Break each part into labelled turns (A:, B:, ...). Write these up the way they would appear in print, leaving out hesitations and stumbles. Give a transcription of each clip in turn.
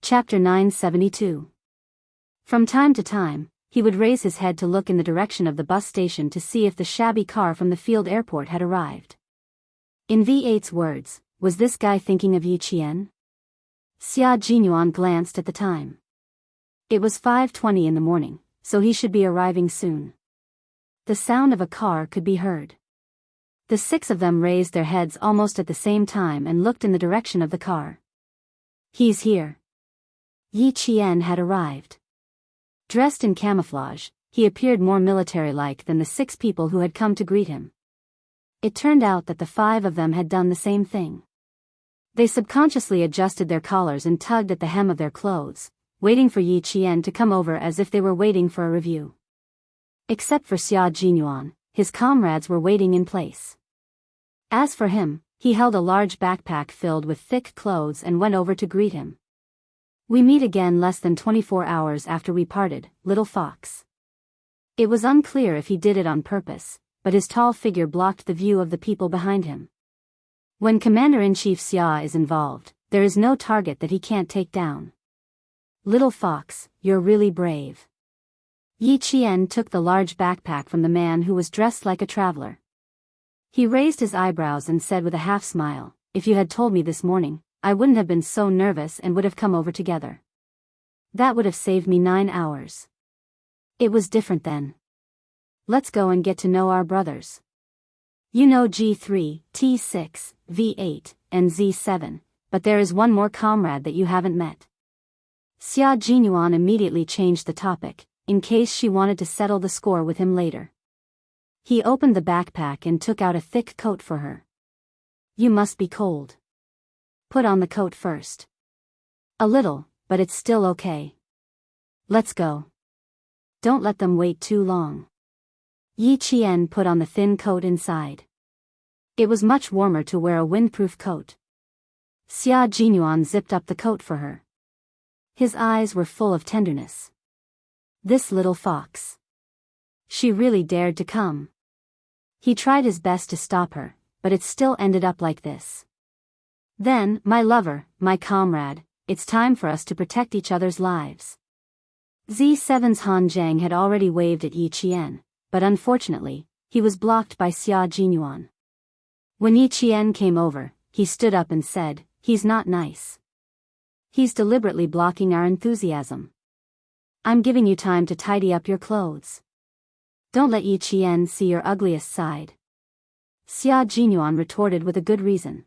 A: Chapter 972. From time to time, he would raise his head to look in the direction of the bus station to see if the shabby car from the field airport had arrived. In V8's words, was this guy thinking of Yi Qian? Xia Jinyuan glanced at the time. It was 5:20 in the morning, so he should be arriving soon. The sound of a car could be heard. The six of them raised their heads almost at the same time and looked in the direction of the car. He's here. Yi Qian had arrived. Dressed in camouflage, he appeared more military-like than the six people who had come to greet him. It turned out that the five of them had done the same thing. They subconsciously adjusted their collars and tugged at the hem of their clothes, waiting for Yi Qian to come over as if they were waiting for a review. Except for Xia Jinyuan, his comrades were waiting in place. As for him, he held a large backpack filled with thick clothes and went over to greet him. We meet again less than 24 hours after we parted, little fox. It was unclear if he did it on purpose, but his tall figure blocked the view of the people behind him. When Commander-in-Chief Xia is involved, there is no target that he can't take down. Little fox, you're really brave. Yi Qian took the large backpack from the man who was dressed like a traveler. He raised his eyebrows and said with a half-smile, "If you had told me this morning, I wouldn't have been so nervous and would have come over together. That would have saved me 9 hours. It was different then. Let's go and get to know our brothers. You know G3, T6, V8, and Z7, but there is one more comrade that you haven't met." Xia Jinyuan immediately changed the topic, in case she wanted to settle the score with him later. He opened the backpack and took out a thick coat for her. "You must be cold. Put on the coat first." "A little, but it's still okay. Let's go. Don't let them wait too long." Yi Qian put on the thin coat inside. It was much warmer to wear a windproof coat. Xia Jinyuan zipped up the coat for her. His eyes were full of tenderness. This little fox. She really dared to come. He tried his best to stop her, but it still ended up like this. "Then, my lover, my comrade, it's time for us to protect each other's lives." Z7's Han Zhang had already waved at Yi Qian, but unfortunately, he was blocked by Xia Jinyuan. When Yi Qian came over, he stood up and said, "He's not nice. He's deliberately blocking our enthusiasm. I'm giving you time to tidy up your clothes. Don't let Yi Qian see your ugliest side." Xia Jinyuan retorted with a good reason.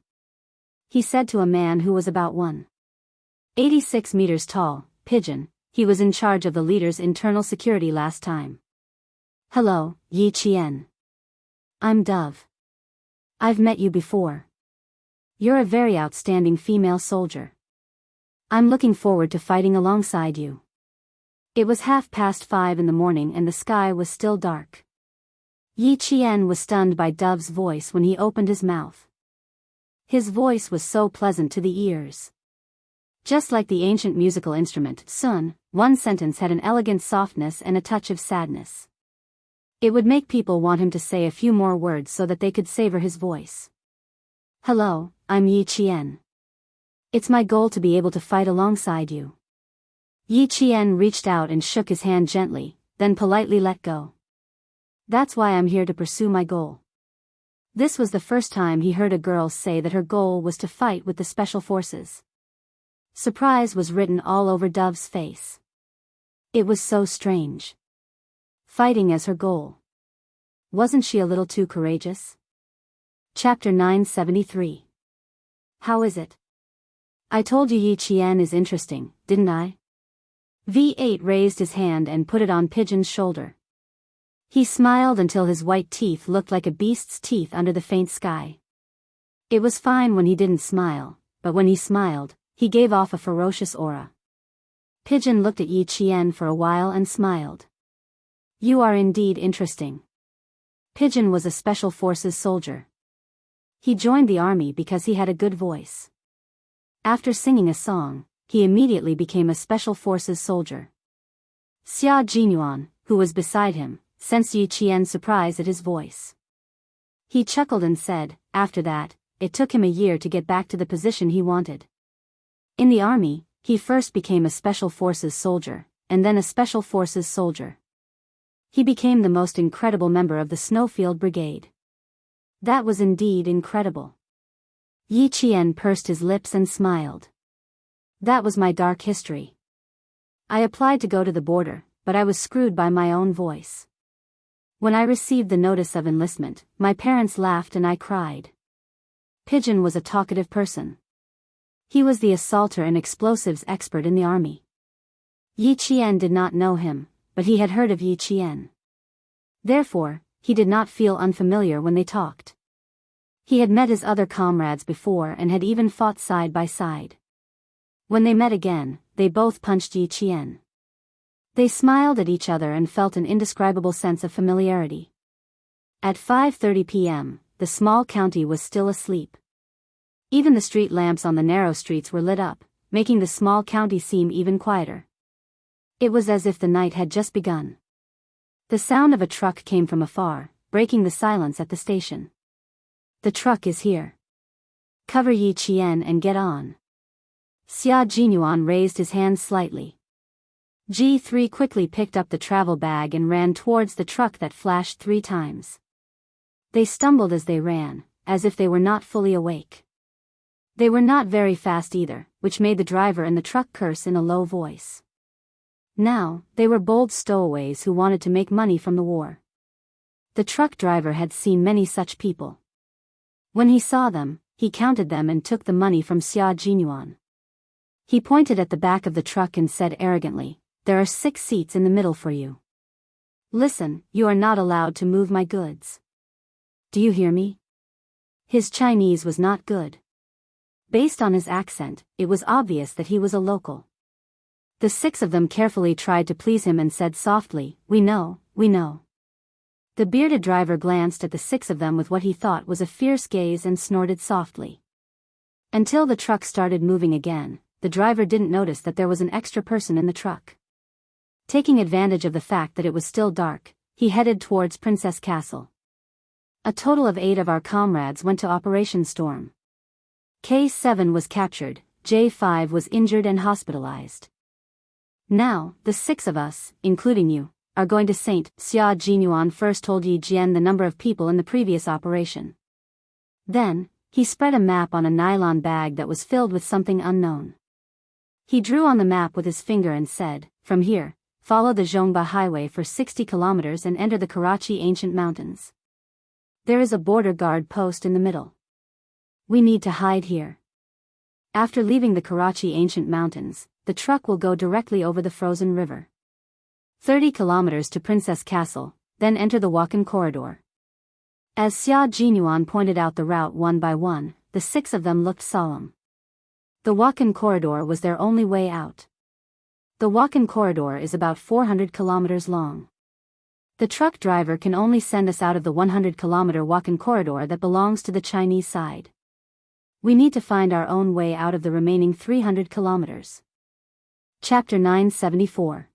A: He said to a man who was about 1.86 meters tall, Pigeon, he was in charge of the leader's internal security last time. "Hello, Yi Qian. I'm Dove. I've met you before. You're a very outstanding female soldier. I'm looking forward to fighting alongside you." It was 5:30 in the morning and the sky was still dark. Yi Qian was stunned by Dove's voice when he opened his mouth. His voice was so pleasant to the ears. Just like the ancient musical instrument, sun, one sentence had an elegant softness and a touch of sadness. It would make people want him to say a few more words so that they could savor his voice. "Hello, I'm Yi Qian. It's my goal to be able to fight alongside you." Yi Qian reached out and shook his hand gently, then politely let go. "That's why I'm here to pursue my goal." This was the first time he heard a girl say that her goal was to fight with the special forces. Surprise was written all over Dove's face. It was so strange. Fighting as her goal. Wasn't she a little too courageous? Chapter 973. How is it? I told you Yi Qian is interesting, didn't I? V8 raised his hand and put it on Pigeon's shoulder. He smiled until his white teeth looked like a beast's teeth under the faint sky. It was fine when he didn't smile, but when he smiled, he gave off a ferocious aura. Pigeon looked at Yi Qian for a while and smiled. "You are indeed interesting." Pigeon was a special forces soldier. He joined the army because he had a good voice. After singing a song, he immediately became a special forces soldier. Xia Jinyuan, who was beside him, sensed Yi Qian's surprise at his voice. He chuckled and said, after that, it took him a year to get back to the position he wanted. In the army, he first became a Special Forces soldier, and then a Special Forces soldier. He became the most incredible member of the Snowfield Brigade. That was indeed incredible. Yi Qian pursed his lips and smiled. That was my dark history. I applied to go to the border, but I was screwed by my own voice. When I received the notice of enlistment, my parents laughed and I cried. Pigeon was a talkative person. He was the assaulter and explosives expert in the army. Yi Qian did not know him, but he had heard of Yi Qian. Therefore, he did not feel unfamiliar when they talked. He had met his other comrades before and had even fought side by side. When they met again, they both punched Yi Qian. They smiled at each other and felt an indescribable sense of familiarity. At 5:30 p.m., the small county was still asleep. Even the street lamps on the narrow streets were lit up, making the small county seem even quieter. It was as if the night had just begun. The sound of a truck came from afar, breaking the silence at the station. The truck is here. Cover Yi Qian and get on. Xia Jinyuan raised his hand slightly. G3 quickly picked up the travel bag and ran towards the truck that flashed 3 times. They stumbled as they ran, as if they were not fully awake. They were not very fast either, which made the driver and the truck curse in a low voice. Now, they were bold stowaways who wanted to make money from the war. The truck driver had seen many such people. When he saw them, he counted them and took the money from Xia Jinyuan. He pointed at the back of the truck and said arrogantly, "There are 6 seats in the middle for you. Listen, you are not allowed to move my goods. Do you hear me?" His Chinese was not good. Based on his accent, it was obvious that he was a local. The 6 of them carefully tried to please him and said softly, we know. The bearded driver glanced at the 6 of them with what he thought was a fierce gaze and snorted softly. Until the truck started moving again, the driver didn't notice that there was an extra person in the truck. Taking advantage of the fact that it was still dark, he headed towards Princess Castle. A total of 8 of our comrades went to Operation Storm. K7 was captured, J5 was injured and hospitalized. Now, the 6 of us, including you, are going to St. Xia Jinyuan first told Yi Jian the number of people in the previous operation. Then, he spread a map on a nylon bag that was filled with something unknown. He drew on the map with his finger and said, "From here, follow the Zhongba Highway for 60 kilometers and enter the Karachi Ancient Mountains. There is a border guard post in the middle. We need to hide here. After leaving the Karachi Ancient Mountains, the truck will go directly over the frozen river. 30 kilometers to Princess Castle, then enter the walk-in corridor." As Xia Jinyuan pointed out the route one by one, the 6 of them looked solemn. The walk-in corridor was their only way out. The walk-in corridor is about 400 kilometers long. The truck driver can only send us out of the 100-kilometer walk-in corridor that belongs to the Chinese side. We need to find our own way out of the remaining 300 kilometers. Chapter 974.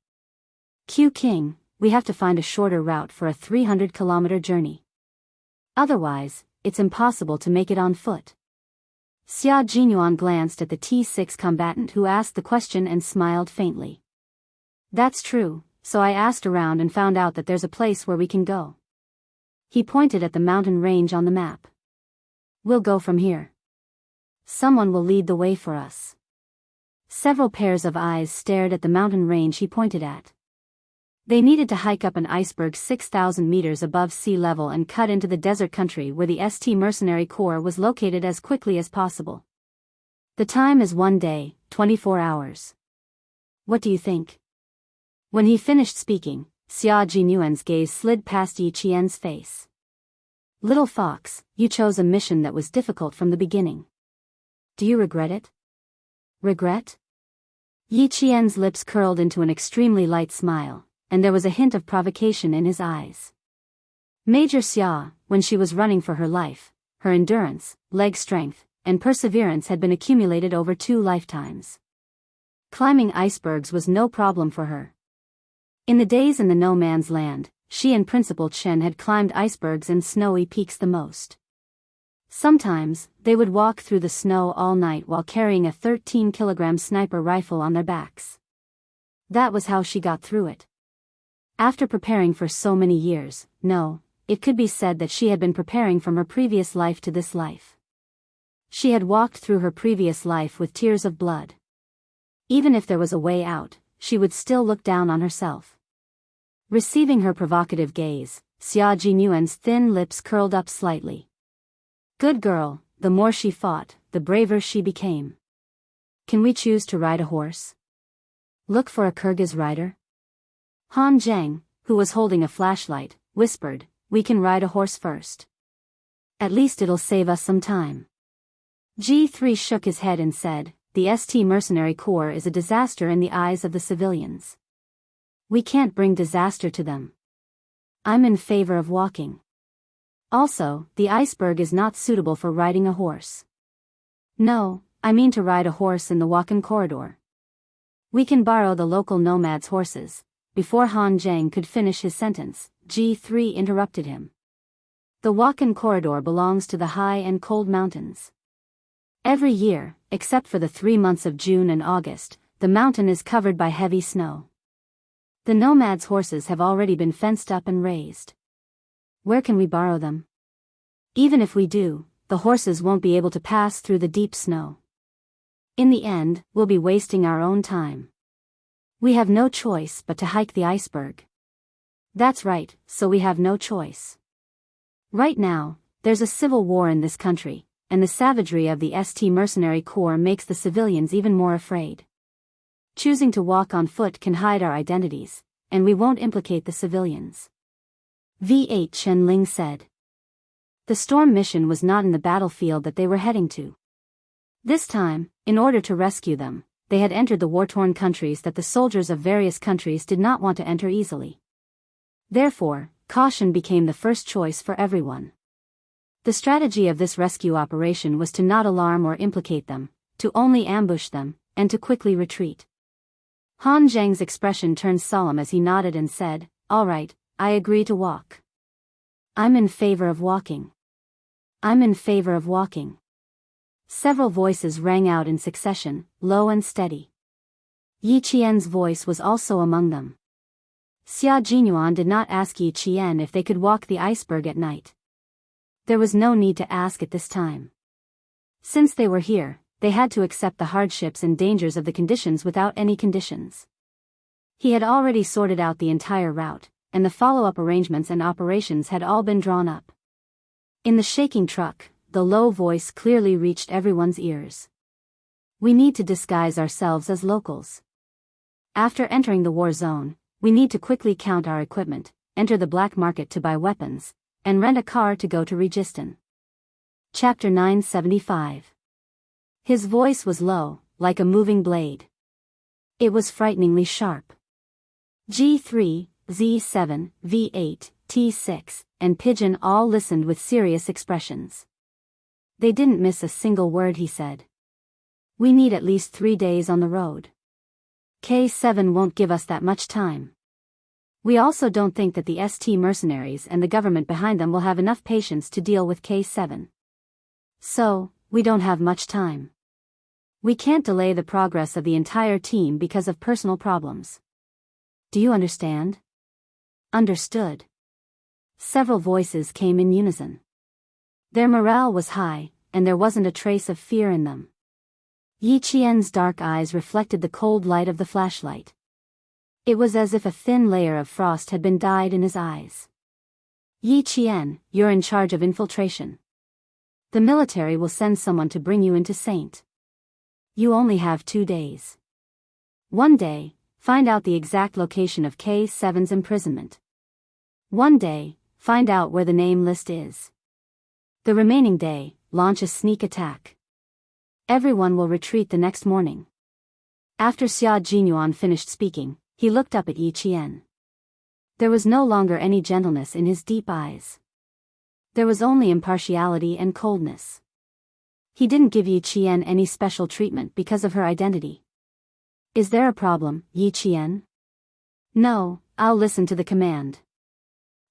A: Q King, we have to find a shorter route for a 300-kilometer journey. Otherwise, it's impossible to make it on foot. Xia Jinyuan glanced at the T6 combatant who asked the question and smiled faintly. That's true, so I asked around and found out that there's a place where we can go. He pointed at the mountain range on the map. We'll go from here. Someone will lead the way for us. Several pairs of eyes stared at the mountain range he pointed at. They needed to hike up an iceberg 6,000 meters above sea level and cut into the desert country where the ST Mercenary Corps was located as quickly as possible. The time is 1 day, 24 hours. What do you think? When he finished speaking, Xia Jinyuan's gaze slid past Yi Qian's face. Little fox, you chose a mission that was difficult from the beginning. Do you regret it? Regret? Yi Qian's lips curled into an extremely light smile, and there was a hint of provocation in his eyes. Major Xia, when she was running for her life, her endurance, leg strength, and perseverance had been accumulated over 2 lifetimes. Climbing icebergs was no problem for her. In the days in the no man's land, she and Principal Chen had climbed icebergs and snowy peaks the most. Sometimes, they would walk through the snow all night while carrying a 13-kilogram sniper rifle on their backs. That was how she got through it. After preparing for so many years, it could be said that she had been preparing from her previous life to this life. She had walked through her previous life with tears of blood. Even if there was a way out, she would still look down on herself. Receiving her provocative gaze, Xia Jinyuan's thin lips curled up slightly. Good girl, the more she fought, the braver she became. Can we choose to ride a horse? Look for a Kyrgyz rider? Han Zheng, who was holding a flashlight, whispered, we can ride a horse first. At least it'll save us some time. G3 shook his head and said, the ST Mercenary Corps is a disaster in the eyes of the civilians. We can't bring disaster to them. I'm in favor of walking. Also, the iceberg is not suitable for riding a horse. No, I mean to ride a horse in the walk-in corridor. We can borrow the local nomads' horses. Before Han Zheng could finish his sentence, G3 interrupted him. The walk-in corridor belongs to the high and cold mountains. Every year, except for the 3 months of June and August, the mountain is covered by heavy snow. The nomads' horses have already been fenced up and raised. Where can we borrow them? Even if we do, the horses won't be able to pass through the deep snow. In the end, we'll be wasting our own time. We have no choice but to hike the iceberg. That's right, so we have no choice. Right now, there's a civil war in this country, and the savagery of the ST Mercenary Corps makes the civilians even more afraid. Choosing to walk on foot can hide our identities, and we won't implicate the civilians. V.H. Chenling said. The storm mission was not in the battlefield that they were heading to. This time, in order to rescue them, they had entered the war-torn countries that the soldiers of various countries did not want to enter easily. Therefore, caution became the first choice for everyone. The strategy of this rescue operation was to not alarm or implicate them, to only ambush them, and to quickly retreat. Han Zheng's expression turned solemn as he nodded and said, all right, I agree to walk. I'm in favor of walking. I'm in favor of walking. Several voices rang out in succession, low and steady. Yi Qian's voice was also among them. Xia Jinyuan did not ask Yi Qian if they could walk the iceberg at night. There was no need to ask at this time. Since they were here, they had to accept the hardships and dangers of the conditions without any conditions. He had already sorted out the entire route, and the follow-up arrangements and operations had all been drawn up. In the shaking truck, the low voice clearly reached everyone's ears. We need to disguise ourselves as locals. After entering the war zone, we need to quickly count our equipment, enter the black market to buy weapons, and rent a car to go to Registan. Chapter 975. His voice was low, like a moving blade. It was frighteningly sharp. G3, Z7, V8, T6, and Pigeon all listened with serious expressions. They didn't miss a single word he said. We need at least 3 days on the road. K7 won't give us that much time. We also don't think that the ST mercenaries and the government behind them will have enough patience to deal with K7. So, we don't have much time. We can't delay the progress of the entire team because of personal problems. Do you understand? Understood. Several voices came in unison. Their morale was high, and there wasn't a trace of fear in them. Yi Qian's dark eyes reflected the cold light of the flashlight. It was as if a thin layer of frost had been dyed in his eyes. Yi Qian, you're in charge of infiltration. The military will send someone to bring you into Saint. You only have 2 days. One day, find out the exact location of K7's imprisonment. One day, find out where the name list is. The remaining day, launch a sneak attack. Everyone will retreat the next morning. After Xia Jinyuan finished speaking, he looked up at Yi Qian. There was no longer any gentleness in his deep eyes. There was only impartiality and coldness. He didn't give Yi Qian any special treatment because of her identity. Is there a problem, Yi Qian? No, I'll listen to the command.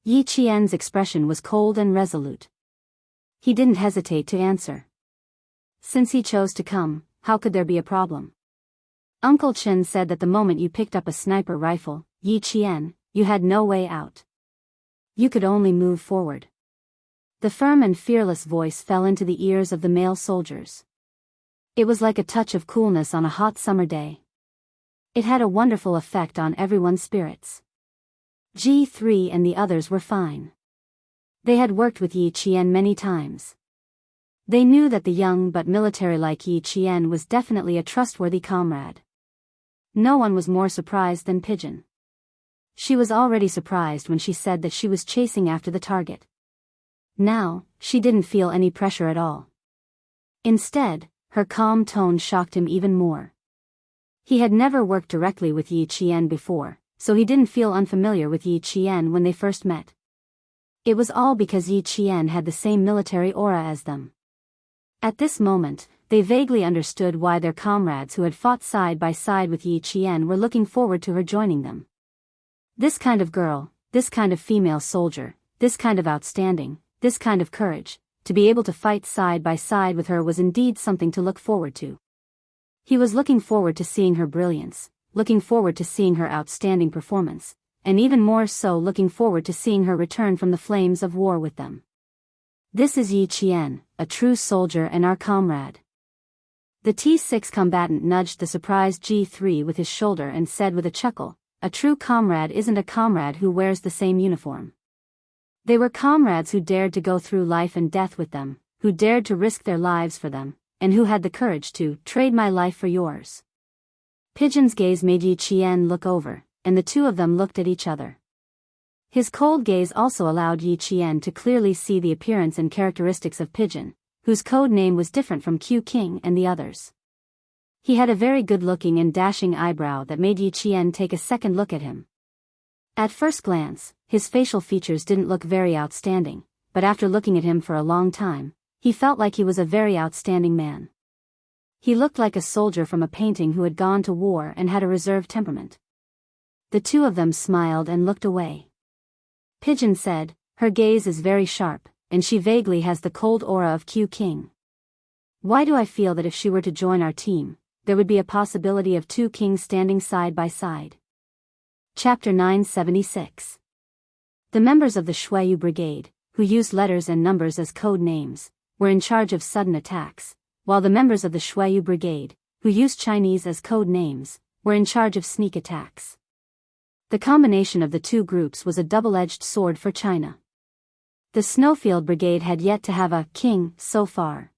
A: Yi Qian's expression was cold and resolute. He didn't hesitate to answer. Since he chose to come, how could there be a problem? Uncle Chen said that the moment you picked up a sniper rifle, Yi Qian, you had no way out. You could only move forward. The firm and fearless voice fell into the ears of the male soldiers. It was like a touch of coolness on a hot summer day. It had a wonderful effect on everyone's spirits. G3 and the others were fine. They had worked with Yi Qian many times. They knew that the young but military-like Yi Qian was definitely a trustworthy comrade. No one was more surprised than Pigeon. She was already surprised when she said that she was chasing after the target. Now, she didn't feel any pressure at all. Instead, her calm tone shocked him even more. He had never worked directly with Yi Qian before, so he didn't feel unfamiliar with Yi Qian when they first met. It was all because Yi Qian had the same military aura as them. At this moment, they vaguely understood why their comrades who had fought side by side with Yi Qian were looking forward to her joining them. This kind of girl, this kind of female soldier, this kind of outstanding, this kind of courage, to be able to fight side by side with her was indeed something to look forward to. He was looking forward to seeing her brilliance, looking forward to seeing her outstanding performance, and even more so looking forward to seeing her return from the flames of war with them. This is Yi Qian, a true soldier and our comrade. The T6 combatant nudged the surprised G3 with his shoulder and said with a chuckle, a true comrade isn't a comrade who wears the same uniform. They were comrades who dared to go through life and death with them, who dared to risk their lives for them, and who had the courage to trade my life for yours. Pigeon's gaze made Yi Qian look over, and the two of them looked at each other. His cold gaze also allowed Yi Qian to clearly see the appearance and characteristics of Pigeon, whose code name was different from Q King and the others. He had a very good-looking and dashing eyebrow that made Yi Qian take a second look at him. At first glance, his facial features didn't look very outstanding, but after looking at him for a long time, he felt like he was a very outstanding man. He looked like a soldier from a painting who had gone to war and had a reserved temperament. The two of them smiled and looked away. Pigeon said, her gaze is very sharp, and she vaguely has the cold aura of Q King. Why do I feel that if she were to join our team, there would be a possibility of two kings standing side by side? Chapter 976. The members of the Shuiyu Brigade, who used letters and numbers as code names, were in charge of sudden attacks, while the members of the Shuiyu Brigade, who used Chinese as code names, were in charge of sneak attacks. The combination of the two groups was a double-edged sword for China. The Snowfield Brigade had yet to have a king so far.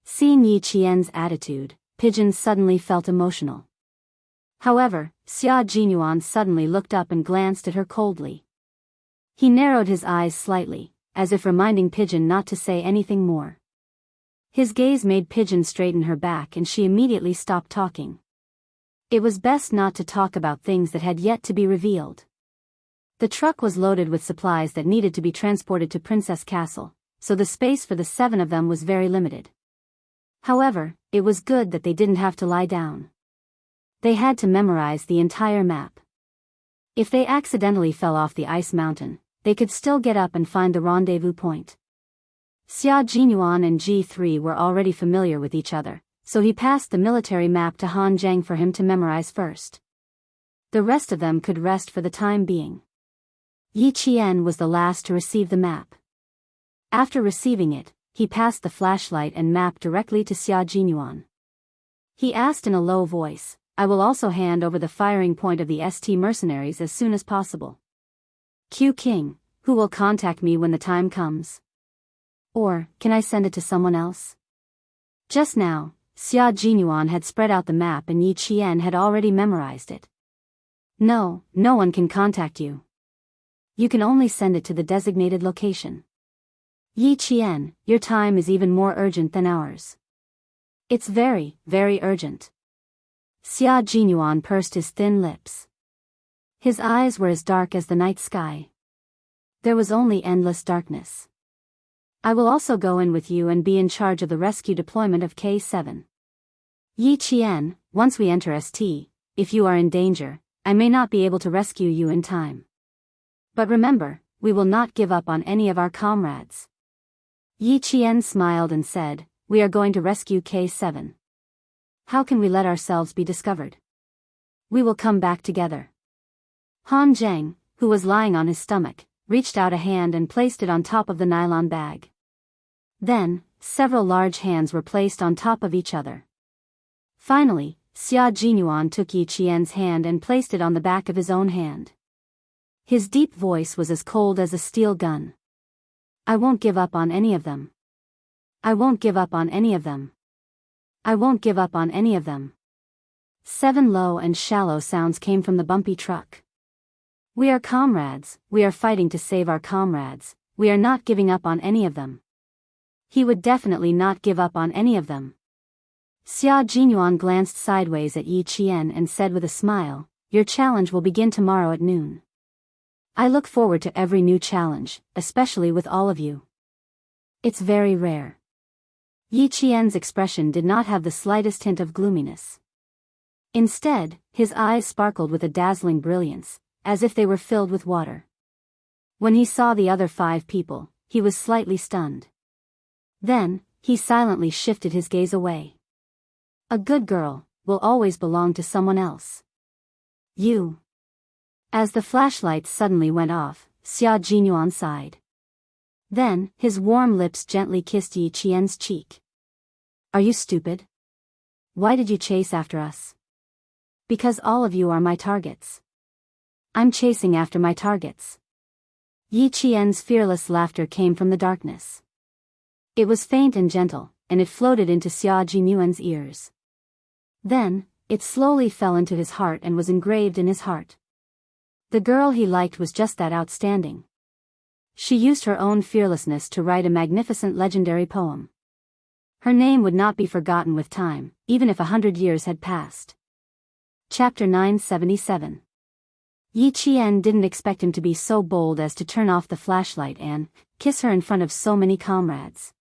A: Seeing Yi Qian's attitude, Pigeon suddenly felt emotional. However, Xia Jinyuan suddenly looked up and glanced at her coldly. He narrowed his eyes slightly, as if reminding Pigeon not to say anything more. His gaze made Pigeon straighten her back and she immediately stopped talking. It was best not to talk about things that had yet to be revealed. The truck was loaded with supplies that needed to be transported to Princess Castle, so the space for the 7 of them was very limited. However, it was good that they didn't have to lie down. They had to memorize the entire map. If they accidentally fell off the ice mountain, they could still get up and find the rendezvous point. Xia Jinyuan and G3 were already familiar with each other, so he passed the military map to Han Zhang for him to memorize first. The rest of them could rest for the time being. Yi Qian was the last to receive the map. After receiving it, he passed the flashlight and map directly to Xia Jinyuan. He asked in a low voice, I will also hand over the firing point of the ST mercenaries as soon as possible. Q King, who will contact me when the time comes? Or, can I send it to someone else? Just now, Xia Jinyuan had spread out the map and Yi Qian had already memorized it. No, no one can contact you. You can only send it to the designated location. Yi Qian, your time is even more urgent than ours. It's very, very urgent. Xia Jinyuan pursed his thin lips. His eyes were as dark as the night sky. There was only endless darkness. I will also go in with you and be in charge of the rescue deployment of K7. Yi Qian, once we enter ST, if you are in danger, I may not be able to rescue you in time. But remember, we will not give up on any of our comrades. Yi Qian smiled and said, "We are going to rescue K7. How can we let ourselves be discovered? We will come back together." Han Zheng, who was lying on his stomach, reached out a hand and placed it on top of the nylon bag. Then, several large hands were placed on top of each other. Finally, Xia Jinyuan took Yi Qian's hand and placed it on the back of his own hand. His deep voice was as cold as a steel gun. "I won't give up on any of them. I won't give up on any of them. I won't give up on any of them." 7 low and shallow sounds came from the bumpy truck. "We are comrades, we are fighting to save our comrades, we are not giving up on any of them." He would definitely not give up on any of them. Xia Jinyuan glanced sideways at Yi Qian and said with a smile, "Your challenge will begin tomorrow at noon. I look forward to every new challenge, especially with all of you. It's very rare." Yi Qian's expression did not have the slightest hint of gloominess. Instead, his eyes sparkled with a dazzling brilliance, as if they were filled with water. When he saw the other 5 people, he was slightly stunned. Then, he silently shifted his gaze away. A good girl will always belong to someone else. You. As the flashlight suddenly went off, Xia Jinyuan sighed. Then, his warm lips gently kissed Yi Qian's cheek. "Are you stupid? Why did you chase after us?" "Because all of you are my targets. I'm chasing after my targets." Yi Qian's fearless laughter came from the darkness. It was faint and gentle, and it floated into Xia Jinyuan's ears. Then, it slowly fell into his heart and was engraved in his heart. The girl he liked was just that outstanding. She used her own fearlessness to write a magnificent legendary poem. Her name would not be forgotten with time, even if 100 years had passed. Chapter 977. Yi Qian didn't expect him to be so bold as to turn off the flashlight and kiss her in front of so many comrades.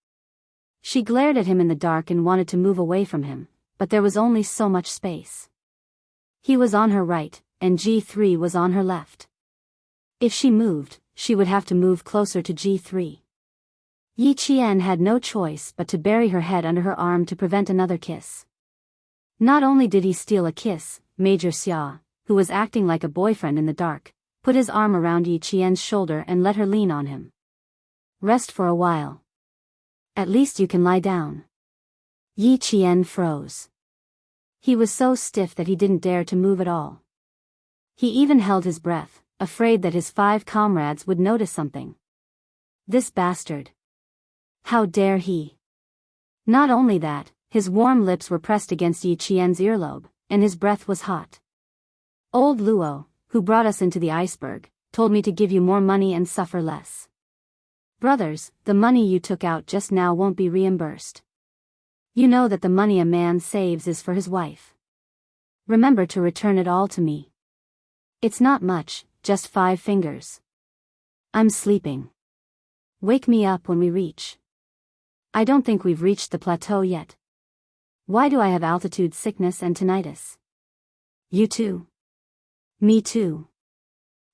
A: She glared at him in the dark and wanted to move away from him, but there was only so much space. He was on her right, and G3 was on her left. If she moved, she would have to move closer to G3. Yi Qian had no choice but to bury her head under her arm to prevent another kiss. Not only did he steal a kiss, Major Xia, who was acting like a boyfriend in the dark, put his arm around Yi Qian's shoulder and let her lean on him. "Rest for a while. At least you can lie down." Yi Qian froze. He was so stiff that he didn't dare to move at all. He even held his breath, afraid that his 5 comrades would notice something. This bastard. How dare he? Not only that, his warm lips were pressed against Yi Qian's earlobe, and his breath was hot. "Old Luo, who brought us into the iceberg, told me to give you more money and suffer less. Brothers, the money you took out just now won't be reimbursed. You know that the money a man saves is for his wife. Remember to return it all to me. It's not much, just 5 fingers. I'm sleeping. Wake me up when we reach. I don't think we've reached the plateau yet. Why do I have altitude sickness and tinnitus? You too. Me too.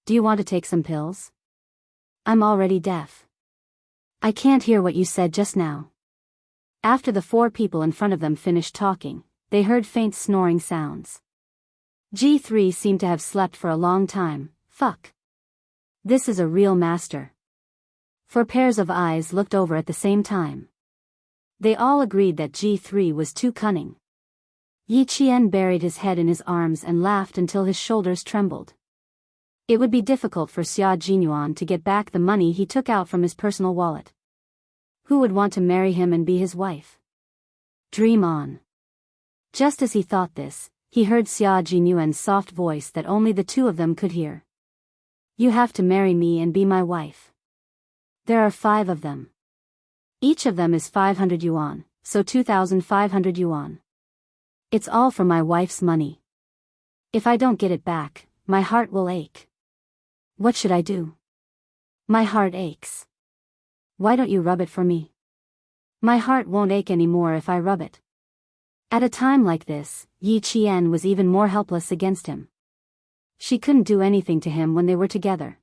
A: Do you want to take some pills? I'm already deaf. I can't hear what you said just now." After the 4 people in front of them finished talking, they heard faint snoring sounds. G3 seemed to have slept for a long time. Fuck. This is a real master. 4 pairs of eyes looked over at the same time. They all agreed that G3 was too cunning. Yi Qian buried his head in his arms and laughed until his shoulders trembled. It would be difficult for Xia Jinyuan to get back the money he took out from his personal wallet. Who would want to marry him and be his wife? Dream on. Just as he thought this, he heard Xia Jinyuan's soft voice that only the 2 of them could hear. "You have to marry me and be my wife. There are 5 of them. Each of them is 500 yuan, so 2,500 yuan. It's all for my wife's money. If I don't get it back, my heart will ache. What should I do? My heart aches. Why don't you rub it for me? My heart won't ache anymore if I rub it." At a time like this, Yi Qian was even more helpless against him. She couldn't do anything to him when they were together.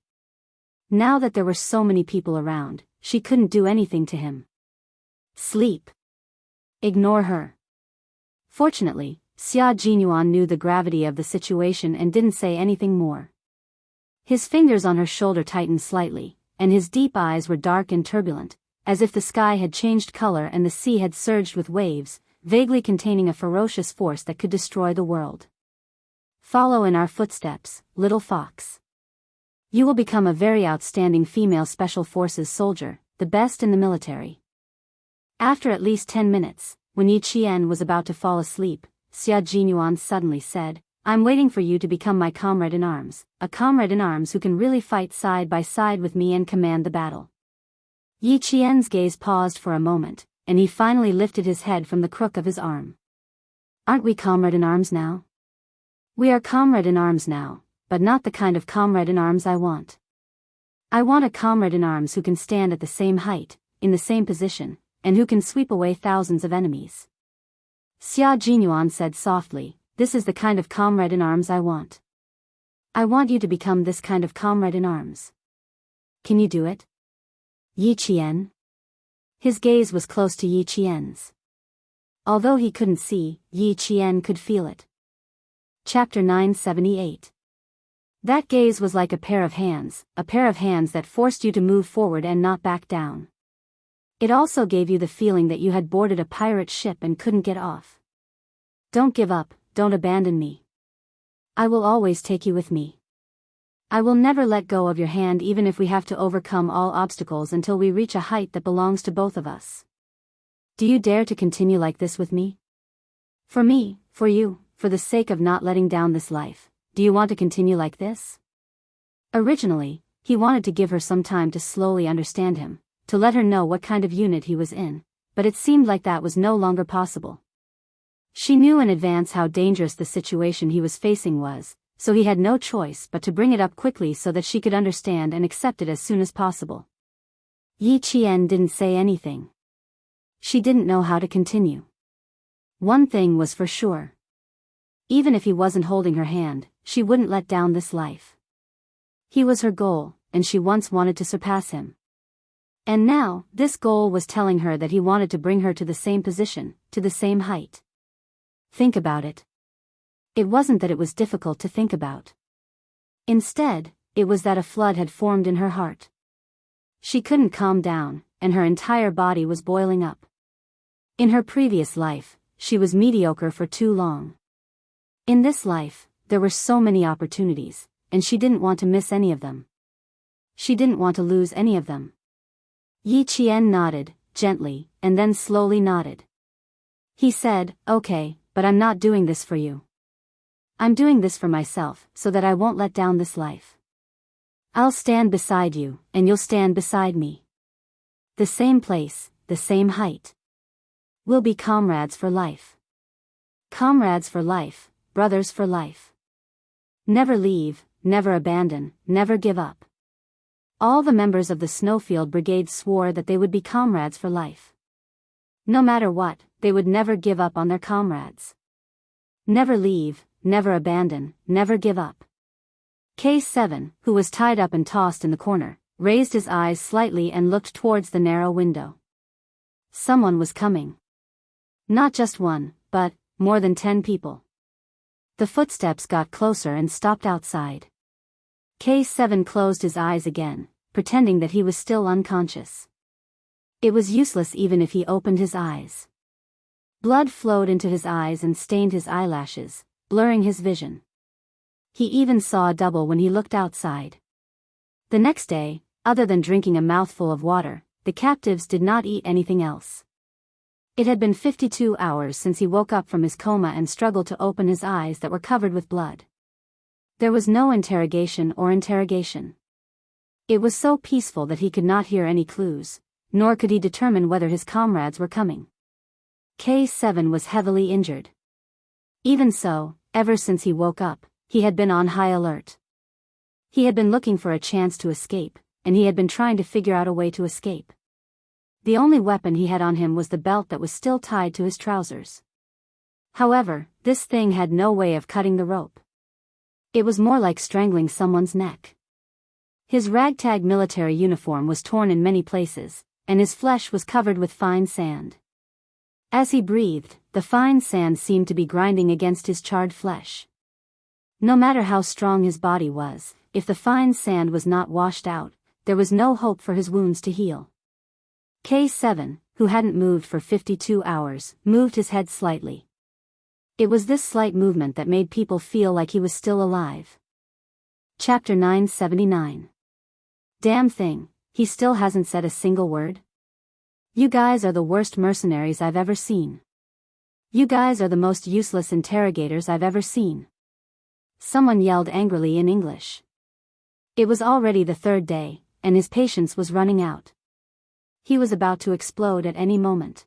A: Now that there were so many people around, she couldn't do anything to him. Sleep. Ignore her. Fortunately, Xia Jinyuan knew the gravity of the situation and didn't say anything more. His fingers on her shoulder tightened slightly, and his deep eyes were dark and turbulent, as if the sky had changed color and the sea had surged with waves, vaguely containing a ferocious force that could destroy the world. Follow in our footsteps, little fox. You will become a very outstanding female special forces soldier, the best in the military. After at least 10 minutes, when Yi Qian was about to fall asleep, Xia Jinyuan suddenly said, I'm waiting for you to become my comrade in arms, a comrade in arms who can really fight side by side with me and command the battle. Yi Qian's gaze paused for a moment, and he finally lifted his head from the crook of his arm. Aren't we comrade in arms now? We are comrade in arms now, but not the kind of comrade in arms I want. I want a comrade in arms who can stand at the same height, in the same position, and who can sweep away thousands of enemies. Xia Jinyuan said softly, this is the kind of comrade in arms I want. I want you to become this kind of comrade in arms. Can you do it? Yi Qian? His gaze was close to Yi Qian's. Although he couldn't see, Yi Qian could feel it. Chapter 978. That gaze was like a pair of hands that forced you to move forward and not back down. It also gave you the feeling that you had boarded a pirate ship and couldn't get off. Don't give up, don't abandon me. I will always take you with me. I will never let go of your hand even if we have to overcome all obstacles until we reach a height that belongs to both of us. Do you dare to continue like this with me? For me, for you, for the sake of not letting down this life, do you want to continue like this? Originally, he wanted to give her some time to slowly understand him, to let her know what kind of unit he was in, but it seemed like that was no longer possible. She knew in advance how dangerous the situation he was facing was, so he had no choice but to bring it up quickly so that she could understand and accept it as soon as possible. Yi Qian didn't say anything. She didn't know how to continue. One thing was for sure. Even if he wasn't holding her hand, she wouldn't let down this life. He was her goal, and she once wanted to surpass him. And now, this goal was telling her that he wanted to bring her to the same position, to the same height. Think about it. It wasn't that it was difficult to think about. Instead, it was that a flood had formed in her heart. She couldn't calm down, and her entire body was boiling up. In her previous life, she was mediocre for too long. In this life, there were so many opportunities, and she didn't want to miss any of them. She didn't want to lose any of them. Yi Qian nodded, gently, and then slowly nodded. He said, okay, but I'm not doing this for you. I'm doing this for myself, so that I won't let down this life. I'll stand beside you, and you'll stand beside me. The same place, the same height. We'll be comrades for life. Comrades for life, brothers for life. Never leave, never abandon, never give up. All the members of the Snowfield Brigade swore that they would be comrades for life. No matter what, they would never give up on their comrades. Never leave, never abandon, never give up. K7, who was tied up and tossed in the corner, raised his eyes slightly and looked towards the narrow window. Someone was coming. Not just one, but more than 10 people. The footsteps got closer and stopped outside. K7 closed his eyes again, pretending that he was still unconscious. It was useless even if he opened his eyes. Blood flowed into his eyes and stained his eyelashes, blurring his vision. He even saw a double when he looked outside. The next day, other than drinking a mouthful of water, the captives did not eat anything else. It had been 52 hours since he woke up from his coma and struggled to open his eyes that were covered with blood. There was no interrogation or interrogation. It was so peaceful that he could not hear any clues, nor could he determine whether his comrades were coming. K7 was heavily injured. Even so, ever since he woke up, he had been on high alert. He had been looking for a chance to escape, and he had been trying to figure out a way to escape. The only weapon he had on him was the belt that was still tied to his trousers. However, this thing had no way of cutting the rope. It was more like strangling someone's neck. His ragtag military uniform was torn in many places, and his flesh was covered with fine sand. As he breathed, the fine sand seemed to be grinding against his charred flesh. No matter how strong his body was, if the fine sand was not washed out, there was no hope for his wounds to heal. K7, who hadn't moved for 52 hours, moved his head slightly. It was this slight movement that made people feel like he was still alive. Chapter 979. Damn thing, he still hasn't said a single word? You guys are the worst mercenaries I've ever seen. You guys are the most useless interrogators I've ever seen. Someone yelled angrily in English. It was already the third day, and his patience was running out. He was about to explode at any moment.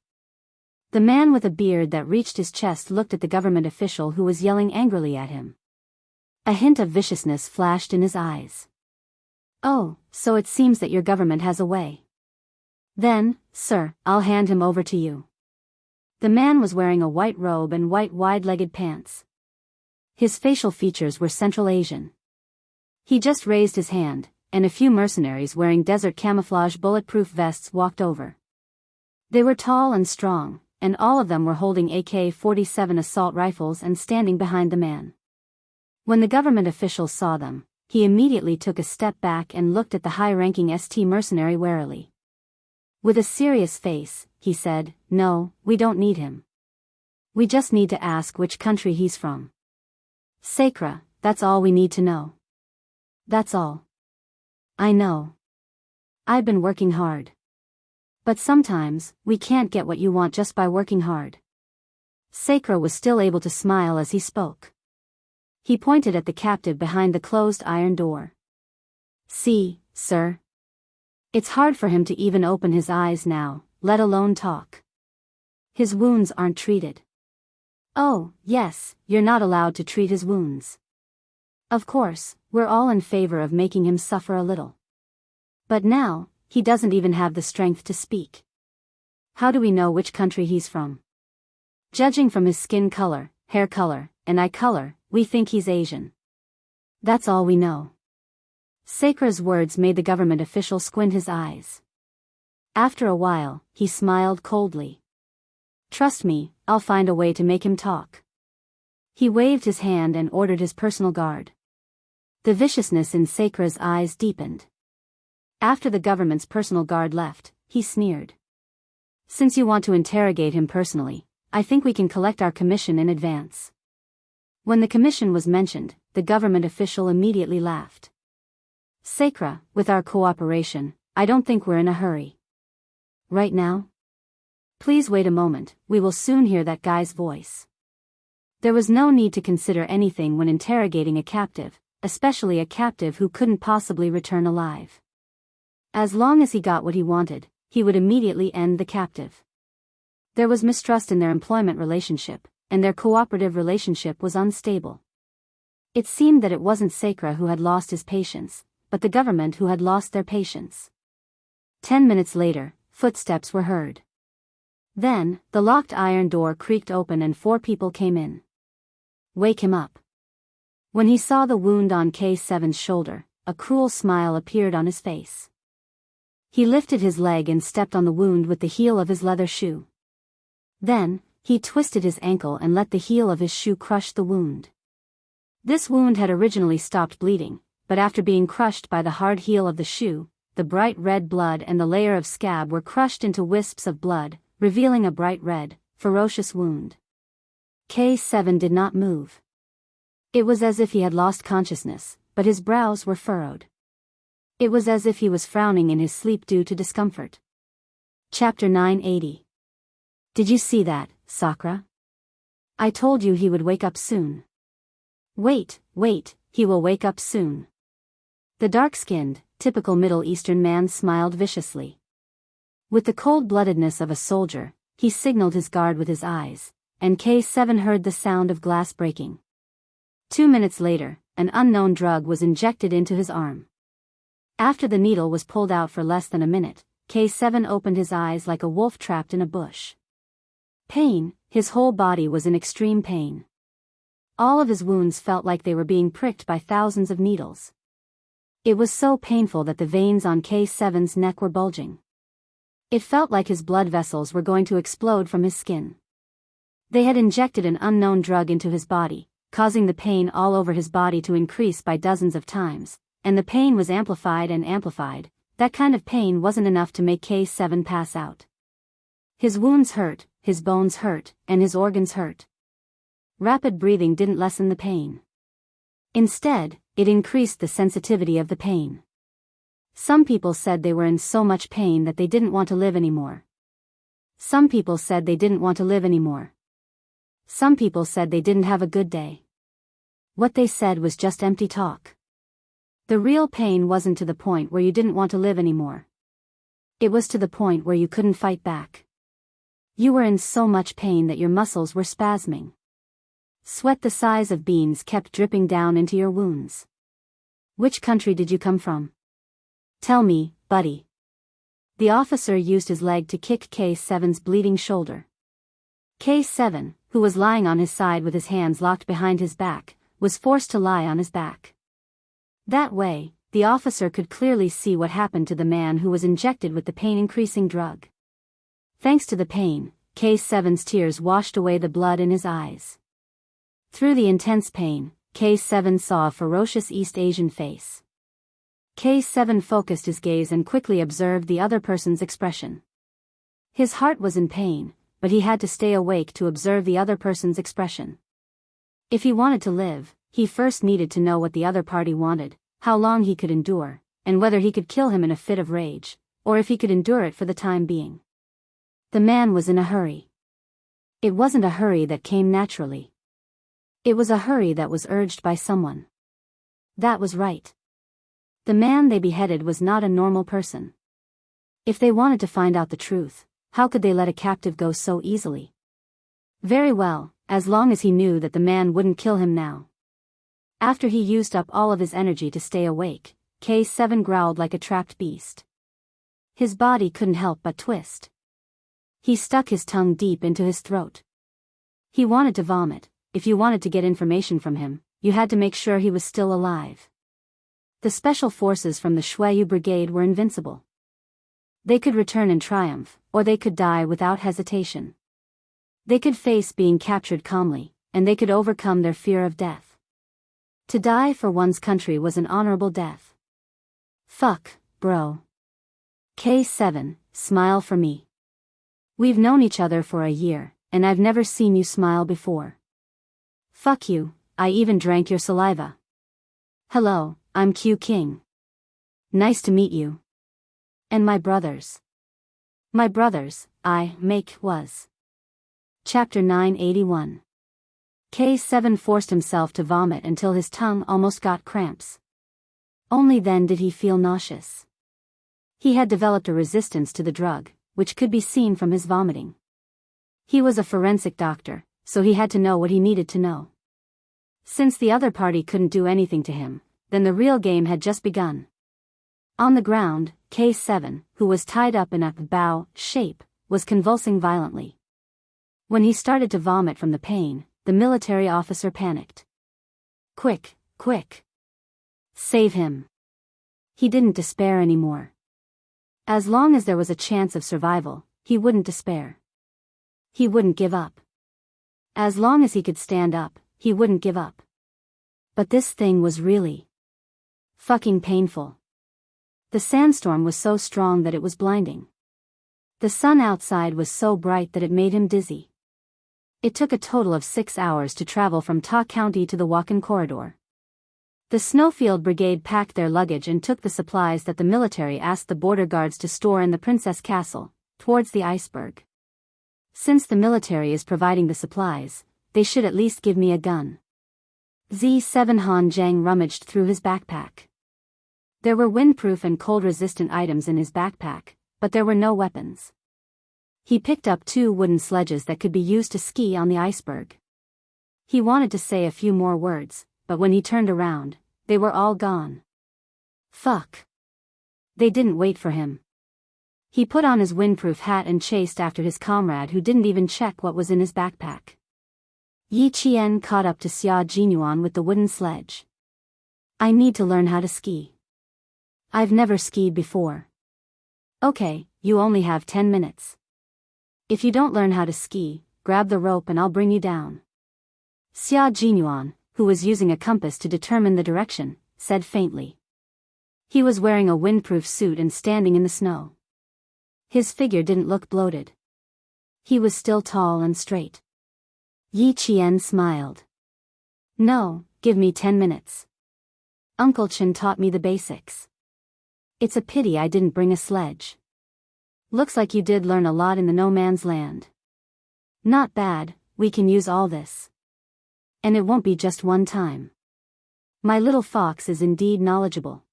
A: The man with a beard that reached his chest looked at the government official who was yelling angrily at him. A hint of viciousness flashed in his eyes. Oh, so it seems that your government has a way. Then, sir, I'll hand him over to you. The man was wearing a white robe and white wide-legged pants. His facial features were Central Asian. He just raised his hand, and a few mercenaries wearing desert camouflage bulletproof vests walked over. They were tall and strong, and all of them were holding AK-47 assault rifles and standing behind the man. When the government official saw them, he immediately took a step back and looked at the high-ranking ST mercenary warily. With a serious face, he said, "No, we don't need him. We just need to ask which country he's from. Sacra, that's all we need to know. That's all. I know. I've been working hard. But sometimes, we can't get what you want just by working hard." Sacra was still able to smile as he spoke. He pointed at the captive behind the closed iron door. "See, sir. It's hard for him to even open his eyes now, let alone talk. His wounds aren't treated." "Oh, yes, you're not allowed to treat his wounds. Of course, we're all in favor of making him suffer a little. But now, he doesn't even have the strength to speak. How do we know which country he's from? Judging from his skin color, hair color, and eye color, we think he's Asian. That's all we know." Sacra's words made the government official squint his eyes. After a while, he smiled coldly. "Trust me, I'll find a way to make him talk." He waved his hand and ordered his personal guard. The viciousness in Sacra's eyes deepened. After the government's personal guard left, he sneered. "Since you want to interrogate him personally, I think we can collect our commission in advance." When the commission was mentioned, the government official immediately laughed. "Sacra, with our cooperation, I don't think we're in a hurry. Right now? Please wait a moment, we will soon hear that guy's voice." There was no need to consider anything when interrogating a captive, especially a captive who couldn't possibly return alive. As long as he got what he wanted, he would immediately end the captive. There was mistrust in their employment relationship, and their cooperative relationship was unstable. It seemed that it wasn't Sacra who had lost his patience, but the government who had lost their patience. 10 minutes later, footsteps were heard. Then, the locked iron door creaked open and 4 people came in. "Wake him up." When he saw the wound on K7's shoulder, a cruel smile appeared on his face. He lifted his leg and stepped on the wound with the heel of his leather shoe. Then, he twisted his ankle and let the heel of his shoe crush the wound. This wound had originally stopped bleeding, but after being crushed by the hard heel of the shoe, the bright red blood and the layer of scab were crushed into wisps of blood, revealing a bright red, ferocious wound. K7 did not move. It was as if he had lost consciousness, but his brows were furrowed. It was as if he was frowning in his sleep due to discomfort. Chapter 980. "Did you see that, Sacra? I told you he would wake up soon." Wait, he will wake up soon." The dark-skinned, typical Middle Eastern man smiled viciously. With the cold-bloodedness of a soldier, he signaled his guard with his eyes, and K7 heard the sound of glass breaking. 2 minutes later, an unknown drug was injected into his arm. After the needle was pulled out for less than a minute, K7 opened his eyes like a wolf trapped in a bush. Pain, his whole body was in extreme pain. All of his wounds felt like they were being pricked by thousands of needles. It was so painful that the veins on K7's neck were bulging. It felt like his blood vessels were going to explode from his skin. They had injected an unknown drug into his body, causing the pain all over his body to increase by dozens of times, and the pain was amplified and amplified. That kind of pain wasn't enough to make K7 pass out. His wounds hurt, his bones hurt, and his organs hurt. Rapid breathing didn't lessen the pain. Instead, it increased the sensitivity of the pain. Some people said they were in so much pain that they didn't want to live anymore. Some people said they didn't want to live anymore. Some people said they didn't have a good day. What they said was just empty talk. The real pain wasn't to the point where you didn't want to live anymore. It was to the point where you couldn't fight back. You were in so much pain that your muscles were spasming. Sweat the size of beans kept dripping down into your wounds. Which country did you come from? Tell me, buddy. The officer used his leg to kick K7's bleeding shoulder. K7, who was lying on his side with his hands locked behind his back, was forced to lie on his back. That way, the officer could clearly see what happened to the man who was injected with the pain-increasing drug. Thanks to the pain, K7's tears washed away the blood in his eyes. Through the intense pain, K7 saw a ferocious East Asian face. K7 focused his gaze and quickly observed the other person's expression. His heart was in pain, but he had to stay awake to observe the other person's expression. If he wanted to live, he first needed to know what the other party wanted, how long he could endure, and whether he could kill him in a fit of rage, or if he could endure it for the time being. The man was in a hurry. It wasn't a hurry that came naturally. It was a hurry that was urged by someone. That was right. The man they beheaded was not a normal person. If they wanted to find out the truth, how could they let a captive go so easily? Very well, as long as he knew that the man wouldn't kill him now. After he used up all of his energy to stay awake, K7 growled like a trapped beast. His body couldn't help but twist. He stuck his tongue deep into his throat. He wanted to vomit. If you wanted to get information from him, you had to make sure he was still alive. The special forces from the Shuayu Brigade were invincible. They could return in triumph, or they could die without hesitation. They could face being captured calmly, and they could overcome their fear of death. To die for one's country was an honorable death. Fuck, bro. K7, smile for me. We've known each other for a year, and I've never seen you smile before. Fuck you, I even drank your saliva. Hello, I'm Q King. Nice to meet you. And my brothers. My brothers, was. Chapter 981. K7 forced himself to vomit until his tongue almost got cramps. Only then did he feel nauseous. He had developed a resistance to the drug, which could be seen from his vomiting. He was a forensic doctor, so he had to know what he needed to know. Since the other party couldn't do anything to him, then the real game had just begun. On the ground, K7, who was tied up in a bow shape, was convulsing violently. When he started to vomit from the pain, the military officer panicked. Quick, quick. Save him. He didn't despair anymore. As long as there was a chance of survival, he wouldn't despair. He wouldn't give up. As long as he could stand up, he wouldn't give up. But this thing was really fucking painful. The sandstorm was so strong that it was blinding. The sun outside was so bright that it made him dizzy. It took a total of 6 hours to travel from Ta County to the Wakan corridor. The Snowfield Brigade packed their luggage and took the supplies that the military asked the border guards to store in the Princess Castle, towards the iceberg. Since the military is providing the supplies, they should at least give me a gun. Z7 Han Zhang rummaged through his backpack. There were windproof and cold-resistant items in his backpack, but there were no weapons. He picked up 2 wooden sledges that could be used to ski on the iceberg. He wanted to say a few more words, but when he turned around, they were all gone. Fuck. They didn't wait for him. He put on his windproof hat and chased after his comrade who didn't even check what was in his backpack. Yi Qian caught up to Xia Jinyuan with the wooden sledge. I need to learn how to ski. I've never skied before. Okay, you only have 10 minutes. If you don't learn how to ski, grab the rope and I'll bring you down. Xia Jinyuan, who was using a compass to determine the direction, said faintly. He was wearing a windproof suit and standing in the snow. His figure didn't look bloated. He was still tall and straight. Yi Qian smiled. No, give me 10 minutes. Uncle Chen taught me the basics. It's a pity I didn't bring a sledge. Looks like you did learn a lot in the no man's land. Not bad, we can use all this. And it won't be just one time. My little fox is indeed knowledgeable.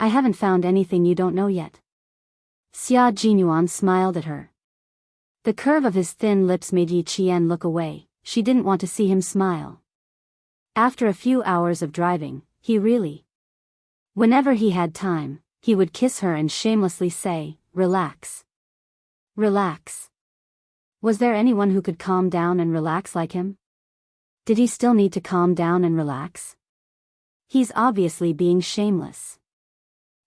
A: I haven't found anything you don't know yet. Xia Jinyuan smiled at her. The curve of his thin lips made Yi Qian look away. She didn't want to see him smile. After a few hours of driving, whenever he had time, he would kiss her and shamelessly say, "Relax. Relax." Was there anyone who could calm down and relax like him? Did he still need to calm down and relax? He's obviously being shameless.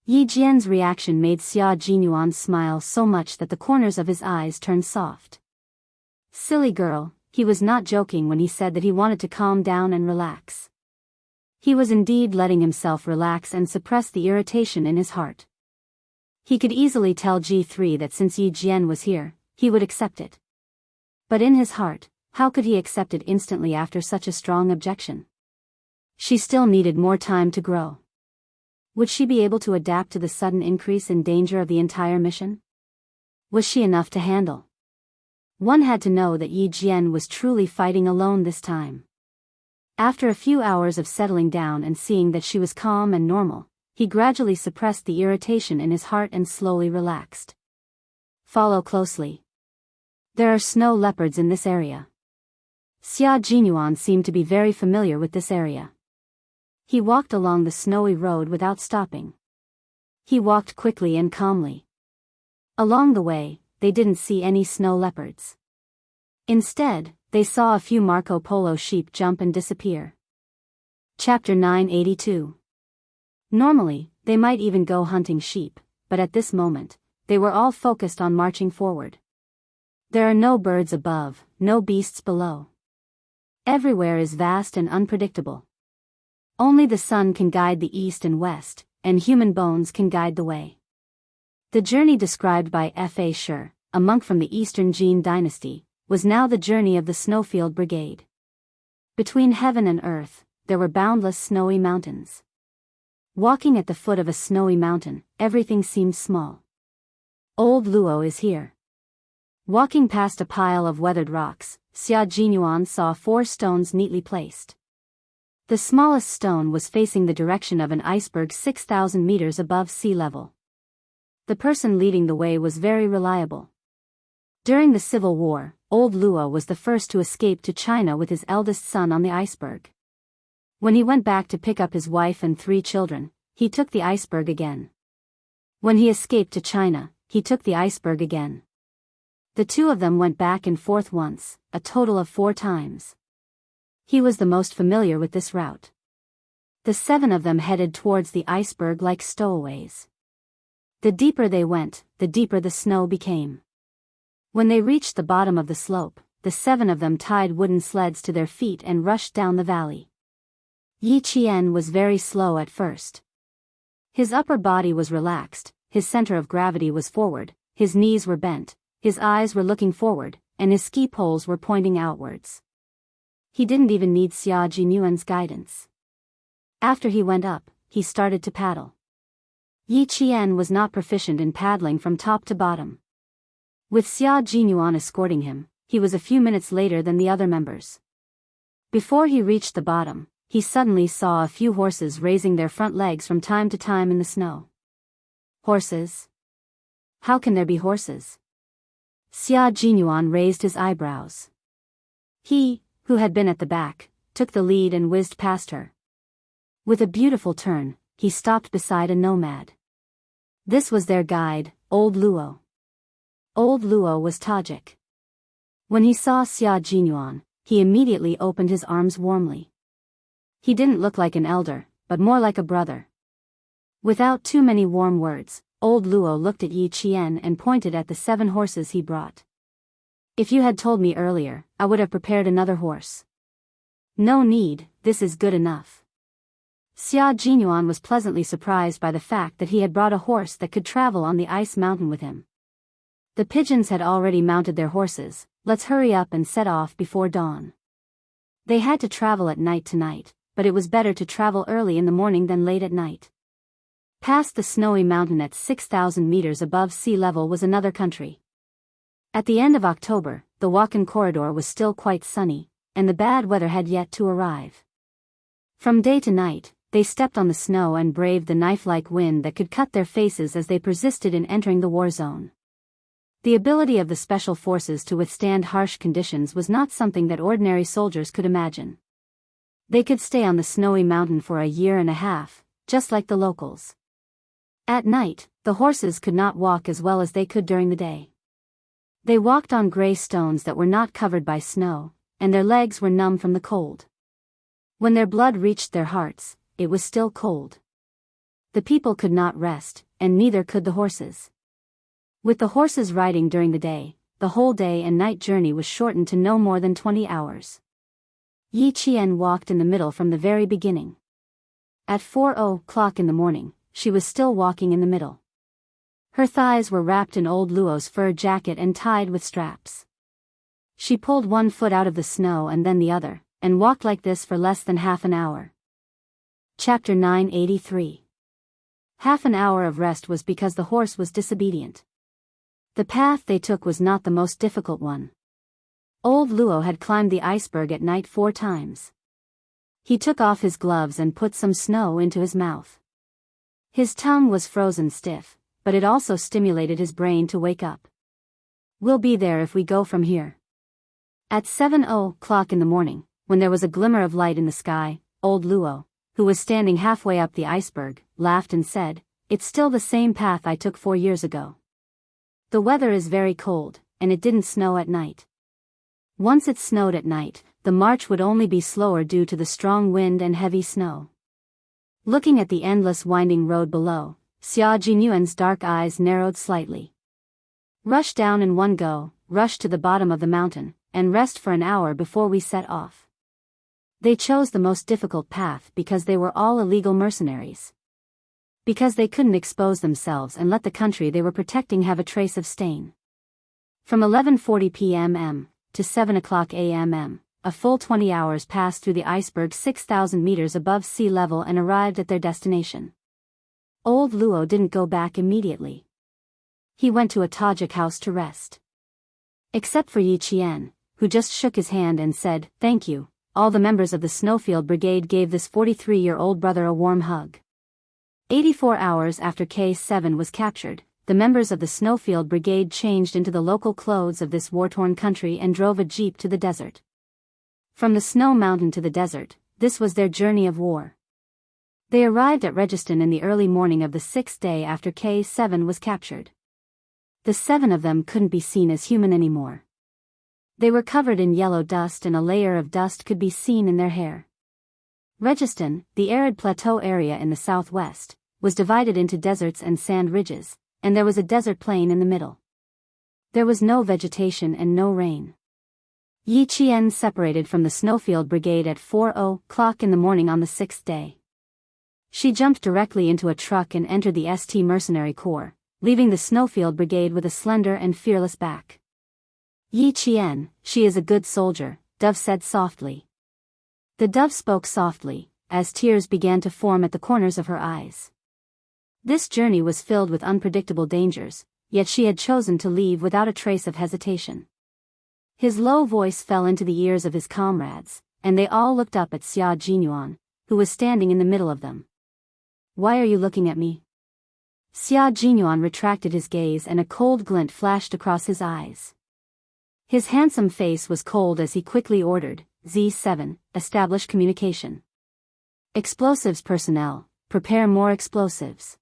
A: Yi Jian's reaction made Xia Jinyuan smile so much that the corners of his eyes turned soft. Silly girl, he was not joking when he said that he wanted to calm down and relax. He was indeed letting himself relax and suppress the irritation in his heart. He could easily tell G3 that since Yi Jian was here, he would accept it. But in his heart, how could he accept it instantly after such a strong objection? She still needed more time to grow. Would she be able to adapt to the sudden increase in danger of the entire mission? Was she enough to handle? One had to know that Yi Jian was truly fighting alone this time. After a few hours of settling down and seeing that she was calm and normal, he gradually suppressed the irritation in his heart and slowly relaxed. Follow closely. There are snow leopards in this area. Xia Jinyuan seemed to be very familiar with this area. He walked along the snowy road without stopping. He walked quickly and calmly. Along the way, they didn't see any snow leopards. Instead, they saw a few Marco Polo sheep jump and disappear. Chapter 982. Normally, they might even go hunting sheep, but at this moment, they were all focused on marching forward. There are no birds above, no beasts below. Everywhere is vast and unpredictable. Only the sun can guide the east and west, and human bones can guide the way. The journey described by Fa Shi, a monk from the Eastern Jin dynasty, was now the journey of the Snowfield Brigade. Between heaven and earth, there were boundless snowy mountains. Walking at the foot of a snowy mountain, everything seemed small. Old Luo is here. Walking past a pile of weathered rocks, Xia Jinyuan saw 4 stones neatly placed. The smallest stone was facing the direction of an iceberg 6,000 meters above sea level. The person leading the way was very reliable. During the Civil War, Old Luo was the first to escape to China with his eldest son on the iceberg. When he went back to pick up his wife and 3 children, he took the iceberg again. When he escaped to China, he took the iceberg again. The 2 of them went back and forth once, a total of 4 times. He was the most familiar with this route. The 7 of them headed towards the iceberg like stowaways. The deeper they went, the deeper the snow became. When they reached the bottom of the slope, the 7 of them tied wooden sleds to their feet and rushed down the valley. Yi Qian was very slow at first. His upper body was relaxed, his center of gravity was forward, his knees were bent, his eyes were looking forward, and his ski poles were pointing outwards. He didn't even need Xia Jinyuan's guidance. After he went up, he started to paddle. Yi Qian was not proficient in paddling from top to bottom. With Xia Jinyuan escorting him, he was a few minutes later than the other members. Before he reached the bottom, he suddenly saw a few horses raising their front legs from time to time in the snow. Horses? How can there be horses? Xia Jinyuan raised his eyebrows. He, who had been at the back, took the lead and whizzed past her. With a beautiful turn, he stopped beside a nomad. This was their guide, Old Luo. Old Luo was Tajik. When he saw Xia Jinyuan, he immediately opened his arms warmly. He didn't look like an elder, but more like a brother. Without too many warm words, Old Luo looked at Yi Qian and pointed at the 7 horses he brought. If you had told me earlier, I would have prepared another horse. No need, this is good enough. Xia Jinyuan was pleasantly surprised by the fact that he had brought a horse that could travel on the ice mountain with him. The pigeons had already mounted their horses. Let's hurry up and set off before dawn. They had to travel at night tonight, but it was better to travel early in the morning than late at night. Past the snowy mountain at 6,000 meters above sea level was another country. At the end of October, the Wakan corridor was still quite sunny, and the bad weather had yet to arrive. From day to night, they stepped on the snow and braved the knife-like wind that could cut their faces as they persisted in entering the war zone. The ability of the special forces to withstand harsh conditions was not something that ordinary soldiers could imagine. They could stay on the snowy mountain for a year and a half, just like the locals. At night, the horses could not walk as well as they could during the day. They walked on gray stones that were not covered by snow, and their legs were numb from the cold. When their blood reached their hearts, it was still cold. The people could not rest, and neither could the horses. With the horses riding during the day, the whole day and night journey was shortened to no more than 20 hours. Yi Qian walked in the middle from the very beginning. At 4:00 in the morning, she was still walking in the middle. Her thighs were wrapped in old Luo's fur jacket and tied with straps. She pulled one foot out of the snow and then the other, and walked like this for less than half an hour. Chapter 983. Half an hour of rest was because the horse was disobedient. The path they took was not the most difficult one. Old Luo had climbed the iceberg at night 4 times. He took off his gloves and put some snow into his mouth. His tongue was frozen stiff, but it also stimulated his brain to wake up. We'll be there if we go from here. At 7:00 in the morning, when there was a glimmer of light in the sky, old Luo, who was standing halfway up the iceberg, laughed and said, "It's still the same path I took 4 years ago. The weather is very cold, and it didn't snow at night. Once it snowed at night, the march would only be slower due to the strong wind and heavy snow." Looking at the endless winding road below, Xia Jinyuan's dark eyes narrowed slightly. Rush down in one go, rush to the bottom of the mountain, and rest for an hour before we set off. They chose the most difficult path because they were all illegal mercenaries. Because they couldn't expose themselves and let the country they were protecting have a trace of stain. From 11:40 p.m. to 7:00 a.m., a full 20 hours passed through the iceberg 6,000 meters above sea level and arrived at their destination. Old Luo didn't go back immediately. He went to a Tajik house to rest. Except for Yi Qian, who just shook his hand and said, "Thank you," all the members of the Snowfield Brigade gave this 43-year-old brother a warm hug. 84 hours after K7 was captured, the members of the Snowfield Brigade changed into the local clothes of this war-torn country and drove a jeep to the desert. From the snow mountain to the desert, this was their journey of war. They arrived at Registan in the early morning of the 6th day after K7 was captured. The 7 of them couldn't be seen as human anymore. They were covered in yellow dust and a layer of dust could be seen in their hair. Registan, the arid plateau area in the southwest, was divided into deserts and sand ridges, and there was a desert plain in the middle. There was no vegetation and no rain. Yi Qian separated from the Snowfield Brigade at 4:00 in the morning on the 6th day. She jumped directly into a truck and entered the St. Mercenary Corps, leaving the Snowfield Brigade with a slender and fearless back. "Yi Qian, she is a good soldier," Dove said softly. The dove spoke softly, as tears began to form at the corners of her eyes. This journey was filled with unpredictable dangers, yet she had chosen to leave without a trace of hesitation. His low voice fell into the ears of his comrades, and they all looked up at Xia Jinyuan, who was standing in the middle of them. "Why are you looking at me?" Xia Jinyuan retracted his gaze and a cold glint flashed across his eyes. His handsome face was cold as he quickly ordered, "Z7, establish communication. Explosives personnel, prepare more explosives.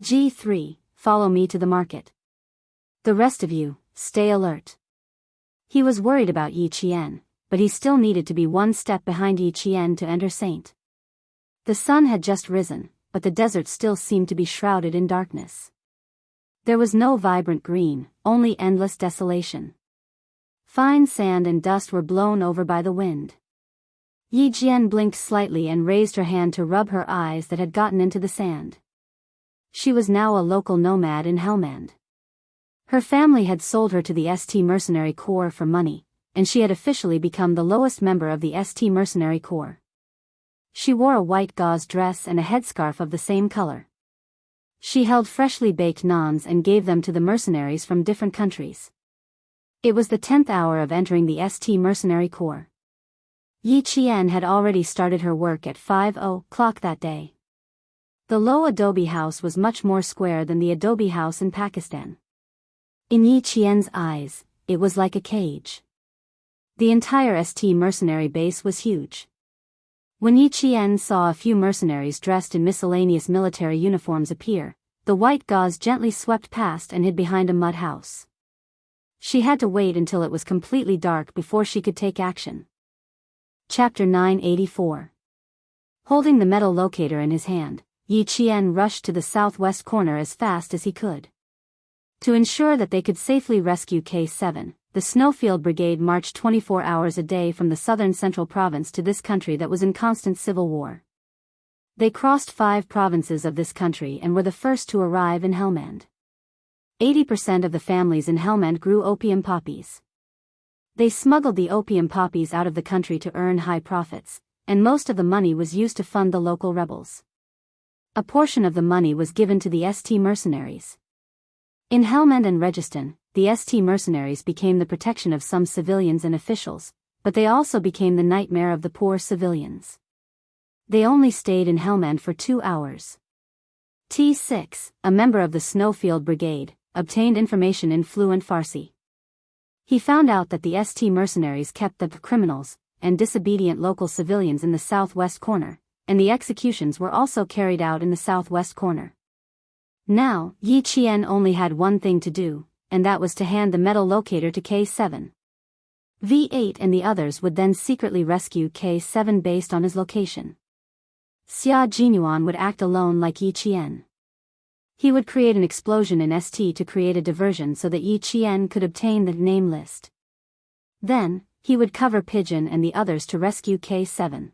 A: G3, follow me to the market. The rest of you, stay alert." He was worried about Yi Qian, but he still needed to be one step behind Yi Qian to enter Saint. The sun had just risen, but the desert still seemed to be shrouded in darkness. There was no vibrant green, only endless desolation. Fine sand and dust were blown over by the wind. Yi Jian blinked slightly and raised her hand to rub her eyes that had gotten into the sand. She was now a local nomad in Helmand. Her family had sold her to the ST Mercenary Corps for money, and she had officially become the lowest member of the ST Mercenary Corps. She wore a white gauze dress and a headscarf of the same color. She held freshly baked naans and gave them to the mercenaries from different countries. It was the 10th hour of entering the ST Mercenary Corps. Yi Qian had already started her work at 5:00 that day. The low adobe house was much more square than the adobe house in Pakistan. In Yi Qian's eyes, it was like a cage. The entire ST mercenary base was huge. When Yi Qian saw a few mercenaries dressed in miscellaneous military uniforms appear, the white gauze gently swept past and hid behind a mud house. She had to wait until it was completely dark before she could take action. Chapter 984. Holding the metal locator in his hand, Yi Qian rushed to the southwest corner as fast as he could. To ensure that they could safely rescue K7, the Snowfield Brigade marched 24 hours a day from the southern central province to this country that was in constant civil war. They crossed 5 provinces of this country and were the first to arrive in Helmand. 80% of the families in Helmand grew opium poppies. They smuggled the opium poppies out of the country to earn high profits, and most of the money was used to fund the local rebels. A portion of the money was given to the ST mercenaries. In Helmand and Registan, the ST mercenaries became the protection of some civilians and officials, but they also became the nightmare of the poor civilians. They only stayed in Helmand for 2 hours. T6, a member of the Snowfield Brigade, obtained information in fluent Farsi. He found out that the ST mercenaries kept the criminals and disobedient local civilians in the southwest corner, and the executions were also carried out in the southwest corner. Now, Yi Qian only had one thing to do, and that was to hand the metal locator to K7. V8 and the others would then secretly rescue K7 based on his location. Xia Jinyuan would act alone like Yi Qian. He would create an explosion in ST to create a diversion so that Yi Qian could obtain the name list. Then, he would cover Pigeon and the others to rescue K7.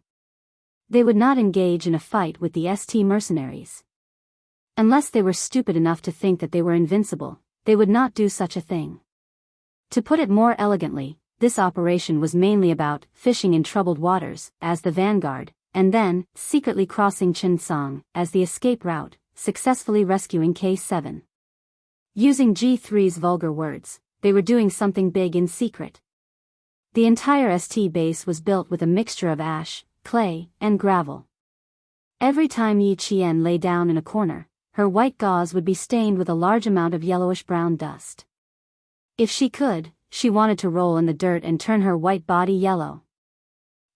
A: They would not engage in a fight with the ST mercenaries. Unless they were stupid enough to think that they were invincible, they would not do such a thing. To put it more elegantly, this operation was mainly about fishing in troubled waters as the vanguard, and then secretly crossing Chinsong as the escape route, successfully rescuing K7. Using G3's vulgar words, they were doing something big in secret. The entire ST base was built with a mixture of ash, clay, and gravel. Every time Yi Qian lay down in a corner, her white gauze would be stained with a large amount of yellowish-brown dust. If she could, she wanted to roll in the dirt and turn her white body yellow.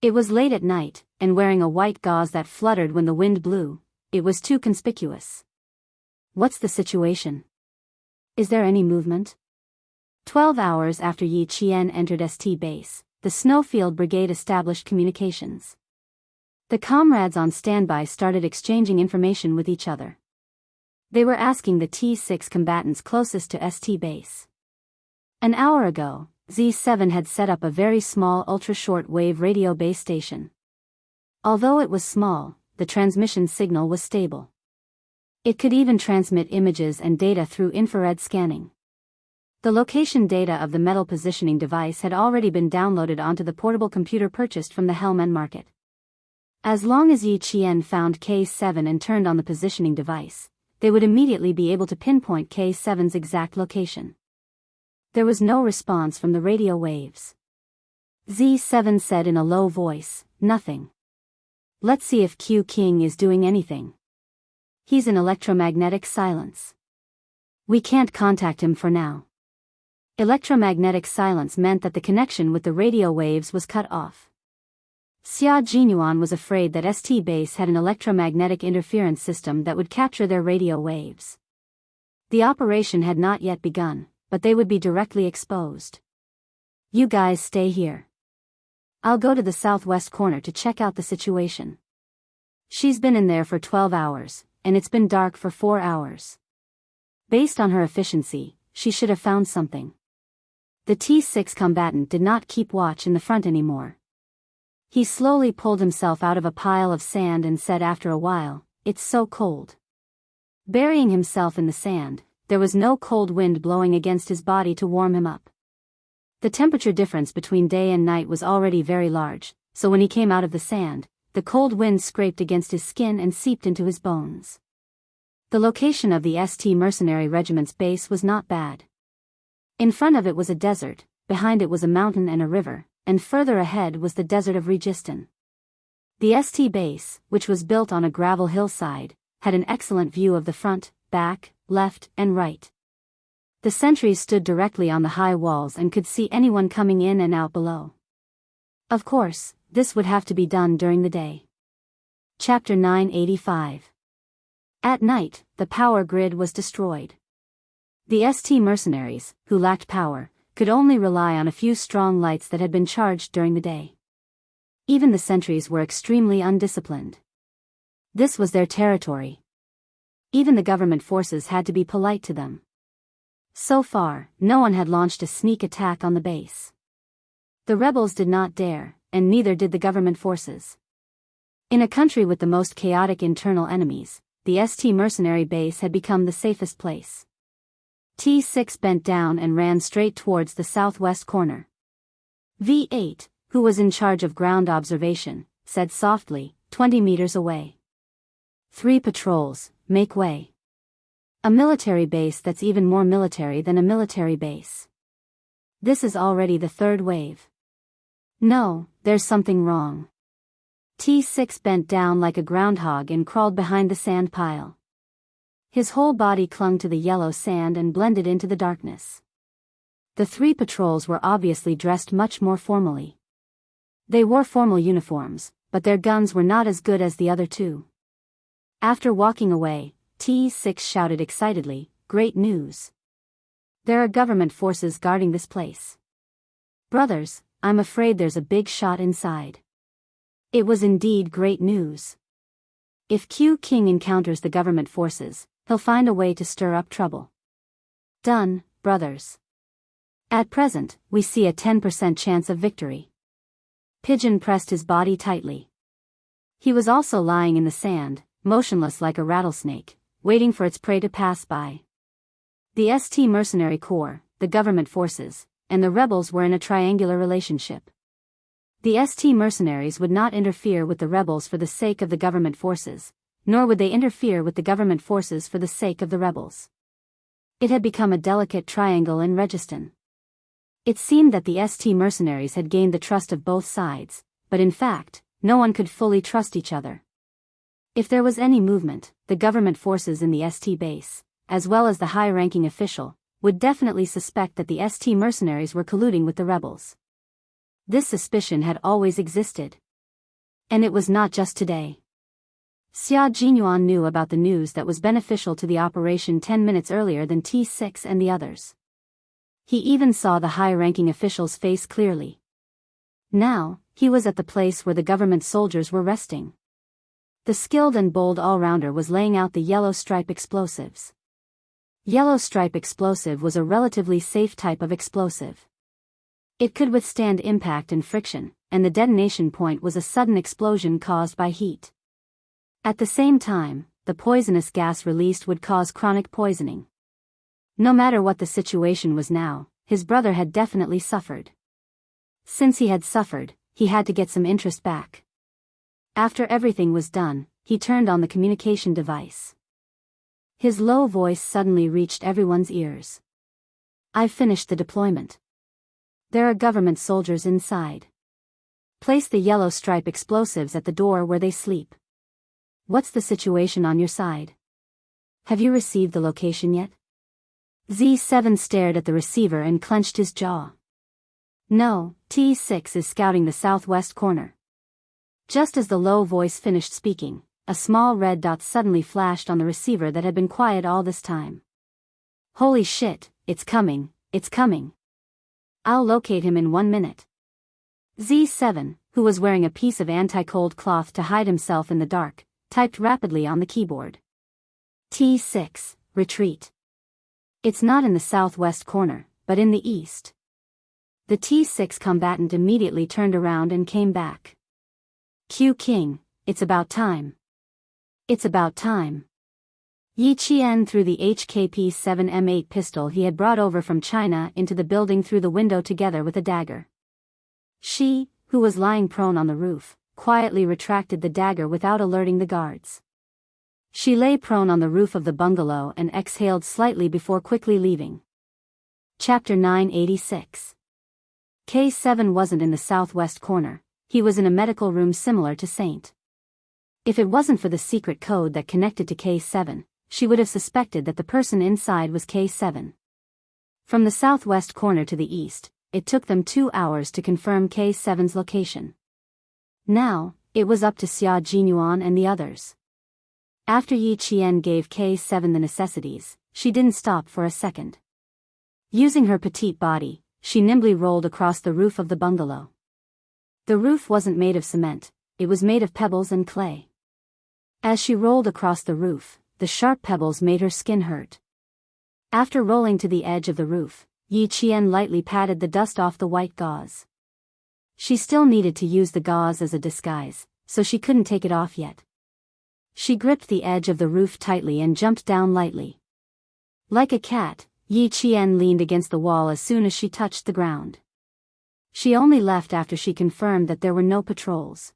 A: It was late at night, and wearing a white gauze that fluttered when the wind blew, it was too conspicuous. What's the situation? Is there any movement? 12 hours after Yi Qian entered ST base, the Snowfield Brigade established communications. The comrades on standby started exchanging information with each other. They were asking the T6 combatants closest to ST base. An hour ago, Z7 had set up a very small ultra-short wave radio base station. Although it was small, the transmission signal was stable. It could even transmit images and data through infrared scanning. The location data of the metal positioning device had already been downloaded onto the portable computer purchased from the Helmand market. As long as Yi Qian found K7 and turned on the positioning device, they would immediately be able to pinpoint K7's exact location. There was no response from the radio waves. Z7 said in a low voice, "Nothing. Let's see if Q King is doing anything. He's in electromagnetic silence. We can't contact him for now." Electromagnetic silence meant that the connection with the radio waves was cut off. Xia Jinyuan was afraid that ST base had an electromagnetic interference system that would capture their radio waves. The operation had not yet begun, but they would be directly exposed. "You guys stay here. I'll go to the southwest corner to check out the situation. She's been in there for 12 hours, and it's been dark for 4 hours." Based on her efficiency, she should have found something. The T6 combatant did not keep watch in the front anymore. He slowly pulled himself out of a pile of sand and said after a while, "It's so cold." Burying himself in the sand, there was no cold wind blowing against his body to warm him up. The temperature difference between day and night was already very large, so when he came out of the sand, the cold wind scraped against his skin and seeped into his bones. The location of the St. Mercenary Regiment's base was not bad. In front of it was a desert, behind it was a mountain and a river, and further ahead was the desert of Registan. The St. base, which was built on a gravel hillside, had an excellent view of the front, back, left, and right. The sentries stood directly on the high walls and could see anyone coming in and out below. Of course, this would have to be done during the day. Chapter 985. At night, the power grid was destroyed. The St. mercenaries, who lacked power, could only rely on a few strong lights that had been charged during the day. Even the sentries were extremely undisciplined. This was their territory. Even the government forces had to be polite to them. So far, no one had launched a sneak attack on the base. The rebels did not dare, and neither did the government forces. In a country with the most chaotic internal enemies, the St. mercenary base had become the safest place. T6 bent down and ran straight towards the southwest corner. V8, who was in charge of ground observation, said softly, 20 meters away. 3 patrols, make way. A military base that's even more military than a military base. This is already the third wave. No, there's something wrong. T6 bent down like a groundhog and crawled behind the sand pile. His whole body clung to the yellow sand and blended into the darkness. The 3 patrols were obviously dressed much more formally. They wore formal uniforms, but their guns were not as good as the other 2. After walking away, T6 shouted excitedly, "Great news! There are government forces guarding this place. Brothers, I'm afraid there's a big shot inside." It was indeed great news. If Q King encounters the government forces, he'll find a way to stir up trouble. Done, brothers. At present, we see a 10% chance of victory. Pigeon pressed his body tightly. He was also lying in the sand, motionless like a rattlesnake, waiting for its prey to pass by. The St. Mercenary Corps, the government forces, and the rebels were in a triangular relationship. The St. mercenaries would not interfere with the rebels for the sake of the government forces, nor would they interfere with the government forces for the sake of the rebels. It had become a delicate triangle in Registan. It seemed that the St. mercenaries had gained the trust of both sides, but in fact, no one could fully trust each other. If there was any movement, the government forces in the St. base, as well as the high-ranking official, would definitely suspect that the St. mercenaries were colluding with the rebels. This suspicion had always existed. And it was not just today. Xia Jinyuan knew about the news that was beneficial to the operation 10 minutes earlier than T6 and the others. He even saw the high-ranking official's face clearly. Now, he was at the place where the government soldiers were resting. The skilled and bold all-rounder was laying out the yellow stripe explosives. Yellow stripe explosive was a relatively safe type of explosive. It could withstand impact and friction, and the detonation point was a sudden explosion caused by heat. At the same time, the poisonous gas released would cause chronic poisoning. No matter what the situation was now, his brother had definitely suffered. Since he had suffered, he had to get some interest back. After everything was done, he turned on the communication device. His low voice suddenly reached everyone's ears. "I've finished the deployment. There are government soldiers inside. Place the yellow stripe explosives at the door where they sleep. What's the situation on your side? Have you received the location yet?" Z7 stared at the receiver and clenched his jaw. "No, T6 is scouting the southwest corner." Just as the low voice finished speaking, a small red dot suddenly flashed on the receiver that had been quiet all this time. "Holy shit, it's coming, it's coming. I'll locate him in 1 minute." Z7, who was wearing a piece of anti-cold cloth to hide himself in the dark, typed rapidly on the keyboard. "T6, retreat. It's not in the southwest corner, but in the east. The T6 combatant immediately turned around and came back. Q King, it's about time. It's about time. Yi Qian threw the HKP-7M8 pistol he had brought over from China into the building through the window together with a dagger. She, who was lying prone on the roof, quietly retracted the dagger without alerting the guards. She lay prone on the roof of the bungalow and exhaled slightly before quickly leaving. Chapter 986. K7 wasn't in the southwest corner, he was in a medical room similar to St. If it wasn't for the secret code that connected to K7, she would have suspected that the person inside was K7. From the southwest corner to the east, it took them 2 hours to confirm K7's location. Now, it was up to Xia Jinyuan and the others. After Yi Qian gave K7 the necessities, she didn't stop for a second. Using her petite body, she nimbly rolled across the roof of the bungalow. The roof wasn't made of cement, it was made of pebbles and clay. As she rolled across the roof, the sharp pebbles made her skin hurt. After rolling to the edge of the roof, Yi Qian lightly patted the dust off the white gauze. She still needed to use the gauze as a disguise, so she couldn't take it off yet. She gripped the edge of the roof tightly and jumped down lightly. Like a cat, Yi Qian leaned against the wall as soon as she touched the ground. She only left after she confirmed that there were no patrols.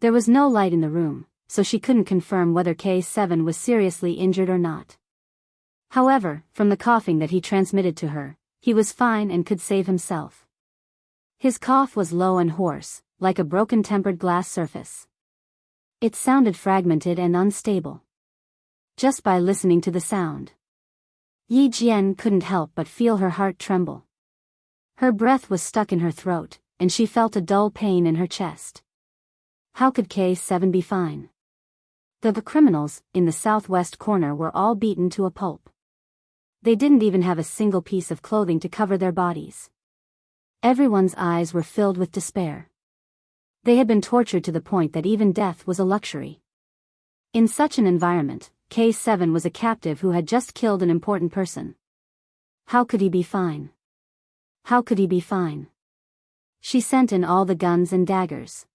A: There was no light in the room, so she couldn't confirm whether K7 was seriously injured or not. However, from the coughing that he transmitted to her, he was fine and could save himself. His cough was low and hoarse, like a broken tempered glass surface. It sounded fragmented and unstable. Just by listening to the sound, Yi Jian couldn't help but feel her heart tremble. Her breath was stuck in her throat, and she felt a dull pain in her chest. How could K7 be fine? The criminals, in the southwest corner, were all beaten to a pulp. They didn't even have a single piece of clothing to cover their bodies. Everyone's eyes were filled with despair. They had been tortured to the point that even death was a luxury. In such an environment, K7 was a captive who had just killed an important person. How could he be fine? How could he be fine? She sent in all the guns and daggers.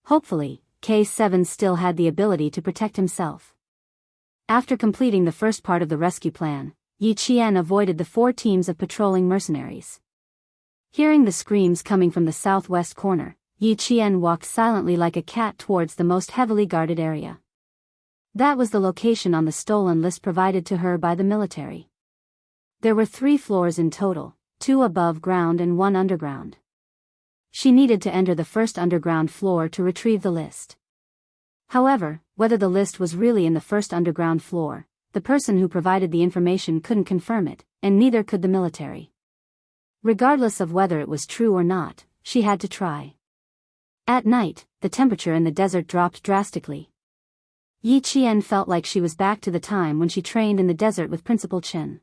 A: Hopefully, K7 still had the ability to protect himself. After completing the first part of the rescue plan, Yi Qian avoided the 4 teams of patrolling mercenaries. Hearing the screams coming from the southwest corner, Yi Qian walked silently like a cat towards the most heavily guarded area. That was the location on the stolen list provided to her by the military. There were 3 floors in total, 2 above ground and 1 underground. She needed to enter the first underground floor to retrieve the list. However, whether the list was really in the first underground floor, the person who provided the information couldn't confirm it, and neither could the military. Regardless of whether it was true or not, she had to try. At night, the temperature in the desert dropped drastically. Yi Qian felt like she was back to the time when she trained in the desert with Principal Chen.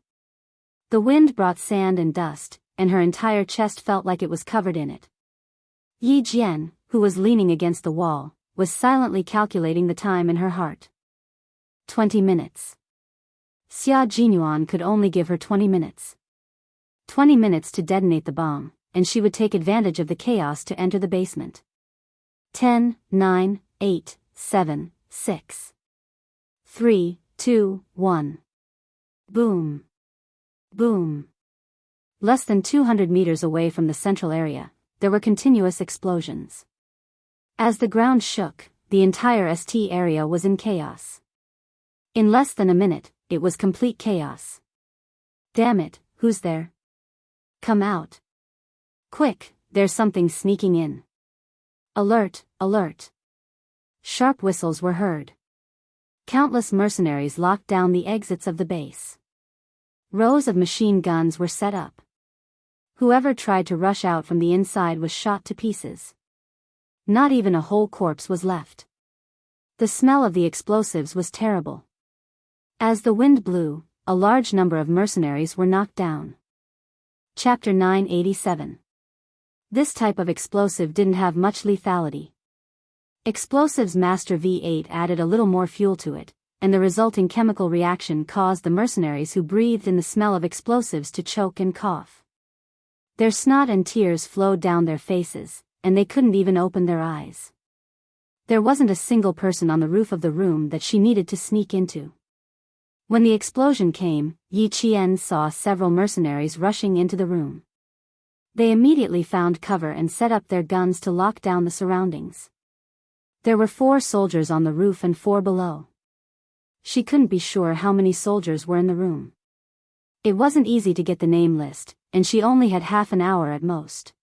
A: The wind brought sand and dust, and her entire chest felt like it was covered in it. Yi Jian, who was leaning against the wall, was silently calculating the time in her heart. 20 minutes. Xia Jinyuan could only give her 20 minutes. 20 minutes to detonate the bomb, and she would take advantage of the chaos to enter the basement. 10, 9, 8, 7, 6. 3, 2, 1. Boom. Boom. Less than 200 meters away from the central area, there were continuous explosions. As the ground shook, the entire ST area was in chaos. In less than a minute, it was complete chaos. Damn it, who's there? Come out. Quick, there's something sneaking in. Alert, alert. Sharp whistles were heard. Countless mercenaries locked down the exits of the base. Rows of machine guns were set up. Whoever tried to rush out from the inside was shot to pieces. Not even a whole corpse was left. The smell of the explosives was terrible. As the wind blew, a large number of mercenaries were knocked down. Chapter 987. This type of explosive didn't have much lethality. Explosives Master V8 added a little more fuel to it, and the resulting chemical reaction caused the mercenaries who breathed in the smell of explosives to choke and cough. Their snot and tears flowed down their faces, and they couldn't even open their eyes. There wasn't a single person on the roof of the room that she needed to sneak into. When the explosion came, Yi Qian saw several mercenaries rushing into the room. They immediately found cover and set up their guns to lock down the surroundings. There were 4 soldiers on the roof and 4 below. She couldn't be sure how many soldiers were in the room. It wasn't easy to get the name list, and she only had half an hour at most.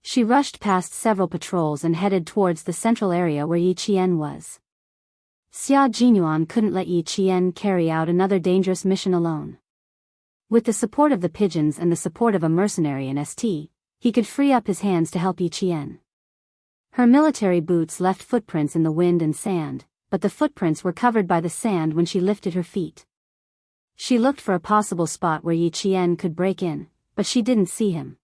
A: She rushed past several patrols and headed towards the central area where Yi Qian was. Xia Jinyuan couldn't let Yi Qian carry out another dangerous mission alone. With the support of the pigeons and the support of a mercenary in St, he could free up his hands to help Yi Qian. Her military boots left footprints in the wind and sand, but the footprints were covered by the sand when she lifted her feet. She looked for a possible spot where Yi Qian could break in, but she didn't see him.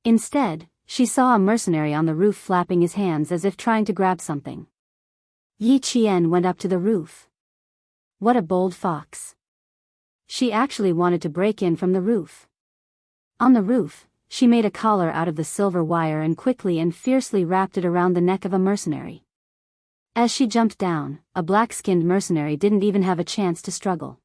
A: Instead, she saw a mercenary on the roof flapping his hands as if trying to grab something. Yi Qian went up to the roof. What a bold fox. She actually wanted to break in from the roof. On the roof, she made a collar out of the silver wire and quickly and fiercely wrapped it around the neck of a mercenary. As she jumped down, a black-skinned mercenary didn't even have a chance to struggle.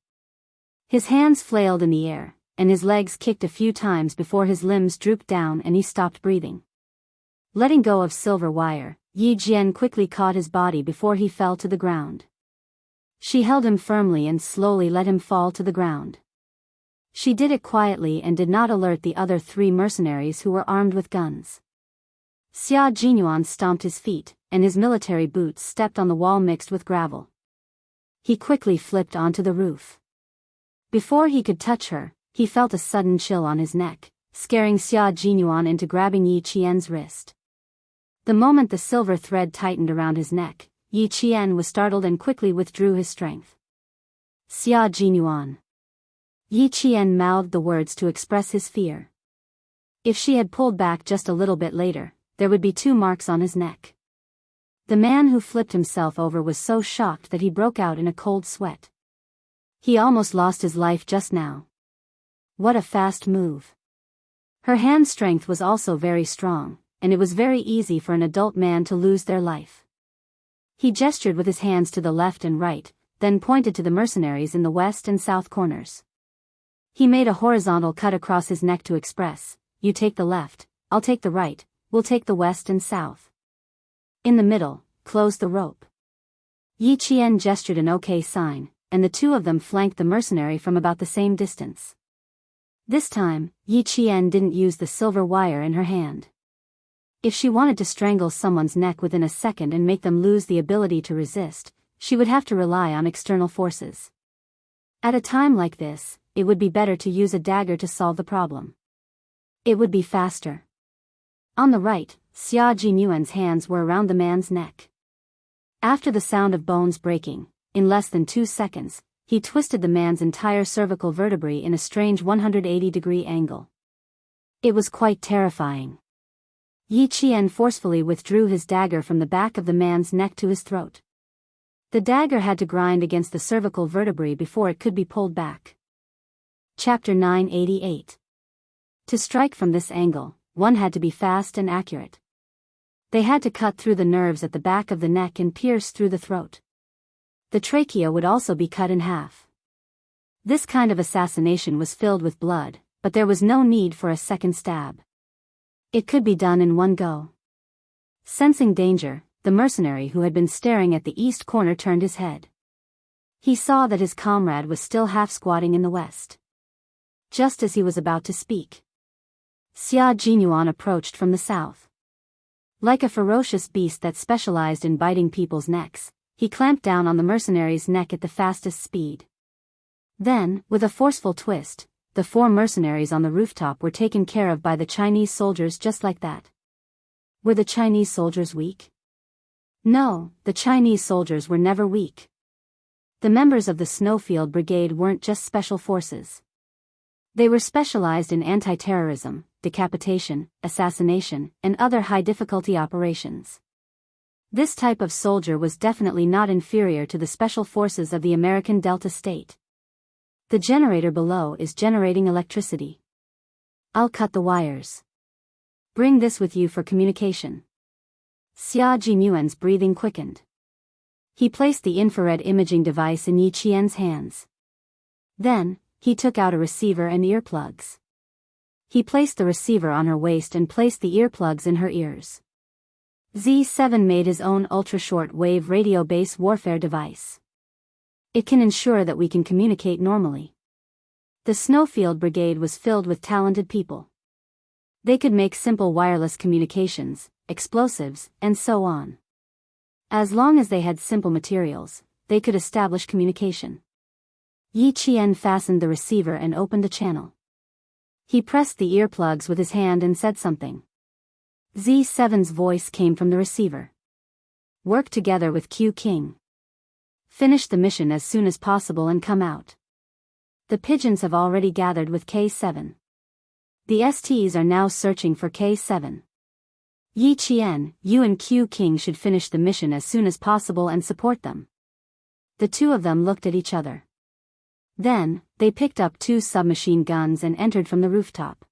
A: His hands flailed in the air, and his legs kicked a few times before his limbs drooped down and he stopped breathing. Letting go of silver wire, Yi Jian quickly caught his body before he fell to the ground. She held him firmly and slowly let him fall to the ground. She did it quietly and did not alert the other 3 mercenaries who were armed with guns. Xia Jinyuan stomped his feet, and his military boots stepped on the wall mixed with gravel. He quickly flipped onto the roof. Before he could touch her, he felt a sudden chill on his neck, scaring Xia Jinyuan into grabbing Yi Qian's wrist. The moment the silver thread tightened around his neck, Yi Qian was startled and quickly withdrew his strength. Xia Jinyuan. Yi Qian mouthed the words to express his fear. If she had pulled back just a little bit later, there would be 2 marks on his neck. The man who flipped himself over was so shocked that he broke out in a cold sweat. He almost lost his life just now. What a fast move. Her hand strength was also very strong, and it was very easy for an adult man to lose their life. He gestured with his hands to the left and right, then pointed to the mercenaries in the west and south corners. He made a horizontal cut across his neck to express, "You take the left, I'll take the right, we'll take the west and south. In the middle, close the rope." Yi Qian gestured an OK sign, and the 2 of them flanked the mercenary from about the same distance. This time, Yi Qian didn't use the silver wire in her hand. If she wanted to strangle someone's neck within a second and make them lose the ability to resist, she would have to rely on external forces. At a time like this, it would be better to use a dagger to solve the problem. It would be faster. On the right, Xia Jinyuan's hands were around the man's neck. After the sound of bones breaking, in less than 2 seconds, he twisted the man's entire cervical vertebrae in a strange 180-degree angle. It was quite terrifying. Yi Qian forcefully withdrew his dagger from the back of the man's neck to his throat. The dagger had to grind against the cervical vertebrae before it could be pulled back. Chapter 988. To strike from this angle, one had to be fast and accurate. They had to cut through the nerves at the back of the neck and pierce through the throat. The trachea would also be cut in half. This kind of assassination was filled with blood, but there was no need for a second stab. It could be done in one go. Sensing danger, the mercenary who had been staring at the east corner turned his head. He saw that his comrade was still half-squatting in the west. Just as he was about to speak, Xia Jinyuan approached from the south. Like a ferocious beast that specialized in biting people's necks, he clamped down on the mercenary's neck at the fastest speed. Then, with a forceful twist, the 4 mercenaries on the rooftop were taken care of by the Chinese soldiers just like that. Were the Chinese soldiers weak? No, the Chinese soldiers were never weak. The members of the Snowfield Brigade weren't just special forces. They were specialized in anti-terrorism, decapitation, assassination, and other high-difficulty operations. This type of soldier was definitely not inferior to the special forces of the American Delta State. The generator below is generating electricity. I'll cut the wires. Bring this with you for communication. Xia Jinyuan's breathing quickened. He placed the infrared imaging device in Yi Qian's hands. Then, he took out a receiver and earplugs. He placed the receiver on her waist and placed the earplugs in her ears. Z7 made his own ultra-short-wave radio base warfare device. It can ensure that we can communicate normally. The Snowfield Brigade was filled with talented people. They could make simple wireless communications, explosives, and so on. As long as they had simple materials, they could establish communication. Yi Qian fastened the receiver and opened the channel. He pressed the earplugs with his hand and said something. Z7's voice came from the receiver. Work together with Q King. Finish the mission as soon as possible and come out. The pigeons have already gathered with K7. The STs are now searching for K7. Yi Qian, you and Q King should finish the mission as soon as possible and support them. The two of them looked at each other. Then, they picked up 2 submachine guns and entered from the rooftop.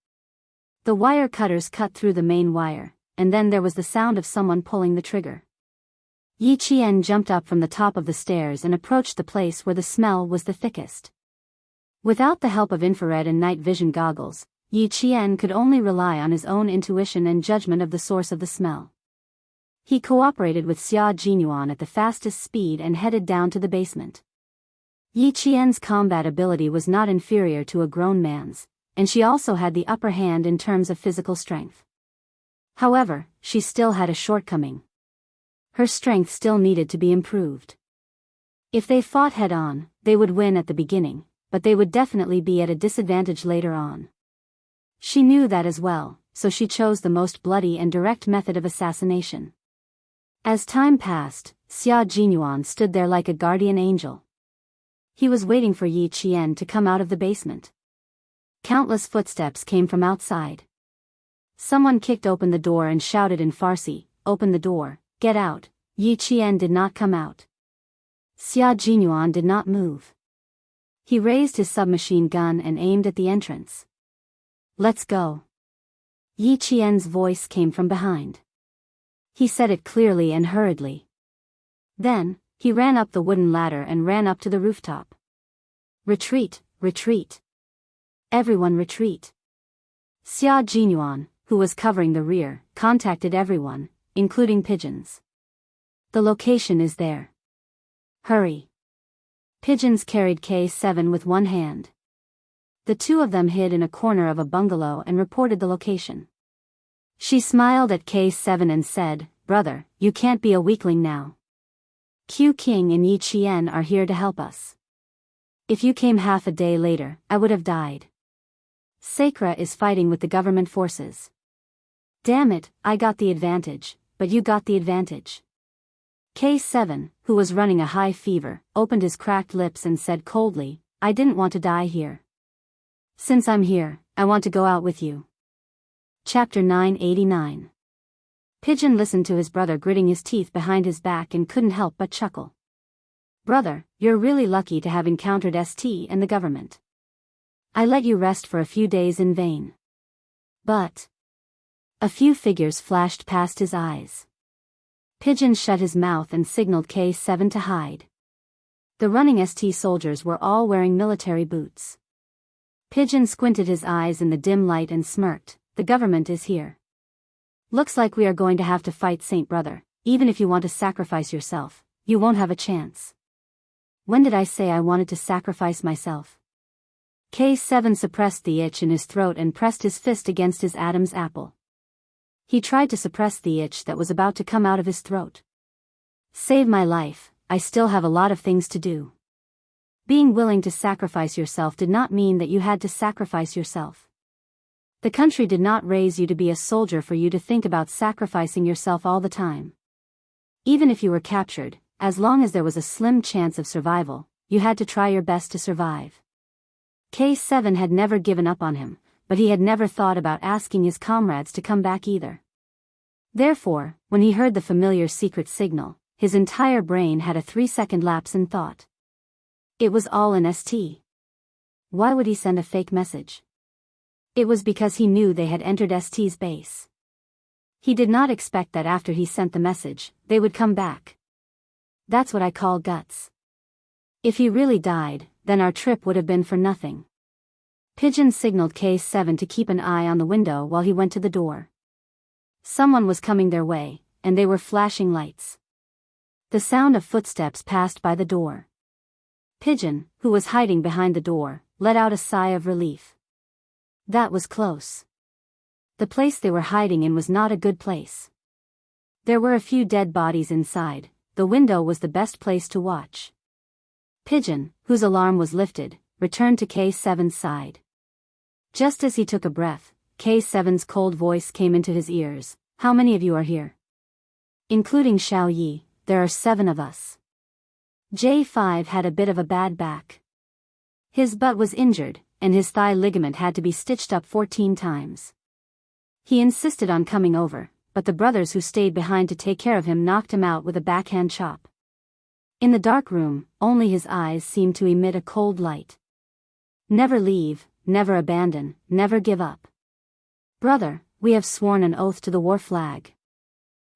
A: The wire cutters cut through the main wire, and then there was the sound of someone pulling the trigger. Yi Qian jumped up from the top of the stairs and approached the place where the smell was the thickest. Without the help of infrared and night vision goggles, Yi Qian could only rely on his own intuition and judgment of the source of the smell. He cooperated with Xia Jinyuan at the fastest speed and headed down to the basement. Yi Qian's combat ability was not inferior to a grown man's, and she also had the upper hand in terms of physical strength. However, she still had a shortcoming. Her strength still needed to be improved. If they fought head-on, they would win at the beginning, but they would definitely be at a disadvantage later on. She knew that as well, so she chose the most bloody and direct method of assassination. As time passed, Xia Jinyuan stood there like a guardian angel. He was waiting for Yi Qian to come out of the basement. Countless footsteps came from outside. Someone kicked open the door and shouted in Farsi, "Open the door, get out." Yi Qian did not come out. Xia Jinyuan did not move. He raised his submachine gun and aimed at the entrance. "Let's go." Yi Qian's voice came from behind. He said it clearly and hurriedly. Then, he ran up the wooden ladder and ran up to the rooftop. "Retreat, retreat. Everyone retreat." Xia Jinyuan, who was covering the rear, contacted everyone, including pigeons. "The location is there. Hurry." Pigeons carried K7 with one hand. The two of them hid in a corner of a bungalow and reported the location. She smiled at K7 and said, "Brother, you can't be a weakling now. Q King and Yi Qian are here to help us. If you came half a day later, I would have died. Sakra is fighting with the government forces. Damn it, I got the advantage, but you got the advantage." K7, who was running a high fever, opened his cracked lips and said coldly, "I didn't want to die here. Since I'm here, I want to go out with you." Chapter 989. Pigeon listened to his brother gritting his teeth behind his back and couldn't help but chuckle. "Brother, you're really lucky to have encountered ST and the government. I let you rest for a few days in vain." But a few figures flashed past his eyes. Pigeon shut his mouth and signaled K7 to hide. The running ST soldiers were all wearing military boots. Pigeon squinted his eyes in the dim light and smirked, "The government is here. Looks like we are going to have to fight, Saint Brother. Even if you want to sacrifice yourself, you won't have a chance." "When did I say I wanted to sacrifice myself?" K7 suppressed the itch in his throat and pressed his fist against his Adam's apple. He tried to suppress the itch that was about to come out of his throat. "Save my life, I still have a lot of things to do." Being willing to sacrifice yourself did not mean that you had to sacrifice yourself. The country did not raise you to be a soldier for you to think about sacrificing yourself all the time. Even if you were captured, as long as there was a slim chance of survival, you had to try your best to survive. K7 had never given up on him, but he had never thought about asking his comrades to come back either. Therefore, when he heard the familiar secret signal, his entire brain had a 3-second lapse in thought. It was all an ST. Why would he send a fake message? It was because he knew they had entered ST's base. He did not expect that after he sent the message, they would come back. That's what I call guts. If he really died, then our trip would have been for nothing. Pigeon signaled Case 7 to keep an eye on the window while he went to the door. Someone was coming their way, and they were flashing lights. The sound of footsteps passed by the door. Pigeon, who was hiding behind the door, let out a sigh of relief. That was close. The place they were hiding in was not a good place. There were a few dead bodies inside. The window was the best place to watch. Pigeon, whose alarm was lifted, returned to K7's side. Just as he took a breath, K7's cold voice came into his ears. How many of you are here? Including Xiao Yi, there are 7 of us. J5 had a bit of a bad back. His butt was injured, and his thigh ligament had to be stitched up 14 times. He insisted on coming over, but the brothers who stayed behind to take care of him knocked him out with a backhand chop. In the dark room, only his eyes seemed to emit a cold light. Never leave, never abandon, never give up. Brother, we have sworn an oath to the war flag.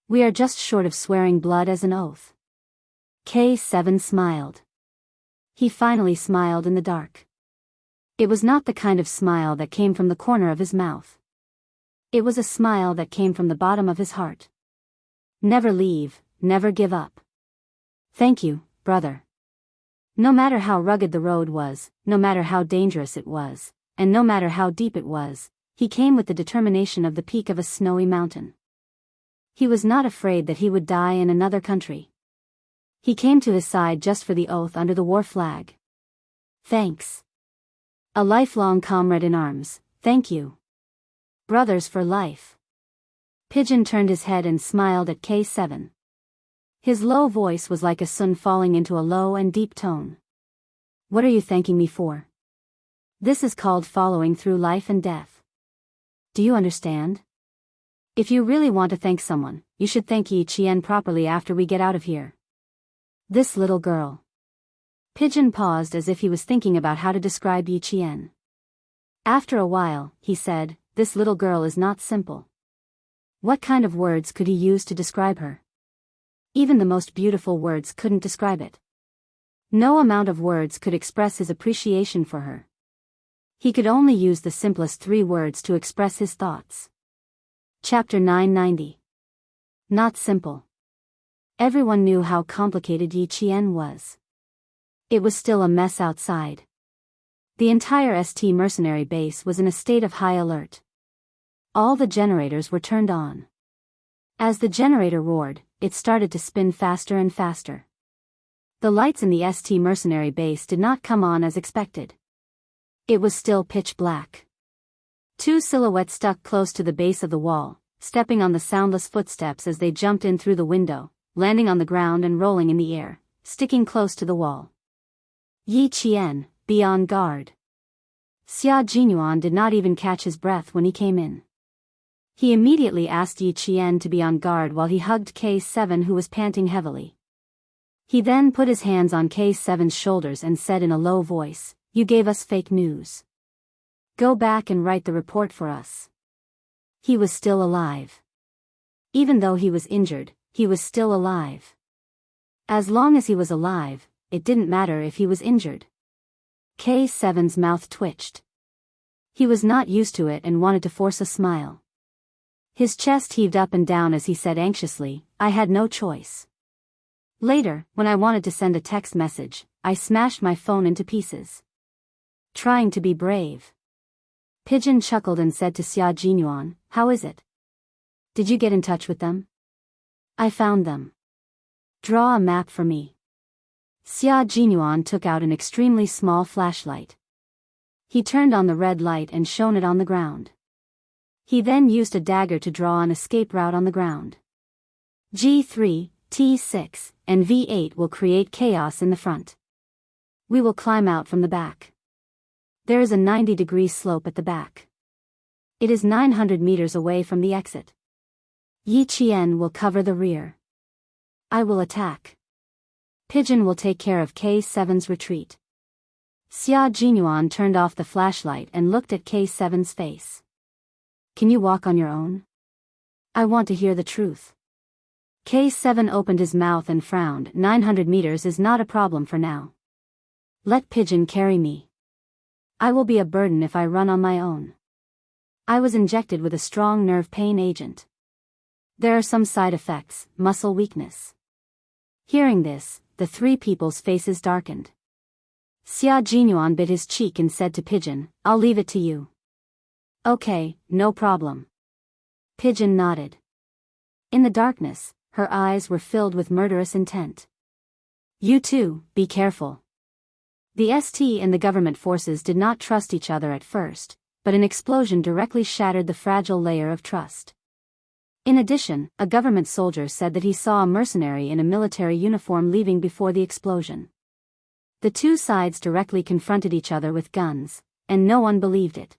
A: We are just short of swearing blood as an oath. K7 smiled. He finally smiled in the dark. It was not the kind of smile that came from the corner of his mouth. It was a smile that came from the bottom of his heart. Never leave, never give up. Thank you, brother. No matter how rugged the road was, no matter how dangerous it was, and no matter how deep it was, he came with the determination of the peak of a snowy mountain. He was not afraid that he would die in another country. He came to his side just for the oath under the war flag. Thanks. A lifelong comrade in arms, thank you. Brothers for life. Pigeon turned his head and smiled at K7. His low voice was like a sun falling into a low and deep tone. What are you thanking me for? This is called following through life and death. Do you understand? If you really want to thank someone, you should thank Yi Qian properly after we get out of here. This little girl. Pigeon paused as if he was thinking about how to describe Yi Qian. After a while, he said, this little girl is not simple. What kind of words could he use to describe her? Even the most beautiful words couldn't describe it. No amount of words could express his appreciation for her. He could only use the simplest 3 words to express his thoughts. Chapter 990. Not simple. Everyone knew how complicated Yi Qian was. It was still a mess outside. The entire ST mercenary base was in a state of high alert. All the generators were turned on. As the generator roared, it started to spin faster and faster. The lights in the ST mercenary base did not come on as expected. It was still pitch black. 2 silhouettes stuck close to the base of the wall, stepping on the soundless footsteps as they jumped in through the window, landing on the ground and rolling in the air, sticking close to the wall. Yi Qian, be on guard. Xia Jinyuan did not even catch his breath when he came in. He immediately asked Yi Qian to be on guard while he hugged K7 who was panting heavily. He then put his hands on K7's shoulders and said in a low voice, "You gave us fake news. Go back and write the report for us." He was still alive. Even though he was injured, he was still alive. As long as he was alive, it didn't matter if he was injured. K7's mouth twitched. He was not used to it and wanted to force a smile. His chest heaved up and down as he said anxiously, "I had no choice. Later, when I wanted to send a text message, I smashed my phone into pieces. Trying to be brave." Pigeon chuckled and said to Xia Jinyuan, "How is it? Did you get in touch with them?" "I found them. Draw a map for me." Xia Jinyuan took out an extremely small flashlight. He turned on the red light and shone it on the ground. He then used a dagger to draw an escape route on the ground. G3, T6, and V8 will create chaos in the front. We will climb out from the back. There is a 90-degree slope at the back. It is 900 meters away from the exit. Yi Qian will cover the rear. I will attack. Pigeon will take care of K7's retreat. Xia Jinyuan turned off the flashlight and looked at K7's face. Can you walk on your own? I want to hear the truth. K7 opened his mouth and frowned. 900 meters is not a problem for now. Let Pigeon carry me. I will be a burden if I run on my own. I was injected with a strong nerve pain agent. There are some side effects, muscle weakness. Hearing this, the three people's faces darkened. Xia Jinyuan bit his cheek and said to Pigeon, I'll leave it to you. Okay, no problem. Pigeon nodded. In the darkness, her eyes were filled with murderous intent. You too, be careful. The ST and the government forces did not trust each other at first, but an explosion directly shattered the fragile layer of trust. In addition, a government soldier said that he saw a mercenary in a military uniform leaving before the explosion. The two sides directly confronted each other with guns, and no one believed it.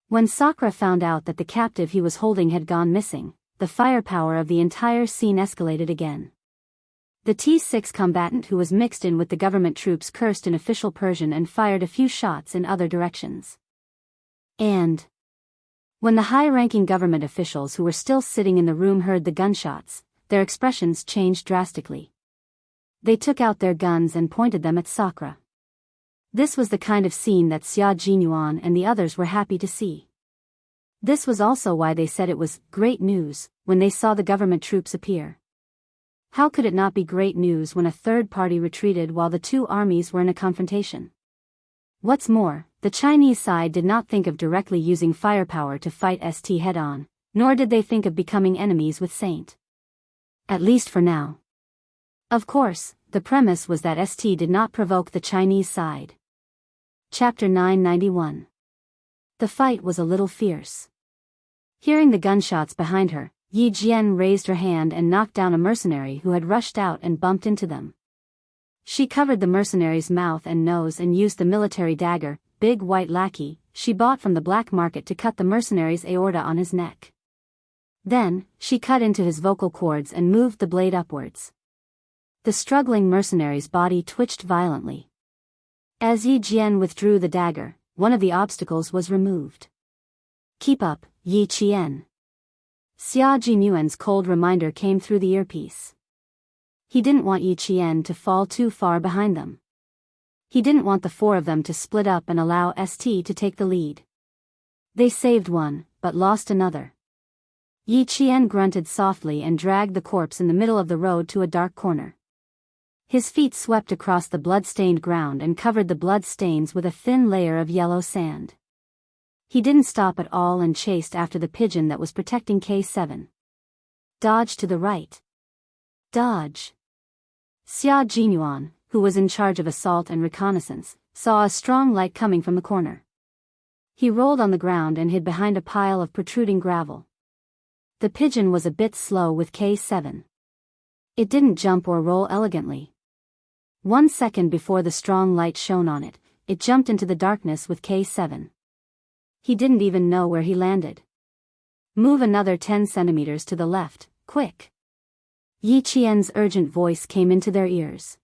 A: When Sakura found out that the captive he was holding had gone missing, the firepower of the entire scene escalated again. The T6 combatant who was mixed in with the government troops cursed in official Persian and fired a few shots in other directions. And when the high-ranking government officials who were still sitting in the room heard the gunshots, their expressions changed drastically. They took out their guns and pointed them at Sakura. This was the kind of scene that Xia Jinyuan and the others were happy to see. This was also why they said it was great news when they saw the government troops appear. How could it not be great news when a third party retreated while the two armies were in a confrontation? What's more, the Chinese side did not think of directly using firepower to fight ST head-on, nor did they think of becoming enemies with Saint. At least for now. Of course, the premise was that ST did not provoke the Chinese side. Chapter 991. The fight was a little fierce. Hearing the gunshots behind her, Yi Jian raised her hand and knocked down a mercenary who had rushed out and bumped into them. She covered the mercenary's mouth and nose and used the military dagger, big white lackey, she bought from the black market to cut the mercenary's aorta on his neck. Then, she cut into his vocal cords and moved the blade upwards. The struggling mercenary's body twitched violently. As Yi Jian withdrew the dagger, one of the obstacles was removed. Keep up, Yi Qian. Xia Jinyuan's cold reminder came through the earpiece. He didn't want Yi Qian to fall too far behind them. He didn't want the four of them to split up and allow ST to take the lead. They saved one, but lost another. Yi Qian grunted softly and dragged the corpse in the middle of the road to a dark corner. His feet swept across the blood-stained ground and covered the blood stains with a thin layer of yellow sand. He didn't stop at all and chased after the pigeon that was protecting K7. Dodge to the right. Dodge. Xia Jinyuan, who was in charge of assault and reconnaissance, saw a strong light coming from the corner. He rolled on the ground and hid behind a pile of protruding gravel. The pigeon was a bit slow with K7. It didn't jump or roll elegantly. 1 second before the strong light shone on it, it jumped into the darkness with K7. He didn't even know where he landed. Move another 10 centimeters to the left, quick. Yi Qian's urgent voice came into their ears.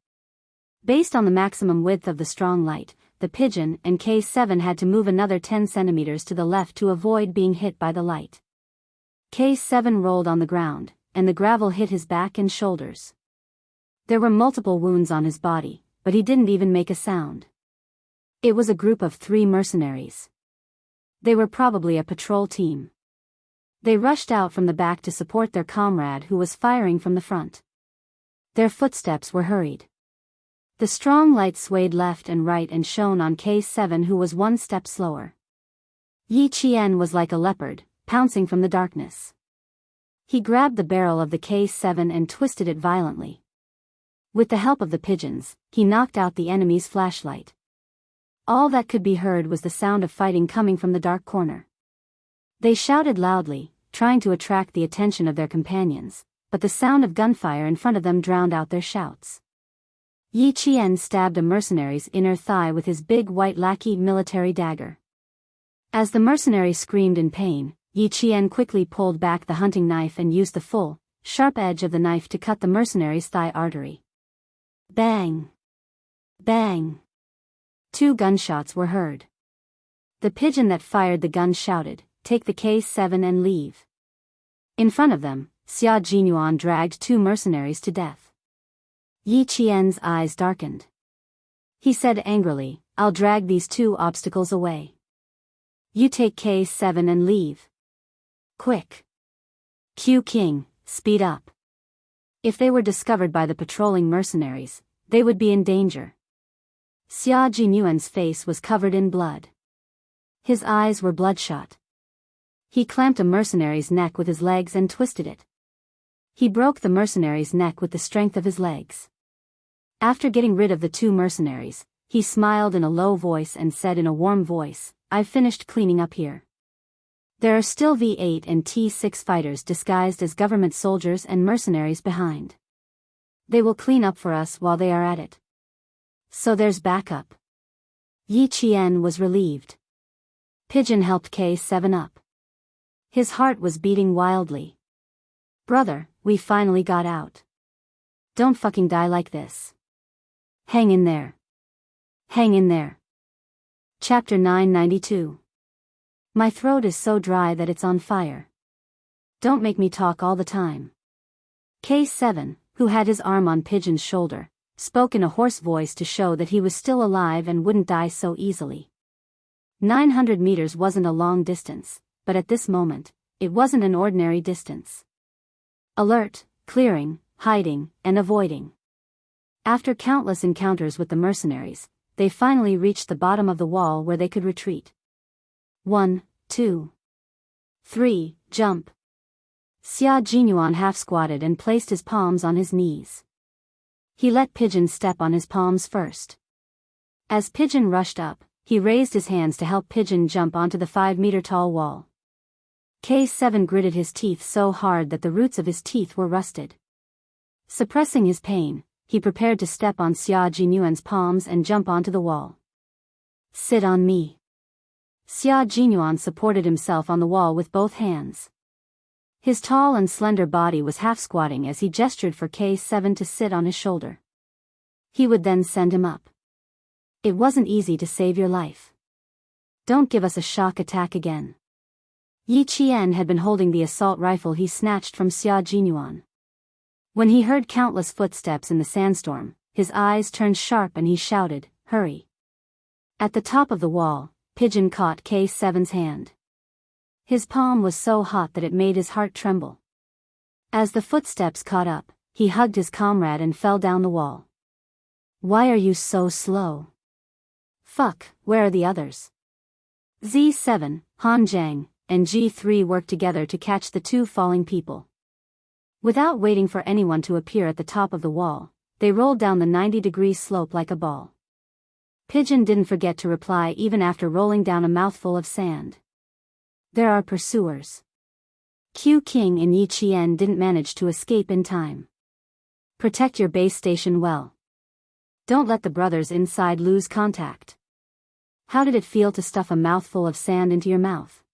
A: Based on the maximum width of the strong light, the pigeon and K7 had to move another 10 centimeters to the left to avoid being hit by the light. K7 rolled on the ground, and the gravel hit his back and shoulders. There were multiple wounds on his body, but he didn't even make a sound. It was a group of 3 mercenaries. They were probably a patrol team. They rushed out from the back to support their comrade who was firing from the front. Their footsteps were hurried. The strong light swayed left and right and shone on K7 who was 1 step slower. Yi Qian was like a leopard, pouncing from the darkness. He grabbed the barrel of the K7 and twisted it violently. With the help of the pigeons, he knocked out the enemy's flashlight. All that could be heard was the sound of fighting coming from the dark corner. They shouted loudly, trying to attract the attention of their companions, but the sound of gunfire in front of them drowned out their shouts. Yi Qian stabbed a mercenary's inner thigh with his big white lackey military dagger. As the mercenary screamed in pain, Yi Qian quickly pulled back the hunting knife and used the full, sharp edge of the knife to cut the mercenary's thigh artery. Bang! Bang! 2 gunshots were heard. The pigeon that fired the gun shouted, "Take the K7 and leave." In front of them, Xia Jinyuan dragged 2 mercenaries to death. Yi Qian's eyes darkened. He said angrily, "I'll drag these 2 obstacles away. You take K7 and leave. Quick. Q King, speed up." If they were discovered by the patrolling mercenaries, they would be in danger. Xia Jinyuan's face was covered in blood. His eyes were bloodshot. He clamped a mercenary's neck with his legs and twisted it. He broke the mercenary's neck with the strength of his legs. After getting rid of the 2 mercenaries, he smiled in a low voice and said in a warm voice, "I've finished cleaning up here. There are still V8 and T6 fighters disguised as government soldiers and mercenaries behind. They will clean up for us while they are at it. So there's backup." Yi Qian was relieved. Pigeon helped K7 up. His heart was beating wildly. "Brother, we finally got out. Don't fucking die like this. Hang in there. Hang in there." Chapter 992. My throat is so dry that it's on fire. Don't make me talk all the time. K7, who had his arm on Pigeon's shoulder, spoke in a hoarse voice to show that he was still alive and wouldn't die so easily. 900 meters wasn't a long distance, but at this moment, it wasn't an ordinary distance. Alert, clearing, hiding, and avoiding. After countless encounters with the mercenaries, they finally reached the bottom of the wall where they could retreat. 1, 2, 3, jump. Xia Jinyuan half-squatted and placed his palms on his knees. He let Pigeon step on his palms first. As Pigeon rushed up, he raised his hands to help Pigeon jump onto the 5-meter-tall wall. K7 gritted his teeth so hard that the roots of his teeth were rusted. Suppressing his pain, he prepared to step on Xia Jinyuan's palms and jump onto the wall. "Sit on me." Xia Jinyuan supported himself on the wall with both hands. His tall and slender body was half-squatting as he gestured for K7 to sit on his shoulder. He would then send him up. It wasn't easy to save your life. Don't give us a shock attack again. Yi Qian had been holding the assault rifle he snatched from Xia Jinyuan. When he heard countless footsteps in the sandstorm, his eyes turned sharp and he shouted, "Hurry." At the top of the wall, Pigeon caught K7's hand. His palm was so hot that it made his heart tremble. As the footsteps caught up, he hugged his comrade and fell down the wall. "Why are you so slow?" "Fuck, where are the others?" Z7, Han Zhang, and G3 worked together to catch the 2 falling people. Without waiting for anyone to appear at the top of the wall, they rolled down the 90-degree slope like a ball. Pigeon didn't forget to reply even after rolling down a mouthful of sand. "There are pursuers." Q King and Yi Qian didn't manage to escape in time. Protect your base station well. Don't let the brothers inside lose contact. How did it feel to stuff a mouthful of sand into your mouth?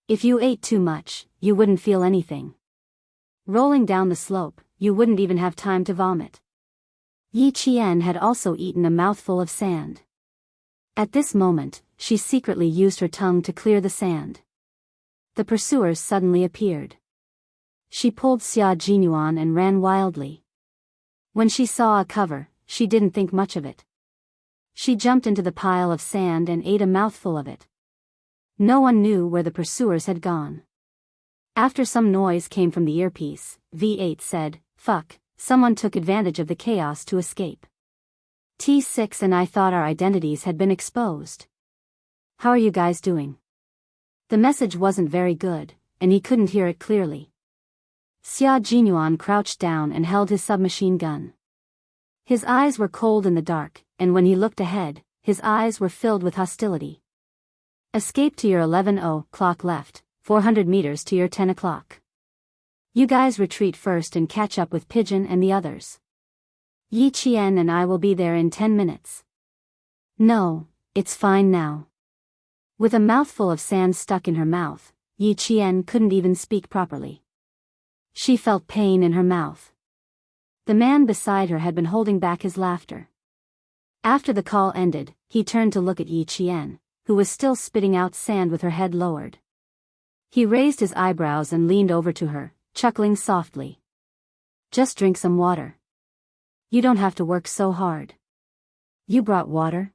A: If you ate too much, you wouldn't feel anything. Rolling down the slope, you wouldn't even have time to vomit. Yi Qian had also eaten a mouthful of sand. At this moment, she secretly used her tongue to clear the sand. The pursuers suddenly appeared. She pulled Xia Jinyuan and ran wildly. When she saw a cover, she didn't think much of it. She jumped into the pile of sand and ate a mouthful of it. No one knew where the pursuers had gone. After some noise came from the earpiece, V8 said, "Fuck, someone took advantage of the chaos to escape. T6 and I thought our identities had been exposed. How are you guys doing?" The message wasn't very good, and he couldn't hear it clearly. Xia Jinyuan crouched down and held his submachine gun. His eyes were cold in the dark, and when he looked ahead, his eyes were filled with hostility. "Escape to your 11:00 left, 400 meters to your 10 o'clock. You guys retreat first and catch up with Pigeon and the others. Yi Qian and I will be there in 10 minutes. "No, it's fine now." With a mouthful of sand stuck in her mouth, Yi Qian couldn't even speak properly. She felt pain in her mouth. The man beside her had been holding back his laughter. After the call ended, he turned to look at Yi Qian, who was still spitting out sand with her head lowered. He raised his eyebrows and leaned over to her, chuckling softly. "Just drink some water. You don't have to work so hard." "You brought water?"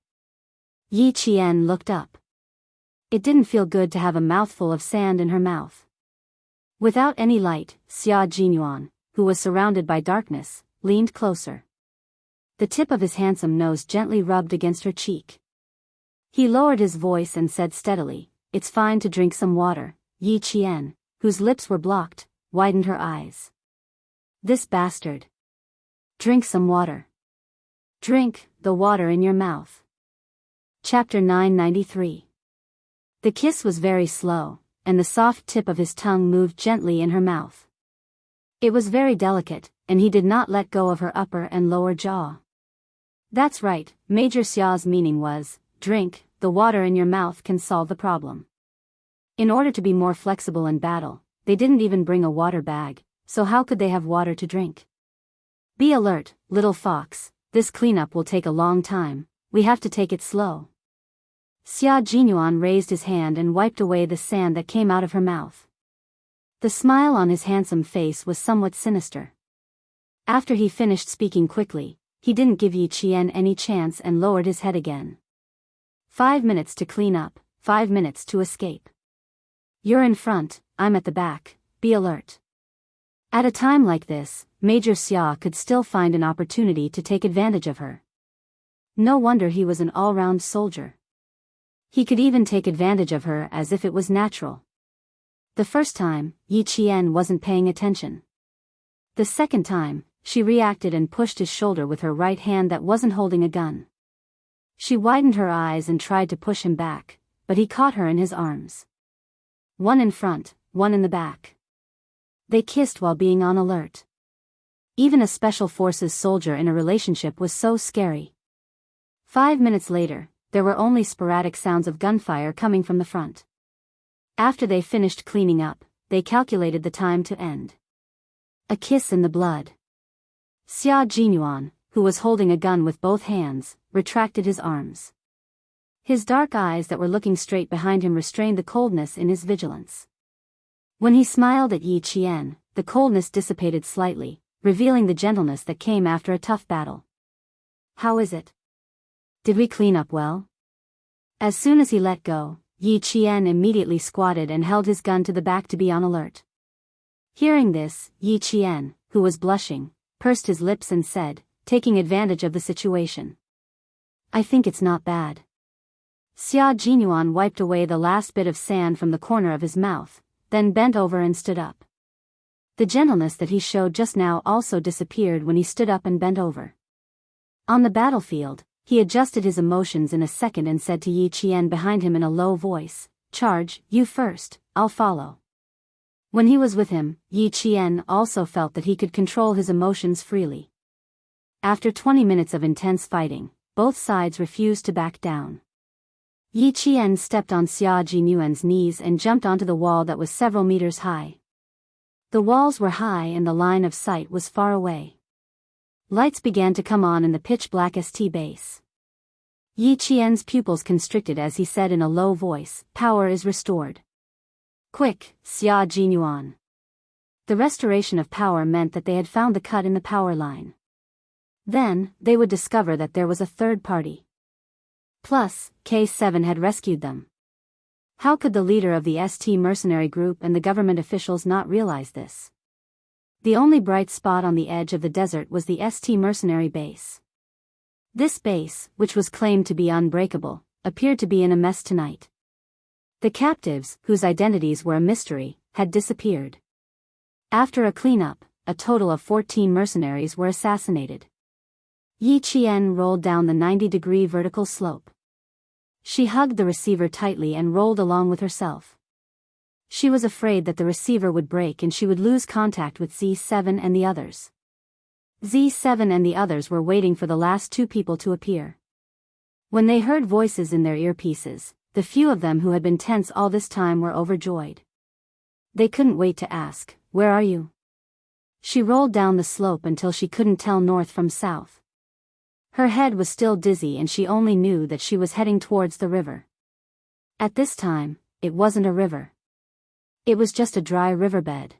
A: Yi Qian looked up. It didn't feel good to have a mouthful of sand in her mouth. Without any light, Xia Jinyuan, who was surrounded by darkness, leaned closer. The tip of his handsome nose gently rubbed against her cheek. He lowered his voice and said steadily, "It's fine to drink some water." Yi Qian, whose lips were blocked, widened her eyes. "This bastard. Drink some water. Drink the water in your mouth." Chapter 993. The kiss was very slow, and the soft tip of his tongue moved gently in her mouth. It was very delicate, and he did not let go of her upper and lower jaw. That's right, Major Xia's meaning was, drink, the water in your mouth can solve the problem. In order to be more flexible in battle, they didn't even bring a water bag, so how could they have water to drink? "Be alert, little fox, this cleanup will take a long time, we have to take it slow." Xia Jinyuan raised his hand and wiped away the sand that came out of her mouth. The smile on his handsome face was somewhat sinister. After he finished speaking quickly, he didn't give Yi Qian any chance and lowered his head again. 5 minutes to clean up, 5 minutes to escape. You're in front, I'm at the back, be alert. At a time like this, Major Xia could still find an opportunity to take advantage of her. No wonder he was an all-round soldier. He could even take advantage of her as if it was natural. The first time, Yi Qian wasn't paying attention. The second time, she reacted and pushed his shoulder with her right hand that wasn't holding a gun. She widened her eyes and tried to push him back, but he caught her in his arms. One in front, one in the back. They kissed while being on alert. Even a special forces soldier in a relationship was so scary. 5 minutes later, there were only sporadic sounds of gunfire coming from the front. After they finished cleaning up, they calculated the time to end. A kiss in the blood. Xia Jinyuan, who was holding a gun with both hands, retracted his arms. His dark eyes that were looking straight behind him restrained the coldness in his vigilance. When he smiled at Yi Qian, the coldness dissipated slightly, revealing the gentleness that came after a tough battle. "How is it? Did we clean up well?" As soon as he let go, Yi Qian immediately squatted and held his gun to the back to be on alert. Hearing this, Yi Qian, who was blushing, pursed his lips and said, taking advantage of the situation, "I think it's not bad." Xia Jinyuan wiped away the last bit of sand from the corner of his mouth, then bent over and stood up. The gentleness that he showed just now also disappeared when he stood up and bent over. On the battlefield, he adjusted his emotions in a second and said to Yi Qian behind him in a low voice, "Charge, you first, I'll follow." When he was with him, Yi Qian also felt that he could control his emotions freely. After 20 minutes of intense fighting, both sides refused to back down. Yi Qian stepped on Xia Jinyuan's knees and jumped onto the wall that was several meters high. The walls were high and the line of sight was far away. Lights began to come on in the pitch-black ST base. Yi Qian's pupils constricted as he said in a low voice, "Power is restored. Quick, Xia Jinyuan." The restoration of power meant that they had found the cut in the power line. Then, they would discover that there was a third party. Plus, K7 had rescued them. How could the leader of the ST mercenary group and the government officials not realize this? The only bright spot on the edge of the desert was the ST mercenary base. This base, which was claimed to be unbreakable, appeared to be in a mess tonight. The captives, whose identities were a mystery, had disappeared. After a cleanup, a total of 14 mercenaries were assassinated. Yi Qian rolled down the 90-degree vertical slope. She hugged the receiver tightly and rolled along with herself. She was afraid that the receiver would break and she would lose contact with Z7 and the others. Z7 and the others were waiting for the last two people to appear. When they heard voices in their earpieces, the few of them who had been tense all this time were overjoyed. They couldn't wait to ask, "Where are you?" She rolled down the slope until she couldn't tell north from south. Her head was still dizzy and she only knew that she was heading towards the river. At this time, it wasn't a river. It was just a dry riverbed.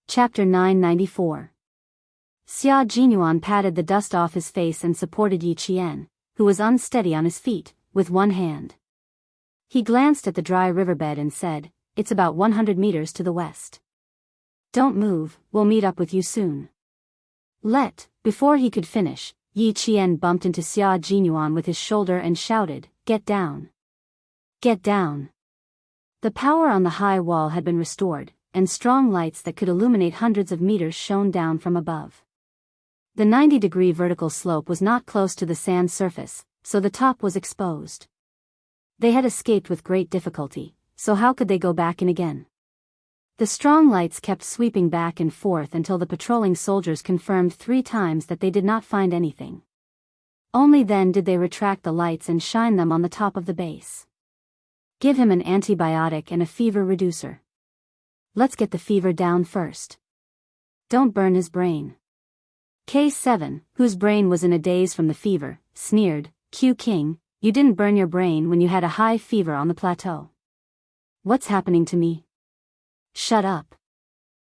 A: Chapter 994. Xia Jinyuan patted the dust off his face and supported Yi Qian, who was unsteady on his feet, with one hand. He glanced at the dry riverbed and said, "It's about 100 meters to the west. Don't move, we'll meet up with you soon." Before he could finish, Yi Qian bumped into Xia Jinyuan with his shoulder and shouted, "Get down! Get down!" The power on the high wall had been restored, and strong lights that could illuminate hundreds of meters shone down from above. The 90-degree vertical slope was not close to the sand surface, so the top was exposed. They had escaped with great difficulty, so how could they go back in again? The strong lights kept sweeping back and forth until the patrolling soldiers confirmed 3 times that they did not find anything. Only then did they retract the lights and shine them on the top of the base. "Give him an antibiotic and a fever reducer. Let's get the fever down first. Don't burn his brain." K7, whose brain was in a daze from the fever, sneered, "Q King, you didn't burn your brain when you had a high fever on the plateau. What's happening to me?" "Shut up."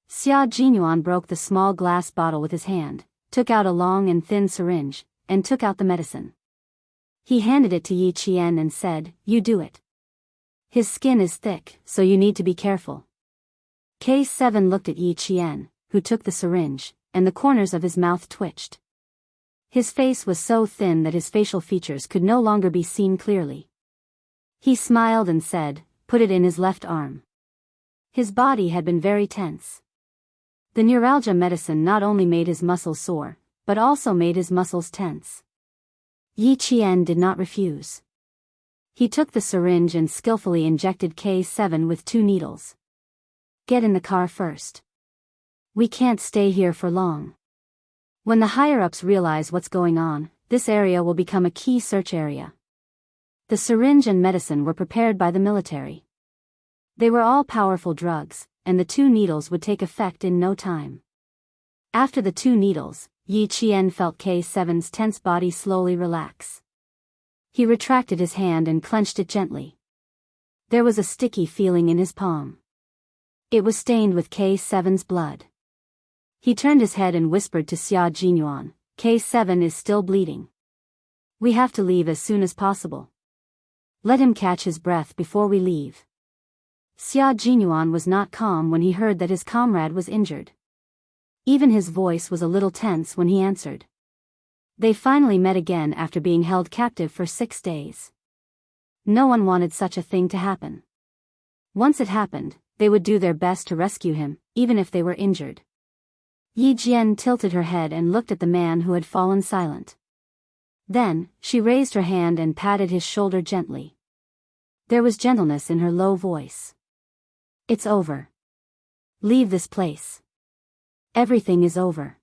A: Xia Jinyuan broke the small glass bottle with his hand, took out a long and thin syringe, and took out the medicine. He handed it to Yi Qian and said, "You do it. His skin is thick, so you need to be careful." K7 looked at Yi Qian, who took the syringe, and the corners of his mouth twitched. His face was so thin that his facial features could no longer be seen clearly. He smiled and said, "Put it in his left arm." His body had been very tense. The neuralgia medicine not only made his muscles sore, but also made his muscles tense. Yi Qian did not refuse. He took the syringe and skillfully injected K7 with 2 needles. "Get in the car first. We can't stay here for long. When the higher-ups realize what's going on, this area will become a key search area." The syringe and medicine were prepared by the military. They were all powerful drugs, and the 2 needles would take effect in no time. After the 2 needles, Yi Qian felt K7's tense body slowly relax. He retracted his hand and clenched it gently. There was a sticky feeling in his palm. It was stained with K7's blood. He turned his head and whispered to Xia Jinyuan, "K7 is still bleeding. We have to leave as soon as possible. Let him catch his breath before we leave." Xia Jinyuan was not calm when he heard that his comrade was injured. Even his voice was a little tense when he answered. They finally met again after being held captive for 6 days. No one wanted such a thing to happen. Once it happened, they would do their best to rescue him, even if they were injured. Yi Jian tilted her head and looked at the man who had fallen silent. Then, she raised her hand and patted his shoulder gently. There was gentleness in her low voice. "It's over. Leave this place. Everything is over."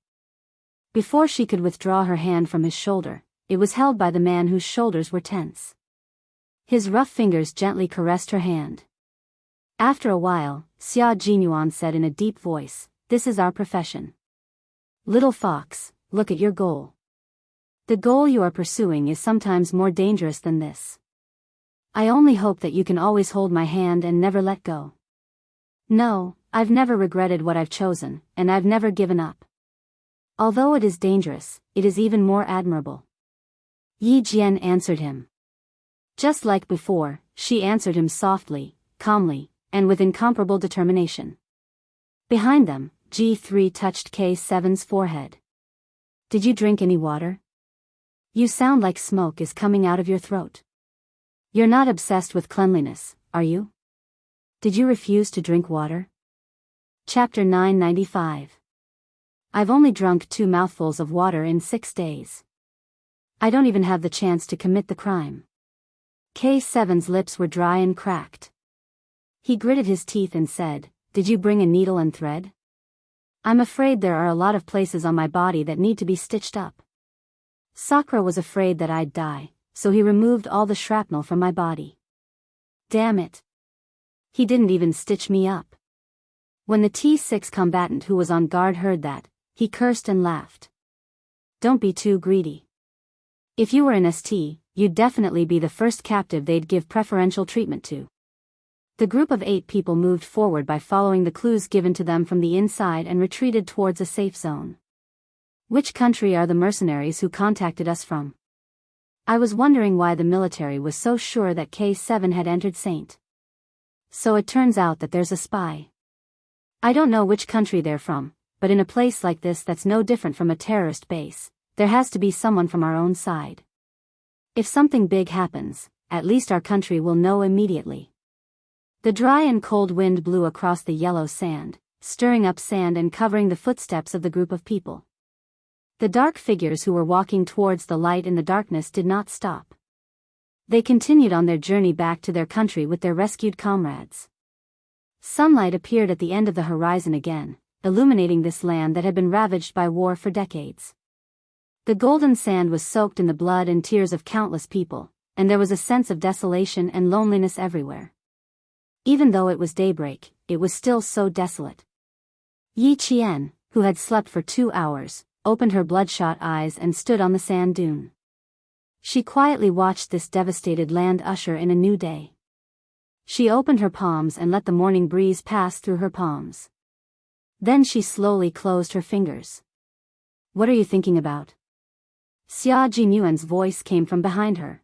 A: Before she could withdraw her hand from his shoulder, it was held by the man whose shoulders were tense. His rough fingers gently caressed her hand. After a while, Xia Jinyuan said in a deep voice, "This is our profession. Little fox, look at your goal. The goal you are pursuing is sometimes more dangerous than this. I only hope that you can always hold my hand and never let go. No, I've never regretted what I've chosen, and I've never given up. Although it is dangerous, it is even more admirable." Yi Jian answered him. Just like before, she answered him softly, calmly, and with incomparable determination. Behind them, G3 touched K7's forehead. "Did you drink any water? You sound like smoke is coming out of your throat. You're not obsessed with cleanliness, are you? Did you refuse to drink water?" Chapter 995. I've only drunk 2 mouthfuls of water in 6 days. I don't even have the chance to commit the crime. K7's lips were dry and cracked. He gritted his teeth and said, "Did you bring a needle and thread? I'm afraid there are a lot of places on my body that need to be stitched up." Sakura was afraid that I'd die, so he removed all the shrapnel from my body. Damn it. He didn't even stitch me up. When the T6 combatant who was on guard heard that, he cursed and laughed. Don't be too greedy. If you were an ST, you'd definitely be the first captive they'd give preferential treatment to. The group of 8 people moved forward by following the clues given to them from the inside and retreated towards a safe zone. Which country are the mercenaries who contacted us from? I was wondering why the military was so sure that K7 had entered St. So it turns out that there's a spy. I don't know which country they're from, but in a place like this that's no different from a terrorist base, there has to be someone from our own side. If something big happens, at least our country will know immediately. The dry and cold wind blew across the yellow sand, stirring up sand and covering the footsteps of the group of people. The dark figures who were walking towards the light in the darkness did not stop. They continued on their journey back to their country with their rescued comrades. Sunlight appeared at the end of the horizon again, illuminating this land that had been ravaged by war for decades. The golden sand was soaked in the blood and tears of countless people, and there was a sense of desolation and loneliness everywhere. Even though it was daybreak, it was still so desolate. Yi Qian, who had slept for 2 hours, opened her bloodshot eyes and stood on the sand dune. She quietly watched this devastated land usher in a new day. She opened her palms and let the morning breeze pass through her palms. Then she slowly closed her fingers. What are you thinking about? Xia Jinyuan's voice came from behind her.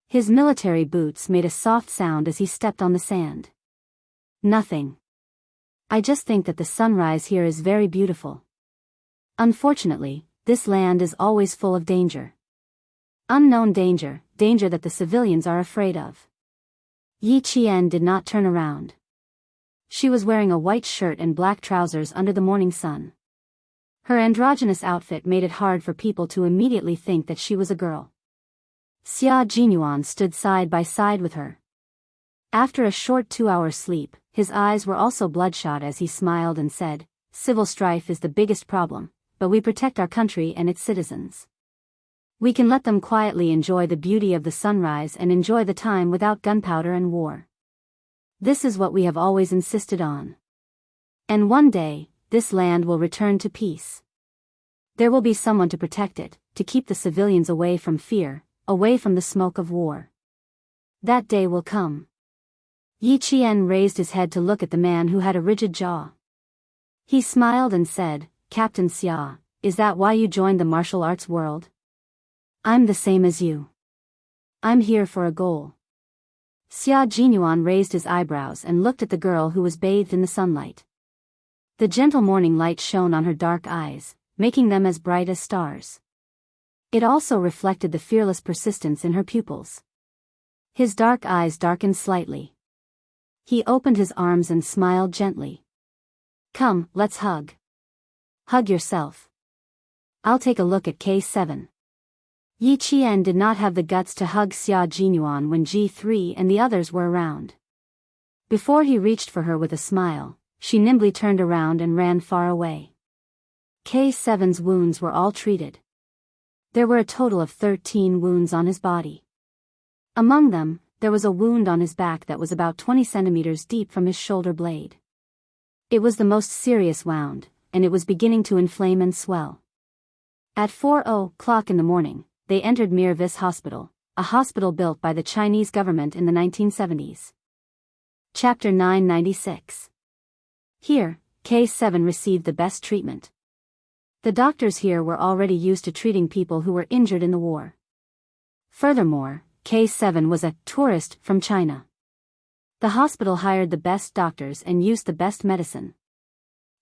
A: His military boots made a soft sound as he stepped on the sand. Nothing. I just think that the sunrise here is very beautiful. Unfortunately, this land is always full of danger. Unknown danger, danger that the civilians are afraid of. Yi Qian did not turn around. She was wearing a white shirt and black trousers under the morning sun. Her androgynous outfit made it hard for people to immediately think that she was a girl. Xia Jinyuan stood side by side with her. After a short 2-hour sleep, his eyes were also bloodshot as he smiled and said, "Civil strife is the biggest problem, but we protect our country and its citizens. We can let them quietly enjoy the beauty of the sunrise and enjoy the time without gunpowder and war. This is what we have always insisted on. And one day, this land will return to peace. There will be someone to protect it, to keep the civilians away from fear, away from the smoke of war. That day will come." Yi Qian raised his head to look at the man who had a rigid jaw. He smiled and said, "Captain Xia, is that why you joined the martial arts world?" "I'm the same as you. I'm here for a goal." Xia Jinyuan raised his eyebrows and looked at the girl who was bathed in the sunlight. The gentle morning light shone on her dark eyes, making them as bright as stars. It also reflected the fearless persistence in her pupils. His dark eyes darkened slightly. He opened his arms and smiled gently. "Come, let's hug. Hug yourself. I'll take a look at K7. Yi Qian did not have the guts to hug Xia Jinyuan when G3 and the others were around. Before he reached for her with a smile, she nimbly turned around and ran far away. K7's wounds were all treated. There were a total of 13 wounds on his body. Among them, there was a wound on his back that was about 20 centimeters deep from his shoulder blade. It was the most serious wound, and it was beginning to inflame and swell. At 4:00 in the morning, they entered Mirvis Hospital, a hospital built by the Chinese government in the 1970s. Chapter 996. Here, K7 received the best treatment. The doctors here were already used to treating people who were injured in the war. Furthermore, K7 was a tourist from China. The hospital hired the best doctors and used the best medicine.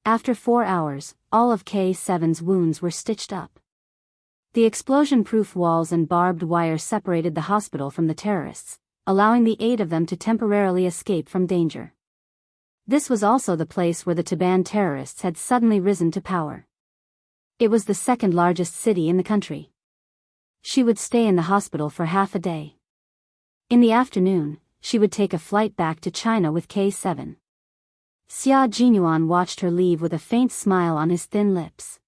A: After 4 hours, all of K7's wounds were stitched up. The explosion-proof walls and barbed wire separated the hospital from the terrorists, allowing the 8 of them to temporarily escape from danger. This was also the place where the Taban terrorists had suddenly risen to power. It was the second largest city in the country. She would stay in the hospital for half a day. In the afternoon, she would take a flight back to China with K7. Xia Jinyuan watched her leave with a faint smile on his thin lips.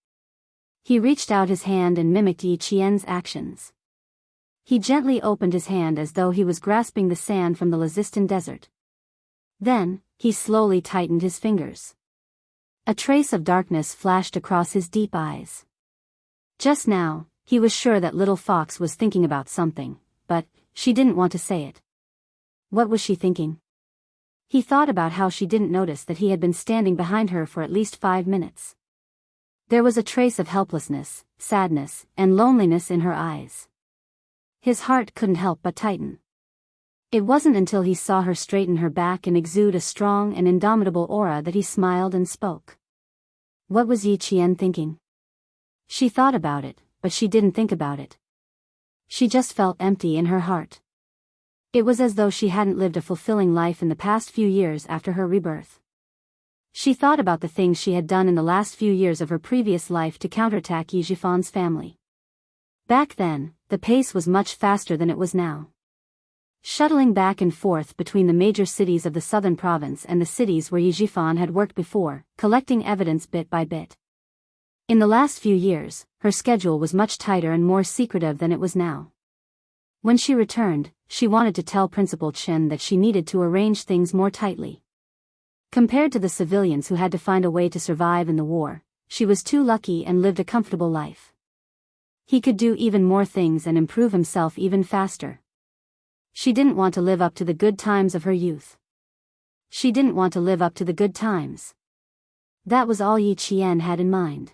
A: He reached out his hand and mimicked Yi Qian's actions. He gently opened his hand as though he was grasping the sand from the Lazistan desert. Then, he slowly tightened his fingers. A trace of darkness flashed across his deep eyes. Just now, he was sure that little fox was thinking about something, but she didn't want to say it. What was she thinking? He thought about how she didn't notice that he had been standing behind her for at least 5 minutes. There was a trace of helplessness, sadness, and loneliness in her eyes. His heart couldn't help but tighten. It wasn't until he saw her straighten her back and exude a strong and indomitable aura that he smiled and spoke. What was Yi Qian thinking? She thought about it, but she didn't think about it. She just felt empty in her heart. It was as though she hadn't lived a fulfilling life in the past few years after her rebirth. She thought about the things she had done in the last few years of her previous life to counterattack Yi Jifan's family. Back then, the pace was much faster than it was now. Shuttling back and forth between the major cities of the southern province and the cities where Yi Jifan had worked before, collecting evidence bit by bit. In the last few years, her schedule was much tighter and more secretive than it was now. When she returned, she wanted to tell Principal Chen that she needed to arrange things more tightly. Compared to the civilians who had to find a way to survive in the war, she was too lucky and lived a comfortable life. He could do even more things and improve himself even faster. She didn't want to live up to the good times of her youth. She didn't want to live up to the good times. That was all Yi Qian had in mind.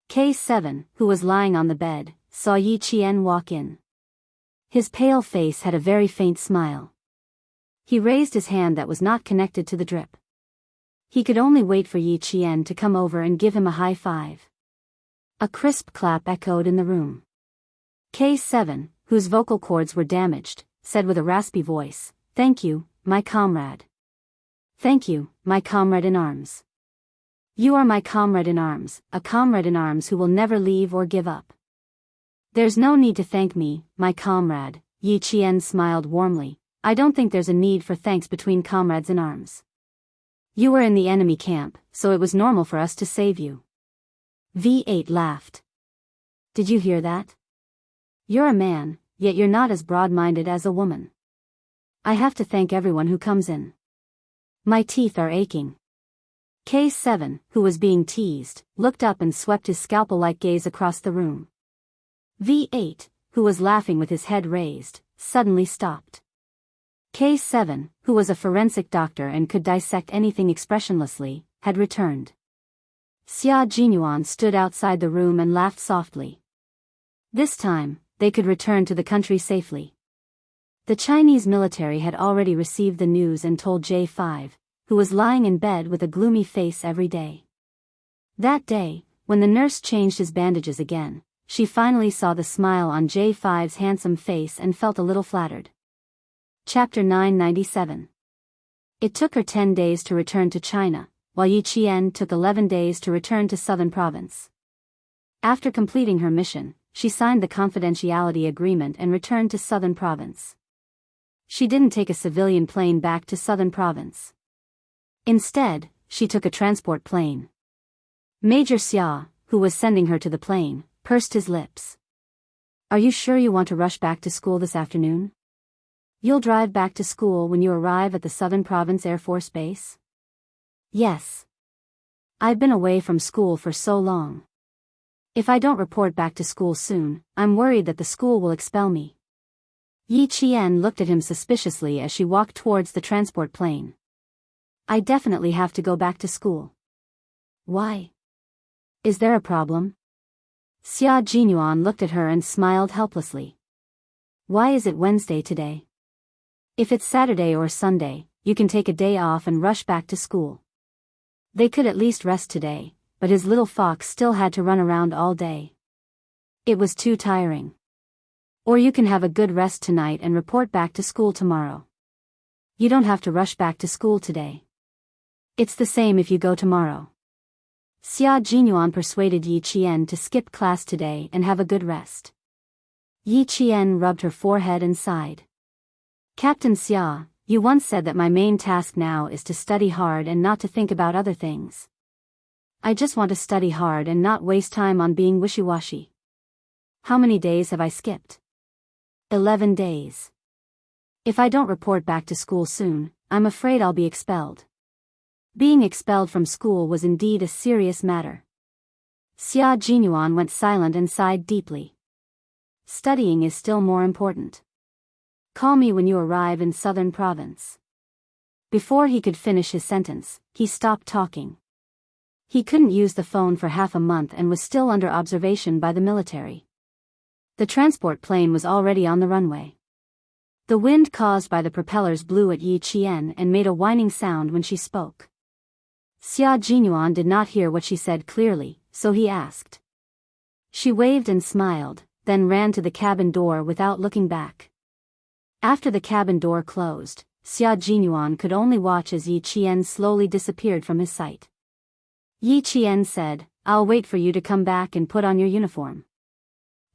A: K7, who was lying on the bed, saw Yi Qian walk in. His pale face had a very faint smile. He raised his hand that was not connected to the drip. He could only wait for Yi Qian to come over and give him a high five. A crisp clap echoed in the room. K7, whose vocal cords were damaged, said with a raspy voice, "Thank you, my comrade. Thank you, my comrade in arms. You are my comrade in arms, a comrade in arms who will never leave or give up." "There's no need to thank me, my comrade," Yi Qian smiled warmly. "I don't think there's a need for thanks between comrades in arms. You were in the enemy camp, so it was normal for us to save you." V8 laughed. "Did you hear that? You're a man, yet you're not as broad-minded as a woman. I have to thank everyone who comes in. My teeth are aching." K7, who was being teased, looked up and swept his scalpel-like gaze across the room. V8, who was laughing with his head raised, suddenly stopped. K7, who was a forensic doctor and could dissect anything expressionlessly, had returned. Xia Jinyuan stood outside the room and laughed softly. This time, they could return to the country safely. The Chinese military had already received the news and told J5, who was lying in bed with a gloomy face every day. That day, when the nurse changed his bandages again, she finally saw the smile on J5's handsome face and felt a little flattered. Chapter 997. It took her 10 days to return to China, while Yi Qian took 11 days to return to Southern Province. After completing her mission, she signed the confidentiality agreement and returned to Southern Province. She didn't take a civilian plane back to Southern Province. Instead, she took a transport plane. Major Xia, who was sending her to the plane, pursed his lips. "Are you sure you want to rush back to school this afternoon? You'll drive back to school when you arrive at the Southern Province Air Force Base?" "Yes. I've been away from school for so long. If I don't report back to school soon, I'm worried that the school will expel me." Yi Qian looked at him suspiciously as she walked towards the transport plane. "I definitely have to go back to school." "Why? Is there a problem?" Xia Jinyuan looked at her and smiled helplessly. "Why is it Wednesday today? If it's Saturday or Sunday, you can take a day off and rush back to school." They could at least rest today, but his little fox still had to run around all day. It was too tiring. "Or you can have a good rest tonight and report back to school tomorrow. You don't have to rush back to school today. It's the same if you go tomorrow." Xia Jinyuan persuaded Yi Qian to skip class today and have a good rest. Yi Qian rubbed her forehead and sighed. "Captain Xia, you once said that my main task now is to study hard and not to think about other things. I just want to study hard and not waste time on being wishy-washy. How many days have I skipped?" 11 days. "If I don't report back to school soon, I'm afraid I'll be expelled." Being expelled from school was indeed a serious matter. Xia Jinyuan went silent and sighed deeply. Studying is still more important. Call me when you arrive in Southern Province. Before he could finish his sentence, he stopped talking. He couldn't use the phone for half a month and was still under observation by the military. The transport plane was already on the runway. The wind caused by the propellers blew at Yi Qian and made a whining sound when she spoke. Xia Jinyuan did not hear what she said clearly, so he asked. She waved and smiled, then ran to the cabin door without looking back. After the cabin door closed, Xia Jinyuan could only watch as Yi Qian slowly disappeared from his sight. Yi Qian said, "I'll wait for you to come back and put on your uniform."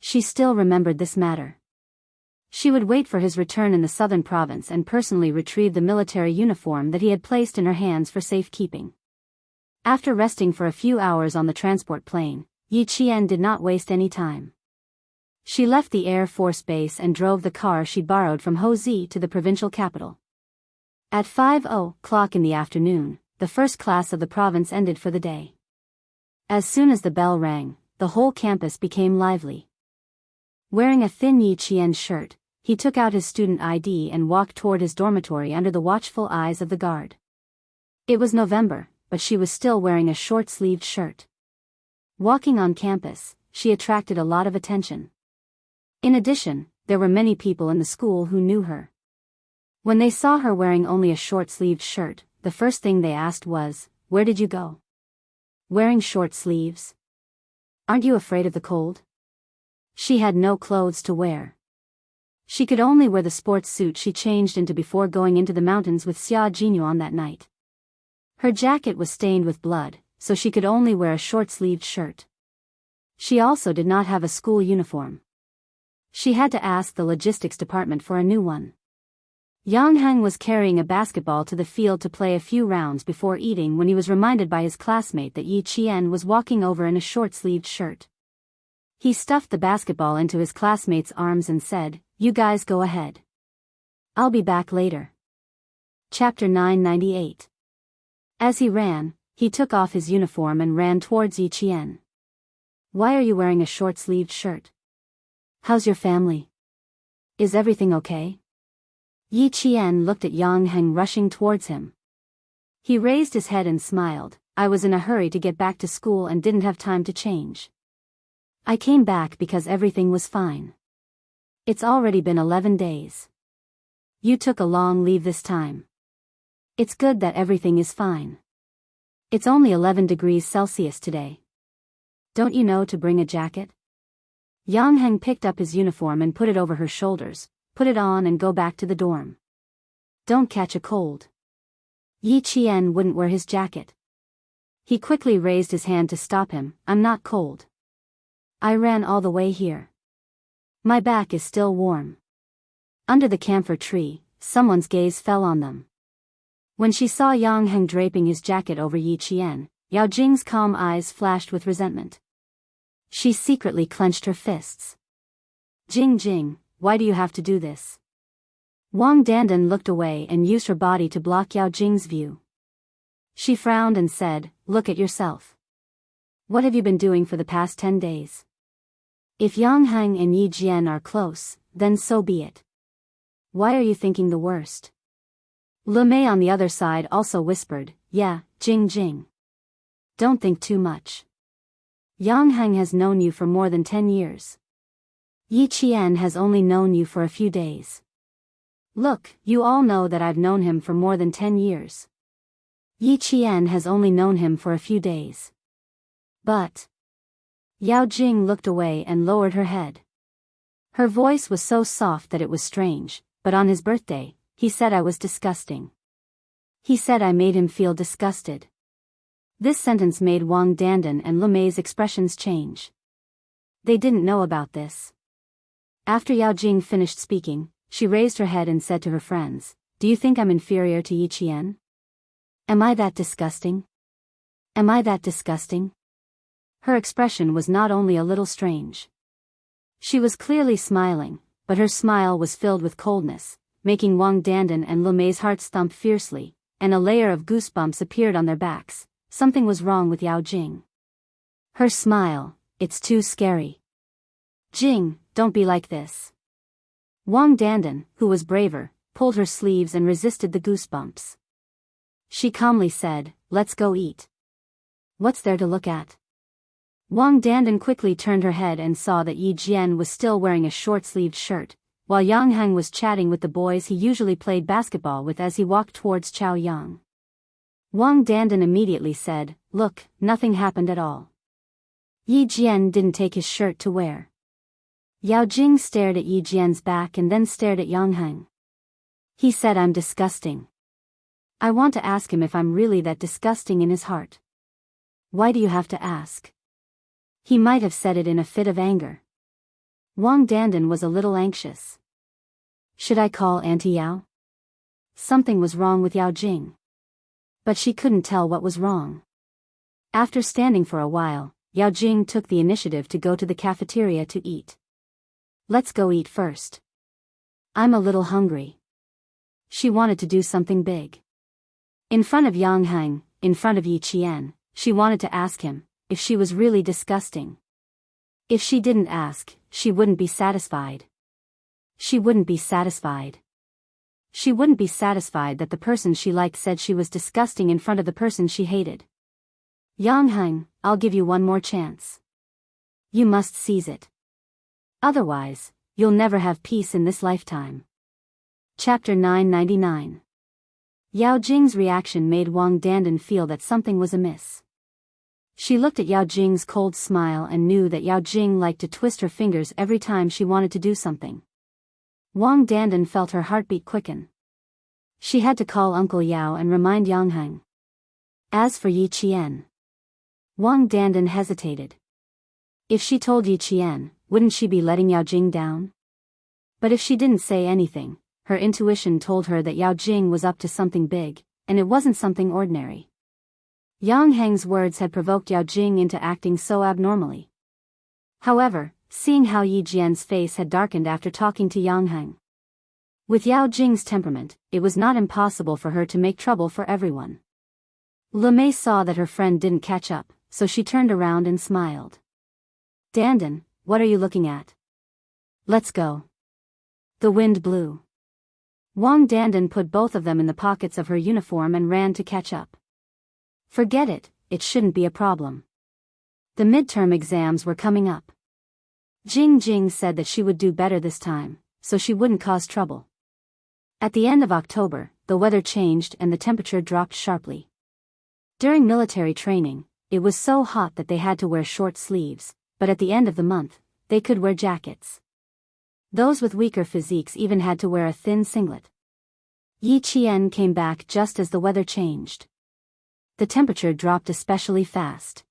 A: She still remembered this matter. She would wait for his return in the southern province and personally retrieve the military uniform that he had placed in her hands for safekeeping. After resting for a few hours on the transport plane, Yi Qian did not waste any time. She left the Air Force Base and drove the car she borrowed from Hozi to the provincial capital. At 5:00 in the afternoon, the first class of the province ended for the day. As soon as the bell rang, the whole campus became lively. Wearing a thin Yi Qian shirt, he took out his student ID and walked toward his dormitory under the watchful eyes of the guard. It was November, but she was still wearing a short-sleeved shirt. Walking on campus, she attracted a lot of attention. In addition, there were many people in the school who knew her. When they saw her wearing only a short-sleeved shirt, the first thing they asked was, "Where did you go? Wearing short sleeves? Aren't you afraid of the cold?" She had no clothes to wear. She could only wear the sports suit she changed into before going into the mountains with Xia Jinyuan that night. Her jacket was stained with blood, so she could only wear a short-sleeved shirt. She also did not have a school uniform. She had to ask the logistics department for a new one. Yang Heng was carrying a basketball to the field to play a few rounds before eating when he was reminded by his classmate that Yi Qian was walking over in a short-sleeved shirt. He stuffed the basketball into his classmate's arms and said, "You guys go ahead. I'll be back later." Chapter 998. As he ran, he took off his uniform and ran towards Yi Qian. "Why are you wearing a short-sleeved shirt? How's your family? Is everything okay?" Yi Qian looked at Yang Heng rushing towards him. He raised his head and smiled. "I was in a hurry to get back to school and didn't have time to change. I came back because everything was fine. It's already been 11 days. You took a long leave this time. It's good that everything is fine. It's only 11 degrees Celsius today. Don't you know to bring a jacket?" Yang Heng picked up his uniform and put it over her shoulders. "Put it on and go back to the dorm. Don't catch a cold." Yi Qian wouldn't wear his jacket. He quickly raised his hand to stop him. "I'm not cold. I ran all the way here. My back is still warm." Under the camphor tree, someone's gaze fell on them. When she saw Yang Heng draping his jacket over Yi Qian, Yao Jing's calm eyes flashed with resentment. She secretly clenched her fists. Jing, why do you have to do this?" Wang Dandan looked away and used her body to block Yao Jing's view. She frowned and said, "Look at yourself. What have you been doing for the past 10 days? If Yang Heng and Yi Jian are close, then so be it. Why are you thinking the worst?" Le Mei on the other side also whispered, "Yeah, Jing. Don't think too much. Yang Heng has known you for more than 10 years. Yi Qian has only known you for a few days. Look, you all know that I've known him for more than 10 years. Yi Qian has only known him for a few days. But..." Yao Jing looked away and lowered her head. Her voice was so soft that it was strange, but on his birthday, he said I was disgusting. He said I made him feel disgusted. This sentence made Wang Dandan and Le Mei's expressions change. They didn't know about this. After Yao Jing finished speaking, she raised her head and said to her friends, "Do you think I'm inferior to Yi Qian? Am I that disgusting? Am I that disgusting?" Her expression was not only a little strange. She was clearly smiling, but her smile was filled with coldness, making Wang Dandan and Le Mei's hearts thump fiercely, and a layer of goosebumps appeared on their backs. Something was wrong with Yao Jing. Her smile, it's too scary. Jing, don't be like this. Wang Dandan, who was braver, pulled her sleeves and resisted the goosebumps. She calmly said, let's go eat. What's there to look at? Wang Dandan quickly turned her head and saw that Yi Jian was still wearing a short-sleeved shirt, while Yang Heng was chatting with the boys he usually played basketball with as he walked towards Chao Yang. Wang Dandan immediately said, look, nothing happened at all. Yi Jian didn't take his shirt to wear. Yao Jing stared at Yi Jian's back and then stared at Yang Heng. He said, I'm disgusting. I want to ask him if I'm really that disgusting in his heart. Why do you have to ask? He might have said it in a fit of anger. Wang Dandan was a little anxious. Should I call Auntie Yao? Something was wrong with Yao Jing. But she couldn't tell what was wrong. After standing for a while, Yao Jing took the initiative to go to the cafeteria to eat. Let's go eat first. I'm a little hungry. She wanted to do something big. In front of Yang Heng, in front of Yi Qian, she wanted to ask him if she was really disgusting. If she didn't ask, she wouldn't be satisfied. She wouldn't be satisfied. She wouldn't be satisfied that the person she liked said she was disgusting in front of the person she hated. Yang Heng, I'll give you one more chance. You must seize it. Otherwise, you'll never have peace in this lifetime. Chapter 999. Yao Jing's reaction made Wang Dandan feel that something was amiss. She looked at Yao Jing's cold smile and knew that Yao Jing liked to twist her fingers every time she wanted to do something. Wang Dandan felt her heartbeat quicken. She had to call Uncle Yao and remind Yang Heng. As for Yi Qian, Wang Dandan hesitated. If she told Yi Qian, wouldn't she be letting Yao Jing down? But if she didn't say anything, her intuition told her that Yao Jing was up to something big, and it wasn't something ordinary. Yang Heng's words had provoked Yao Jing into acting so abnormally. However, seeing how Yi Jian's face had darkened after talking to Yang Heng. With Yao Jing's temperament, it was not impossible for her to make trouble for everyone. Lemay saw that her friend didn't catch up, so she turned around and smiled. Dandan, what are you looking at? Let's go. The wind blew. Wang Dandan put both of them in the pockets of her uniform and ran to catch up. Forget it, it shouldn't be a problem. The midterm exams were coming up. Jing Jing said that she would do better this time, so she wouldn't cause trouble. At the end of October, the weather changed and the temperature dropped sharply. During military training, it was so hot that they had to wear short sleeves, but at the end of the month, they could wear jackets. Those with weaker physiques even had to wear a thin singlet. Yi Qian came back just as the weather changed. The temperature dropped especially fast.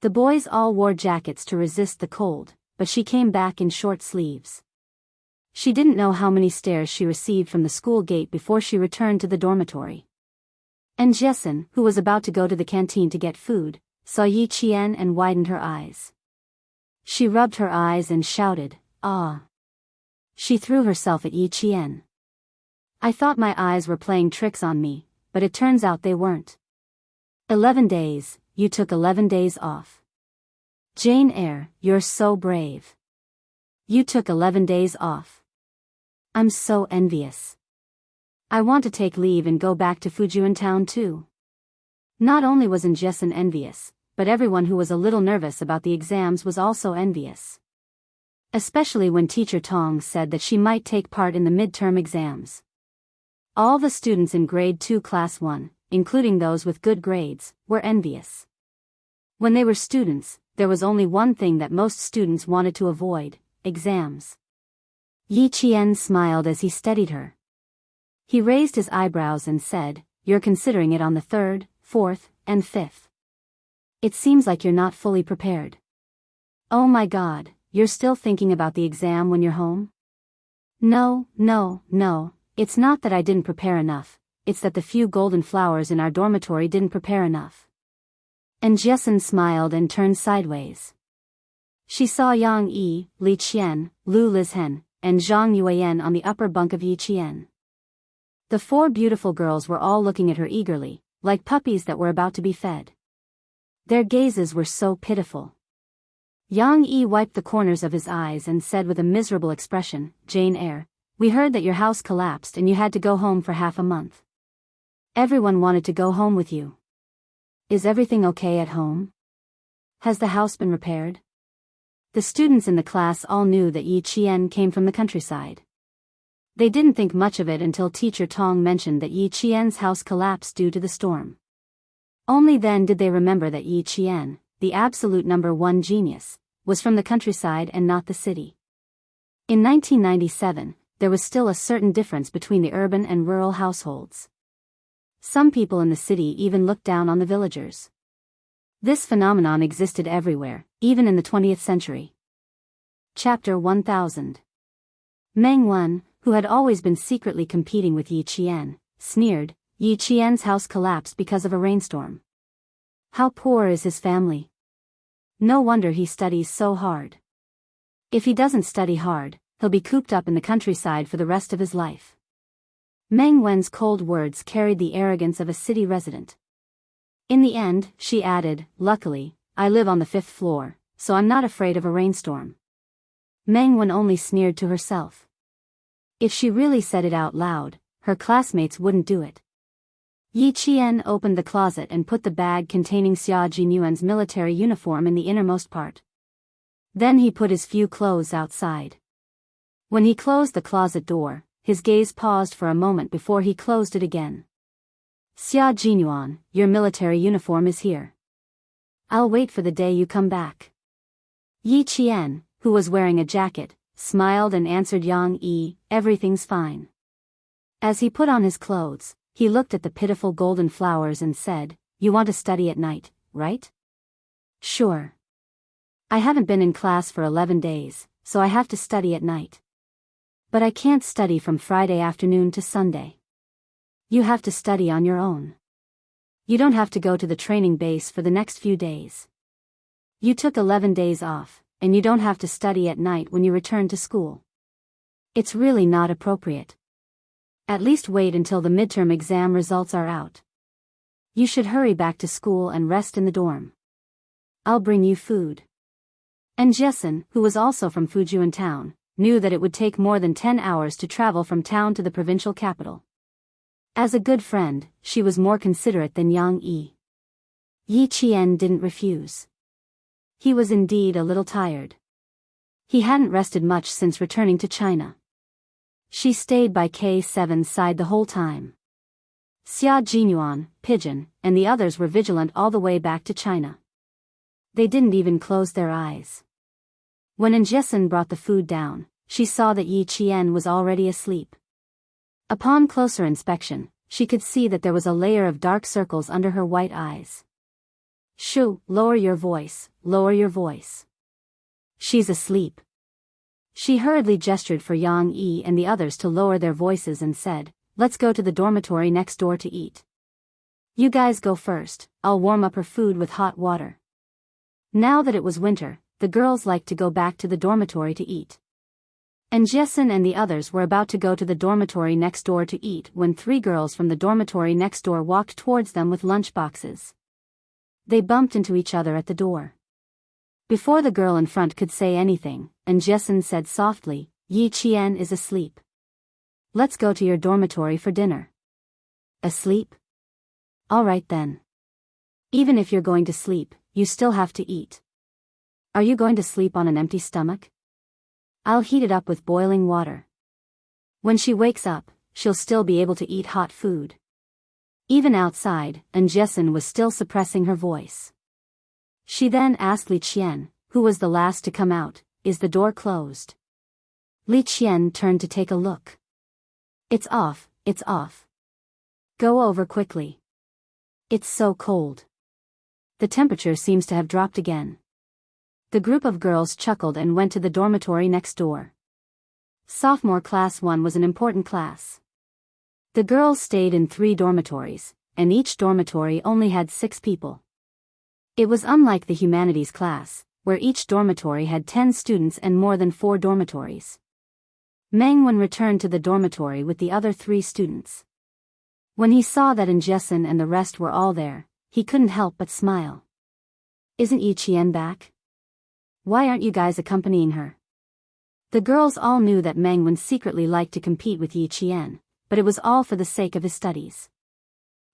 A: The boys all wore jackets to resist the cold, but she came back in short sleeves. She didn't know how many stares she received from the school gate before she returned to the dormitory. And Jessen, who was about to go to the canteen to get food, saw Yi Qian and widened her eyes. She rubbed her eyes and shouted, "Ah!" She threw herself at Yi Qian. I thought my eyes were playing tricks on me, but it turns out they weren't. 11 days, you took 11 days off. Jane Eyre, you're so brave. You took 11 days off. I'm so envious. I want to take leave and go back to Fujian town too. Not only was Jessen envious, but everyone who was a little nervous about the exams was also envious. Especially when Teacher Tong said that she might take part in the midterm exams. All the students in grade 2 class 1, including those with good grades, were envious. When they were students, there was only one thing that most students wanted to avoid: exams. Yi Qian smiled as he studied her. He raised his eyebrows and said, "You're considering it on the 3rd, 4th, and 5th. It seems like you're not fully prepared. Oh my God, you're still thinking about the exam when you're home?" No, it's not that I didn't prepare enough, it's that the few golden flowers in our dormitory didn't prepare enough. And Jessen smiled and turned sideways. She saw Yang Yi, Li Qian, Lu Lizhen, and Zhang Yuan on the upper bunk of Yi Qian. The four beautiful girls were all looking at her eagerly, like puppies that were about to be fed. Their gazes were so pitiful. Yang Yi wiped the corners of his eyes and said with a miserable expression, "Jane Eyre, we heard that your house collapsed and you had to go home for half a month. Everyone wanted to go home with you. Is everything okay at home? Has the house been repaired?" The students in the class all knew that Yi Qian came from the countryside. They didn't think much of it until teacher Tong mentioned that Yi Qian's house collapsed due to the storm. Only then did they remember that Yi Qian, the absolute number one genius, was from the countryside and not the city. In 1997, there was still a certain difference between the urban and rural households. Some people in the city even looked down on the villagers. This phenomenon existed everywhere, even in the 20th century. Chapter 1000. Meng Wen, who had always been secretly competing with Yi Qian, sneered, "Yi Qian's house collapsed because of a rainstorm. How poor is his family? No wonder he studies so hard. If he doesn't study hard, he'll be cooped up in the countryside for the rest of his life." Meng Wen's cold words carried the arrogance of a city resident. In the end, she added, "Luckily, I live on the 5th floor, so I'm not afraid of a rainstorm." Meng Wen only sneered to herself. If she really said it out loud, her classmates wouldn't do it. Yi Qian opened the closet and put the bag containing Xia Jinyuan's military uniform in the innermost part. Then he put his few clothes outside. When he closed the closet door, his gaze paused for a moment before he closed it again. "Xia Jinyuan, your military uniform is here. I'll wait for the day you come back." Yi Qian, who was wearing a jacket, smiled and answered Yang Yi, "Everything's fine." As he put on his clothes, he looked at the pitiful golden flowers and said, "You want to study at night, right?" "Sure. I haven't been in class for 11 days, so I have to study at night. But I can't study from Friday afternoon to Sunday. You have to study on your own. You don't have to go to the training base for the next few days. You took 11 days off, and you don't have to study at night when you return to school. It's really not appropriate. At least wait until the midterm exam results are out. You should hurry back to school and rest in the dorm. I'll bring you food." And Jessen, who was also from Fujian town, knew that it would take more than 10 hours to travel from town to the provincial capital. As a good friend, she was more considerate than Yang Yi. Yi Qian didn't refuse. He was indeed a little tired. He hadn't rested much since returning to China. She stayed by K7's side the whole time. Xia Jinyuan, Pigeon, and the others were vigilant all the way back to China. They didn't even close their eyes. When Jessen brought the food down, she saw that Yi Qian was already asleep. Upon closer inspection, she could see that there was a layer of dark circles under her white eyes. "Shoo, lower your voice, lower your voice. She's asleep." She hurriedly gestured for Yang Yi and the others to lower their voices and said, "Let's go to the dormitory next door to eat. You guys go first, I'll warm up her food with hot water." Now that it was winter, the girls liked to go back to the dormitory to eat. And Jessen and the others were about to go to the dormitory next door to eat when 3 girls from the dormitory next door walked towards them with lunch boxes. They bumped into each other at the door. Before the girl in front could say anything, Jessen said softly, "Yi Qian is asleep. Let's go to your dormitory for dinner." "Asleep? All right then. Even if you're going to sleep, you still have to eat. Are you going to sleep on an empty stomach? I'll heat it up with boiling water. When she wakes up, she'll still be able to eat hot food." Even outside, Jessen was still suppressing her voice. She then asked Li Qian, who was the last to come out, "Is the door closed?" Li Qian turned to take a look. It's off, it's off. Go over quickly. It's so cold. The temperature seems to have dropped again." The group of girls chuckled and went to the dormitory next door. Sophomore class 1 was an important class. The girls stayed in 3 dormitories, and each dormitory only had 6 people. It was unlike the humanities class, where each dormitory had 10 students and more than 4 dormitories. Meng Wen returned to the dormitory with the other 3 students. When he saw that Jessen and the rest were all there, he couldn't help but smile. Isn't Yi Qian back? Why aren't you guys accompanying her? The girls all knew that Meng Wen secretly liked to compete with Yi Qian, but it was all for the sake of his studies.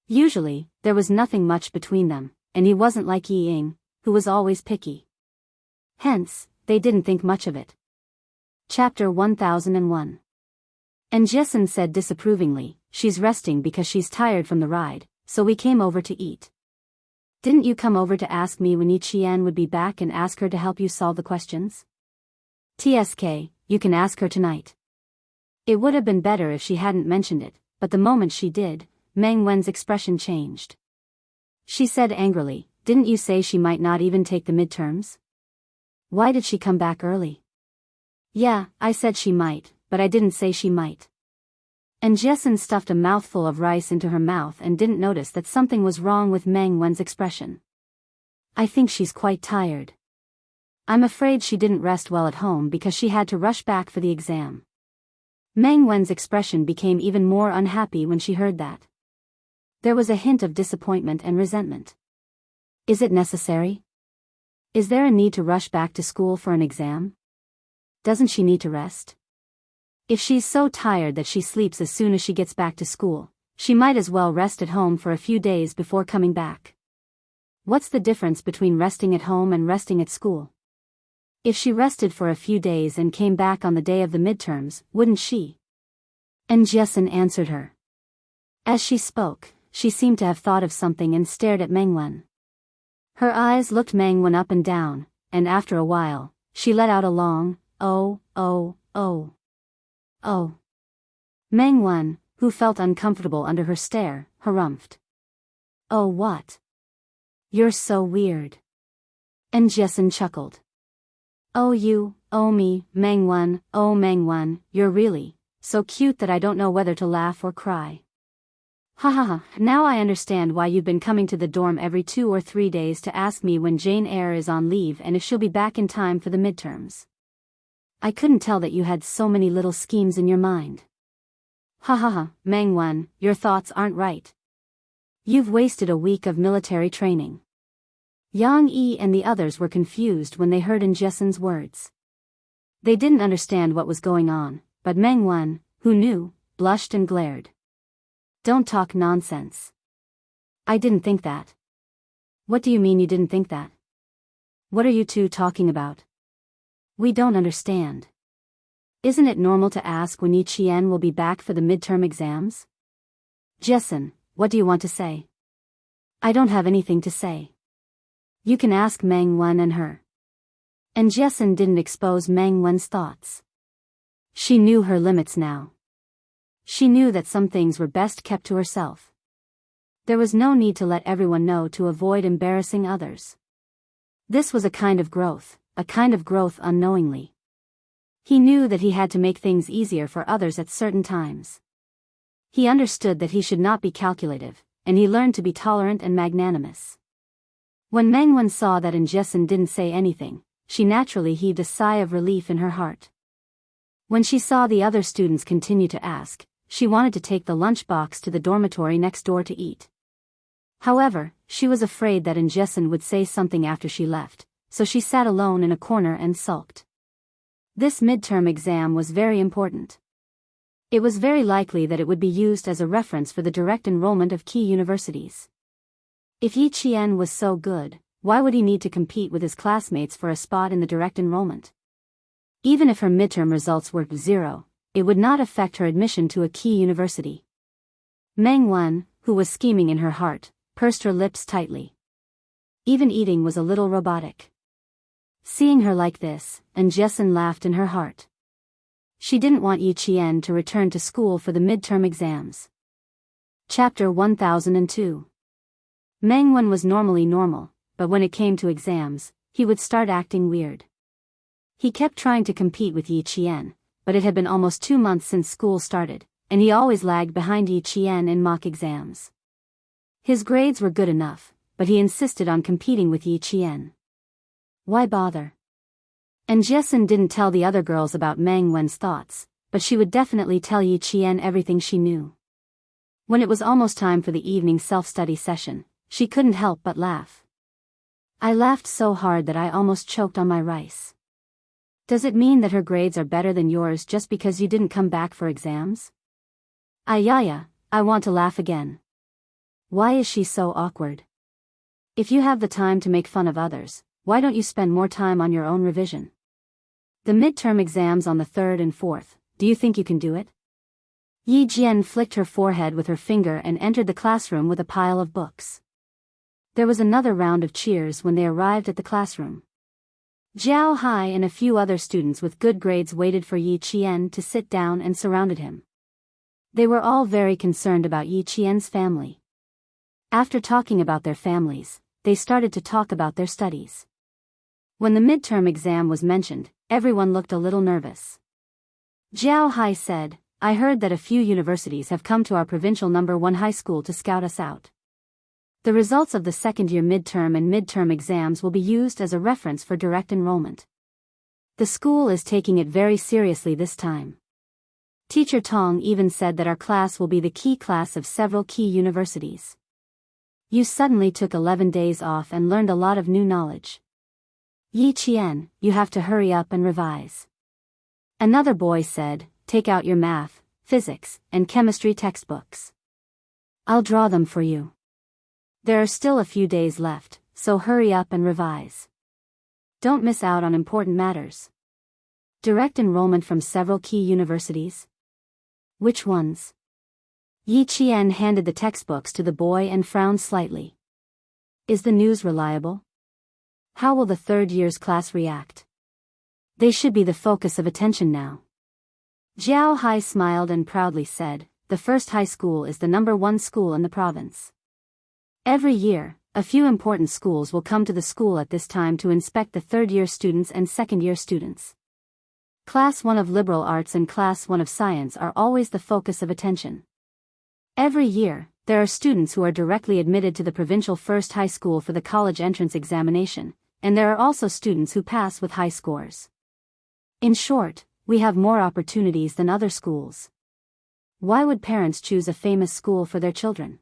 A: Usually, there was nothing much between them, and he wasn't like Yi Ying, who was always picky. Hence, they didn't think much of it. Chapter 1001. And Jessen said disapprovingly, "She's resting because she's tired from the ride, so we came over to eat. Didn't you come over to ask me when Yi Qian would be back and ask her to help you solve the questions? TSK, you can ask her tonight." It would have been better if she hadn't mentioned it, but the moment she did, Meng Wen's expression changed. She said angrily, "Didn't you say she might not even take the midterms? Why did she come back early?" "Yeah, I said she might, but I didn't say she might." And Jessen stuffed a mouthful of rice into her mouth and didn't notice that something was wrong with Meng Wen's expression. "I think she's quite tired. I'm afraid she didn't rest well at home because she had to rush back for the exam." Meng Wen's expression became even more unhappy when she heard that. There was a hint of disappointment and resentment. "Is it necessary? Is there a need to rush back to school for an exam? Doesn't she need to rest? If she's so tired that she sleeps as soon as she gets back to school, she might as well rest at home for a few days before coming back. What's the difference between resting at home and resting at school? If she rested for a few days and came back on the day of the midterms, wouldn't she?" And Jessen answered her. As she spoke, she seemed to have thought of something and stared at Meng Wen. Her eyes looked Meng Wen up and down, and after a while, she let out a long, "Oh, oh, oh. Oh." Meng Wen, who felt uncomfortable under her stare, harumphed. "Oh what? You're so weird." And Jessen chuckled. "Oh you, oh me, Meng Wen, oh Meng Wen, you're really so cute that I don't know whether to laugh or cry. Ha ha ha, now I understand why you've been coming to the dorm every 2 or 3 days to ask me when Jane Eyre is on leave and if she'll be back in time for the midterms. I couldn't tell that you had so many little schemes in your mind. Ha ha ha, Meng Wen, your thoughts aren't right. You've wasted a week of military training." Yang Yi and the others were confused when they heard Jessen's words. They didn't understand what was going on, but Meng Wen, who knew, blushed and glared. "Don't talk nonsense. I didn't think that." "What do you mean you didn't think that? What are you two talking about? We don't understand. Isn't it normal to ask when Yi Qian will be back for the midterm exams?" "Jessen, what do you want to say?" "I don't have anything to say. You can ask Meng Wen and her." And Jessen didn't expose Meng Wen's thoughts. She knew her limits now. She knew that some things were best kept to herself. There was no need to let everyone know to avoid embarrassing others. This was a kind of growth unknowingly. He knew that he had to make things easier for others at certain times. He understood that he should not be calculative, and he learned to be tolerant and magnanimous. When Meng Wen saw that Jessen didn't say anything, she naturally heaved a sigh of relief in her heart. When she saw the other students continue to ask, she wanted to take the lunch box to the dormitory next door to eat. However, she was afraid that Jessen would say something after she left, so she sat alone in a corner and sulked. This midterm exam was very important. It was very likely that it would be used as a reference for the direct enrollment of key universities. If Yi Qian was so good, why would he need to compete with his classmates for a spot in the direct enrollment? Even if her midterm results were 0, it would not affect her admission to a key university. Meng Wen, who was scheming in her heart, pursed her lips tightly. Even eating was a little robotic. Seeing her like this, Jessen laughed in her heart. She didn't want Yi Qian to return to school for the midterm exams. Chapter 1002. Meng Wen was normally normal, but when it came to exams, he would start acting weird. He kept trying to compete with Yi Qian, but it had been almost 2 months since school started, and he always lagged behind Yi Qian in mock exams. His grades were good enough, but he insisted on competing with Yi Qian. Why bother? And Jessen didn't tell the other girls about Meng Wen's thoughts, but she would definitely tell Yi Qian everything she knew. When it was almost time for the evening self-study session, she couldn't help but laugh. I laughed so hard that I almost choked on my rice. Does it mean that her grades are better than yours just because you didn't come back for exams? Ayaya, I want to laugh again. Why is she so awkward? If you have the time to make fun of others, why don't you spend more time on your own revision? The midterm exams on the 3rd and 4th, do you think you can do it? Yi Jian flicked her forehead with her finger and entered the classroom with a pile of books. There was another round of cheers when they arrived at the classroom. Jiao Hai and a few other students with good grades waited for Yi Qian to sit down and surrounded him. They were all very concerned about Yi Qian's family. After talking about their families, they started to talk about their studies. When the midterm exam was mentioned, everyone looked a little nervous. Jiao Hai said, I heard that a few universities have come to our provincial number 1 high school to scout us out. The results of the second-year midterm and midterm exams will be used as a reference for direct enrollment. The school is taking it very seriously this time. Teacher Tong even said that our class will be the key class of several key universities. You suddenly took 11 days off and learned a lot of new knowledge. Yi Qian, you have to hurry up and revise. Another boy said, take out your math, physics, and chemistry textbooks. I'll draw them for you. There are still a few days left, so hurry up and revise. Don't miss out on important matters. Direct enrollment from several key universities? Which ones? Yi Qian handed the textbooks to the boy and frowned slightly. Is the news reliable? How will the third year's class react? They should be the focus of attention now. Jiao Hai smiled and proudly said, the first high school is the number 1 school in the province. Every year, a few important schools will come to the school at this time to inspect the third-year students and second-year students. Class 1 of liberal arts and Class 1 of science are always the focus of attention. Every year, there are students who are directly admitted to the provincial first high school for the college entrance examination, and there are also students who pass with high scores. In short, we have more opportunities than other schools. Why would parents choose a famous school for their children?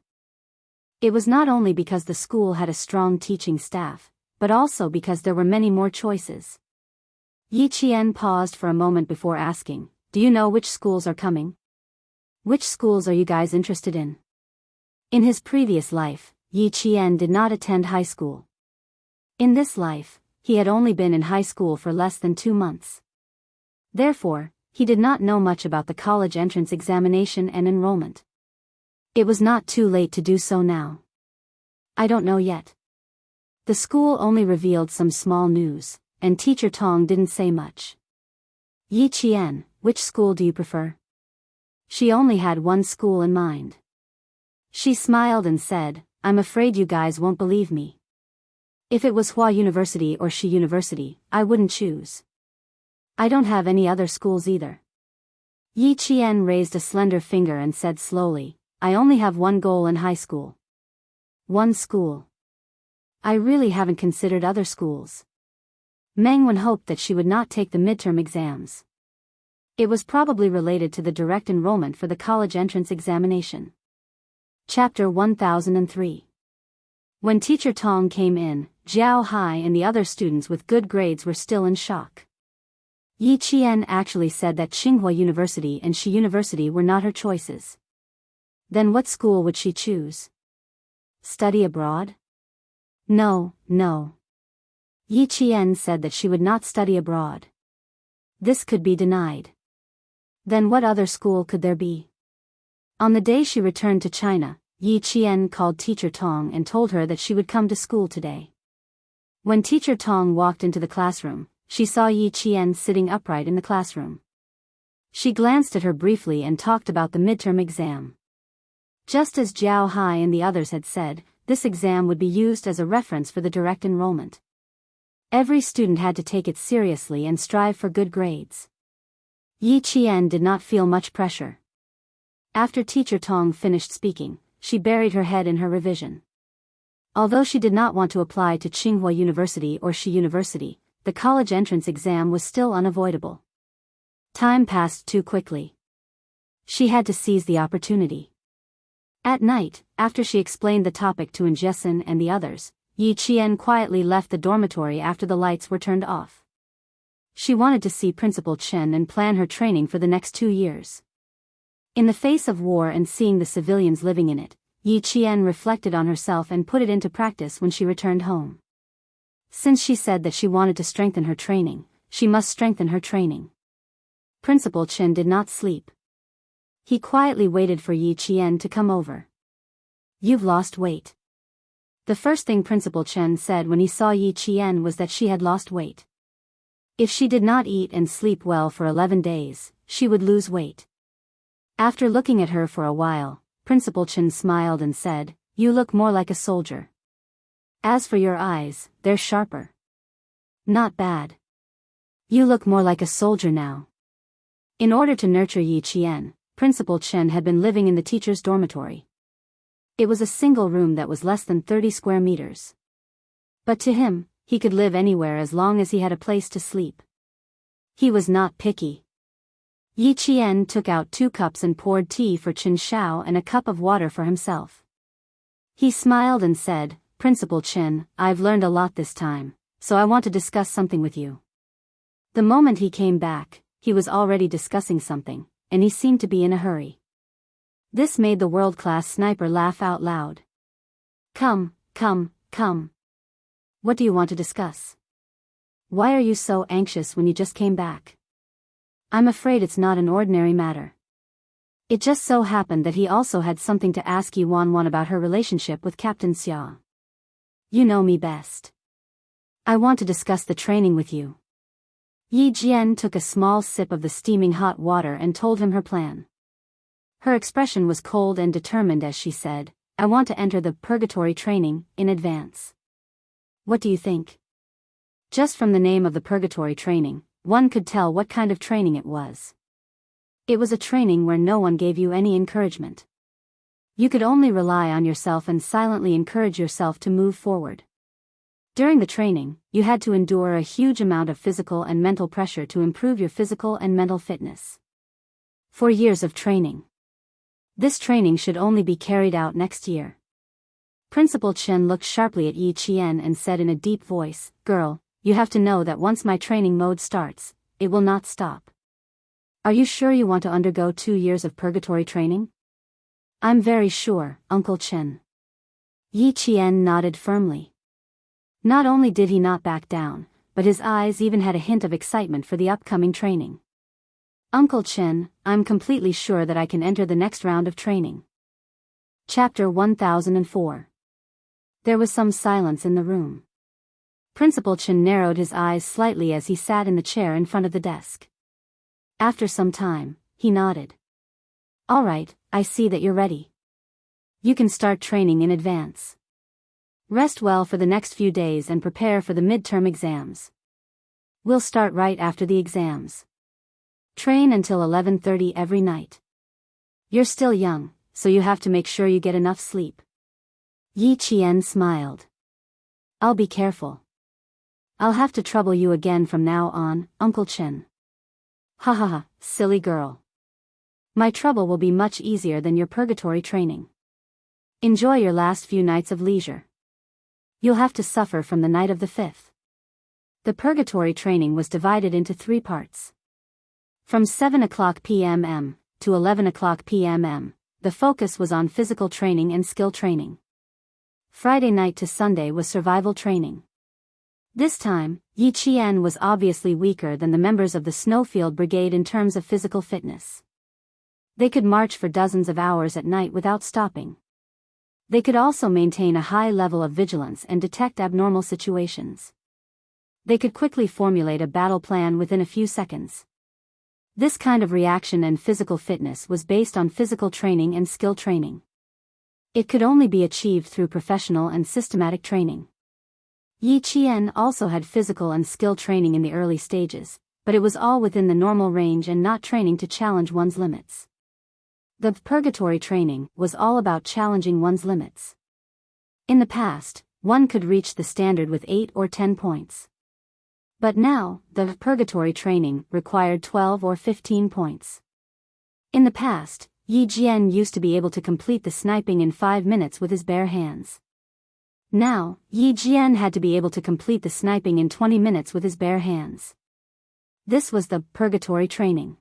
A: It was not only because the school had a strong teaching staff, but also because there were many more choices. Yi Qian paused for a moment before asking, do you know which schools are coming? Which schools are you guys interested in? In his previous life, Yi Qian did not attend high school. In this life, he had only been in high school for less than 2 months. Therefore, he did not know much about the college entrance examination and enrollment. It was not too late to do so now. I don't know yet. The school only revealed some small news, and Teacher Tong didn't say much. Yi Qian, which school do you prefer? She only had one school in mind. She smiled and said, I'm afraid you guys won't believe me. If it was Hua University or Shi University, I wouldn't choose. I don't have any other schools either. Yi Qian raised a slender finger and said slowly, I only have one goal in high school. One school. I really haven't considered other schools. Meng Wen hoped that she would not take the midterm exams. It was probably related to the direct enrollment for the college entrance examination. Chapter 1003. When Teacher Tong came in, Jiao Hai and the other students with good grades were still in shock. Yi Qian actually said that Tsinghua University and Shi University were not her choices. Then what school would she choose? Study abroad? No. Yi Qian said that she would not study abroad. This could be denied. Then what other school could there be? On the day she returned to China, Yi Qian called Teacher Tong and told her that she would come to school today. When Teacher Tong walked into the classroom, she saw Yi Qian sitting upright in the classroom. She glanced at her briefly and talked about the midterm exam. Just as Jiao Hai and the others had said, this exam would be used as a reference for the direct enrollment. Every student had to take it seriously and strive for good grades. Yi Qian did not feel much pressure. After Teacher Tong finished speaking, she buried her head in her revision. Although she did not want to apply to Tsinghua University or Shi University, the college entrance exam was still unavoidable. Time passed too quickly. She had to seize the opportunity. At night, after she explained the topic to Jessen and the others, Yi Qian quietly left the dormitory after the lights were turned off. She wanted to see Principal Chen and plan her training for the next 2 years. In the face of war and seeing the civilians living in it, Yi Qian reflected on herself and put it into practice when she returned home. Since she said that she wanted to strengthen her training, she must strengthen her training. Principal Chen did not sleep. He quietly waited for Yi Qian to come over. "You've lost weight." The first thing Principal Chen said when he saw Yi Qian was that she had lost weight. If she did not eat and sleep well for 11 days, she would lose weight. After looking at her for a while, Principal Chen smiled and said, "You look more like a soldier. As for your eyes, they're sharper. Not bad. You look more like a soldier now." In order to nurture Yi Qian, Principal Chen had been living in the teacher's dormitory. It was a single room that was less than 30 square meters. But to him, he could live anywhere as long as he had a place to sleep. He was not picky. Yi Qian took out 2 cups and poured tea for Chen Xiao and a cup of water for himself. He smiled and said, "Principal Chen, I've learned a lot this time, so I want to discuss something with you." The moment he came back, he was already discussing something, and he seemed to be in a hurry. This made the world-class sniper laugh out loud. Come. What do you want to discuss? Why are you so anxious when you just came back?" "I'm afraid it's not an ordinary matter. It just so happened that he also had something to ask Yi Wanwan about her relationship with Captain Xia. You know me best. I want to discuss the training with you." Yi Jian took a small sip of the steaming hot water and told him her plan. Her expression was cold and determined as she said, "I want to enter the purgatory training in advance." "What do you think?" Just from the name of the purgatory training, one could tell what kind of training it was. It was a training where no one gave you any encouragement. You could only rely on yourself and silently encourage yourself to move forward. During the training, you had to endure a huge amount of physical and mental pressure to improve your physical and mental fitness. 4 years of training. This training should only be carried out next year. Principal Chen looked sharply at Yi Qian and said in a deep voice, "Girl, you have to know that once my training mode starts, it will not stop. Are you sure you want to undergo 2 years of purgatory training?" "I'm very sure, Uncle Chen." Yi Qian nodded firmly. Not only did he not back down, but his eyes even had a hint of excitement for the upcoming training. "Uncle Chen, I'm completely sure that I can enter the next round of training." Chapter 1004. There was some silence in the room. Principal Chen narrowed his eyes slightly as he sat in the chair in front of the desk. After some time, he nodded. "All right, I see that you're ready. You can start training in advance. Rest well for the next few days and prepare for the midterm exams. We'll start right after the exams. Train until 11:30 every night. You're still young, so you have to make sure you get enough sleep." Yi Qian smiled. "I'll be careful. I'll have to trouble you again from now on, Uncle Chen." "Ha ha ha, silly girl. My trouble will be much easier than your purgatory training. Enjoy your last few nights of leisure. You'll have to suffer from the night of the 5th. The purgatory training was divided into 3 parts. From 7:00 p.m. to 11:00 p.m., the focus was on physical training and skill training. Friday night to Sunday was survival training. This time, Yi Qian was obviously weaker than the members of the Snowfield Brigade in terms of physical fitness. They could march for dozens of hours at night without stopping. They could also maintain a high level of vigilance and detect abnormal situations. They could quickly formulate a battle plan within a few seconds. This kind of reaction and physical fitness was based on physical training and skill training. It could only be achieved through professional and systematic training. Yi Qian also had physical and skill training in the early stages, but it was all within the normal range and not training to challenge one's limits. The purgatory training was all about challenging one's limits. In the past, one could reach the standard with 8 or 10 points. But now, the purgatory training required 12 or 15 points. In the past, Yi Jian used to be able to complete the sniping in 5 minutes with his bare hands. Now, Yi Jian had to be able to complete the sniping in 20 minutes with his bare hands. This was the purgatory training.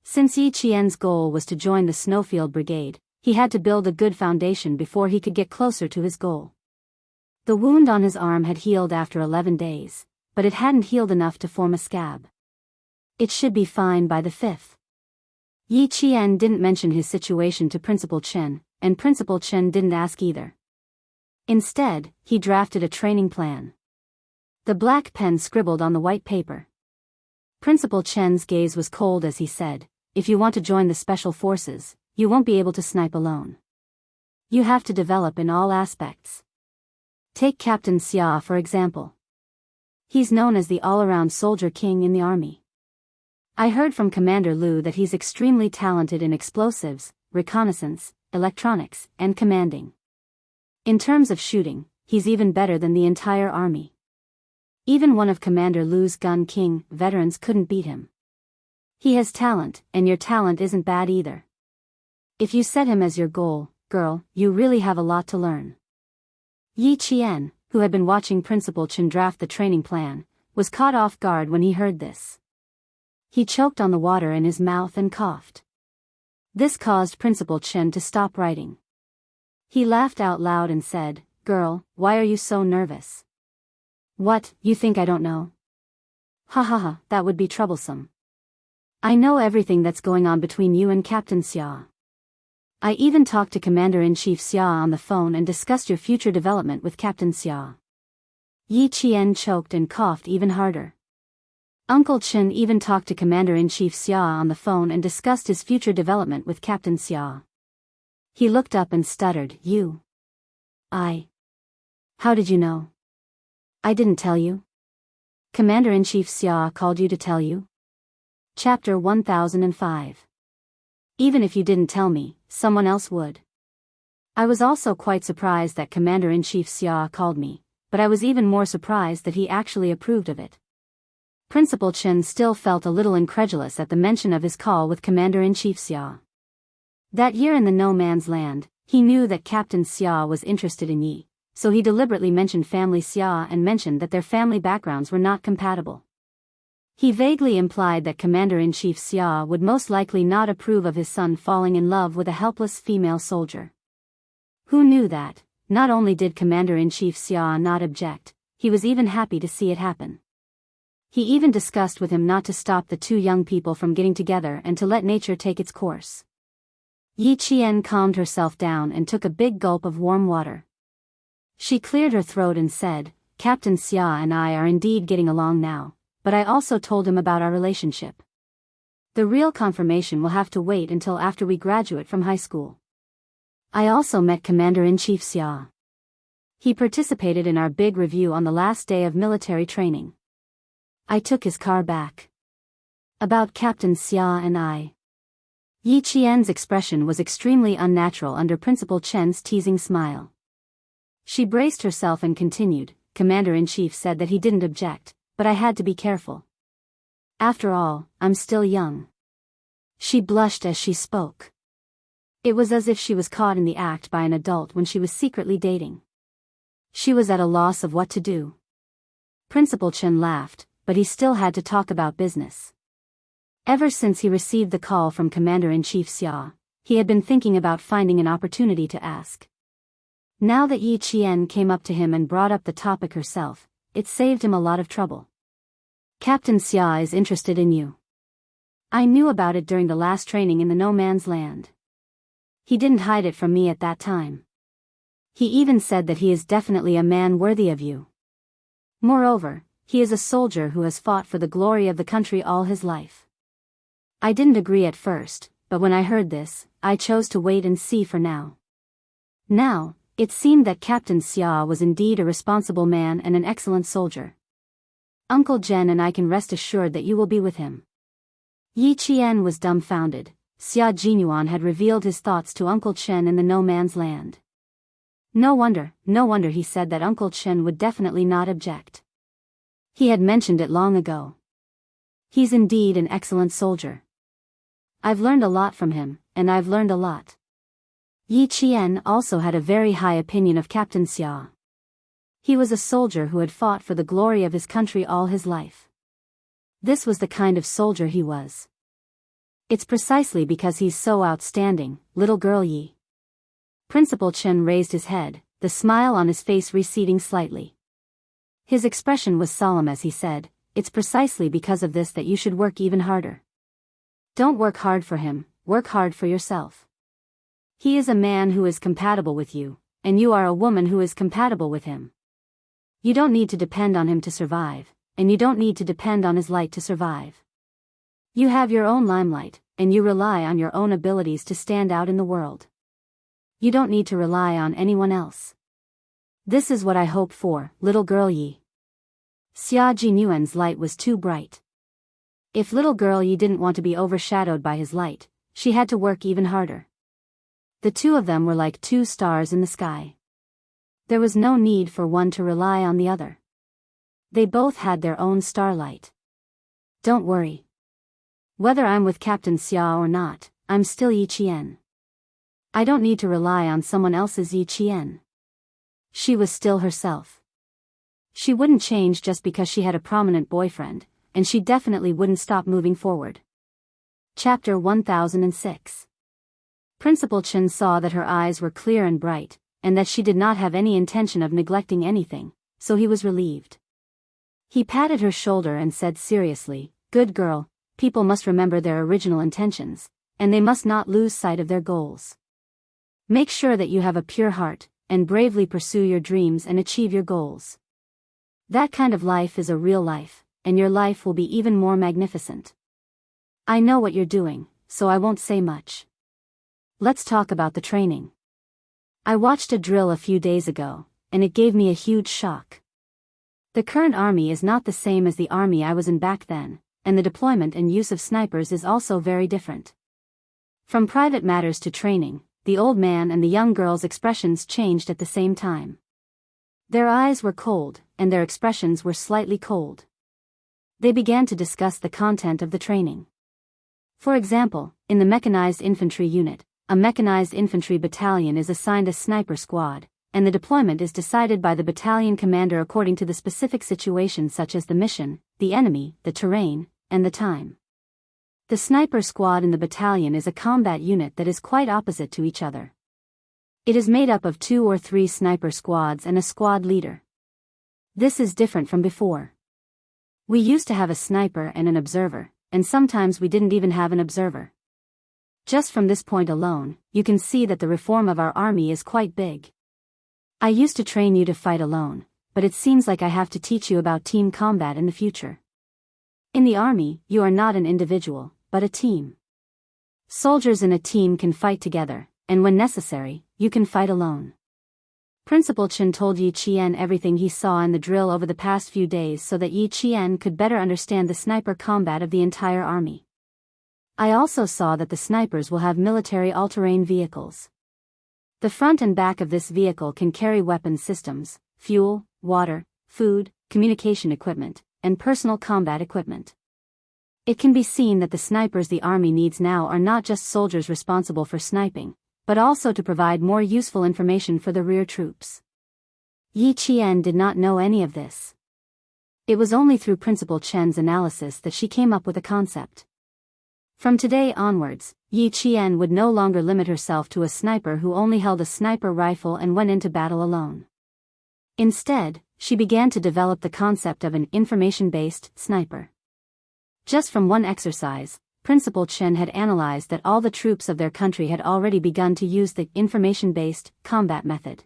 A: Since Yi Jian's goal was to join the Snowfield Brigade, he had to build a good foundation before he could get closer to his goal. The wound on his arm had healed after 11 days, but it hadn't healed enough to form a scab. It should be fine by the 5th. Yi Jian didn't mention his situation to Principal Chen, and Principal Chen didn't ask either. Instead, he drafted a training plan. The black pen scribbled on the white paper. Principal Chen's gaze was cold as he said, "If you want to join the Special Forces, you won't be able to snipe alone. You have to develop in all aspects. Take Captain Xia for example. He's known as the all-around soldier king in the army. I heard from Commander Liu that he's extremely talented in explosives, reconnaissance, electronics, and commanding. In terms of shooting, he's even better than the entire army. Even one of Commander Liu's Gun King veterans couldn't beat him. He has talent, and your talent isn't bad either. If you set him as your goal, girl, you really have a lot to learn." Yi Qian, who had been watching Principal Chen draft the training plan, was caught off guard when he heard this. He choked on the water in his mouth and coughed. This caused Principal Chen to stop writing. He laughed out loud and said, "Girl, why are you so nervous? What, you think I don't know? Ha ha ha, that would be troublesome. I know everything that's going on between you and Captain Xia. I even talked to Commander-in-Chief Xia on the phone and discussed your future development with Captain Xia." Yi Qian choked and coughed even harder. Uncle Chen even talked to Commander-in-Chief Xia on the phone and discussed his future development with Captain Xia. He looked up and stuttered, "You? How did you know? I didn't tell you? Commander-in-Chief Xia called you to tell you?" Chapter 1005. Even if you didn't tell me, someone else would. I was also quite surprised that Commander-in-Chief Xia called me, but I was even more surprised that he actually approved of it. Principal Chen still felt a little incredulous at the mention of his call with Commander-in-Chief Xia. That year in the No Man's Land, he knew that Captain Xia was interested in Yi, so he deliberately mentioned family Xia and mentioned that their family backgrounds were not compatible. He vaguely implied that Commander-in-Chief Xia would most likely not approve of his son falling in love with a helpless female soldier. Who knew that, not only did Commander-in-Chief Xia not object, he was even happy to see it happen. He even discussed with him not to stop the two young people from getting together and to let nature take its course. Yi Qian calmed herself down and took a big gulp of warm water. She cleared her throat and said, "Captain Xia and I are indeed getting along now, but I also told him about our relationship. The real confirmation will have to wait until after we graduate from high school. I also met Commander-in-Chief Xia. He participated in our big review on the last day of military training. I took his car back. About Captain Xia and I." Yi Qian's expression was extremely unnatural under Principal Chen's teasing smile. She braced herself and continued, "Commander-in-Chief said that he didn't object, but I had to be careful. After all, I'm still young." She blushed as she spoke. It was as if she was caught in the act by an adult when she was secretly dating. She was at a loss of what to do. Principal Chen laughed, but he still had to talk about business. Ever since he received the call from Commander-in-Chief Xia, he had been thinking about finding an opportunity to ask. Now that Yi Qian came up to him and brought up the topic herself, it saved him a lot of trouble. "Captain Xia is interested in you. I knew about it during the last training in the No Man's Land. He didn't hide it from me at that time. He even said that he is definitely a man worthy of you. Moreover, he is a soldier who has fought for the glory of the country all his life. I didn't agree at first, but when I heard this, I chose to wait and see for now." Now, it seemed that Captain Xia was indeed a responsible man and an excellent soldier. "Uncle Jen and I can rest assured that you will be with him." Yi Qian was dumbfounded. Xia Jinyuan had revealed his thoughts to Uncle Chen in the No Man's Land. No wonder, he said that Uncle Chen would definitely not object. He had mentioned it long ago. He's indeed an excellent soldier. I've learned a lot from him, and I've learned a lot. Yi Qian also had a very high opinion of Captain Xia. He was a soldier who had fought for the glory of his country all his life. This was the kind of soldier he was. It's precisely because he's so outstanding, little girl Yi. Principal Chen raised his head, the smile on his face receding slightly. His expression was solemn as he said, "It's precisely because of this that you should work even harder. Don't work hard for him, work hard for yourself. He is a man who is compatible with you, and you are a woman who is compatible with him. You don't need to depend on him to survive, and you don't need to depend on his light to survive. You have your own limelight, and you rely on your own abilities to stand out in the world. You don't need to rely on anyone else. This is what I hope for, little girl Yi." Xia Jinyuan's light was too bright. If little girl Yi didn't want to be overshadowed by his light, she had to work even harder. The two of them were like two stars in the sky. There was no need for one to rely on the other. They both had their own starlight. Don't worry. Whether I'm with Captain Xia or not, I'm still Yi Qian. I don't need to rely on someone else's Yi Qian. She was still herself. She wouldn't change just because she had a prominent boyfriend, and she definitely wouldn't stop moving forward. Chapter 1006. Principal Chen saw that her eyes were clear and bright, and that she did not have any intention of neglecting anything, so he was relieved. He patted her shoulder and said seriously, "Good girl, people must remember their original intentions, and they must not lose sight of their goals. Make sure that you have a pure heart, and bravely pursue your dreams and achieve your goals. That kind of life is a real life, and your life will be even more magnificent. I know what you're doing, so I won't say much. Let's talk about the training. I watched a drill a few days ago, and it gave me a huge shock. The current army is not the same as the army I was in back then, and the deployment and use of snipers is also very different. From private matters to training, the old man and the young girl's expressions changed at the same time. Their eyes were cold, and their expressions were slightly cold. They began to discuss the content of the training. For example, in the mechanized infantry unit, a mechanized infantry battalion is assigned a sniper squad, and the deployment is decided by the battalion commander according to the specific situation such as the mission, the enemy, the terrain, and the time. The sniper squad in the battalion is a combat unit that is quite opposite to each other. It is made up of 2 or 3 sniper squads and a squad leader. This is different from before. We used to have a sniper and an observer, and sometimes we didn't even have an observer. Just from this point alone, you can see that the reform of our army is quite big. I used to train you to fight alone, but it seems like I have to teach you about team combat in the future. In the army, you are not an individual, but a team. Soldiers in a team can fight together, and when necessary, you can fight alone. Principal Chen told Yi Qian everything he saw in the drill over the past few days so that Yi Qian could better understand the sniper combat of the entire army. I also saw that the snipers will have military all-terrain vehicles. The front and back of this vehicle can carry weapon systems, fuel, water, food, communication equipment, and personal combat equipment. It can be seen that the snipers the army needs now are not just soldiers responsible for sniping, but also to provide more useful information for the rear troops. Yi Qian did not know any of this. It was only through Principal Chen's analysis that she came up with a concept. From today onwards, Yi Qian would no longer limit herself to a sniper who only held a sniper rifle and went into battle alone. Instead, she began to develop the concept of an information-based sniper. Just from one exercise, Principal Chen had analyzed that all the troops of their country had already begun to use the information-based combat method.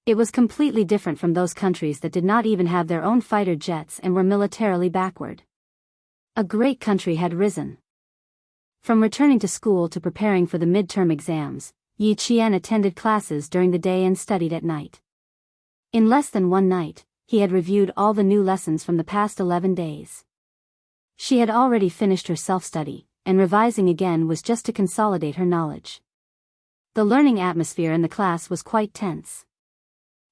A: It was completely different from those countries that did not even have their own fighter jets and were militarily backward. A great country had risen. From returning to school to preparing for the midterm exams, Yi Qian attended classes during the day and studied at night. In less than one night, he had reviewed all the new lessons from the past 11 days. She had already finished her self-study, and revising again was just to consolidate her knowledge. The learning atmosphere in the class was quite tense.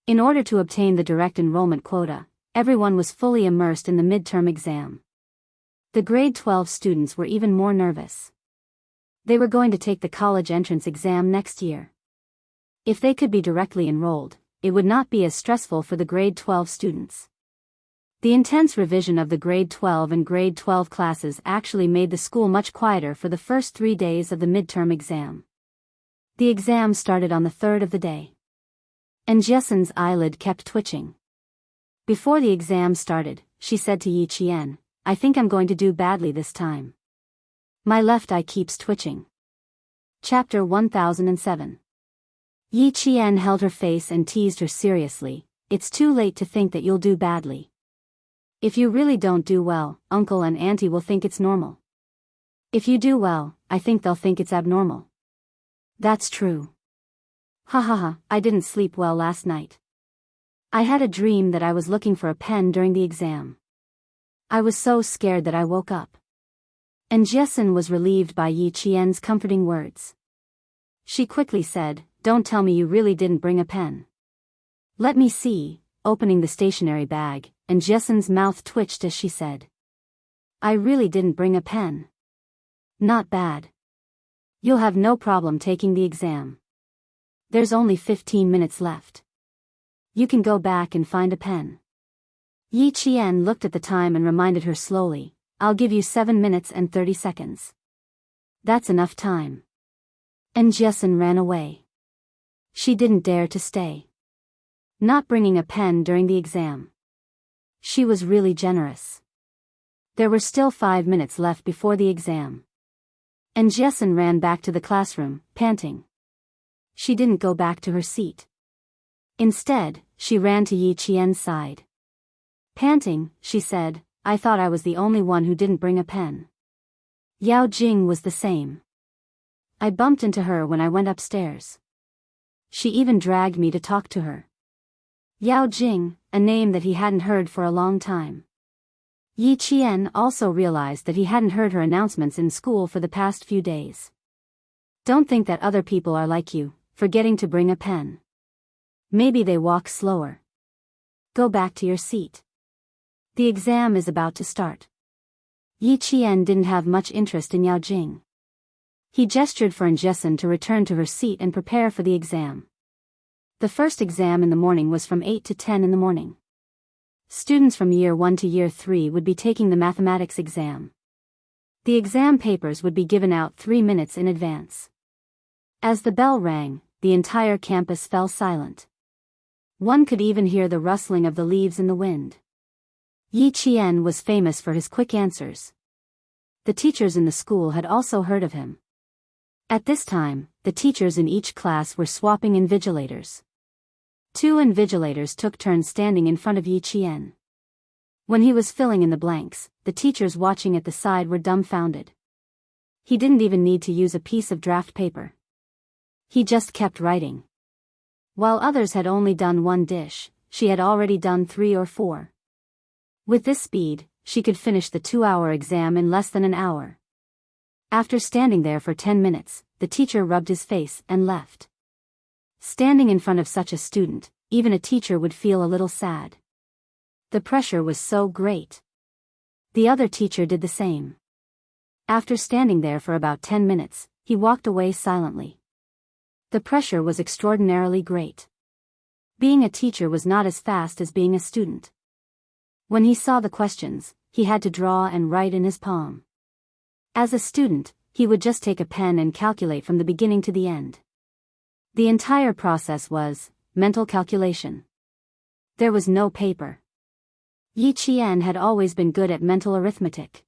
A: In order to obtain the direct enrollment quota, everyone was fully immersed in the midterm exam. The grade 12 students were even more nervous. They were going to take the college entrance exam next year. If they could be directly enrolled, it would not be as stressful for the grade 12 students. The intense revision of the grade 12 and grade 12 classes actually made the school much quieter for the first 3 days of the midterm exam. The exam started on the third of the day. And Jessen's eyelid kept twitching. Before the exam started, she said to Yi Qian, "I think I'm going to do badly this time. My left eye keeps twitching." Chapter 1007. Yi Qian held her face and teased her seriously, "It's too late to think that you'll do badly. If you really don't do well, Uncle and Auntie will think it's normal. If you do well, I think they'll think it's abnormal." "That's true. Ha ha ha, I didn't sleep well last night. I had a dream that I was looking for a pen during the exam. I was so scared that I woke up." And Jessen was relieved by Yi Qian's comforting words. She quickly said, "Don't tell me you really didn't bring a pen." "Let me see," opening the stationery bag, and Jessen's mouth twitched as she said, "I really didn't bring a pen." "Not bad. You'll have no problem taking the exam. There's only 15 minutes left. You can go back and find a pen." Yi Qian looked at the time and reminded her slowly, "I'll give you 7 minutes and 30 seconds. That's enough time." And Jessen ran away. She didn't dare to stay. Not bringing a pen during the exam. She was really generous. There were still 5 minutes left before the exam. And Jessen ran back to the classroom, panting. She didn't go back to her seat. Instead, she ran to Yi Qian's side. Panting, she said, "I thought I was the only one who didn't bring a pen. Yao Jing was the same. I bumped into her when I went upstairs. She even dragged me to talk to her." Yao Jing, a name that he hadn't heard for a long time. Yi Qian also realized that he hadn't heard her announcements in school for the past few days. "Don't think that other people are like you, forgetting to bring a pen. Maybe they walk slower. Go back to your seat. The exam is about to start." Yi Qian didn't have much interest in Yao Jing. He gestured for Jessen to return to her seat and prepare for the exam. The first exam in the morning was from 8 to 10 in the morning. Students from year 1 to year 3 would be taking the mathematics exam. The exam papers would be given out 3 minutes in advance. As the bell rang, the entire campus fell silent. One could even hear the rustling of the leaves in the wind. Yi Qian was famous for his quick answers. The teachers in the school had also heard of him. At this time, the teachers in each class were swapping invigilators. 2 invigilators took turns standing in front of Yi Qian. When he was filling in the blanks, the teachers watching at the side were dumbfounded. He didn't even need to use a piece of draft paper. He just kept writing. While others had only done 1 dish, she had already done 3 or 4. With this speed, she could finish the 2-hour exam in less than an hour. After standing there for 10 minutes, the teacher rubbed his face and left. Standing in front of such a student, even a teacher would feel a little sad. The pressure was so great. The other teacher did the same. After standing there for about 10 minutes, he walked away silently. The pressure was extraordinarily great. Being a teacher was not as fast as being a student. When he saw the questions, he had to draw and write in his palm. As a student, he would just take a pen and calculate from the beginning to the end. The entire process was mental calculation. There was no paper. Yi Qian had always been good at mental arithmetic.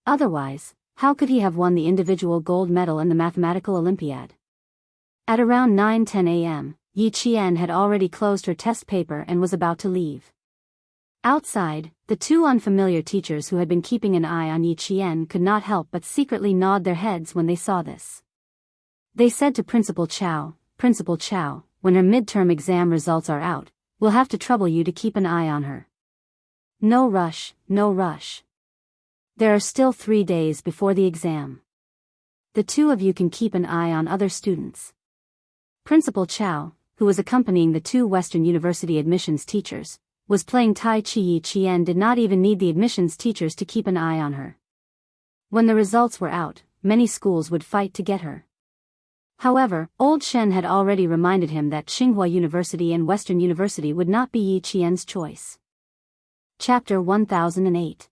A: Otherwise, how could he have won the individual gold medal in the mathematical Olympiad? At around 9:10 a.m., Yi Qian had already closed her test paper and was about to leave. Outside, the 2 unfamiliar teachers who had been keeping an eye on Yi Qian could not help but secretly nod their heads when they saw this. They said to Principal Chow, "Principal Chow, when her midterm exam results are out, we'll have to trouble you to keep an eye on her. No rush, no rush. There are still 3 days before the exam. The 2 of you can keep an eye on other students." Principal Chow, who was accompanying the 2 Western University admissions teachers, was playing Tai Chi. Yi Qian did not even need the admissions teachers to keep an eye on her. When the results were out, many schools would fight to get her. However, Old Shen had already reminded him that Tsinghua University and Western University would not be Yi Qian's choice. Chapter 1008.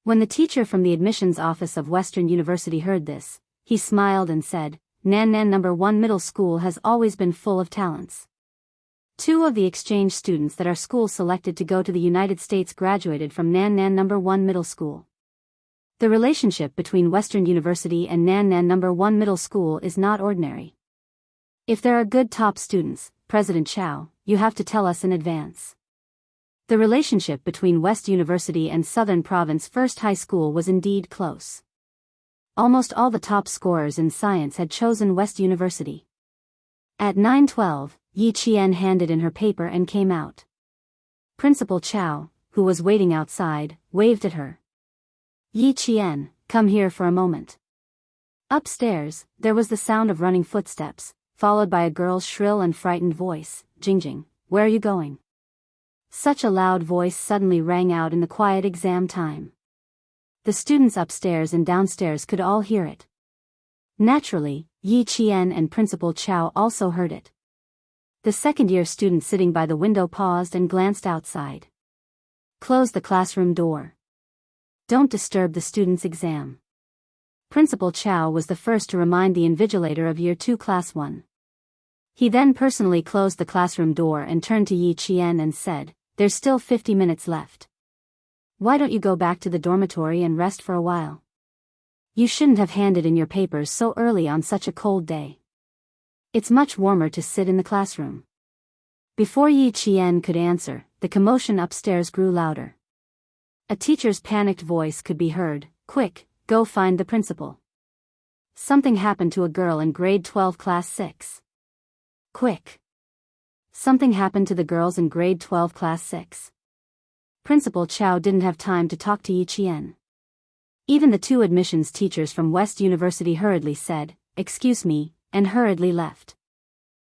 A: When the teacher from the admissions office of Western University heard this, he smiled and said, Nan No. 1 Middle School has always been full of talents. 2 of the exchange students that our school selected to go to the United States graduated from Nan No. 1 Middle School. The relationship between Western University and Nan No. 1 Middle School is not ordinary. If there are good top students, President Chow, you have to tell us in advance. The relationship between West University and Southern Province First High School was indeed close. Almost all the top scorers in science had chosen West University. At 9:12, Yi Qian handed in her paper and came out. Principal Chow, who was waiting outside, waved at her. Yi Qian, come here for a moment. Upstairs, there was the sound of running footsteps, followed by a girl's shrill and frightened voice, Jingjing, where are you going? Such a loud voice suddenly rang out in the quiet exam time. The students upstairs and downstairs could all hear it. Naturally, Yi Qian and Principal Chow also heard it. The second-year student sitting by the window paused and glanced outside. Close the classroom door. Don't disturb the student's exam. Principal Chow was the first to remind the invigilator of Year 2 Class 1. He then personally closed the classroom door and turned to Yi Qian and said, there's still 50 minutes left. Why don't you go back to the dormitory and rest for a while? You shouldn't have handed in your papers so early on such a cold day. It's much warmer to sit in the classroom. Before Yi Qian could answer, the commotion upstairs grew louder. A teacher's panicked voice could be heard, quick, go find the principal. Something happened to a girl in grade 12 class 6. Quick. Something happened to the girls in grade 12 class 6. Principal Chow didn't have time to talk to Yi Qian. Even the 2 admissions teachers from West University hurriedly said, excuse me, and hurriedly left.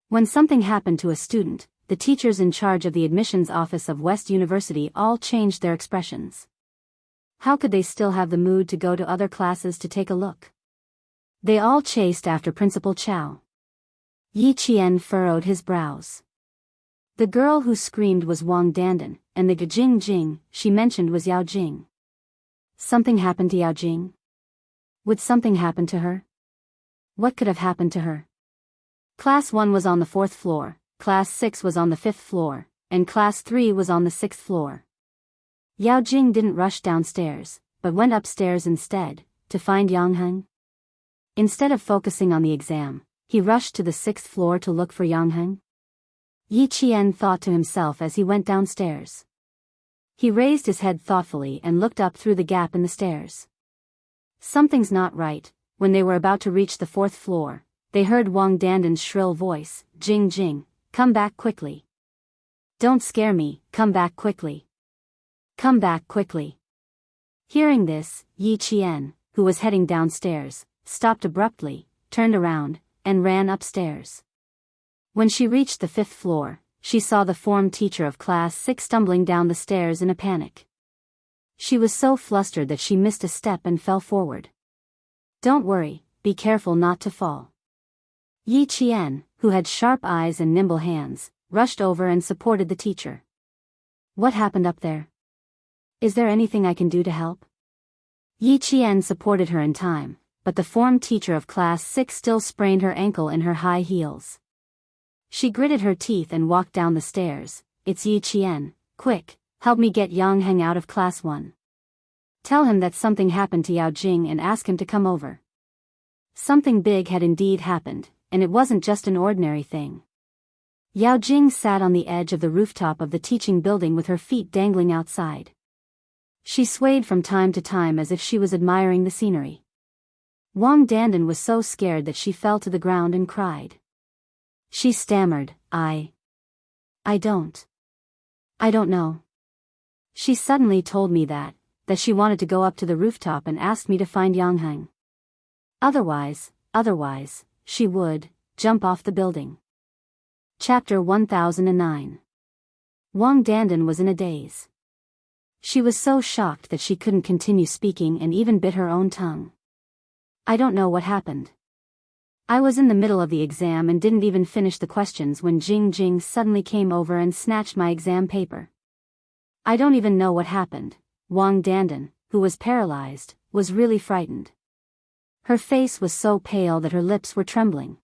A: When something happened to a student, the teachers in charge of the admissions office of West University all changed their expressions. How could they still have the mood to go to other classes to take a look? They all chased after Principal Chow. Yi Qian furrowed his brows. The girl who screamed was Wang Dandan, and the Jing she mentioned was Yao Jing. Something happened to Yao Jing? Would something happen to her? What could have happened to her? Class 1 was on the 4th floor, Class 6 was on the 5th floor, and Class 3 was on the 6th floor. Yao Jing didn't rush downstairs, but went upstairs instead, to find Yang Heng. Instead of focusing on the exam, he rushed to the 6th floor to look for Yang Heng. Yi Qian thought to himself as he went downstairs. He raised his head thoughtfully and looked up through the gap in the stairs. Something's not right. When they were about to reach the 4th floor, they heard Wang Dandan's shrill voice, Jing, come back quickly. Don't scare me, come back quickly. Come back quickly. Hearing this, Yi Qian, who was heading downstairs, stopped abruptly, turned around, and ran upstairs. When she reached the 5th floor, she saw the form teacher of Class 6 stumbling down the stairs in a panic. She was so flustered that she missed a step and fell forward. Don't worry, be careful not to fall. Yi Qian, who had sharp eyes and nimble hands, rushed over and supported the teacher. What happened up there? Is there anything I can do to help? Yi Qian supported her in time, but the form teacher of Class 6 still sprained her ankle in her high heels. She gritted her teeth and walked down the stairs. It's Yi Qian, quick, help me get Yang Heng out of Class 1. Tell him that something happened to Yao Jing and ask him to come over. Something big had indeed happened, and it wasn't just an ordinary thing. Yao Jing sat on the edge of the rooftop of the teaching building with her feet dangling outside. She swayed from time to time as if she was admiring the scenery. Wang Dandan was so scared that she fell to the ground and cried. She stammered, I don't know. She suddenly told me that she wanted to go up to the rooftop and asked me to find Yang Heng. Otherwise, she would jump off the building. Chapter 1009. Wang Dandan was in a daze. She was so shocked that she couldn't continue speaking and even bit her own tongue. I don't know what happened. I was in the middle of the exam and didn't even finish the questions when Jing Jing suddenly came over and snatched my exam paper. I don't even know what happened. Wang Dandan, who was paralyzed, was really frightened. Her face was so pale that her lips were trembling.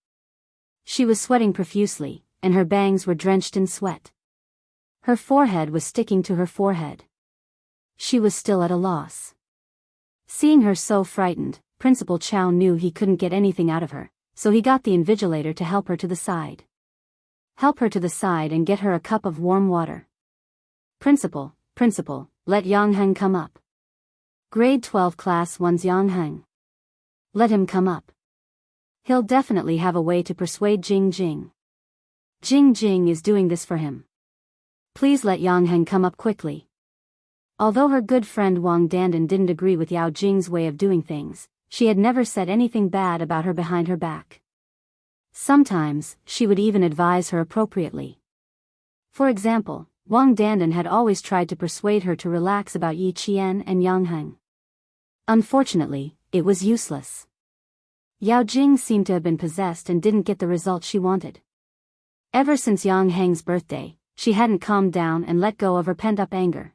A: She was sweating profusely, and her bangs were drenched in sweat. Her forehead was sticking to her forehead. She was still at a loss. Seeing her so frightened, Principal Chow knew he couldn't get anything out of her, so he got the invigilator to help her to the side. Help her to the side and get her a cup of warm water. Principal, let Yang Heng come up. Grade 12 Class 1's Yang Heng. Let him come up. He'll definitely have a way to persuade Jing Jing. Jing Jing is doing this for him. Please let Yang Heng come up quickly. Although her good friend Wang Dandan didn't agree with Yao Jing's way of doing things, she had never said anything bad about her behind her back. Sometimes, she would even advise her appropriately. For example, Wang Dandan had always tried to persuade her to relax about Yi Qian and Yang Heng. Unfortunately, it was useless. Yao Jing seemed to have been possessed and didn't get the result she wanted. Ever since Yang Heng's birthday, she hadn't calmed down and let go of her pent-up anger.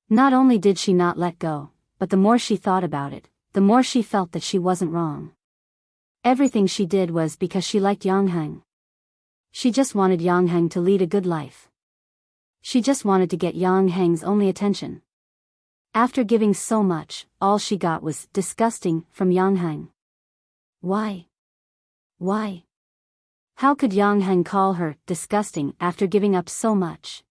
A: Not only did she not let go, but the more she thought about it, the more she felt that she wasn't wrong. Everything she did was because she liked Yang Heng. She just wanted Yang Heng to lead a good life. She just wanted to get Yang Heng's only attention. After giving so much, all she got was disgusting from Yang Heng. Why? How could Yang Heng call her disgusting after giving up so much?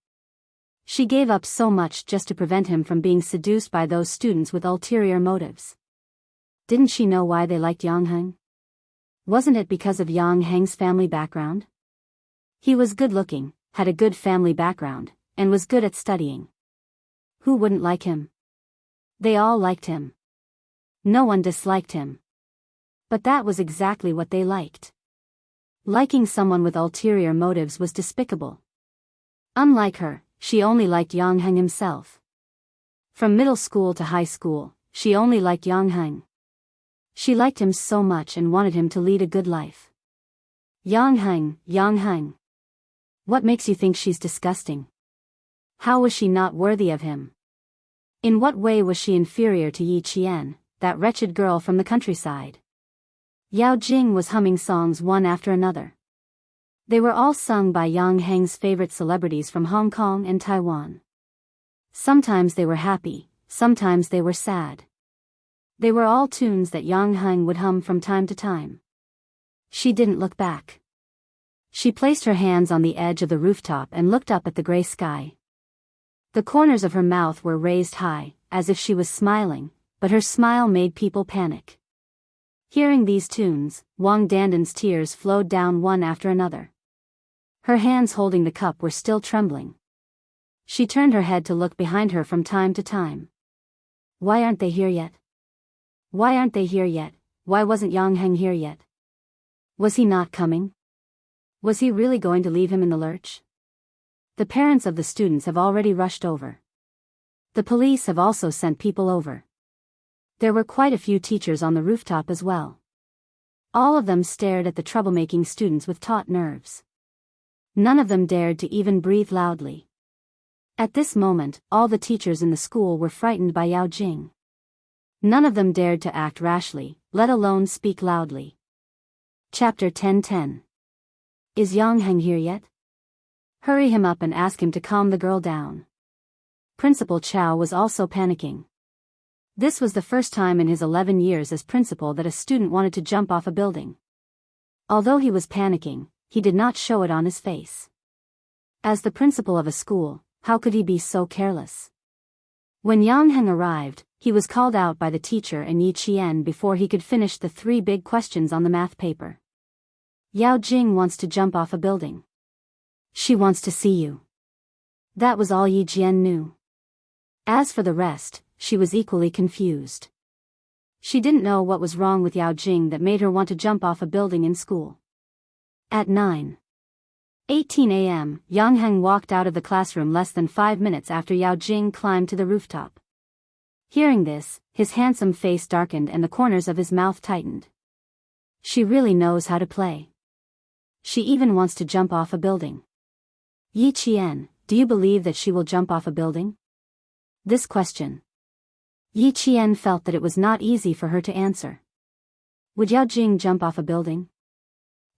A: She gave up so much just to prevent him from being seduced by those students with ulterior motives. Didn't she know why they liked Yang Heng? Wasn't it because of Yang Heng's family background? He was good-looking, had a good family background, and was good at studying. Who wouldn't like him? They all liked him. No one disliked him. But that was exactly what they liked. Liking someone with ulterior motives was despicable. Unlike her, she only liked Yang Heng himself. From middle school to high school, she only liked Yang Heng. She liked him so much and wanted him to lead a good life. Yang Heng. What makes you think she's disgusting? How was she not worthy of him? In what way was she inferior to Yi Qian, that wretched girl from the countryside? Yao Jing was humming songs one after another. They were all sung by Yang Heng's favorite celebrities from Hong Kong and Taiwan. Sometimes they were happy, sometimes they were sad. They were all tunes that Yang Heng would hum from time to time. She didn't look back. She placed her hands on the edge of the rooftop and looked up at the gray sky. The corners of her mouth were raised high, as if she was smiling, but her smile made people panic. Hearing these tunes, Wang Dandan's tears flowed down one after another. Her hands holding the cup were still trembling. She turned her head to look behind her from time to time. Why aren't they here yet? Why aren't they here yet? Why wasn't Yang Heng here yet? Was he not coming? Was he really going to leave him in the lurch? The parents of the students have already rushed over. The police have also sent people over. There were quite a few teachers on the rooftop as well. All of them stared at the troublemaking students with taut nerves. None of them dared to even breathe loudly. At this moment, all the teachers in the school were frightened by Yao Jing. None of them dared to act rashly, let alone speak loudly. Chapter 10:10. Is Yang Heng here yet? Hurry him up and ask him to calm the girl down. Principal Chow was also panicking. This was the first time in his 11 years as principal that a student wanted to jump off a building. Although he was panicking, he did not show it on his face. As the principal of a school, how could he be so careless? When Yang Heng arrived, he was called out by the teacher and Yi Qian before he could finish the 3 big questions on the math paper. Yao Jing wants to jump off a building. She wants to see you. That was all Yi Jian knew. As for the rest, she was equally confused. She didn't know what was wrong with Yao Jing that made her want to jump off a building in school. At 9:18 a.m., Yang Heng walked out of the classroom less than 5 minutes after Yao Jing climbed to the rooftop. Hearing this, his handsome face darkened and the corners of his mouth tightened. She really knows how to play. She even wants to jump off a building. Yi Qian, do you believe that she will jump off a building? This question. Yi Qian felt that it was not easy for her to answer. Would Yao Jing jump off a building?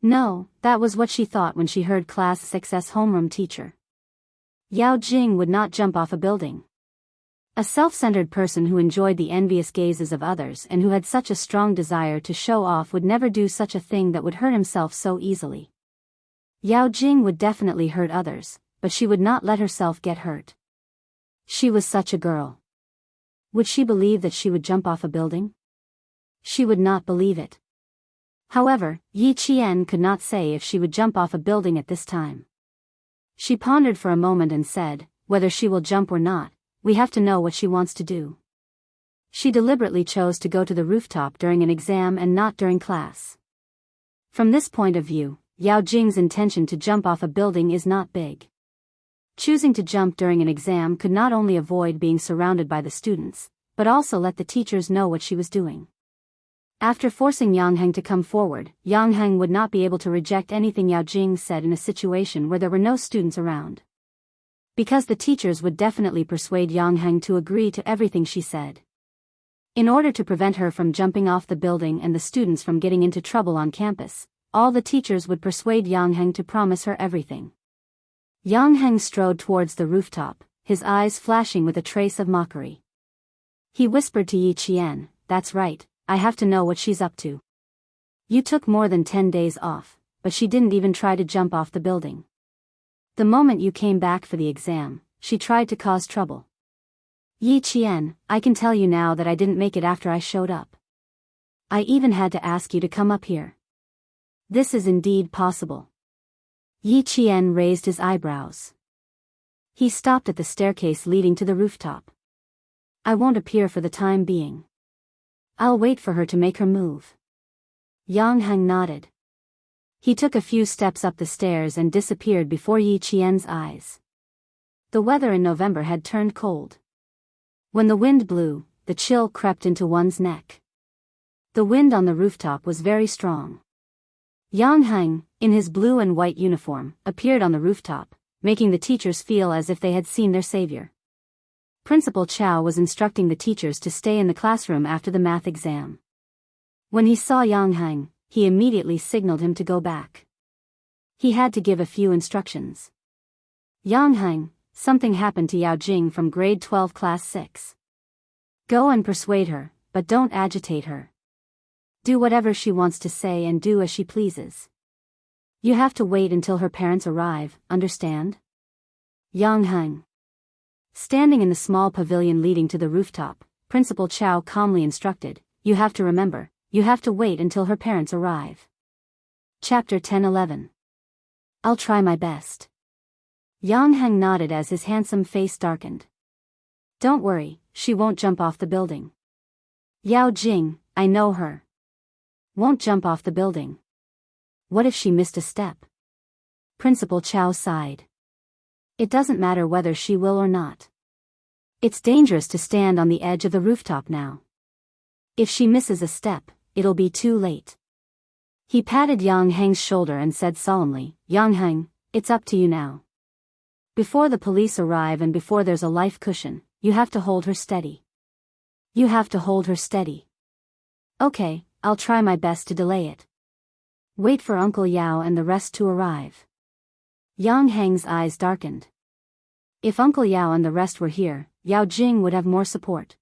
A: No, that was what she thought when she heard Class 6's homeroom teacher. Yao Jing would not jump off a building. A self-centered person who enjoyed the envious gazes of others and who had such a strong desire to show off would never do such a thing that would hurt himself so easily. Yao Jing would definitely hurt others, but she would not let herself get hurt. She was such a girl. Would she believe that she would jump off a building? She would not believe it. However, Yi Qian could not say if she would jump off a building at this time. She pondered for a moment and said, whether she will jump or not, we have to know what she wants to do. She deliberately chose to go to the rooftop during an exam and not during class. From this point of view, Yao Jing's intention to jump off a building is not big. Choosing to jump during an exam could not only avoid being surrounded by the students, but also let the teachers know what she was doing. After forcing Yang Heng to come forward, Yang Heng would not be able to reject anything Yao Jing said in a situation where there were no students around. Because the teachers would definitely persuade Yang Heng to agree to everything she said. In order to prevent her from jumping off the building and the students from getting into trouble on campus, all the teachers would persuade Yang Heng to promise her everything. Yang Heng strode towards the rooftop, his eyes flashing with a trace of mockery. He whispered to Yi Qian, "That's right, I have to know what she's up to. You took more than 10 days off, but she didn't even try to jump off the building. The moment you came back for the exam, she tried to cause trouble. Yi Qian, I can tell you now that I didn't make it after I showed up. I even had to ask you to come up here. This is indeed possible." Yi Qian raised his eyebrows. He stopped at the staircase leading to the rooftop. "I won't appear for the time being. I'll wait for her to make her move." Yang Heng nodded. He took a few steps up the stairs and disappeared before Yi Qian's eyes. The weather in November had turned cold. When the wind blew, the chill crept into one's neck. The wind on the rooftop was very strong. Yang Heng, in his blue and white uniform, appeared on the rooftop, making the teachers feel as if they had seen their savior. Principal Chow was instructing the teachers to stay in the classroom after the math exam. When he saw Yang Heng, he immediately signaled him to go back. He had to give a few instructions. "Yang Heng, something happened to Yao Jing from grade 12 class 6. Go and persuade her, but don't agitate her. Do whatever she wants to say and do as she pleases. You have to wait until her parents arrive, understand?" Yang Heng. Standing in the small pavilion leading to the rooftop, Principal Chow calmly instructed, "You have to remember, you have to wait until her parents arrive." Chapter 10-11. I'll try my best. Yang Heng nodded as his handsome face darkened. "Don't worry, she won't jump off the building. Yao Jing, I know her. Won't jump off the building. What if she missed a step?" Principal Chow sighed. "It doesn't matter whether she will or not. It's dangerous to stand on the edge of the rooftop now. If she misses a step, it'll be too late." He patted Yang Heng's shoulder and said solemnly, "Yang Heng, it's up to you now. Before the police arrive and before there's a life cushion, you have to hold her steady. You have to hold her steady." "Okay, I'll try my best to delay it. Wait for Uncle Yao and the rest to arrive." Yang Heng's eyes darkened. If Uncle Yao and the rest were here, Yao Jing would have more support.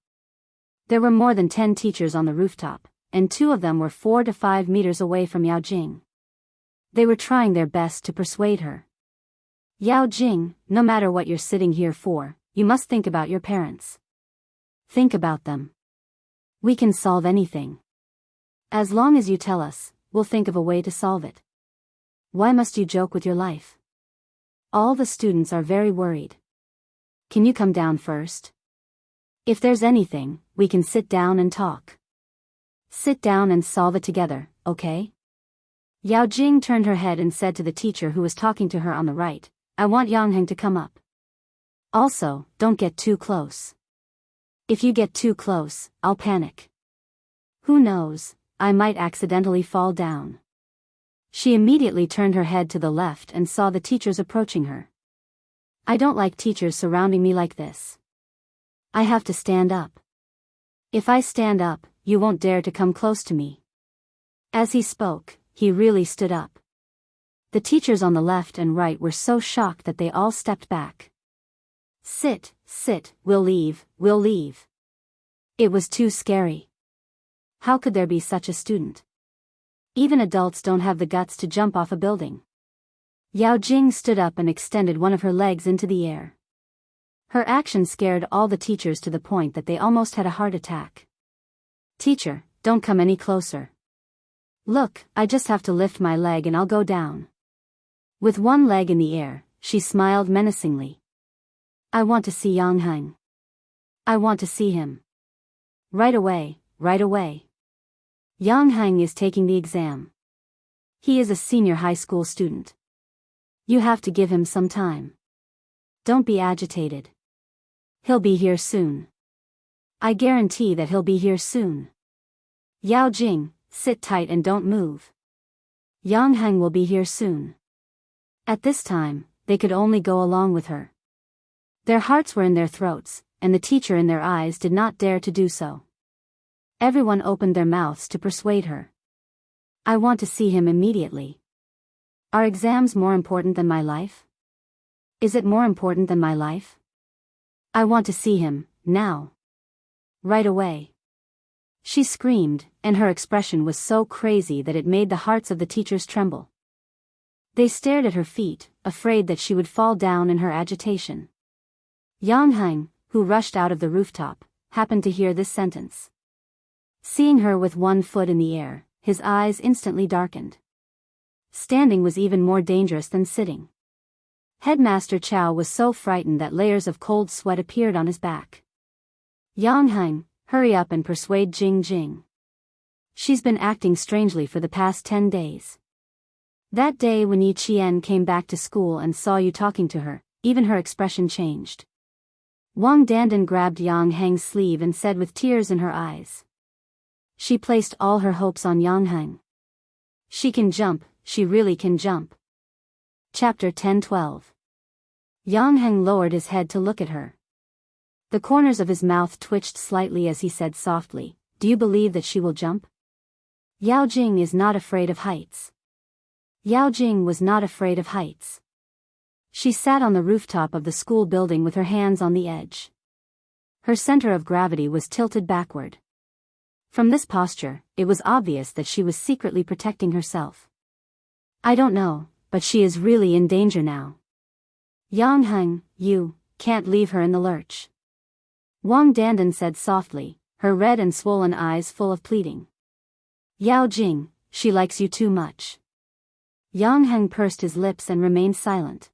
A: There were more than 10 teachers on the rooftop, and 2 of them were 4 to 5 meters away from Yao Jing. They were trying their best to persuade her. "Yao Jing, no matter what you're sitting here for, you must think about your parents. Think about them. We can solve anything. As long as you tell us, we'll think of a way to solve it. Why must you joke with your life? All the students are very worried. Can you come down first? If there's anything, we can sit down and talk. Sit down and solve it together, okay?" Yao Jing turned her head and said to the teacher who was talking to her on the right, "I want Yang Heng to come up. Also, don't get too close. If you get too close, I'll panic. Who knows, I might accidentally fall down. She immediately turned her head to the left and saw the teachers approaching her. I don't like teachers surrounding me like this. I have to stand up. If I stand up, you won't dare to come close to me. As he spoke, he really stood up. The teachers on the left and right were so shocked that they all stepped back. Sit, we'll leave. It was too scary. How could there be such a student? Even adults don't have the guts to jump off a building. Yao Jing stood up and extended one of her legs into the air. Her action scared all the teachers to the point that they almost had a heart attack. Teacher, don't come any closer. Look, I just have to lift my leg and I'll go down. With one leg in the air, she smiled menacingly. I want to see Yang Heng. I want to see him. Right away. Yang Heng is taking the exam. He is a senior high school student. You have to give him some time. Don't be agitated. He'll be here soon. I guarantee that he'll be here soon. Yao Jing, sit tight and don't move. Yang Heng will be here soon. At this time, they could only go along with her. Their hearts were in their throats, and the teacher in their eyes did not dare to do so. Everyone opened their mouths to persuade her. I want to see him immediately. Are exams more important than my life? Is it more important than my life? I want to see him, now. Right away. She screamed, and her expression was so crazy that it made the hearts of the teachers tremble. They stared at her feet, afraid that she would fall down in her agitation. Yang Heng, who rushed out of the rooftop, happened to hear this sentence. Seeing her with one foot in the air, his eyes instantly darkened. Standing was even more dangerous than sitting. Headmaster Chow was so frightened that layers of cold sweat appeared on his back. Yang Heng, hurry up and persuade Jing. She's been acting strangely for the past 10 days. That day when Yi Qian came back to school and saw you talking to her, even her expression changed. Wang Dandan grabbed Yang Heng's sleeve and said with tears in her eyes. She placed all her hopes on Yang Heng. She can jump, she really can jump. Chapter 10-12. Yang Heng lowered his head to look at her. The corners of his mouth twitched slightly as he said softly, do you believe that she will jump? Yao Jing is not afraid of heights. Yao Jing was not afraid of heights. She sat on the rooftop of the school building with her hands on the edge. Her center of gravity was tilted backward. From this posture, it was obvious that she was secretly protecting herself. I don't know, but she is really in danger now. Yang Heng, you can't leave her in the lurch. Wang Dandan said softly, her red and swollen eyes full of pleading. Yao Jing, she likes you too much. Yang Heng pursed his lips and remained silent.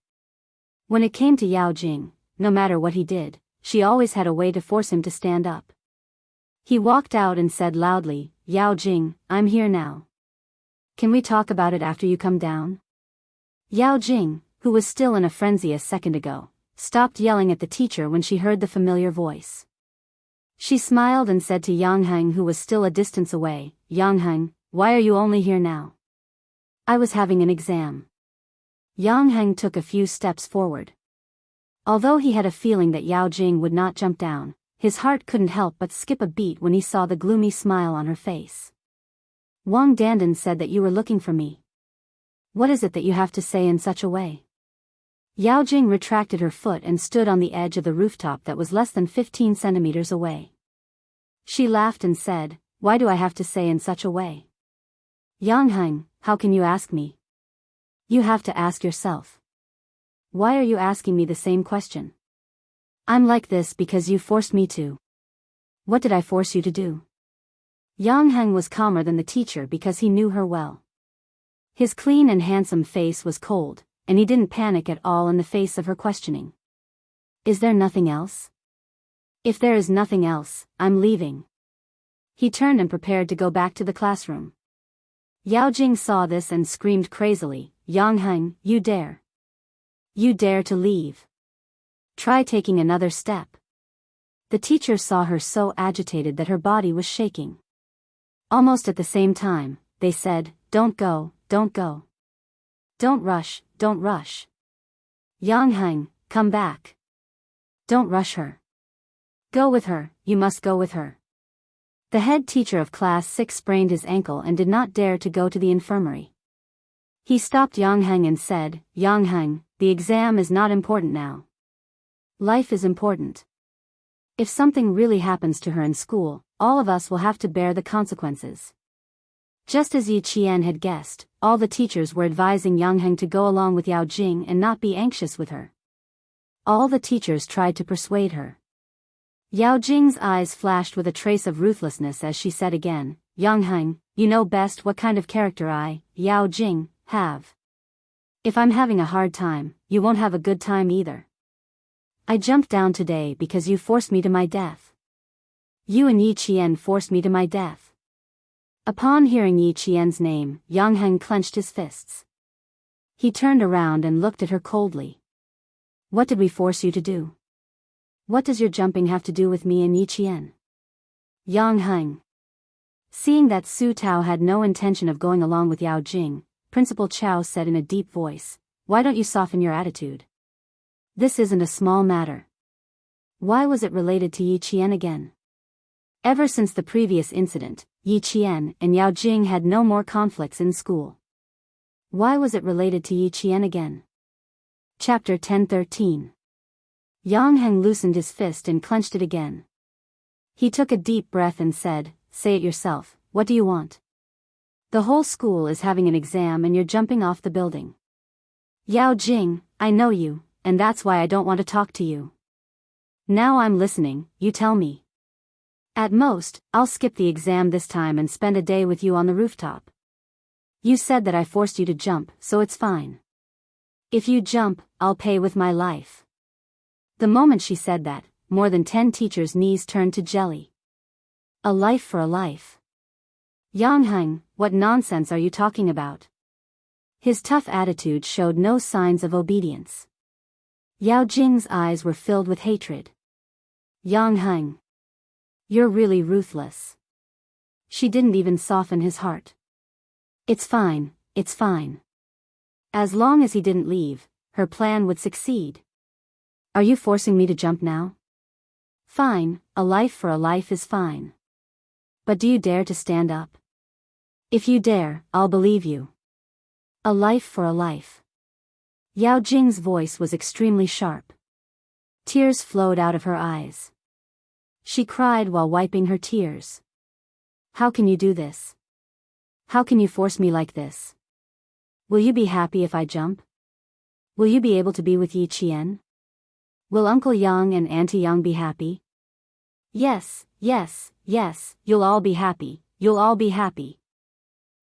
A: When it came to Yao Jing, no matter what he did, she always had a way to force him to stand up. He walked out and said loudly, Yao Jing, I'm here now. Can we talk about it after you come down? Yao Jing, who was still in a frenzy a second ago, stopped yelling at the teacher when she heard the familiar voice. She smiled and said to Yang Heng, who was still a distance away, Yang Heng, why are you only here now? I was having an exam. Yang Heng took a few steps forward. Although he had a feeling that Yao Jing would not jump down, his heart couldn't help but skip a beat when he saw the gloomy smile on her face. Wang Dandan said that you were looking for me. What is it that you have to say in such a way? Yao Jing retracted her foot and stood on the edge of the rooftop that was less than 15 centimeters away. She laughed and said, why do I have to say in such a way? Yang Heng, how can you ask me? You have to ask yourself. Why are you asking me the same question? I'm like this because you forced me to. What did I force you to do? Yang Heng was calmer than the teacher because he knew her well. His clean and handsome face was cold, and he didn't panic at all in the face of her questioning. Is there nothing else? If there is nothing else, I'm leaving. He turned and prepared to go back to the classroom. Yao Jing saw this and screamed crazily, Yang Heng, you dare. You dare to leave. Try taking another step. The teacher saw her so agitated that her body was shaking. Almost at the same time, they said, "Don't go, don't go. Don't rush, don't rush. Yang, come back. Don't rush her. Go with her, you must go with her." The head teacher of class 6 sprained his ankle and did not dare to go to the infirmary. He stopped Yang and said, "Yang, the exam is not important now. Life is important. If something really happens to her in school, all of us will have to bear the consequences." Just as Yi Qian had guessed, all the teachers were advising Yang to go along with Yao Jing and not be anxious with her. All the teachers tried to persuade her. Yao Jing's eyes flashed with a trace of ruthlessness as she said again, "Yang, you know best what kind of character I, Yao Jing, have. If I'm having a hard time, you won't have a good time either. I jumped down today because you forced me to my death. You and Yi Qian forced me to my death." Upon hearing Yi Qian's name, Yang clenched his fists. He turned around and looked at her coldly. "What did we force you to do? What does your jumping have to do with me and Yi Qian?" Yang. Seeing that Su Tao had no intention of going along with Yao Jing, Principal Chao said in a deep voice, "Why don't you soften your attitude? This isn't a small matter." Why was it related to Yi Qian again? Ever since the previous incident, Yi Qian and Yao Jing had no more conflicts in school. Why was it related to Yi Qian again? Chapter 10:13. Yang loosened his fist and clenched it again. He took a deep breath and said, "Say it yourself, what do you want? The whole school is having an exam and you're jumping off the building. Yao Jing, I know you, and that's why I don't want to talk to you. Now I'm listening, you tell me. At most, I'll skip the exam this time and spend a day with you on the rooftop. You said that I forced you to jump, so it's fine. If you jump, I'll pay with my life." The moment she said that, more than 10 teachers' knees turned to jelly. A life for a life. Yang, what nonsense are you talking about? His tough attitude showed no signs of obedience. Yao Jing's eyes were filled with hatred. "Yang, you're really ruthless." She didn't even soften his heart. It's fine, it's fine. As long as he didn't leave, her plan would succeed. Are you forcing me to jump now? Fine, a life for a life is fine. But do you dare to stand up? If you dare, I'll believe you. A life for a life. Yao Jing's voice was extremely sharp. Tears flowed out of her eyes. She cried while wiping her tears. How can you do this? How can you force me like this? Will you be happy if I jump? Will you be able to be with Yi Qian? Will Uncle Yang and Auntie Yang be happy? Yes, yes, yes, you'll all be happy, you'll all be happy.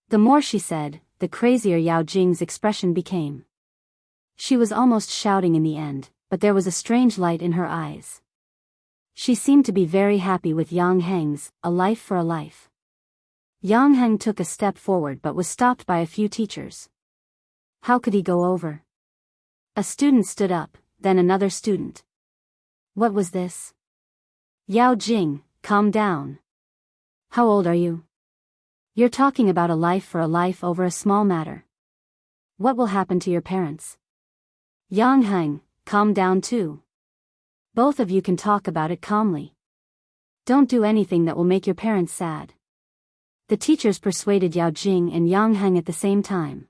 A: The more she said, the crazier Yao Jing's expression became. She was almost shouting in the end, but there was a strange light in her eyes. She seemed to be very happy with Yang, a life for a life. Yang took a step forward but was stopped by a few teachers. How could he go over? A student stood up, then another student. What was this? Yao Jing, calm down. How old are you? You're talking about a life for a life over a small matter. What will happen to your parents? Yang, calm down too. Both of you can talk about it calmly. Don't do anything that will make your parents sad. The teachers persuaded Yao Jing and Yang at the same time.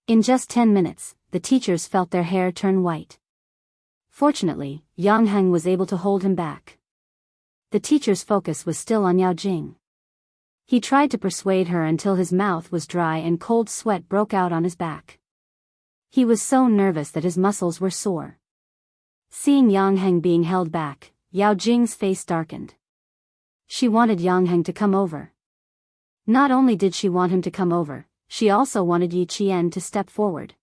A: In just 10 minutes, the teachers felt their hair turn white. Fortunately, Yang was able to hold him back. The teacher's focus was still on Yao Jing. He tried to persuade her until his mouth was dry and cold sweat broke out on his back. He was so nervous that his muscles were sore. Seeing Yang being held back, Yao Jing's face darkened. She wanted Yang to come over. Not only did she want him to come over, she also wanted Yi Qian to step forward.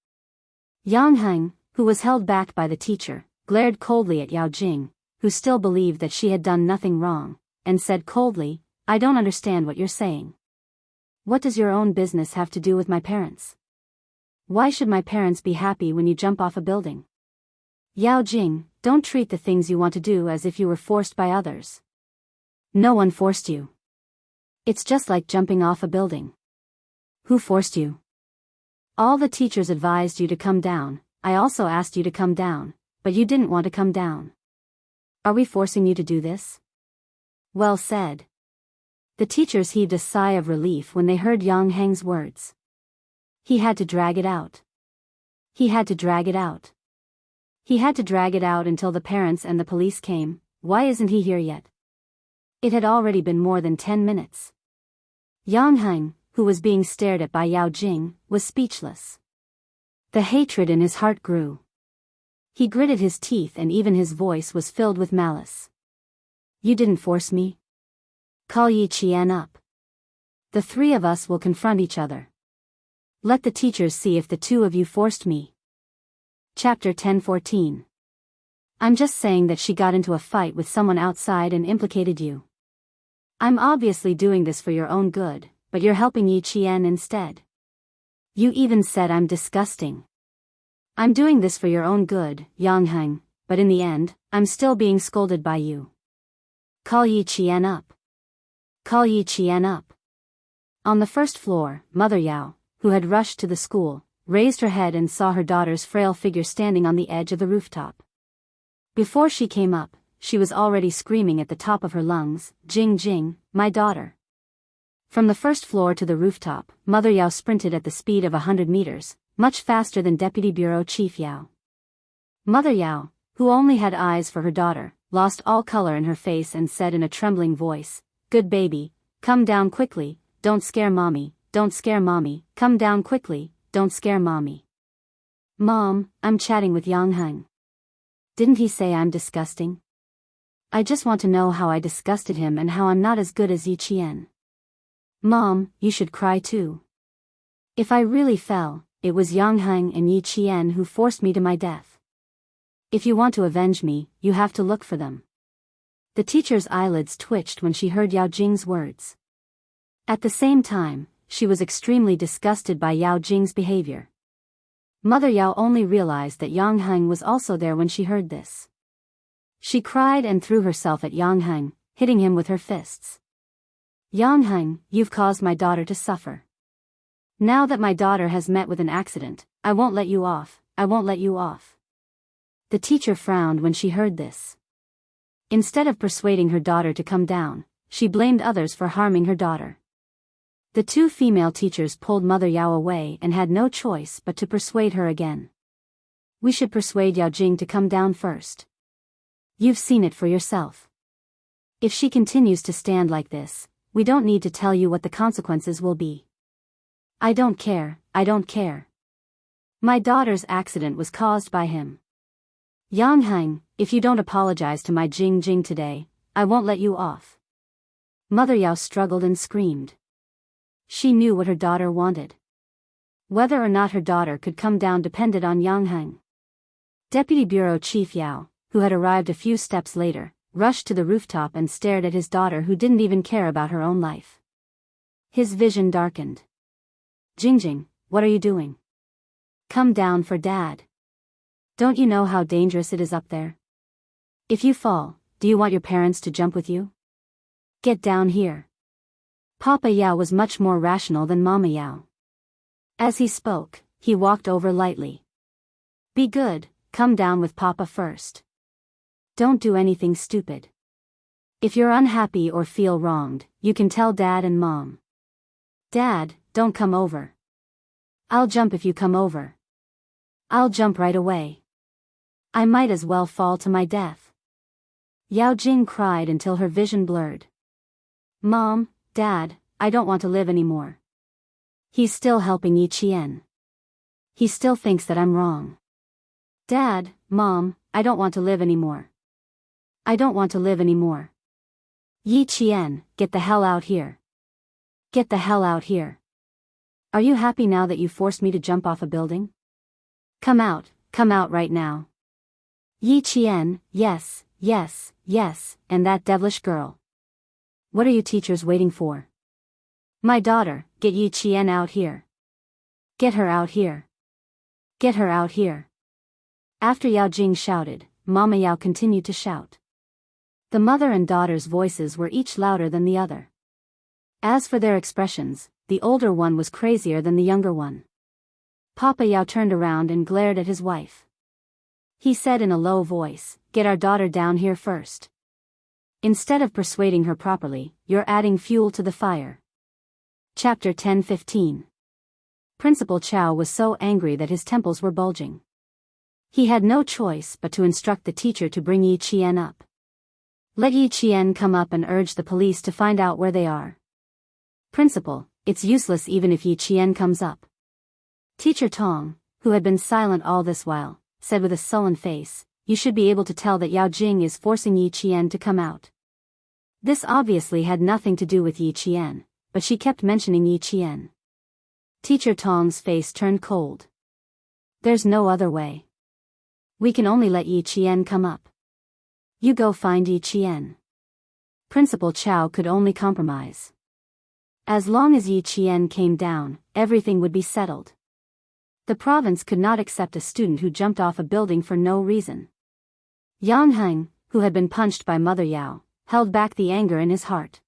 A: Yang, who was held back by the teacher, glared coldly at Yao Jing, who still believed that she had done nothing wrong, and said coldly, "I don't understand what you're saying. What does your own business have to do with my parents? Why should my parents be happy when you jump off a building?" Yao Jing, don't treat the things you want to do as if you were forced by others. No one forced you. It's just like jumping off a building. Who forced you? All the teachers advised you to come down. I also asked you to come down, but you didn't want to come down. Are we forcing you to do this? Well said. The teachers heaved a sigh of relief when they heard Yang Heng's words. He had to drag it out. He had to drag it out. He had to drag it out until the parents and the police came. Why isn't he here yet? It had already been more than 10 minutes. Yang Heng, who was being stared at by Yao Jing, was speechless. The hatred in his heart grew. He gritted his teeth and even his voice was filled with malice. You didn't force me. Call Yi Qian up. The three of us will confront each other. Let the teachers see if the two of you forced me. Chapter 10:14. I'm just saying that she got into a fight with someone outside and implicated you. I'm obviously doing this for your own good, but you're helping Yi Qian instead. You even said I'm disgusting. I'm doing this for your own good, Yang Heng, but in the end, I'm still being scolded by you. Call Yi Qian up. Call Yi Qian up. On the first floor, Mother Yao, who had rushed to the school, raised her head and saw her daughter's frail figure standing on the edge of the rooftop. Before she came up, she was already screaming at the top of her lungs, Jing Jing, my daughter. From the first floor to the rooftop, Mother Yao sprinted at the speed of 100 meters, much faster than Deputy Bureau Chief Yao. Mother Yao, who only had eyes for her daughter, lost all color in her face and said in a trembling voice, Good baby, come down quickly, don't scare mommy, come down quickly, don't scare mommy. Mom, I'm chatting with Yang Heng. Didn't he say I'm disgusting? I just want to know how I disgusted him and how I'm not as good as Yi Qian. Mom, you should cry too. If I really fell, it was Yang Heng and Yi Qian who forced me to my death. If you want to avenge me, you have to look for them. The teacher's eyelids twitched when she heard Yao Jing's words. At the same time, she was extremely disgusted by Yao Jing's behavior. Mother Yao only realized that Yang Heng was also there when she heard this. She cried and threw herself at Yang Heng, hitting him with her fists. Yang Heng, you've caused my daughter to suffer. Now that my daughter has met with an accident, I won't let you off, I won't let you off. The teacher frowned when she heard this. Instead of persuading her daughter to come down, she blamed others for harming her daughter. The two female teachers pulled Mother Yao away and had no choice but to persuade her again. We should persuade Yao Jing to come down first. You've seen it for yourself. If she continues to stand like this, we don't need to tell you what the consequences will be. I don't care, I don't care. My daughter's accident was caused by him. Yang Heng, if you don't apologize to my Jing Jing today, I won't let you off. Mother Yao struggled and screamed. She knew what her daughter wanted. Whether or not her daughter could come down depended on Yang Heng. Deputy Bureau Chief Yao, who had arrived a few steps later, rushed to the rooftop and stared at his daughter who didn't even care about her own life. His vision darkened. Jingjing, what are you doing? Come down for Dad. Don't you know how dangerous it is up there? If you fall, do you want your parents to jump with you? Get down here. Papa Yao was much more rational than Mama Yao. As he spoke, he walked over lightly. Be good, come down with Papa first. Don't do anything stupid. If you're unhappy or feel wronged, you can tell Dad and Mom. Dad, don't come over. I'll jump if you come over. I'll jump right away. I might as well fall to my death. Yao Jing cried until her vision blurred. Mom, Dad, I don't want to live anymore. He's still helping Yi Qian. He still thinks that I'm wrong. Dad, Mom, I don't want to live anymore. I don't want to live anymore. Yi Qian, get the hell out here. Get the hell out here. Are you happy now that you forced me to jump off a building? Come out right now. Yi Qian, yes, yes, yes, and that devilish girl. What are you teachers waiting for? My daughter, get Yi Qian out here. Get her out here. Get her out here. After Yao Jing shouted, Mama Yao continued to shout. The mother and daughter's voices were each louder than the other. As for their expressions, the older one was crazier than the younger one. Papa Yao turned around and glared at his wife. He said in a low voice, "Get our daughter down here first. Instead of persuading her properly, you're adding fuel to the fire." Chapter 10:15. Principal Chow was so angry that his temples were bulging. He had no choice but to instruct the teacher to bring Yi Qian up. Let Yi Qian come up and urge the police to find out where they are. Principal, it's useless even if Yi Qian comes up. Teacher Tong, who had been silent all this while, said with a sullen face, "You should be able to tell that Yao Jing is forcing Yi Qian to come out." This obviously had nothing to do with Yi Qian, but she kept mentioning Yi Qian. Teacher Tong's face turned cold. "There's no other way. We can only let Yi Qian come up. You go find Yi Qian." Principal Chow could only compromise. As long as Yi Qian came down, everything would be settled. The province could not accept a student who jumped off a building for no reason. Yang Heng, who had been punched by Mother Yao, held back the anger in his heart.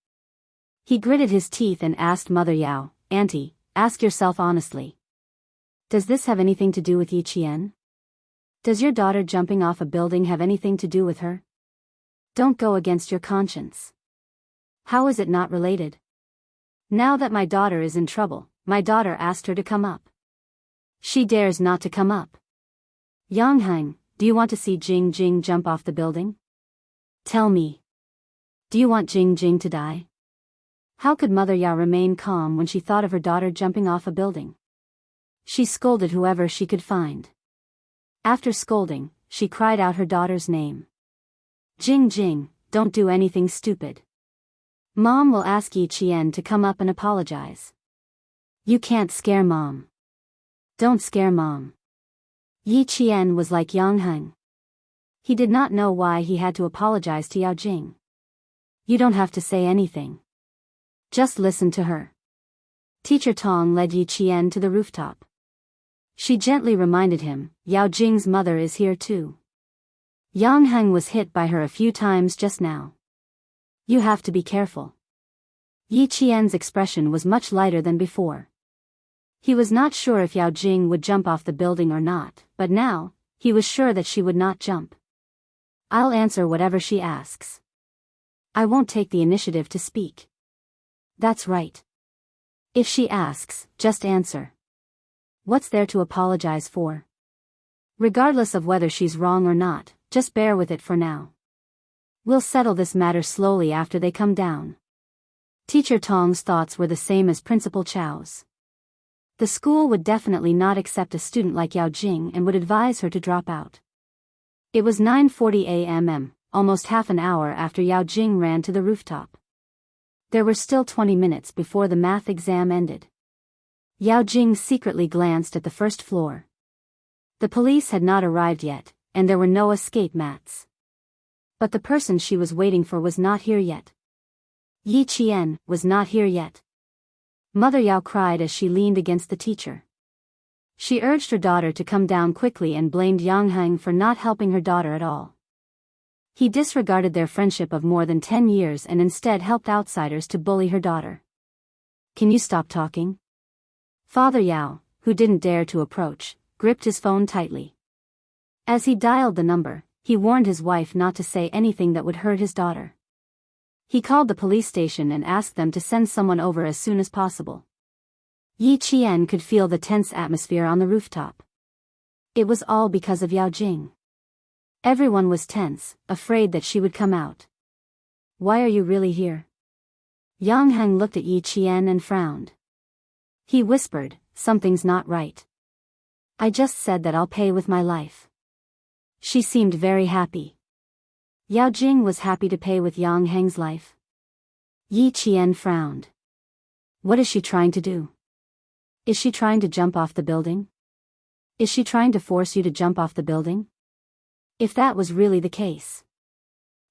A: He gritted his teeth and asked Mother Yao, "Auntie, ask yourself honestly. Does this have anything to do with Yi Qian? Does your daughter jumping off a building have anything to do with her? Don't go against your conscience. How is it not related? Now that my daughter is in trouble, my daughter asked her to come up. She dares not to come up. Yang Heng, do you want to see Jing Jing jump off the building? Tell me. Do you want Jing Jing to die?" How could Mother Yao remain calm when she thought of her daughter jumping off a building? She scolded whoever she could find. After scolding, she cried out her daughter's name. "Jing Jing, don't do anything stupid. Mom will ask Yi Qian to come up and apologize. You can't scare Mom. Don't scare Mom." Yi Qian was like Yang Heng. He did not know why he had to apologize to Yao Jing. "You don't have to say anything. Just listen to her." Teacher Tong led Yi Qian to the rooftop. She gently reminded him, "Yao Jing's mother is here too. Yang Heng was hit by her a few times just now. You have to be careful." Yi Qian's expression was much lighter than before. He was not sure if Yao Jing would jump off the building or not, but now, he was sure that she would not jump. "I'll answer whatever she asks. I won't take the initiative to speak." "That's right. If she asks, just answer. What's there to apologize for? Regardless of whether she's wrong or not, just bear with it for now. We'll settle this matter slowly after they come down." Teacher Tong's thoughts were the same as Principal Chow's. The school would definitely not accept a student like Yao Jing and would advise her to drop out. It was 9:40 a.m., almost half an hour after Yao Jing ran to the rooftop. There were still 20 minutes before the math exam ended. Yao Jing secretly glanced at the first floor. The police had not arrived yet, and there were no escape mats. But the person she was waiting for was not here yet. Yi Qian was not here yet. Mother Yao cried as she leaned against the teacher. She urged her daughter to come down quickly and blamed Yang Heng for not helping her daughter at all. He disregarded their friendship of more than 10 years and instead helped outsiders to bully her daughter. "Can you stop talking?" Father Yao, who didn't dare to approach, gripped his phone tightly. As he dialed the number, he warned his wife not to say anything that would hurt his daughter. He called the police station and asked them to send someone over as soon as possible. Yi Qian could feel the tense atmosphere on the rooftop. It was all because of Yao Jing. Everyone was tense, afraid that she would come out. "Why are you really here?" Yang Heng looked at Yi Qian and frowned. He whispered, "Something's not right. I just said that I'll pay with my life." She seemed very happy. Yao Jing was happy to pay with Yang Heng's life. Yi Qian frowned. What is she trying to do? Is she trying to jump off the building? Is she trying to force you to jump off the building? If that was really the case.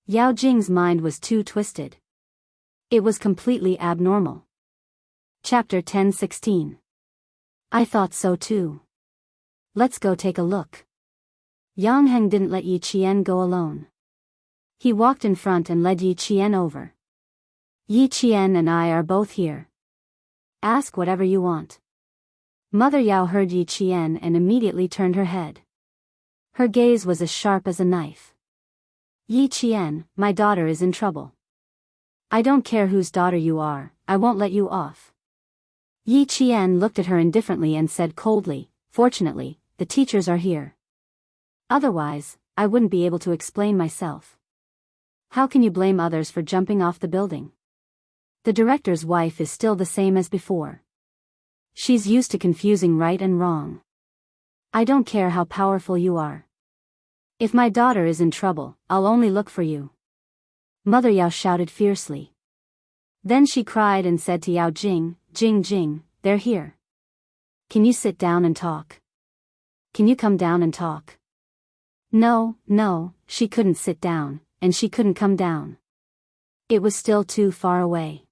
A: Yao Jing's mind was too twisted. It was completely abnormal. Chapter 10:16. I thought so too. Let's go take a look. Yang Heng didn't let Yi Qian go alone. He walked in front and led Yi Qian over. Yi Qian and I are both here. Ask whatever you want. Mother Yao heard Yi Qian and immediately turned her head. Her gaze was as sharp as a knife. Yi Qian, my daughter is in trouble. I don't care whose daughter you are, I won't let you off. Yi Qian looked at her indifferently and said coldly, fortunately, the teachers are here. Otherwise, I wouldn't be able to explain myself. How can you blame others for jumping off the building? The director's wife is still the same as before. She's used to confusing right and wrong. I don't care how powerful you are. If my daughter is in trouble, I'll only look for you. Mother Yao shouted fiercely. Then she cried and said to Yao Jing, Jing, they're here. Can you sit down and talk? Can you come down and talk? No, she couldn't sit down, and she couldn't come down. It was still too far away.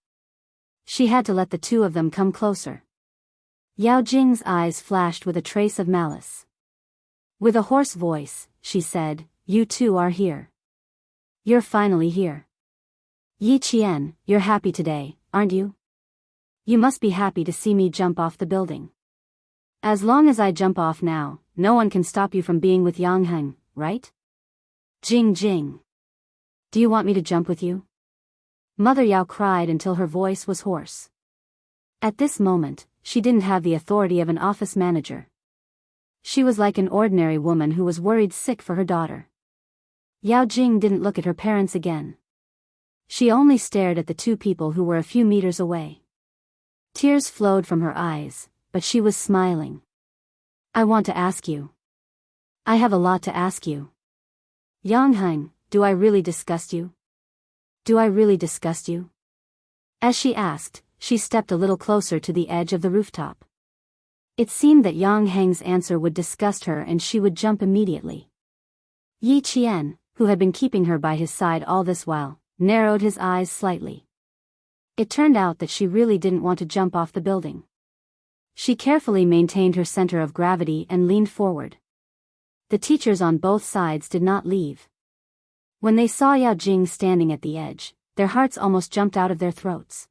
A: She had to let the two of them come closer. Yao Jing's eyes flashed with a trace of malice. With a hoarse voice, she said, you two are here. You're finally here. Yi Qian, you're happy today, aren't you? You must be happy to see me jump off the building. As long as I jump off now, no one can stop you from being with Yang Heng, right? Jing. Do you want me to jump with you? Mother Yao cried until her voice was hoarse. At this moment, she didn't have the authority of an office manager. She was like an ordinary woman who was worried sick for her daughter. Yao Jing didn't look at her parents again. She only stared at the two people who were a few meters away. Tears flowed from her eyes, but she was smiling. I want to ask you. I have a lot to ask you. Yang Heng, do I really disgust you? Do I really disgust you? As she asked, she stepped a little closer to the edge of the rooftop. It seemed that Yang Heng's answer would disgust her and she would jump immediately. Yi Qian, who had been keeping her by his side all this while, narrowed his eyes slightly. It turned out that she really didn't want to jump off the building. She carefully maintained her center of gravity and leaned forward. The teachers on both sides did not leave. When they saw Yao Jing standing at the edge, their hearts almost jumped out of their throats.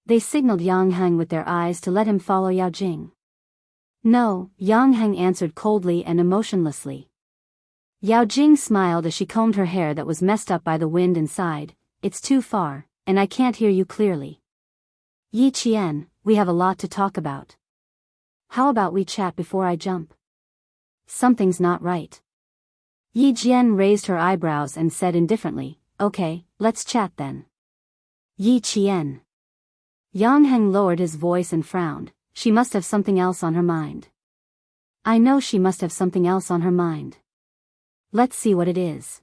A: They signaled Yang Heng with their eyes to let him follow Yao Jing. No, Yang Heng answered coldly and emotionlessly. Yao Jing smiled as she combed her hair that was messed up by the wind and sighed, it's too far, and I can't hear you clearly. Yi Qian, we have a lot to talk about. How about we chat before I jump? Something's not right. Yi Jian raised her eyebrows and said indifferently, okay, let's chat then. Yi Qian. Yang Heng lowered his voice and frowned, she must have something else on her mind. I know she must have something else on her mind. Let's see what it is.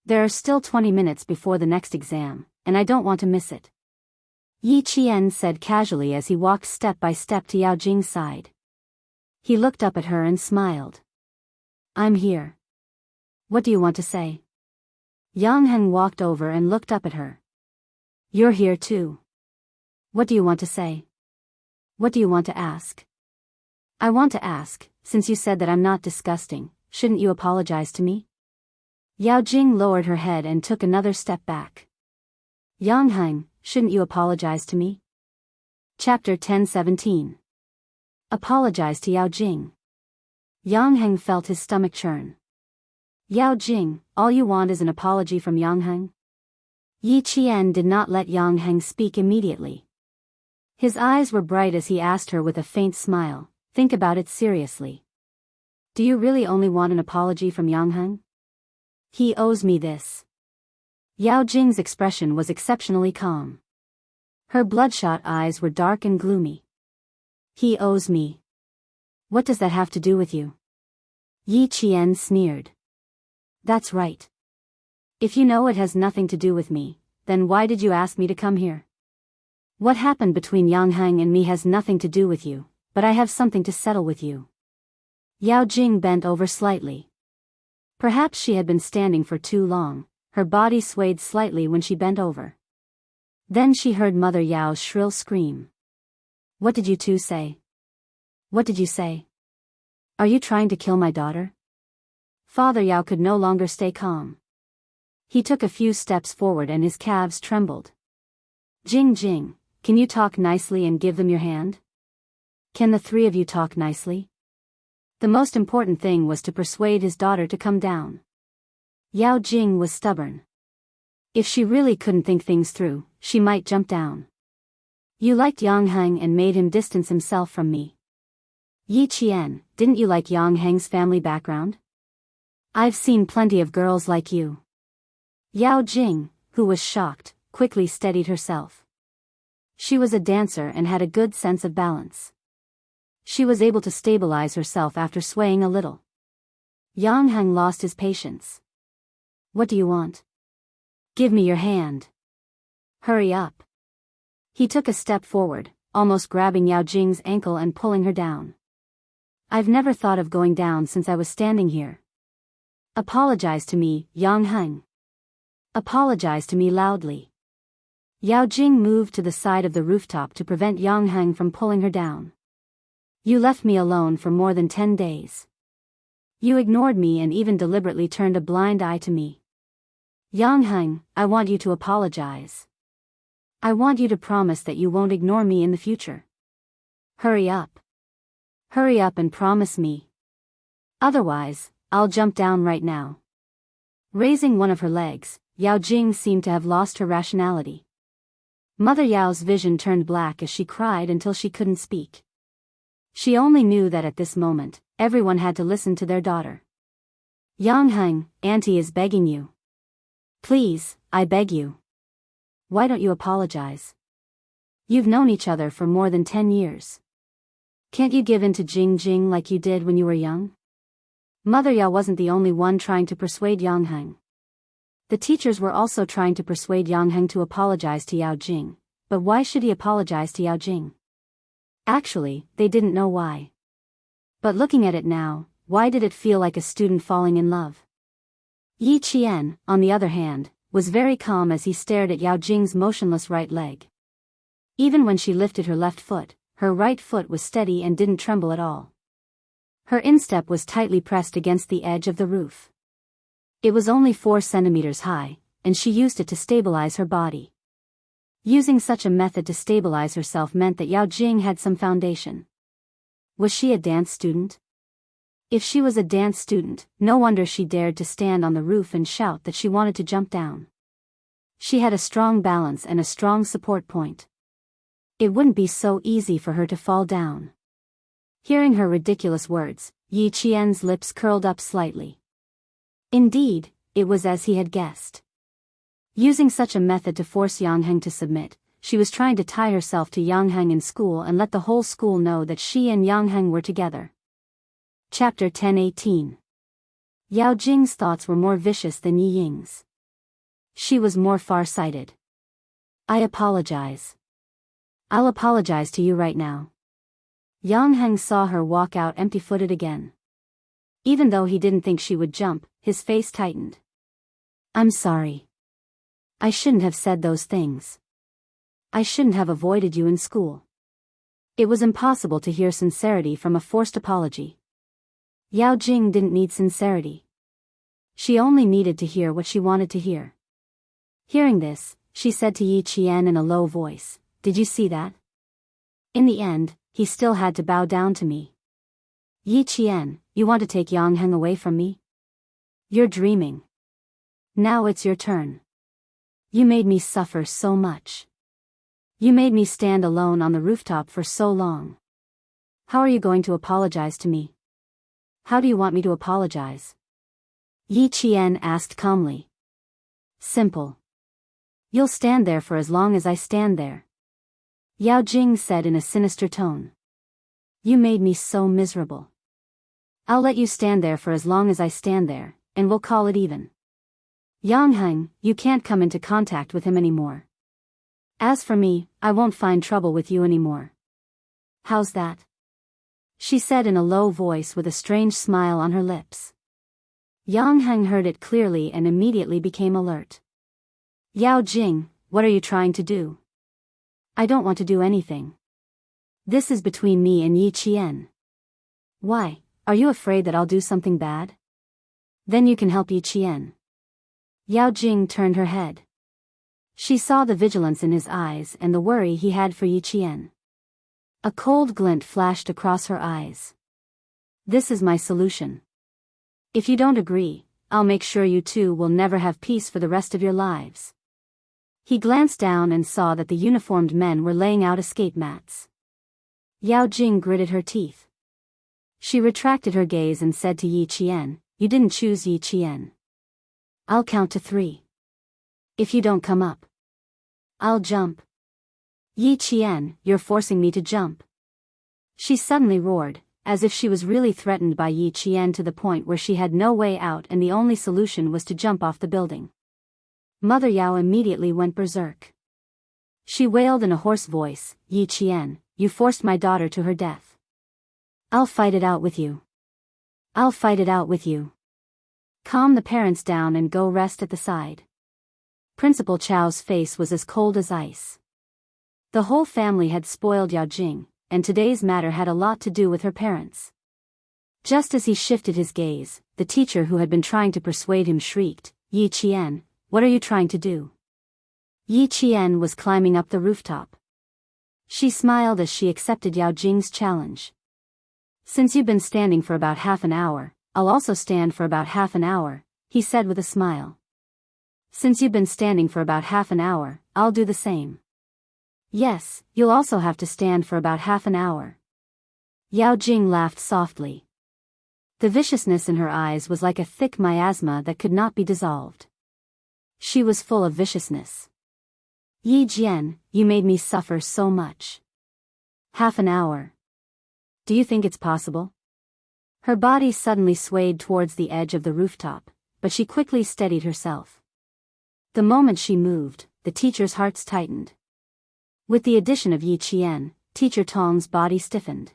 A: There are still 20 minutes before the next exam, and I don't want to miss it. Yi Qian said casually as he walked step by step to Yao Jing's side. He looked up at her and smiled. I'm here. What do you want to say? Yang Heng walked over and looked up at her. You're here too. What do you want to say? What do you want to ask? I want to ask, since you said that I'm not disgusting, shouldn't you apologize to me? Yao Jing lowered her head and took another step back. Yang Heng, shouldn't you apologize to me? Chapter 10:17. Apologize to Yao Jing. Yang Heng felt his stomach churn. Yao Jing, all you want is an apology from Yang Heng? Yi Qian did not let Yang Heng speak immediately. His eyes were bright as he asked her with a faint smile, think about it seriously. Do you really only want an apology from Yang Heng? He owes me this. Yao Jing's expression was exceptionally calm. Her bloodshot eyes were dark and gloomy. He owes me. What does that have to do with you? Yi Qian sneered. That's right. If you know it has nothing to do with me, then why did you ask me to come here? What happened between Yang Heng and me has nothing to do with you, but I have something to settle with you. Yao Jing bent over slightly. Perhaps she had been standing for too long, her body swayed slightly when she bent over. Then she heard Mother Yao's shrill scream. What did you two say? What did you say? Are you trying to kill my daughter? Father Yao could no longer stay calm. He took a few steps forward and his calves trembled. Jing Jing, can you talk nicely and give them your hand? Can the three of you talk nicely? The most important thing was to persuade his daughter to come down. Yao Jing was stubborn. If she really couldn't think things through, she might jump down. You liked Yang Heng and made him distance himself from me. Yi Qian, didn't you like Yang Heng's family background? I've seen plenty of girls like you. Yao Jing, who was shocked, quickly steadied herself. She was a dancer and had a good sense of balance. She was able to stabilize herself after swaying a little. Yang Heng lost his patience. What do you want? Give me your hand. Hurry up. He took a step forward, almost grabbing Yao Jing's ankle and pulling her down. I've never thought of going down since I was standing here. Apologize to me, Yang Heng. Apologize to me loudly. Yao Jing moved to the side of the rooftop to prevent Yang Heng from pulling her down. You left me alone for more than 10 days. You ignored me and even deliberately turned a blind eye to me. Yang Heng, I want you to apologize. I want you to promise that you won't ignore me in the future. Hurry up. Hurry up and promise me. Otherwise, I'll jump down right now. Raising one of her legs, Yao Jing seemed to have lost her rationality. Mother Yao's vision turned black as she cried until she couldn't speak. She only knew that at this moment, everyone had to listen to their daughter. Yang Heng, Auntie is begging you. Please, I beg you. Why don't you apologize? You've known each other for more than 10 years. Can't you give in to Jing Jing like you did when you were young? Mother Yao wasn't the only one trying to persuade Yang Heng. The teachers were also trying to persuade Yang Heng to apologize to Yao Jing, but why should he apologize to Yao Jing? Actually, they didn't know why. But looking at it now, why did it feel like a student falling in love? Yi Qian, on the other hand, was very calm as he stared at Yao Jing's motionless right leg. Even when she lifted her left foot, her right foot was steady and didn't tremble at all. Her instep was tightly pressed against the edge of the roof. It was only 4 centimeters high, and she used it to stabilize her body. Using such a method to stabilize herself meant that Yao Jing had some foundation. Was she a dance student? If she was a dance student, no wonder she dared to stand on the roof and shout that she wanted to jump down. She had a strong balance and a strong support point. It wouldn't be so easy for her to fall down. Hearing her ridiculous words, Yi Qian's lips curled up slightly. Indeed, it was as he had guessed. Using such a method to force Yang Heng to submit, she was trying to tie herself to Yang Heng in school and let the whole school know that she and Yang Heng were together. Chapter 10:18. Yao Jing's thoughts were more vicious than Yi Ying's. She was more far-sighted. I apologize. I'll apologize to you right now. Yang Heng saw her walk out empty-footed again. Even though he didn't think she would jump, his face tightened. I'm sorry. I shouldn't have said those things. I shouldn't have avoided you in school. It was impossible to hear sincerity from a forced apology. Yao Jing didn't need sincerity. She only needed to hear what she wanted to hear. Hearing this, she said to Yi Qian in a low voice, Did you see that? In the end, he still had to bow down to me. Yi Qian, you want to take Yang Heng away from me? You're dreaming. Now it's your turn. You made me suffer so much. You made me stand alone on the rooftop for so long. How are you going to apologize to me? How do you want me to apologize? Yi Qian asked calmly. Simple. You'll stand there for as long as I stand there. Yao Jing said in a sinister tone. You made me so miserable. I'll let you stand there for as long as I stand there, and we'll call it even. Yang Heng, you can't come into contact with him anymore. As for me, I won't find trouble with you anymore. How's that? She said in a low voice with a strange smile on her lips. Yang Heng heard it clearly and immediately became alert. Yao Jing, what are you trying to do? I don't want to do anything. This is between me and Yi Qian. Why, are you afraid that I'll do something bad? Then you can help Yi Qian. Yao Jing turned her head. She saw the vigilance in his eyes and the worry he had for Yi Qian. A cold glint flashed across her eyes. This is my solution. If you don't agree, I'll make sure you two will never have peace for the rest of your lives. He glanced down and saw that the uniformed men were laying out escape mats. Yao Jing gritted her teeth. She retracted her gaze and said to Yi Qian, "You didn't choose Yi Qian. I'll count to 3. If you don't come up, I'll jump." "Yi Qian, you're forcing me to jump." She suddenly roared, as if she was really threatened by Yi Qian to the point where she had no way out and the only solution was to jump off the building. Mother Yao immediately went berserk. She wailed in a hoarse voice, "Yi Qian, you forced my daughter to her death. I'll fight it out with you. I'll fight it out with you. Calm the parents down and go rest at the side." Principal Chao's face was as cold as ice. The whole family had spoiled Yao Jing, and today's matter had a lot to do with her parents. Just as he shifted his gaze, the teacher who had been trying to persuade him shrieked, "Yi Qian, what are you trying to do?" Yi Qian was climbing up the rooftop. She smiled as she accepted Yao Jing's challenge. "Since you've been standing for about half an hour, I'll also stand for about half an hour," he said with a smile. "Since you've been standing for about half an hour, I'll do the same." "Yes, you'll also have to stand for about half an hour." Yao Jing laughed softly. The viciousness in her eyes was like a thick miasma that could not be dissolved. She was full of viciousness. "Yi Jian, you made me suffer so much. Half an hour. Do you think it's possible?" Her body suddenly swayed towards the edge of the rooftop, but she quickly steadied herself. The moment she moved, the teacher's hearts tightened. With the addition of Yi Qian, Teacher Tong's body stiffened.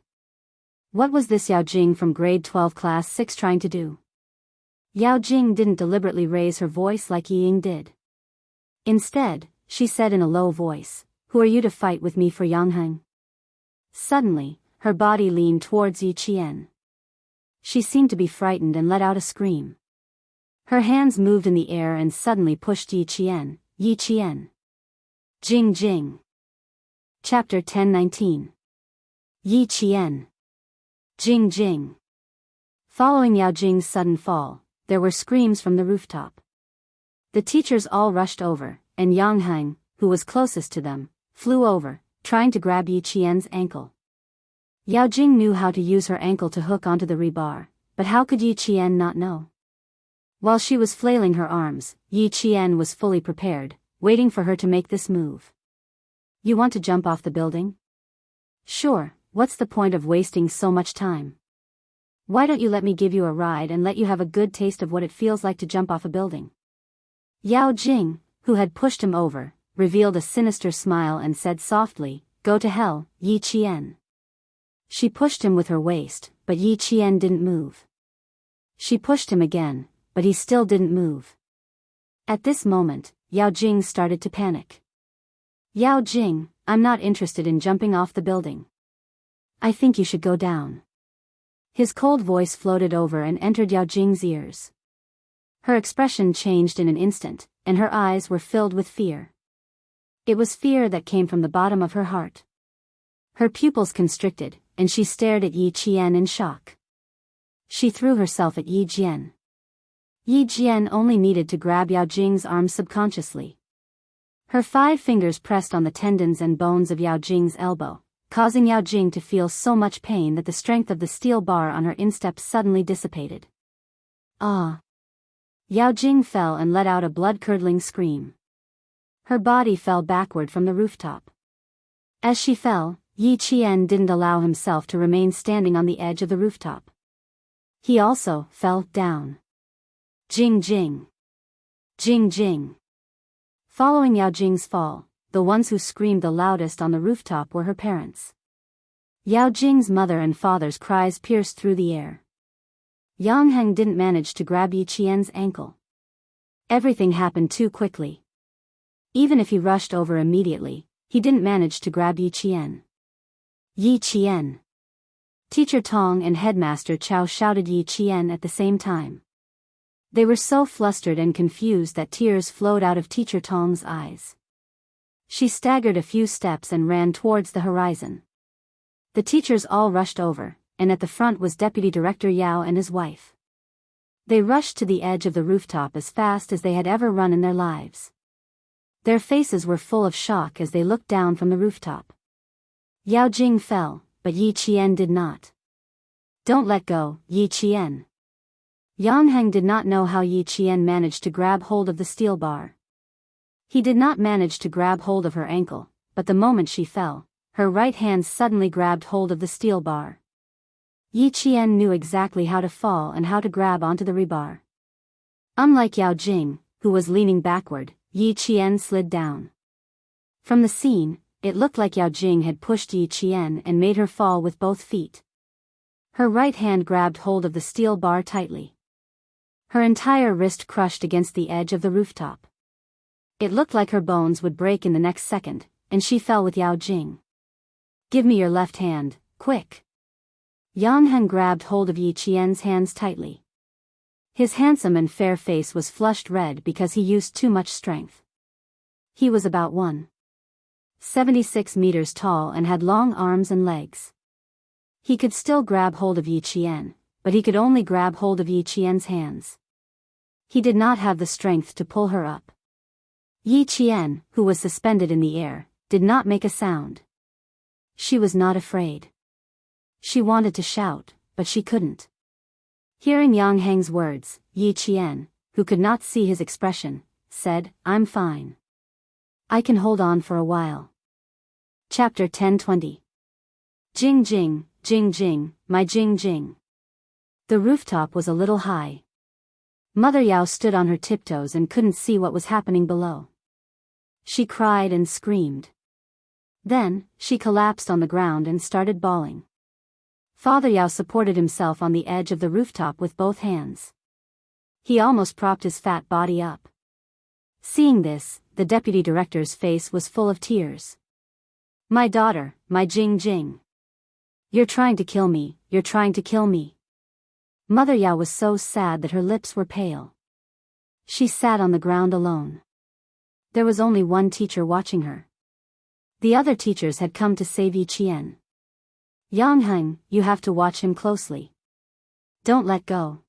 A: What was this Yao Jing from grade 12 class 6 trying to do? Yao Jing didn't deliberately raise her voice like Yi Ying did. Instead, she said in a low voice, "Who are you to fight with me for Yangheng?" Suddenly, her body leaned towards Yi Qian. She seemed to be frightened and let out a scream. Her hands moved in the air and suddenly pushed Yi Qian. "Yi Qian." Jing Jing. Chapter 10:19. Yi Qian. Jing Jing. Following Yao Jing's sudden fall, there were screams from the rooftop. The teachers all rushed over, and Yang Heng, who was closest to them, flew over, trying to grab Yi Qian's ankle. Yao Jing knew how to use her ankle to hook onto the rebar, but how could Yi Qian not know? While she was flailing her arms, Yi Qian was fully prepared, waiting for her to make this move. "You want to jump off the building?" "Sure, what's the point of wasting so much time? Why don't you let me give you a ride and let you have a good taste of what it feels like to jump off a building?" Yao Jing, who had pushed him over, revealed a sinister smile and said softly, "Go to hell, Yi Qian." She pushed him with her waist, but Yi Qian didn't move. She pushed him again, but he still didn't move. At this moment, Yao Jing started to panic. "Yao Jing, I'm not interested in jumping off the building. I think you should go down." His cold voice floated over and entered Yao Jing's ears. Her expression changed in an instant, and her eyes were filled with fear. It was fear that came from the bottom of her heart. Her pupils constricted, and she stared at Yi Qian in shock. She threw herself at Yi Jian. Yi Jian only needed to grab Yao Jing's arm subconsciously. Her 5 fingers pressed on the tendons and bones of Yao Jing's elbow, causing Yao Jing to feel so much pain that the strength of the steel bar on her instep suddenly dissipated. "Ah!" Yao Jing fell and let out a blood-curdling scream. Her body fell backward from the rooftop. As she fell, Yi Qian didn't allow himself to remain standing on the edge of the rooftop. He also fell down. Jing Jing. Jing Jing. Following Yao Jing's fall, the ones who screamed the loudest on the rooftop were her parents. Yao Jing's mother and father's cries pierced through the air. Yang Heng didn't manage to grab Yi Qian's ankle. Everything happened too quickly. Even if he rushed over immediately, he didn't manage to grab Yi Qian. Yi Qian. Teacher Tong and Headmaster Chow shouted Yi Qian at the same time. They were so flustered and confused that tears flowed out of Teacher Tong's eyes. She staggered a few steps and ran towards the horizon. The teachers all rushed over, and at the front was Deputy Director Yao and his wife. They rushed to the edge of the rooftop as fast as they had ever run in their lives. Their faces were full of shock as they looked down from the rooftop. Yao Jing fell, but Yi Qian did not. "Don't let go, Yi Qian." Yang Heng did not know how Yi Qian managed to grab hold of the steel bar. He did not manage to grab hold of her ankle, but the moment she fell, her right hand suddenly grabbed hold of the steel bar. Yi Qian knew exactly how to fall and how to grab onto the rebar. Unlike Yao Jing, who was leaning backward, Yi Qian slid down. From the scene, it looked like Yao Jing had pushed Yi Qian and made her fall with both feet. Her right hand grabbed hold of the steel bar tightly. Her entire wrist crushed against the edge of the rooftop. It looked like her bones would break in the next second, and she fell with Yao Jing. "Give me your left hand, quick." Yang Heng grabbed hold of Yi Qian's hands tightly. His handsome and fair face was flushed red because he used too much strength. He was about 1.76 meters tall and had long arms and legs. He could still grab hold of Yi Qian, but he could only grab hold of Yi Qian's hands. He did not have the strength to pull her up. Yi Qian, who was suspended in the air, did not make a sound. She was not afraid. She wanted to shout, but she couldn't. Hearing Yang Heng's words, Yi Qian, who could not see his expression, said, "I'm fine. I can hold on for a while." Chapter 10:20. Jing Jing, Jing Jing, my Jing Jing. The rooftop was a little high. Mother Yao stood on her tiptoes and couldn't see what was happening below. She cried and screamed. Then, she collapsed on the ground and started bawling. Father Yao supported himself on the edge of the rooftop with both hands. He almost propped his fat body up. Seeing this, the deputy director's face was full of tears. "My daughter, my Jing Jing. You're trying to kill me, you're trying to kill me." Mother Yao was so sad that her lips were pale. She sat on the ground alone. There was only one teacher watching her. The other teachers had come to save Yi Qian. "Yang Heng, you have to watch him closely. Don't let go.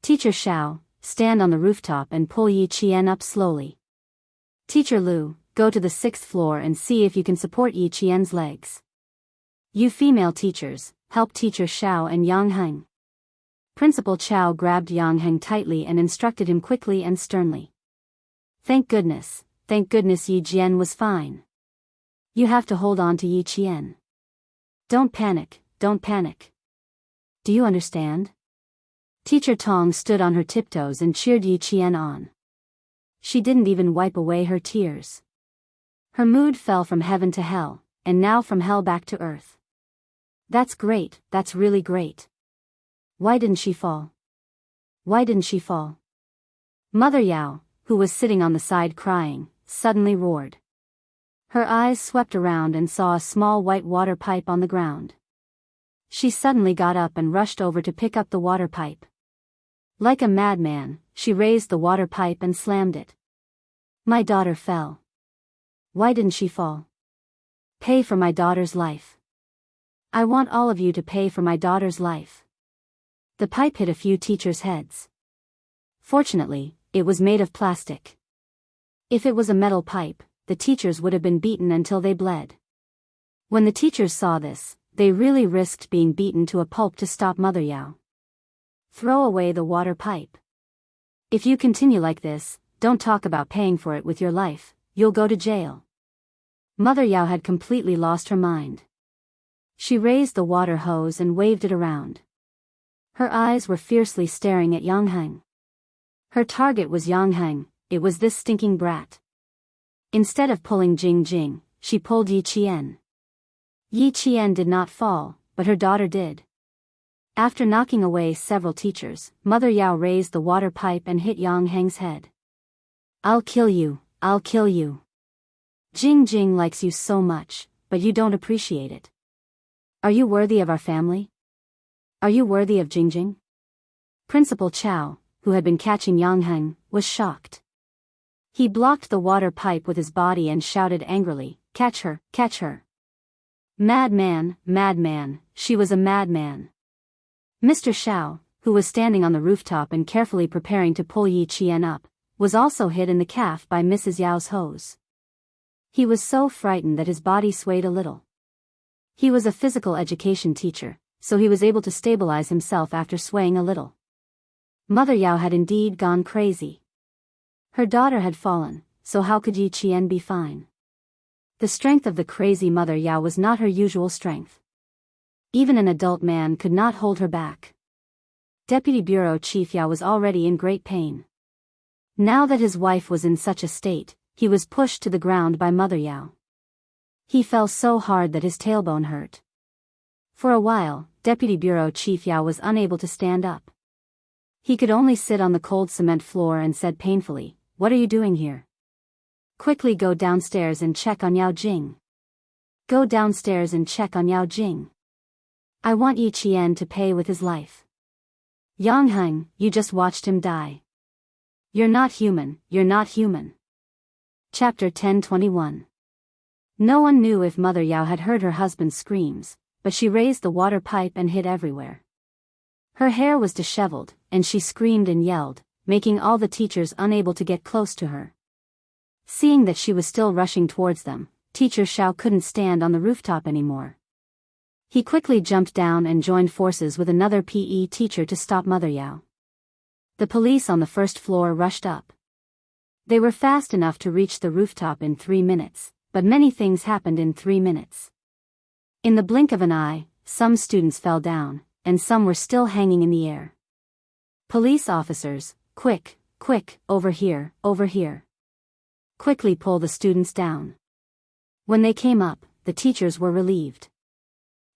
A: Teacher Xiao, stand on the rooftop and pull Yi Qian up slowly. Teacher Lu, go to the 6th floor and see if you can support Yi Qian's legs. You female teachers, help Teacher Xiao and Yang Heng." Principal Chao grabbed Yang Heng tightly and instructed him quickly and sternly. Thank goodness Yi Jian was fine. You have to hold on to Yi Qian. Don't panic, don't panic. Do you understand? Teacher Tong stood on her tiptoes and cheered Yi Qian on. She didn't even wipe away her tears. Her mood fell from heaven to hell, and now from hell back to earth. That's great, that's really great. Why didn't she fall? Why didn't she fall? Mother Yao, who was sitting on the side crying, suddenly roared. Her eyes swept around and saw a small white water pipe on the ground. She suddenly got up and rushed over to pick up the water pipe. Like a madman, she raised the water pipe and slammed it. My daughter fell. Why didn't she fall? Pay for my daughter's life. I want all of you to pay for my daughter's life. The pipe hit a few teachers' heads. Fortunately, it was made of plastic. If it was a metal pipe, the teachers would have been beaten until they bled. When the teachers saw this, they really risked being beaten to a pulp to stop Mother Yao. Throw away the water pipe. If you continue like this, don't talk about paying for it with your life, you'll go to jail. Mother Yao had completely lost her mind. She raised the water hose and waved it around. Her eyes were fiercely staring at Yang Heng. Her target was Yang Heng, it was this stinking brat. Instead of pulling Jing Jing, she pulled Yi Qian. Yi Qian did not fall, but her daughter did. After knocking away several teachers, Mother Yao raised the water pipe and hit Yang Heng's head. I'll kill you, I'll kill you. Jing Jing likes you so much, but you don't appreciate it. Are you worthy of our family? Are you worthy of Jing Jing? Principal Chao, who had been catching Yang Heng, was shocked. He blocked the water pipe with his body and shouted angrily, "Catch her, catch her! Madman, madman, she was a madman." Mr. Xiao, who was standing on the rooftop and carefully preparing to pull Yi Qian up, was also hit in the calf by Mrs. Yao's hose. He was so frightened that his body swayed a little. He was a physical education teacher, so he was able to stabilize himself after swaying a little. Mother Yao had indeed gone crazy. Her daughter had fallen, so how could Yi Qian be fine? The strength of the crazy Mother Yao was not her usual strength. Even an adult man could not hold her back. Deputy Bureau Chief Yao was already in great pain. Now that his wife was in such a state, he was pushed to the ground by Mother Yao. He fell so hard that his tailbone hurt. For a while, Deputy Bureau Chief Yao was unable to stand up. He could only sit on the cold cement floor and said painfully, "What are you doing here? Quickly go downstairs and check on Yao Jing. Go downstairs and check on Yao Jing. I want Yi Qian to pay with his life. Yang Heng, you just watched him die. You're not human, you're not human." Chapter 10:21. No one knew if Mother Yao had heard her husband's screams, but she raised the water pipe and hid everywhere. Her hair was disheveled, and she screamed and yelled, making all the teachers unable to get close to her. Seeing that she was still rushing towards them, Teacher Xiao couldn't stand on the rooftop anymore. He quickly jumped down and joined forces with another PE teacher to stop Mother Yao. The police on the first floor rushed up. They were fast enough to reach the rooftop in 3 minutes, but many things happened in 3 minutes. In the blink of an eye, some students fell down, and some were still hanging in the air. Police officers, quick, quick, over here, over here. Quickly pull the students down. When they came up, the teachers were relieved.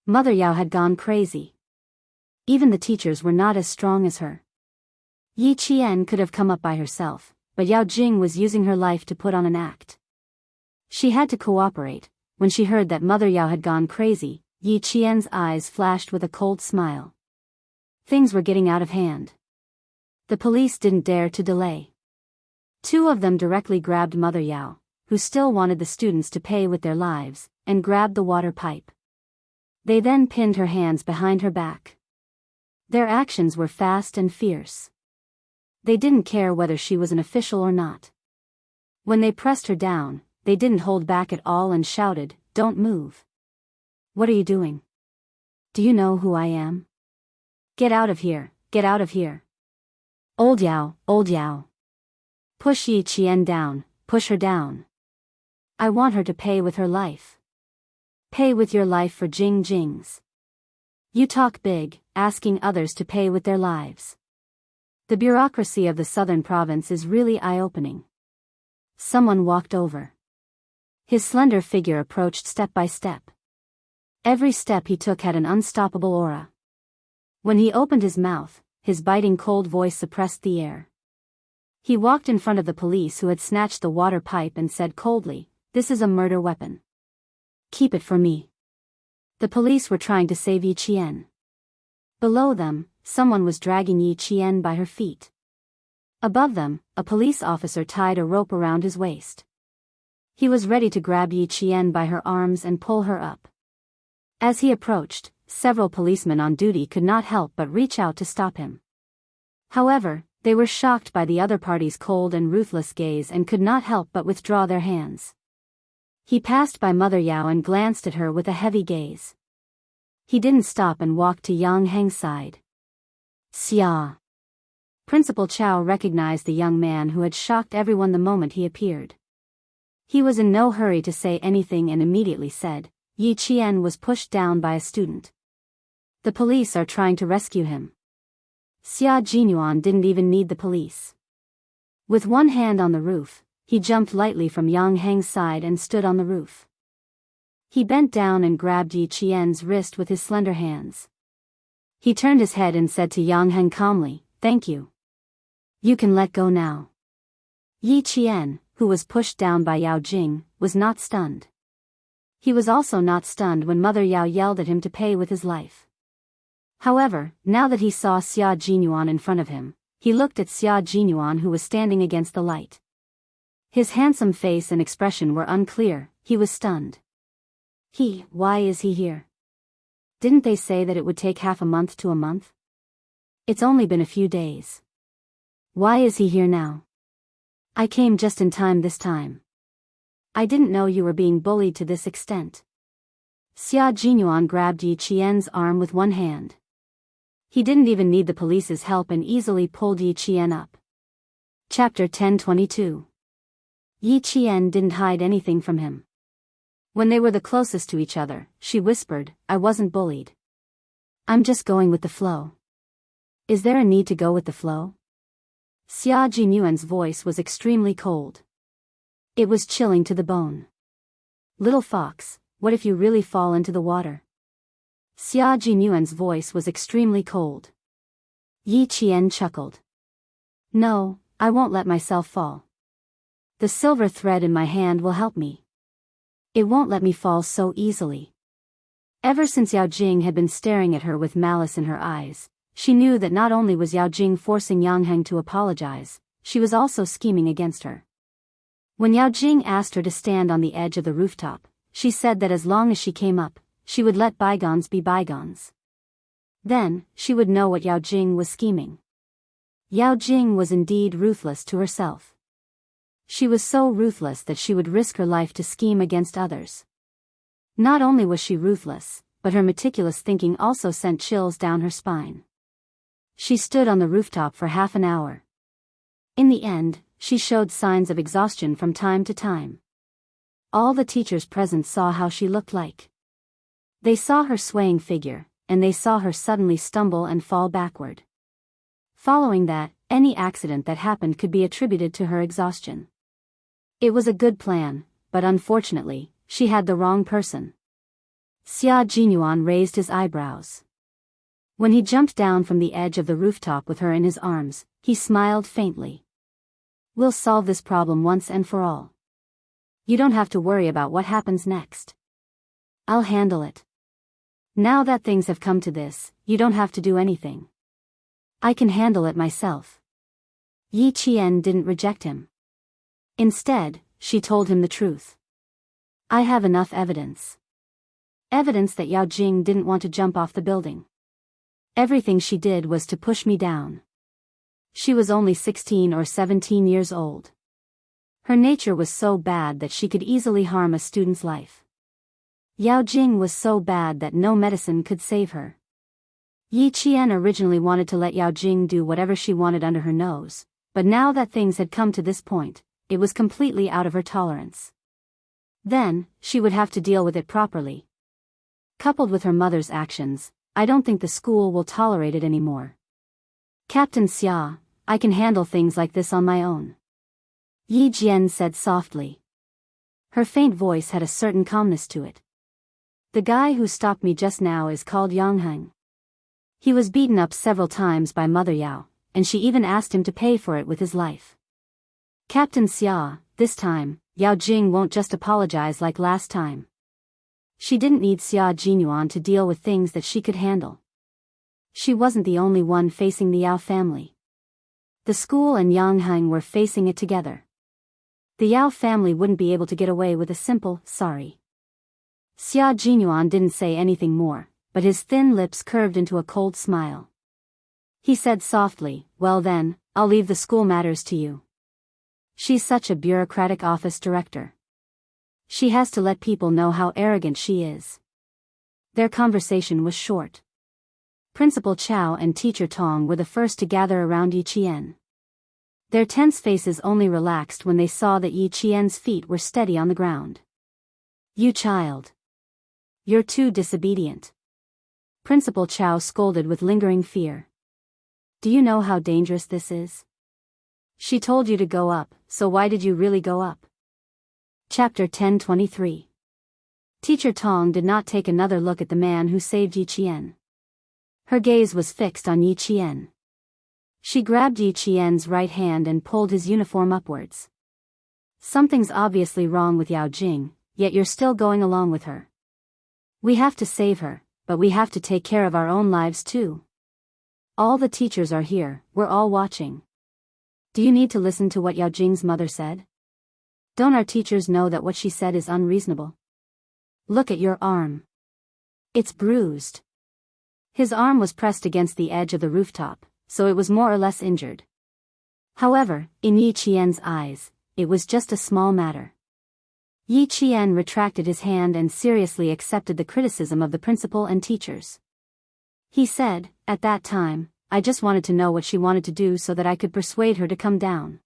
A: Mother Yao had gone crazy. Even the teachers were not as strong as her. Yi Qian could have come up by herself, but Yao Jing was using her life to put on an act. She had to cooperate. When she heard that Mother Yao had gone crazy, Yi Qian's eyes flashed with a cold smile. Things were getting out of hand. The police didn't dare to delay. 2 of them directly grabbed Mother Yao, who still wanted the students to pay with their lives, and grabbed the water pipe. They then pinned her hands behind her back. Their actions were fast and fierce. They didn't care whether she was an official or not. When they pressed her down, they didn't hold back at all and shouted, "Don't move. What are you doing? Do you know who I am? Get out of here, get out of here. Old Yao, old Yao. Push Yi Qian down, push her down. I want her to pay with her life. Pay with your life for Jing Jing's. You talk big, asking others to pay with their lives. The bureaucracy of the southern province is really eye-opening." Someone walked over. His slender figure approached step by step. Every step he took had an unstoppable aura. When he opened his mouth, his biting cold voice suppressed the air. He walked in front of the police who had snatched the water pipe and said coldly, "This is a murder weapon. Keep it for me." The police were trying to save Yi Qian. Below them, someone was dragging Yi Qian by her feet. Above them, a police officer tied a rope around his waist. He was ready to grab Yi Qian by her arms and pull her up. As he approached, several policemen on duty could not help but reach out to stop him. However, they were shocked by the other party's cold and ruthless gaze and could not help but withdraw their hands. He passed by Mother Yao and glanced at her with a heavy gaze. He didn't stop and walked to Yang Heng's side. "Xia." Principal Chow recognized the young man who had shocked everyone the moment he appeared. He was in no hurry to say anything and immediately said, "Yi Qian was pushed down by a student. The police are trying to rescue him." Xia Jinyuan didn't even need the police. With one hand on the roof, he jumped lightly from Yang Heng's side and stood on the roof. He bent down and grabbed Yi Qian's wrist with his slender hands. He turned his head and said to Yang Heng calmly, "Thank you. You can let go now." Yi Qian, who was pushed down by Yao Jing, was not stunned. He was also not stunned when Mother Yao yelled at him to pay with his life. However, now that he saw Xia Jinyuan in front of him, he looked at Xia Jinyuan, who was standing against the light. His handsome face and expression were unclear. He was stunned. Why is he here? Didn't they say that it would take half a month to a month? It's only been a few days. Why is he here now? I came just in time this time. I didn't know you were being bullied to this extent. Xia Jinyuan grabbed Yi Qian's arm with one hand. He didn't even need the police's help and easily pulled Yi Qian up. Chapter 10:22. Yi Qian didn't hide anything from him. When they were the closest to each other, she whispered, I wasn't bullied. I'm just going with the flow. Is there a need to go with the flow? Xia Jinyuan's voice was extremely cold. It was chilling to the bone. Little fox, what if you really fall into the water? Xia Jinyuan's voice was extremely cold. Yi Qian chuckled. No, I won't let myself fall. The silver thread in my hand will help me. It won't let me fall so easily. Ever since Yao Jing had been staring at her with malice in her eyes, she knew that not only was Yao Jing forcing Yang Heng to apologize, she was also scheming against her. When Yao Jing asked her to stand on the edge of the rooftop, she said that as long as she came up, she would let bygones be bygones. Then, she would know what Yao Jing was scheming. Yao Jing was indeed ruthless to herself. She was so ruthless that she would risk her life to scheme against others. Not only was she ruthless, but her meticulous thinking also sent chills down her spine. She stood on the rooftop for half an hour. In the end, she showed signs of exhaustion from time to time. All the teachers present saw how she looked like. They saw her swaying figure, and they saw her suddenly stumble and fall backward. Following that, any accident that happened could be attributed to her exhaustion. It was a good plan, but unfortunately, she had the wrong person. Xia Jinyuan raised his eyebrows. When he jumped down from the edge of the rooftop with her in his arms, he smiled faintly. We'll solve this problem once and for all. You don't have to worry about what happens next. I'll handle it. Now that things have come to this, you don't have to do anything. I can handle it myself. Yi Qian didn't reject him. Instead, she told him the truth. I have enough evidence. Evidence that Yao Jing didn't want to jump off the building. Everything she did was to push me down. She was only 16 or 17 years old. Her nature was so bad that she could easily harm a student's life. Yao Jing was so bad that no medicine could save her. Yi Qian originally wanted to let Yao Jing do whatever she wanted under her nose, but now that things had come to this point, it was completely out of her tolerance. Then, she would have to deal with it properly. Coupled with her mother's actions, I don't think the school will tolerate it anymore. Captain Xia, I can handle things like this on my own. Yi Jian said softly. Her faint voice had a certain calmness to it. The guy who stopped me just now is called Yang Heng. He was beaten up several times by Mother Yao, and she even asked him to pay for it with his life. Captain Xia, this time, Yao Jing won't just apologize like last time. She didn't need Xia Jinyuan to deal with things that she could handle. She wasn't the only one facing the Yao family. The school and Yang Heng were facing it together. The Yao family wouldn't be able to get away with a simple, sorry. Xia Jinyuan didn't say anything more, but his thin lips curved into a cold smile. He said softly, well then, I'll leave the school matters to you. She's such a bureaucratic office director. She has to let people know how arrogant she is. Their conversation was short. Principal Chao and Teacher Tong were the first to gather around Yi Qian. Their tense faces only relaxed when they saw that Yi Qian's feet were steady on the ground. You child. You're too disobedient. Principal Chao scolded with lingering fear. Do you know how dangerous this is? She told you to go up, so why did you really go up? Chapter 10:23. Teacher Tong did not take another look at the man who saved Yi Qian. Her gaze was fixed on Yi Qian. She grabbed Yi Qian's right hand and pulled his uniform upwards. Something's obviously wrong with Yao Jing, yet you're still going along with her. We have to save her, but we have to take care of our own lives too. All the teachers are here, we're all watching. Do you need to listen to what Yao Jing's mother said? Don't our teachers know that what she said is unreasonable? Look at your arm. It's bruised. His arm was pressed against the edge of the rooftop, so it was more or less injured. However, in Yi Qian's eyes, it was just a small matter. Yi Qian retracted his hand and seriously accepted the criticism of the principal and teachers. He said, at that time, I just wanted to know what she wanted to do so that I could persuade her to come down.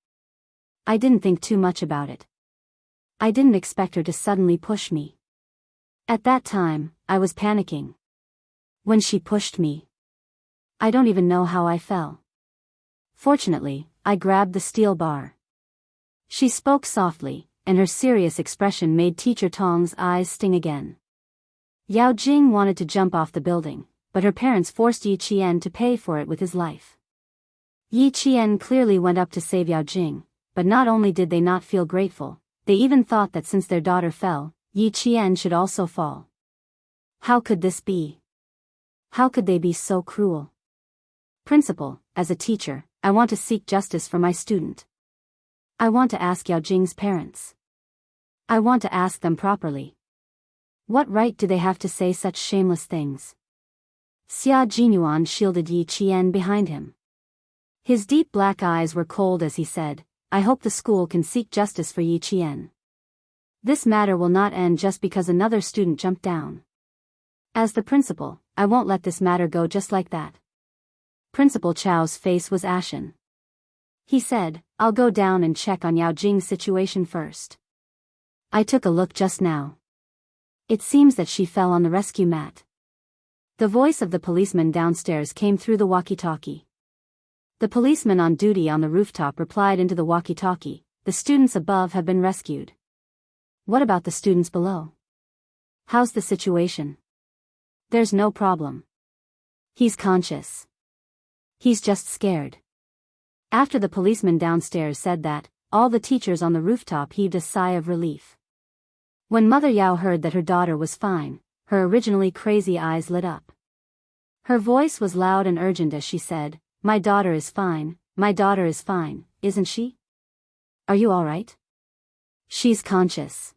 A: I didn't think too much about it. I didn't expect her to suddenly push me. At that time, I was panicking. When she pushed me, I don't even know how I fell. Fortunately, I grabbed the steel bar. She spoke softly, and her serious expression made Teacher Tong's eyes sting again. Yao Jing wanted to jump off the building, but her parents forced Yi Qian to pay for it with his life. Yi Qian clearly went up to save Yao Jing, but not only did they not feel grateful, they even thought that since their daughter fell, Yi Qian should also fall. How could this be? How could they be so cruel? Principal, as a teacher, I want to seek justice for my student. I want to ask Yao Jing's parents. I want to ask them properly. What right do they have to say such shameless things? Xia Jinyuan shielded Yi Qian behind him. His deep black eyes were cold as he said, I hope the school can seek justice for Yi Qian. This matter will not end just because another student jumped down. As the principal, I won't let this matter go just like that. Principal Chao's face was ashen. He said, I'll go down and check on Yao Jing's situation first. I took a look just now. It seems that she fell on the rescue mat. The voice of the policeman downstairs came through the walkie-talkie. The policeman on duty on the rooftop replied into the walkie-talkie, the students above have been rescued. What about the students below? How's the situation? There's no problem. He's conscious. He's just scared. After the policeman downstairs said that, all the teachers on the rooftop heaved a sigh of relief. When Mother Yao heard that her daughter was fine, her originally crazy eyes lit up. Her voice was loud and urgent as she said, my daughter is fine, isn't she? Are you all right? She's conscious.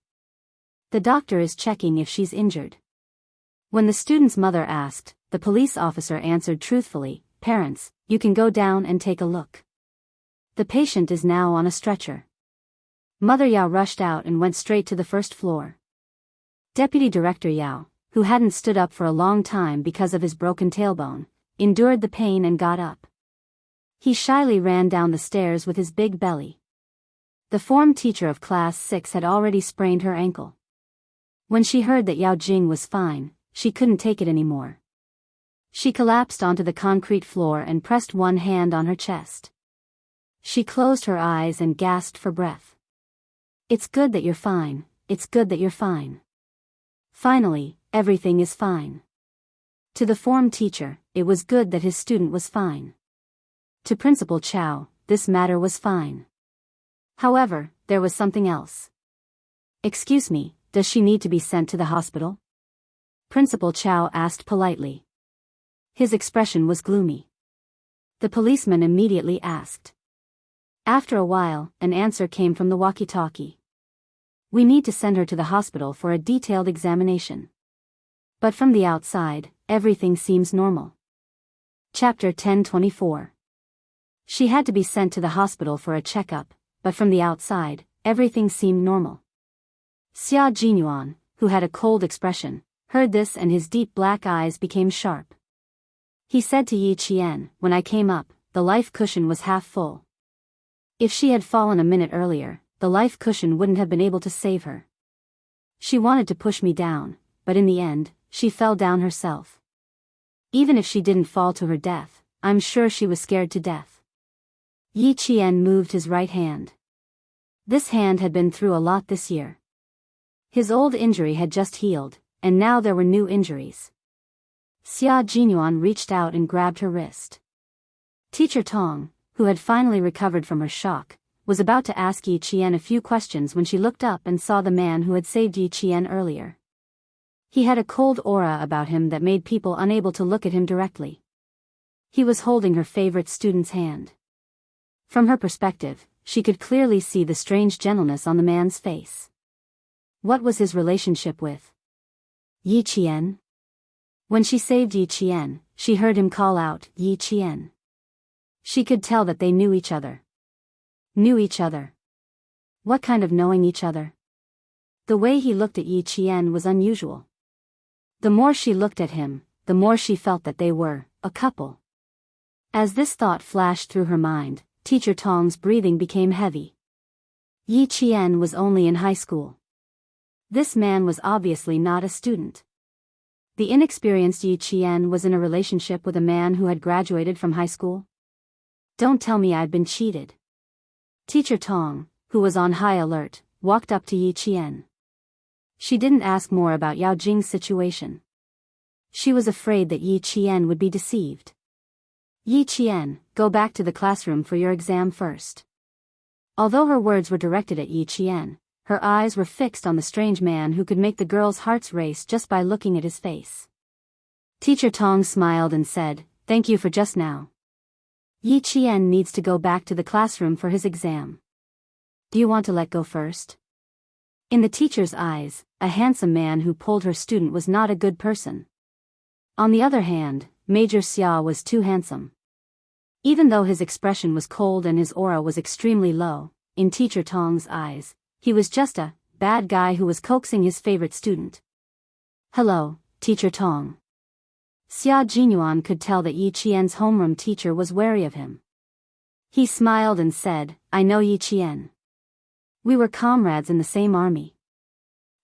A: The doctor is checking if she's injured. When the student's mother asked, the police officer answered truthfully, parents, you can go down and take a look. The patient is now on a stretcher. Mother Yao rushed out and went straight to the first floor. Deputy Director Yao, who hadn't stood up for a long time because of his broken tailbone, endured the pain and got up. He shyly ran down the stairs with his big belly. The form teacher of class 6 had already sprained her ankle. When she heard that Yao Jing was fine, she couldn't take it anymore. She collapsed onto the concrete floor and pressed one hand on her chest. She closed her eyes and gasped for breath. It's good that you're fine, it's good that you're fine. Finally, everything is fine. To the form teacher, it was good that his student was fine. To Principal Chao, this matter was fine. However, there was something else. Excuse me, does she need to be sent to the hospital? Principal Chao asked politely. His expression was gloomy. The policeman immediately asked. After a while, an answer came from the walkie-talkie. We need to send her to the hospital for a detailed examination. But from the outside, everything seems normal. Chapter 1024. She had to be sent to the hospital for a checkup, but from the outside, everything seemed normal. Xia Jinyuan, who had a cold expression, heard this and his deep black eyes became sharp. He said to Yi Qian, when I came up, the life cushion was half full. If she had fallen a minute earlier, the life cushion wouldn't have been able to save her. She wanted to push me down, but in the end, she fell down herself. Even if she didn't fall to her death, I'm sure she was scared to death. Yi Qian moved his right hand. This hand had been through a lot this year. His old injury had just healed, and now there were new injuries. Xia Jinyuan reached out and grabbed her wrist. Teacher Tong, who had finally recovered from her shock, was about to ask Yi Qian a few questions when she looked up and saw the man who had saved Yi Qian earlier. He had a cold aura about him that made people unable to look at him directly. He was holding her favorite student's hand. From her perspective, she could clearly see the strange gentleness on the man's face. What was his relationship with Yi Qian? When she saved Yi Qian, she heard him call out, Yi Qian. She could tell that they knew each other. Knew each other. What kind of knowing each other? The way he looked at Yi Qian was unusual. The more she looked at him, the more she felt that they were a couple. As this thought flashed through her mind, Teacher Tong's breathing became heavy. Yi Qian was only in high school. This man was obviously not a student. The inexperienced Yi Qian was in a relationship with a man who had graduated from high school? Don't tell me I've been cheated. Teacher Tong, who was on high alert, walked up to Yi Qian. She didn't ask more about Yao Jing's situation. She was afraid that Yi Qian would be deceived. Yi Qian, go back to the classroom for your exam first. Although her words were directed at Yi Qian, her eyes were fixed on the strange man who could make the girls' hearts race just by looking at his face. Teacher Tong smiled and said, "Thank you for just now. Yi Qian needs to go back to the classroom for his exam. Do you want to let go first?" In the teacher's eyes, a handsome man who pulled her student was not a good person. On the other hand, Major Xia was too handsome. Even though his expression was cold and his aura was extremely low, in Teacher Tong's eyes, he was just a bad guy who was coaxing his favorite student. "Hello, Teacher Tong." Xia Jinyuan could tell that Yi Qian's homeroom teacher was wary of him. He smiled and said, "I know Yi Qian. We were comrades in the same army."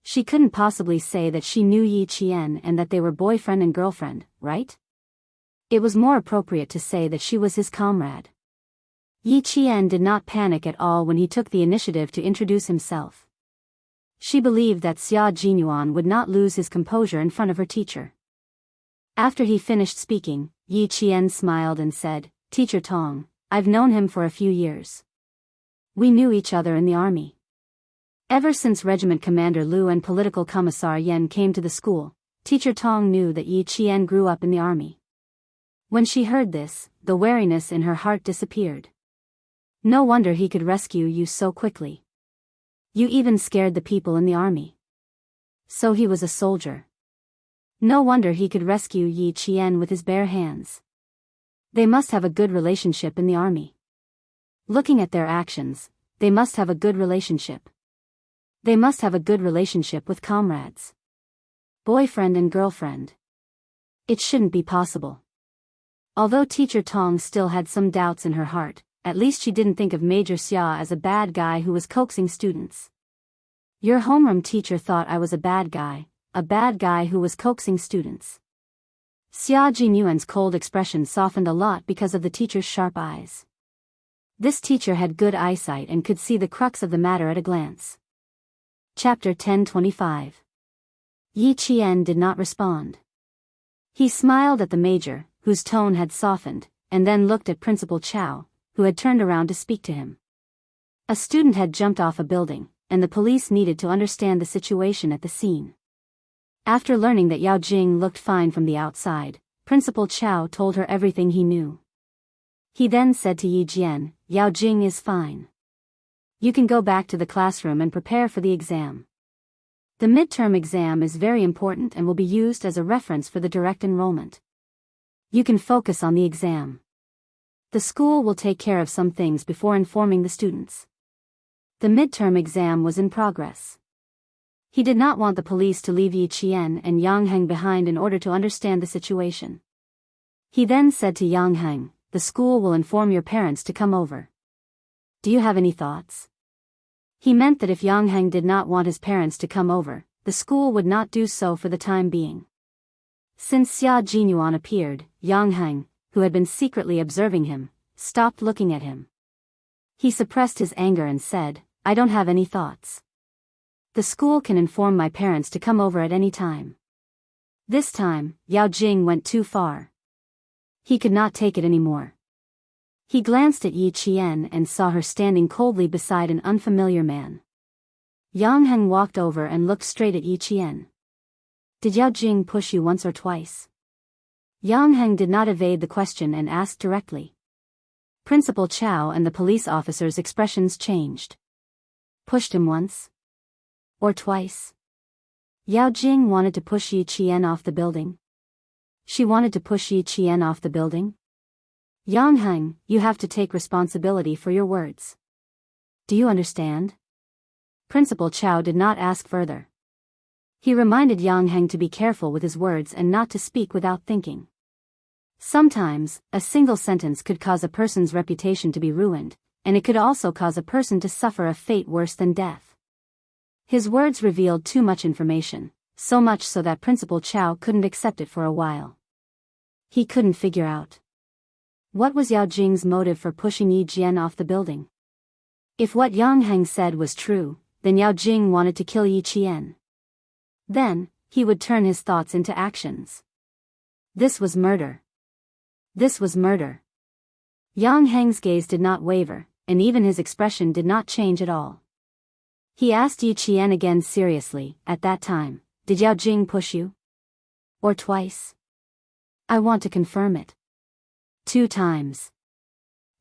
A: She couldn't possibly say that she knew Yi Qian and that they were boyfriend and girlfriend, right? It was more appropriate to say that she was his comrade. Yi Qian did not panic at all when he took the initiative to introduce himself. She believed that Xia Jinyuan would not lose his composure in front of her teacher. After he finished speaking, Yi Qian smiled and said, "Teacher Tong, I've known him for a few years. We knew each other in the army. Ever since Regiment Commander Lu and Political Commissar Yen came to the school, Teacher Tong knew that Yi Qian grew up in the army." When she heard this, the wariness in her heart disappeared. No wonder he could rescue you so quickly. You even scared the people in the army. So he was a soldier. No wonder he could rescue Yi Qian with his bare hands. They must have a good relationship in the army. Looking at their actions, they must have a good relationship. They must have a good relationship with comrades. Boyfriend and girlfriend. It shouldn't be possible. Although Teacher Tong still had some doubts in her heart, at least she didn't think of Major Xia as a bad guy who was coaxing students. Your homeroom teacher thought I was a bad guy who was coaxing students. Xia Jinyuan's cold expression softened a lot because of the teacher's sharp eyes. This teacher had good eyesight and could see the crux of the matter at a glance. Chapter 10:25. Yi Qian did not respond. He smiled at the major, whose tone had softened, and then looked at Principal Chow, who had turned around to speak to him. A student had jumped off a building, and the police needed to understand the situation at the scene. After learning that Yao Jing looked fine from the outside, Principal Chow told her everything he knew. He then said to Yi Jian, "Yao Jing is fine. You can go back to the classroom and prepare for the exam. The midterm exam is very important and will be used as a reference for the direct enrollment. You can focus on the exam. The school will take care of some things before informing the students." The midterm exam was in progress. He did not want the police to leave Yi Qian and Yang Heng behind in order to understand the situation. He then said to Yang Heng, "The school will inform your parents to come over. Do you have any thoughts?" He meant that if Yang Heng did not want his parents to come over, the school would not do so for the time being. Since Xia Jinyuan appeared, Yang Heng, who had been secretly observing him, stopped looking at him. He suppressed his anger and said, "I don't have any thoughts. The school can inform my parents to come over at any time." This time, Yao Jing went too far. He could not take it anymore. He glanced at Yi Qian and saw her standing coldly beside an unfamiliar man. Yang Heng walked over and looked straight at Yi Qian. "Did Yao Jing push you once or twice?" Yang Heng did not evade the question and asked directly. Principal Chow and the police officer's expressions changed. Pushed him once? Or twice? Yao Jing wanted to push Yi Qian off the building. She wanted to push Yi Qian off the building? Yang Heng, you have to take responsibility for your words. Do you understand? Principal Chow did not ask further. He reminded Yang Heng to be careful with his words and not to speak without thinking. Sometimes, a single sentence could cause a person's reputation to be ruined, and it could also cause a person to suffer a fate worse than death. His words revealed too much information, so much so that Principal Chow couldn't accept it for a while. He couldn't figure out. What was Yao Jing's motive for pushing Yi Jian off the building? If what Yang Heng said was true, then Yao Jing wanted to kill Yi Qian. Then, he would turn his thoughts into actions. This was murder. This was murder. Yang Heng's gaze did not waver, and even his expression did not change at all. He asked Yi Qian again seriously, at that time, did Yao Jing push you? Or twice? I want to confirm it. 2 times.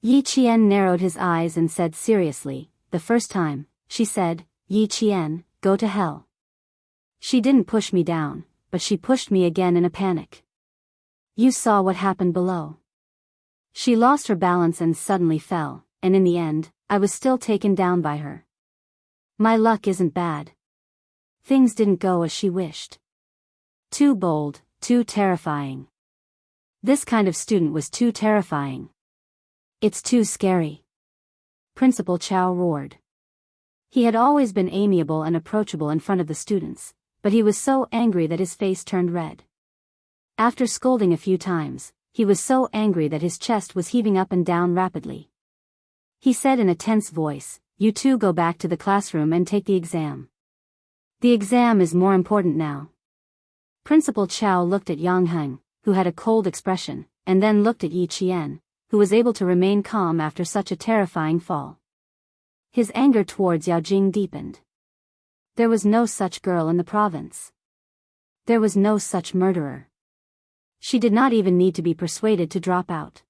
A: Yi Qian narrowed his eyes and said seriously, the first time, she said, Yi Qian, go to hell. She didn't push me down, but she pushed me again in a panic. You saw what happened below. She lost her balance and suddenly fell, and in the end, I was still taken down by her. My luck isn't bad. Things didn't go as she wished. Too bold, too terrifying. This kind of student was too terrifying. It's too scary. Principal Chow roared. He had always been amiable and approachable in front of the students, but he was so angry that his face turned red. After scolding a few times, he was so angry that his chest was heaving up and down rapidly. He said in a tense voice, you two go back to the classroom and take the exam. The exam is more important now. Principal Chow looked at Yang Heng, who had a cold expression, and then looked at Yi Qian, who was able to remain calm after such a terrifying fall. His anger towards Yao Jing deepened. There was no such girl in the province. There was no such murderer. She did not even need to be persuaded to drop out.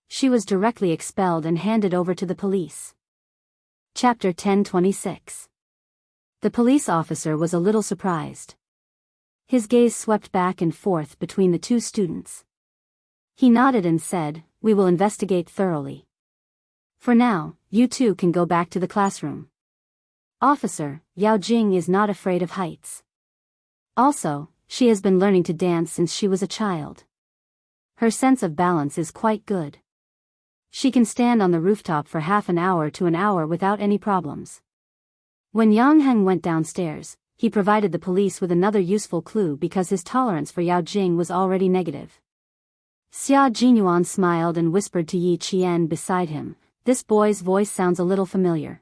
A: She was directly expelled and handed over to the police. Chapter 10:26. The police officer was a little surprised. His gaze swept back and forth between the 2 students. He nodded and said, we will investigate thoroughly. For now, you 2 can go back to the classroom. Officer, Yao Jing is not afraid of heights. Also, she has been learning to dance since she was a child. Her sense of balance is quite good. She can stand on the rooftop for half an hour to an hour without any problems. When Yang Heng went downstairs, he provided the police with another useful clue because his tolerance for Yao Jing was already negative. Xia Jinyuan smiled and whispered to Yi Qian beside him, this boy's voice sounds a little familiar.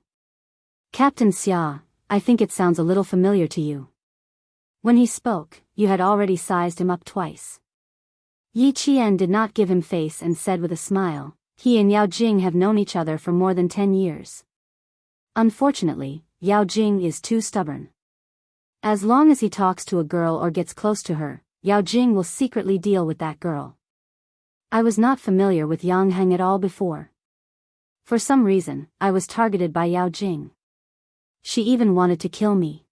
A: Captain Xia, I think it sounds a little familiar to you. When he spoke, you had already sized him up twice. Yi Qian did not give him face and said with a smile, he and Yao Jing have known each other for more than 10 years. Unfortunately, Yao Jing is too stubborn. As long as he talks to a girl or gets close to her, Yao Jing will secretly deal with that girl. I was not familiar with Yang Heng at all before. For some reason, I was targeted by Yao Jing. She even wanted to kill me.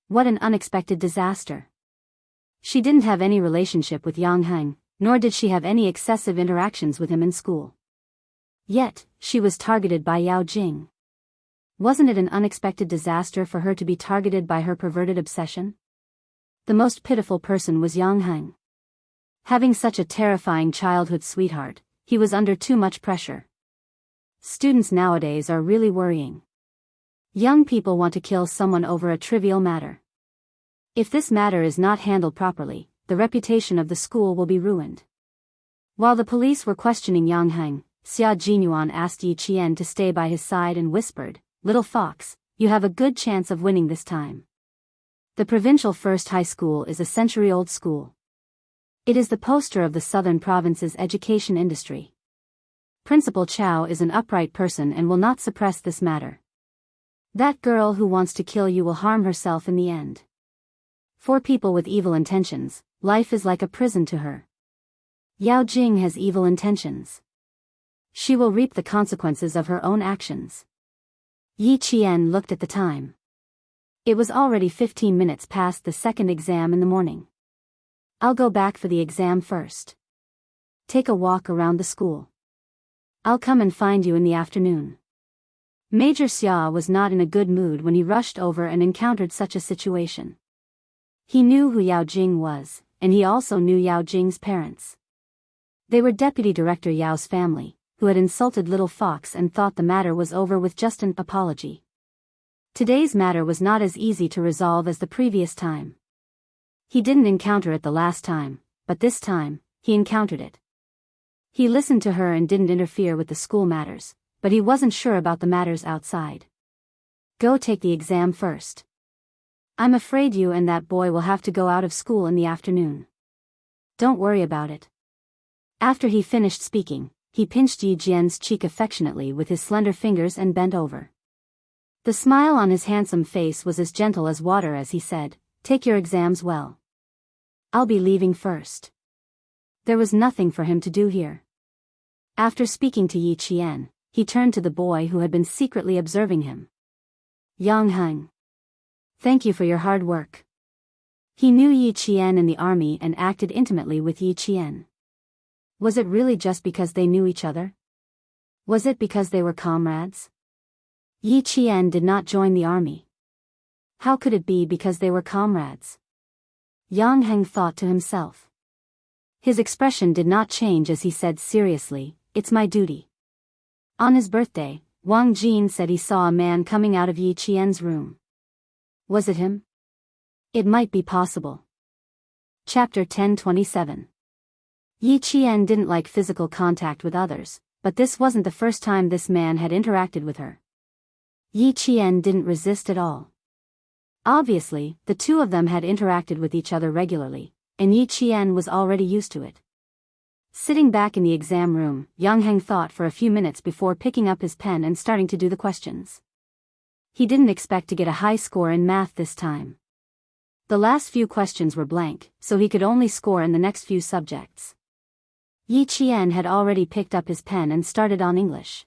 A: What an unexpected disaster. She didn't have any relationship with Yang Heng, nor did she have any excessive interactions with him in school. Yet, she was targeted by Yao Jing. Wasn't it an unexpected disaster for her to be targeted by her perverted obsession? The most pitiful person was Yang Heng. Having such a terrifying childhood sweetheart, he was under too much pressure. Students nowadays are really worrying. Young people want to kill someone over a trivial matter. If this matter is not handled properly, the reputation of the school will be ruined. While the police were questioning Yang Heng, Xia Jinyuan asked Yi Qian to stay by his side and whispered, Little fox, you have a good chance of winning this time. The provincial first high school is a century-old school. It is the poster of the southern province's education industry. Principal Chow is an upright person and will not suppress this matter. That girl who wants to kill you will harm herself in the end. For people with evil intentions, life is like a prison to her. Yao Jing has evil intentions. She will reap the consequences of her own actions. Yi Qian looked at the time. It was already 15 minutes past the second exam in the morning. I'll go back for the exam first. Take a walk around the school. I'll come and find you in the afternoon. Major Xia was not in a good mood when he rushed over and encountered such a situation. He knew who Yao Jing was, and he also knew Yao Jing's parents. They were Deputy Director Yao's family, who had insulted Little Fox and thought the matter was over with just an apology. Today's matter was not as easy to resolve as the previous time. He didn't encounter it the last time, but this time, he encountered it. He listened to her and didn't interfere with the school matters, but he wasn't sure about the matters outside. Go take the exam first. I'm afraid you and that boy will have to go out of school in the afternoon. Don't worry about it. After he finished speaking, he pinched Yi Jian's cheek affectionately with his slender fingers and bent over. The smile on his handsome face was as gentle as water as he said, "Take your exams well. I'll be leaving first." There was nothing for him to do here. After speaking to Yi Qian, he turned to the boy who had been secretly observing him. Yang Heng. Thank you for your hard work. He knew Yi Qian in the army and acted intimately with Yi Qian. Was it really just because they knew each other? Was it because they were comrades? Yi Qian did not join the army. How could it be because they were comrades? Yang Heng thought to himself. His expression did not change as he said seriously, "It's my duty." On his birthday, Wang Jin said he saw a man coming out of Yi Qian's room. Was it him? It might be possible. Chapter 10:27. Yi Qian didn't like physical contact with others, but this wasn't the first time this man had interacted with her. Yi Qian didn't resist at all. Obviously, the two of them had interacted with each other regularly, and Yi Qian was already used to it. Sitting back in the exam room, Yang Heng thought for a few minutes before picking up his pen and starting to do the questions. He didn't expect to get a high score in math this time. The last few questions were blank, so he could only score in the next few subjects. Yi Qian had already picked up his pen and started on English.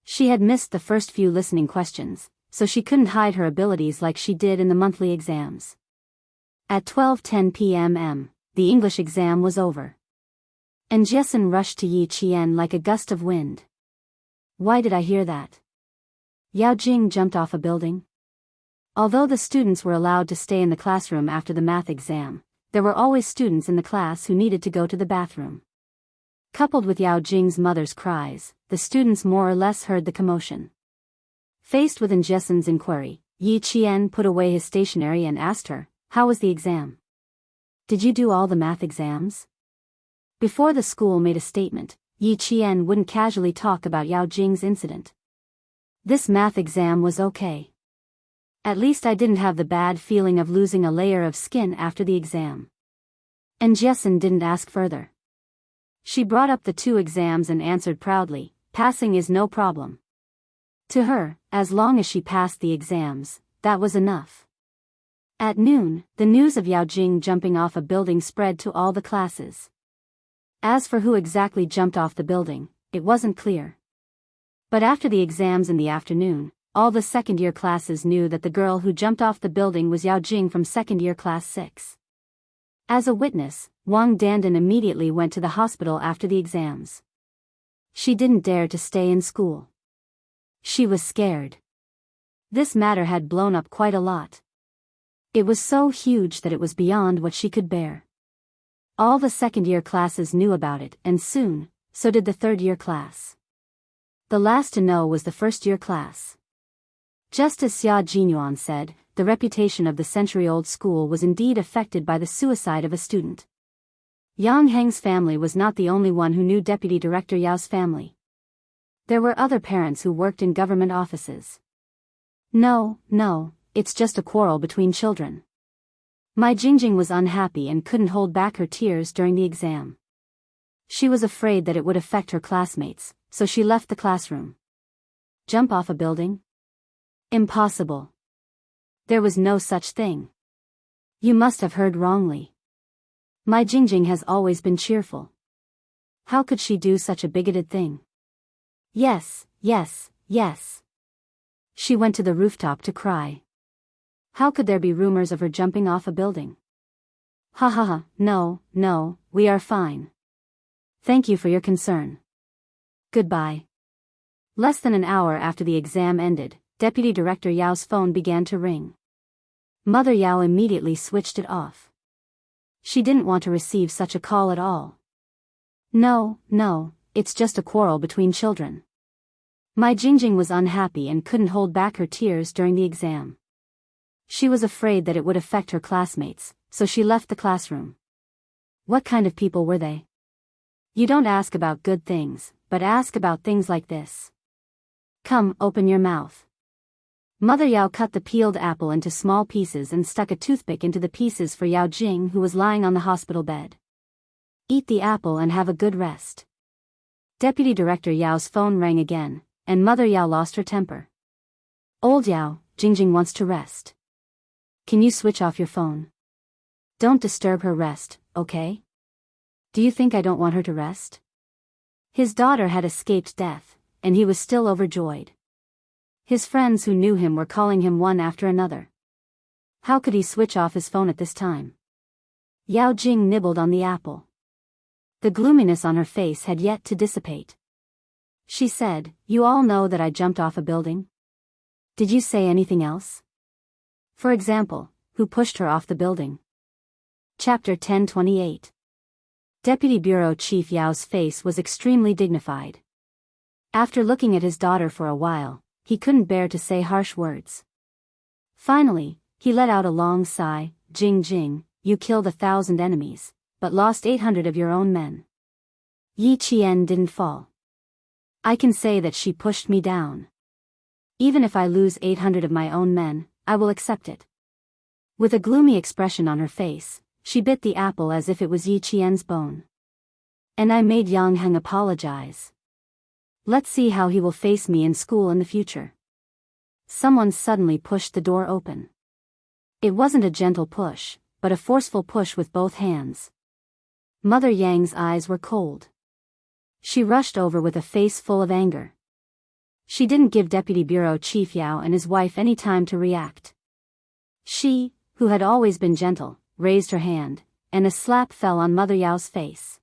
A: She had missed the first few listening questions, so she couldn't hide her abilities like she did in the monthly exams. At 12:10 p.m., the English exam was over. And Jessen rushed to Yi Qian like a gust of wind. Why did I hear that? Yao Jing jumped off a building? Although the students were allowed to stay in the classroom after the math exam, there were always students in the class who needed to go to the bathroom. Coupled with Yao Jing's mother's cries, the students more or less heard the commotion. Faced with Jessen's inquiry, Yi Qian put away his stationery and asked her, "How was the exam? Did you do all the math exams?" Before the school made a statement, Yi Qian wouldn't casually talk about Yao Jing's incident. This math exam was okay. At least I didn't have the bad feeling of losing a layer of skin after the exam. And Jessen didn't ask further. She brought up the two exams and answered proudly, "Passing is no problem." To her, as long as she passed the exams, that was enough. At noon, the news of Yao Jing jumping off a building spread to all the classes. As for who exactly jumped off the building, it wasn't clear. But after the exams in the afternoon, all the second-year classes knew that the girl who jumped off the building was Yao Jing from second-year class 6. As a witness, Wang Dandan immediately went to the hospital after the exams. She didn't dare to stay in school. She was scared. This matter had blown up quite a lot. It was so huge that it was beyond what she could bear. All the second-year classes knew about it, and soon, so did the third-year class. The last to know was the first-year class. Just as Xia Jinyuan said, the reputation of the century-old school was indeed affected by the suicide of a student. Yang Heng's family was not the only one who knew Deputy Director Yao's family. There were other parents who worked in government offices. No, it's just a quarrel between children. Mai Jingjing was unhappy and couldn't hold back her tears during the exam. She was afraid that it would affect her classmates, so she left the classroom. Jump off a building? Impossible. There was no such thing. You must have heard wrongly. Mai Jingjing has always been cheerful. How could she do such a bigoted thing? Yes, yes, yes. She went to the rooftop to cry. How could there be rumors of her jumping off a building? Ha ha ha, no, no, we are fine. Thank you for your concern. Goodbye. Less than an hour after the exam ended, Deputy Director Yao's phone began to ring. Mother Yao immediately switched it off. She didn't want to receive such a call at all. No, no, it's just a quarrel between children. My Jingjing was unhappy and couldn't hold back her tears during the exam. She was afraid that it would affect her classmates, so she left the classroom. What kind of people were they? You don't ask about good things, but ask about things like this. Come, open your mouth. Mother Yao cut the peeled apple into small pieces and stuck a toothpick into the pieces for Yao Jing, who was lying on the hospital bed. Eat the apple and have a good rest. Deputy Director Yao's phone rang again, and Mother Yao lost her temper. Old Yao, Jingjing wants to rest. Can you switch off your phone? Don't disturb her rest, okay? Do you think I don't want her to rest? His daughter had escaped death, and he was still overjoyed. His friends who knew him were calling him one after another. How could he switch off his phone at this time? Yao Jing nibbled on the apple. The gloominess on her face had yet to dissipate. She said, "You all know that I jumped off a building? Did you say anything else? For example, who pushed her off the building?" Chapter 1028. Deputy Bureau Chief Yao's face was extremely dignified. After looking at his daughter for a while, he couldn't bear to say harsh words. Finally, he let out a long sigh. "Jing Jing, you killed 1,000 enemies, but lost 800 of your own men. Yi Qian didn't fall. I can say that she pushed me down. Even if I lose 800 of my own men, I will accept it." With a gloomy expression on her face, she bit the apple as if it was Yi Qian's bone. "And I made Yang Heng apologize. Let's see how he will face me in school in the future." Someone suddenly pushed the door open. It wasn't a gentle push, but a forceful push with both hands. Mother Yang's eyes were cold. She rushed over with a face full of anger. She didn't give Deputy Bureau Chief Yao and his wife any time to react. She, who had always been gentle, raised her hand, and a slap fell on Mother Yao's face.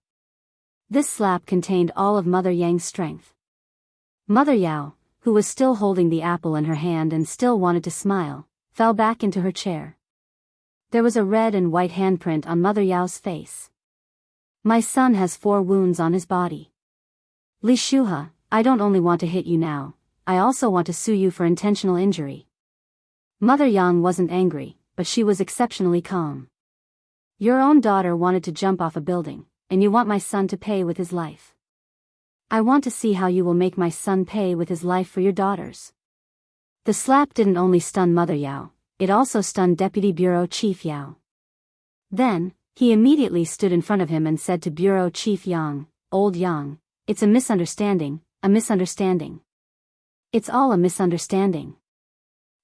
A: This slap contained all of Mother Yang's strength. Mother Yao, who was still holding the apple in her hand and still wanted to smile, fell back into her chair. There was a red and white handprint on Mother Yao's face. "My son has 4 wounds on his body. Li Shuha, I don't only want to hit you now, I also want to sue you for intentional injury." Mother Yang wasn't angry, but she was exceptionally calm. "Your own daughter wanted to jump off a building, and you want my son to pay with his life. I want to see how you will make my son pay with his life for your daughters." The slap didn't only stun Mother Yao, it also stunned Deputy Bureau Chief Yao. Then, he immediately stood in front of him and said to Bureau Chief Yang, "Old Yang, it's a misunderstanding, a misunderstanding. It's all a misunderstanding."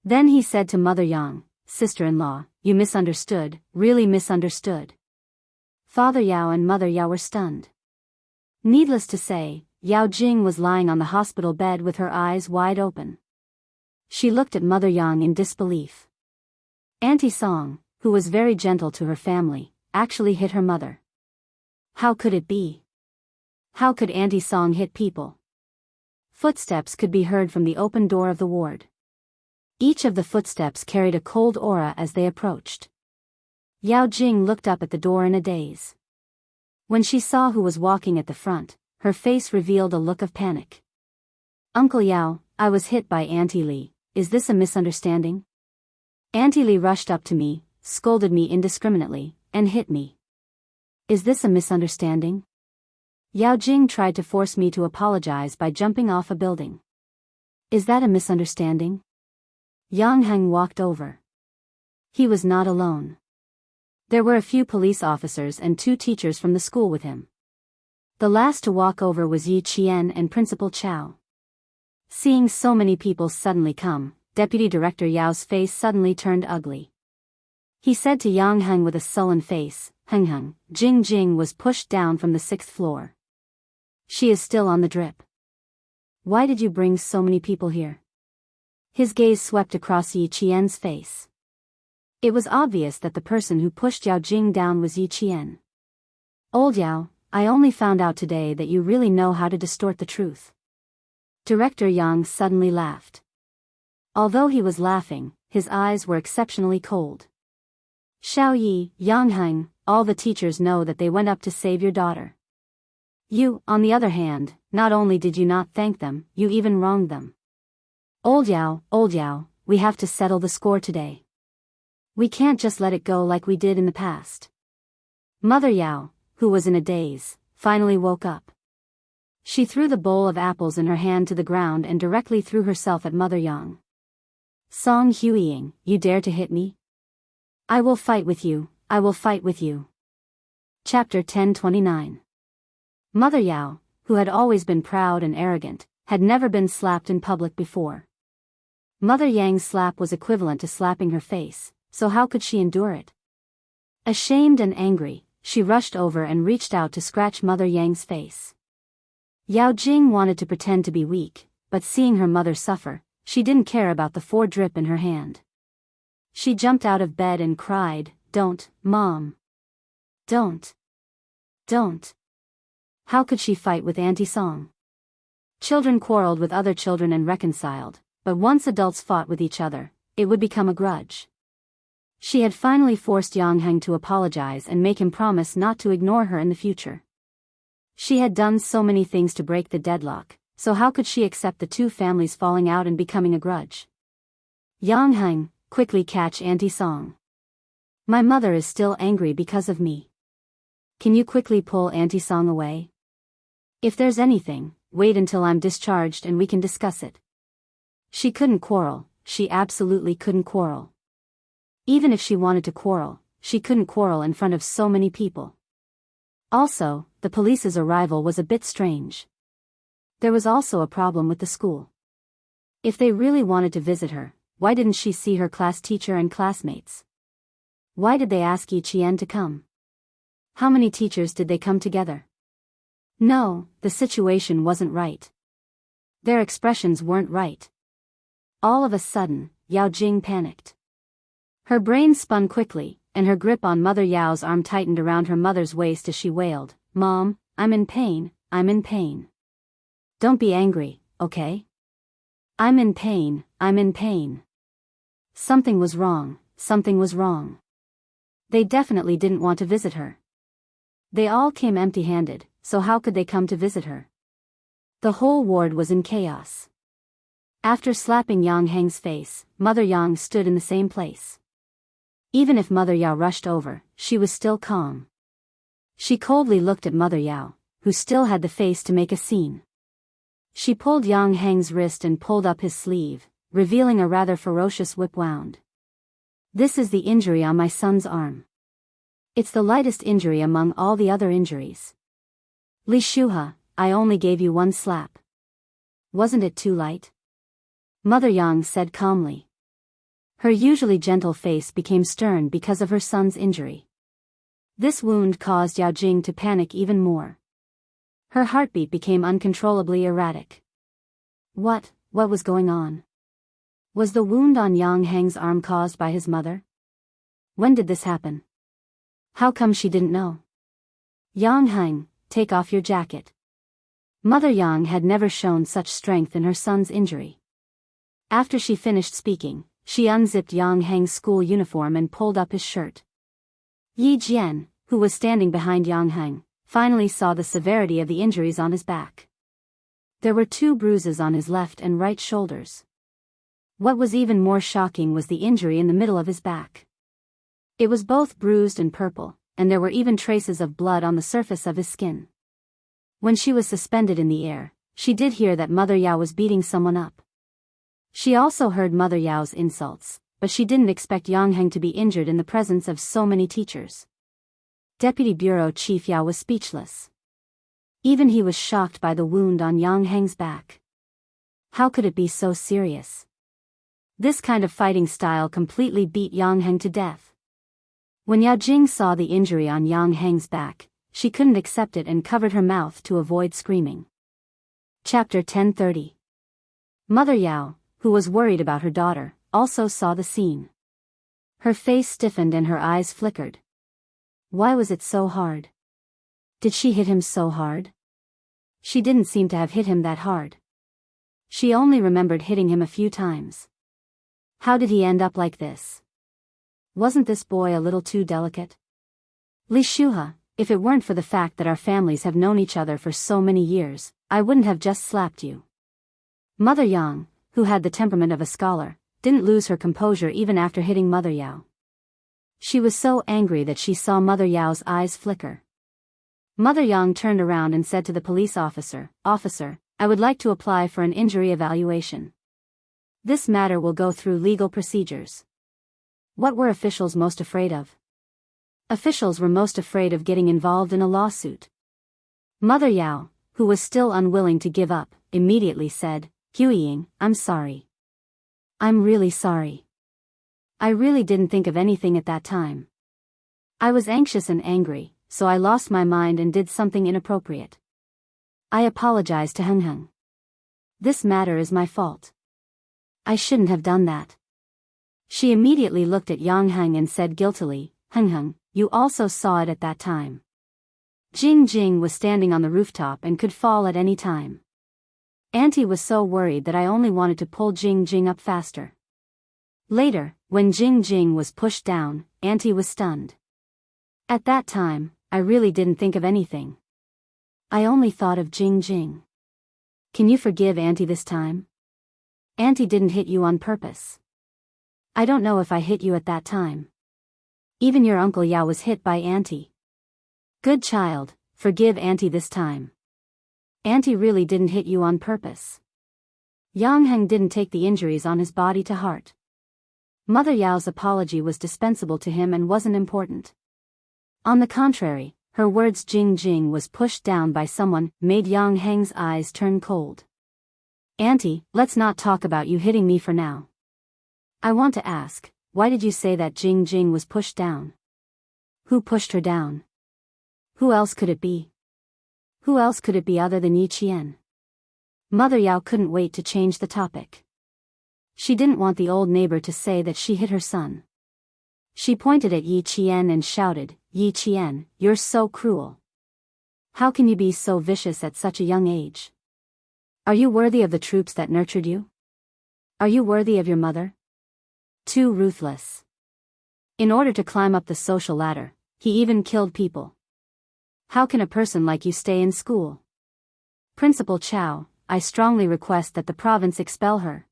A: Then he said to Mother Yang, "Sister-in-law, you misunderstood, really misunderstood." Father Yao and Mother Yao were stunned. Needless to say, Yao Jing was lying on the hospital bed with her eyes wide open. She looked at Mother Yang in disbelief. Auntie Song, who was very gentle to her family, actually hit her mother. How could it be? How could Auntie Song hit people? Footsteps could be heard from the open door of the ward. Each of the footsteps carried a cold aura as they approached. Yao Jing looked up at the door in a daze. When she saw who was walking at the front, her face revealed a look of panic. "Uncle Yao, I was hit by Auntie Li, is this a misunderstanding?" Auntie Li rushed up to me, scolded me indiscriminately, and hit me. "Is this a misunderstanding?" Yao Jing tried to force me to apologize by jumping off a building. "Is that a misunderstanding?" Yang Heng walked over. He was not alone. There were a few police officers and 2 teachers from the school with him. The last to walk over was Yi Qian and Principal Chow. Seeing so many people suddenly come, Deputy Director Yao's face suddenly turned ugly. He said to Yang Heng with a sullen face, "Heng Heng, Jing Jing was pushed down from the 6th floor. She is still on the drip. Why did you bring so many people here? His gaze swept across Yi Qian's face. It was obvious that the person who pushed Yao Jing down was Yi Qian. Old Yao, I only found out today that you really know how to distort the truth. Director Yang suddenly laughed. Although he was laughing, his eyes were exceptionally cold. Xiao Yi, Yang Heng, all the teachers know that they went up to save your daughter. You, on the other hand, not only did you not thank them, you even wronged them. Old Yao, we have to settle the score today. We can't just let it go like we did in the past. Mother Yao, who was in a daze, finally woke up. She threw the bowl of apples in her hand to the ground and directly threw herself at Mother Yang. Song Huiying, you dare to hit me? I will fight with you, I will fight with you. Chapter 1029. Mother Yao, who had always been proud and arrogant, had never been slapped in public before. Mother Yang's slap was equivalent to slapping her face, so how could she endure it? Ashamed and angry, she rushed over and reached out to scratch Mother Yang's face. Yao Jing wanted to pretend to be weak, but seeing her mother suffer, she didn't care about the 4 drip in her hand. She jumped out of bed and cried, "Don't, Mom. Don't. Don't." How could she fight with Auntie Song? Children quarreled with other children and reconciled, but once adults fought with each other, it would become a grudge. She had finally forced Yang Heng to apologize and make him promise not to ignore her in the future. She had done so many things to break the deadlock, so how could she accept the 2 families falling out and becoming a grudge? Yang Heng, quickly catch Auntie Song. My mother is still angry because of me. Can you quickly pull Auntie Song away? If there's anything, wait until I'm discharged and we can discuss it. She couldn't quarrel, she absolutely couldn't quarrel. Even if she wanted to quarrel, she couldn't quarrel in front of so many people. Also, the police's arrival was a bit strange. There was also a problem with the school. If they really wanted to visit her, why didn't she see her class teacher and classmates? Why did they ask Yi Qian to come? How many teachers did they come together? No, the situation wasn't right. Their expressions weren't right. All of a sudden, Yao Jing panicked. Her brain spun quickly, and her grip on Mother Yao's arm tightened around her mother's waist as she wailed, "Mom, I'm in pain, I'm in pain. Don't be angry, okay? I'm in pain, I'm in pain." Something was wrong, something was wrong. They definitely didn't want to visit her. They all came empty-handed, so how could they come to visit her? The whole ward was in chaos. After slapping Yang Heng's face, Mother Yang stood in the same place. Even if Mother Yao rushed over, she was still calm. She coldly looked at Mother Yao, who still had the face to make a scene. She pulled Yang Heng's wrist and pulled up his sleeve, revealing a rather ferocious whip wound. "This is the injury on my son's arm. It's the lightest injury among all the other injuries. Li Shuha, I only gave you 1 slap. Wasn't it too light?" Mother Yang said calmly. Her usually gentle face became stern because of her son's injury. This wound caused Yao Jing to panic even more. Her heartbeat became uncontrollably erratic. What was going on? Was the wound on Yang Heng's arm caused by his mother? When did this happen? How come she didn't know? "Yang Heng, take off your jacket." Mother Yang had never shown such strength in her son's injury. After she finished speaking, she unzipped Yang Heng's school uniform and pulled up his shirt. Yi Jian, who was standing behind Yang Heng, finally saw the severity of the injuries on his back. There were 2 bruises on his left and right shoulders. What was even more shocking was the injury in the middle of his back. It was both bruised and purple, and there were even traces of blood on the surface of his skin. When she was suspended in the air, she did hear that Mother Yao was beating someone up. She also heard Mother Yao's insults, but she didn't expect Yang Heng to be injured in the presence of so many teachers. Deputy Bureau Chief Yao was speechless. Even he was shocked by the wound on Yang Heng's back. How could it be so serious? This kind of fighting style completely beat Yang Heng to death. When Yao Jing saw the injury on Yang Heng's back, she couldn't accept it and covered her mouth to avoid screaming. Chapter 10:30. Mother Yao, who was worried about her daughter, also saw the scene. Her face stiffened and her eyes flickered. Why was it so hard? Did she hit him so hard? She didn't seem to have hit him that hard. She only remembered hitting him a few times. How did he end up like this? Wasn't this boy a little too delicate? Li Shuha, if it weren't for the fact that our families have known each other for so many years, I wouldn't have just slapped you. Mother Yang, who had the temperament of a scholar, didn't lose her composure even after hitting Mother Yao. She was so angry that she saw Mother Yao's eyes flicker. Mother Yang turned around and said to the police officer, "Officer, I would like to apply for an injury evaluation. This matter will go through legal procedures." What were officials most afraid of? Officials were most afraid of getting involved in a lawsuit. Mother Yao, who was still unwilling to give up, immediately said, "Huiying, I'm sorry. I'm really sorry. I really didn't think of anything at that time. I was anxious and angry, so I lost my mind and did something inappropriate. I apologize to Heng Heng. This matter is my fault. I shouldn't have done that." She immediately looked at Yang Heng and said guiltily, "Heng Heng, you also saw it at that time. Jing Jing was standing on the rooftop and could fall at any time. Auntie was so worried that I only wanted to pull Jing Jing up faster. Later, when Jing Jing was pushed down, Auntie was stunned. At that time, I really didn't think of anything. I only thought of Jing Jing. Can you forgive Auntie this time? Auntie didn't hit you on purpose. I don't know if I hit you at that time. Even your Uncle Yao was hit by Auntie. Good child, forgive Auntie this time. Auntie really didn't hit you on purpose." Yang Heng didn't take the injuries on his body to heart. Mother Yao's apology was dispensable to him and wasn't important. On the contrary, her words "Jing Jing was pushed down by someone" made Yang Heng's eyes turn cold. "Auntie, let's not talk about you hitting me for now. I want to ask, why did you say that Jing Jing was pushed down? Who pushed her down? Who else could it be? Who else could it be other than Yi Qian?" Mother Yao couldn't wait to change the topic. She didn't want the old neighbor to say that she hit her son. She pointed at Yi Qian and shouted, "Yi Qian, you're so cruel. How can you be so vicious at such a young age? Are you worthy of the troops that nurtured you? Are you worthy of your mother? Too ruthless. In order to climb up the social ladder, he even killed people. How can a person like you stay in school? Principal Chow, I strongly request that the province expel her."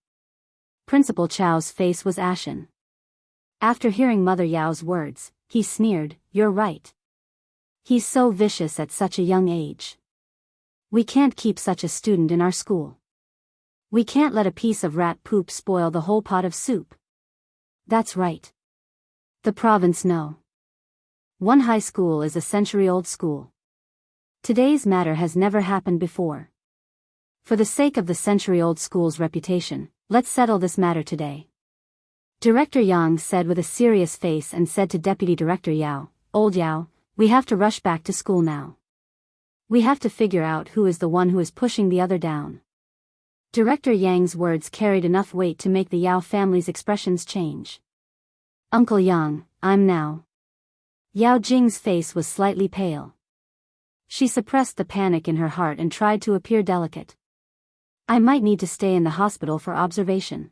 A: Principal Chow's face was ashen. After hearing Mother Yao's words, he sneered, "You're right. He's so vicious at such a young age. We can't keep such a student in our school. We can't let a piece of rat poop spoil the whole pot of soup." That's right. The province know. One high school is a century-old school. Today's matter has never happened before. For the sake of the century-old school's reputation, let's settle this matter today. Director Yang said with a serious face and said to Deputy Director Yao, "Old Yao, we have to rush back to school now. We have to figure out who is the one who is pushing the other down." Director Yang's words carried enough weight to make the Yao family's expressions change. "Uncle Yang, I'm now." Yao Jing's face was slightly pale. She suppressed the panic in her heart and tried to appear delicate. "I might need to stay in the hospital for observation."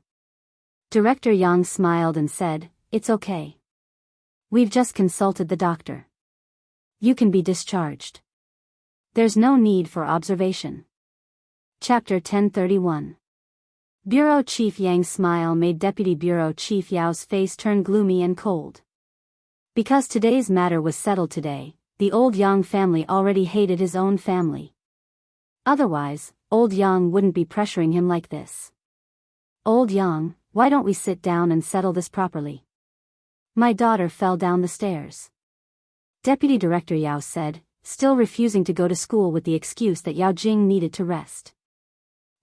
A: Director Yang smiled and said, "It's okay. We've just consulted the doctor. You can be discharged. There's no need for observation." Chapter 10:31. Bureau Chief Yang's smile made Deputy Bureau Chief Yao's face turn gloomy and cold. Because today's matter was settled today, the old Yang family already hated his own family. Otherwise, old Yang wouldn't be pressuring him like this. "Old Yang, why don't we sit down and settle this properly? My daughter fell down the stairs." Deputy Director Yao said, still refusing to go to school with the excuse that Yao Jing needed to rest.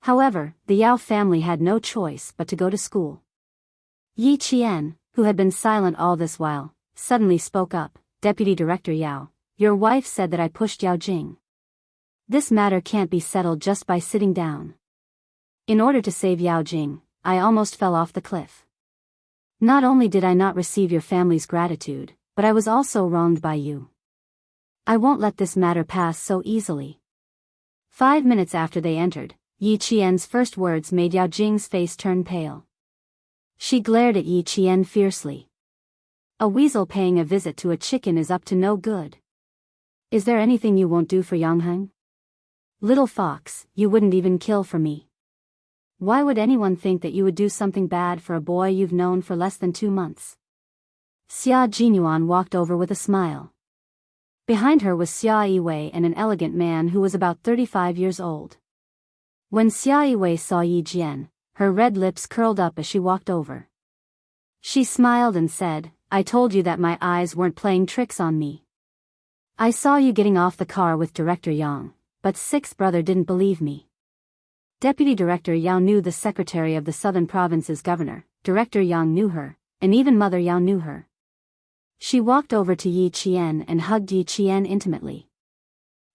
A: However, the Yao family had no choice but to go to school. Yi Qian, who had been silent all this while, suddenly spoke up, "Deputy Director Yao, Your wife said that I pushed Yao Jing. This matter can't be settled just by sitting down. In order to save Yao Jing, I almost fell off the cliff. Not only did I not receive your family's gratitude, but I was also wronged by you. I won't let this matter pass so easily. 5 minutes after they entered, Yi Qian's first words made Yao Jing's face turn pale. She glared at Yi Qian fiercely. A weasel paying a visit to a chicken is up to no good. Is there anything you won't do for Yangheng? Little fox, you wouldn't even kill for me. Why would anyone think that you would do something bad for a boy you've known for less than 2 months? Xia Jinyuan walked over with a smile. Behind her was Xia Yiwei and an elegant man who was about 35 years old. When Xia Yiwei saw Yi Jian, her red lips curled up as she walked over. She smiled and said, I told you that my eyes weren't playing tricks on me. I saw you getting off the car with Director Yang, but sixth brother didn't believe me. Deputy Director Yao knew the secretary of the Southern Province's governor, Director Yang knew her, and even Mother Yao knew her. She walked over to Yi Qian and hugged Yi Qian intimately.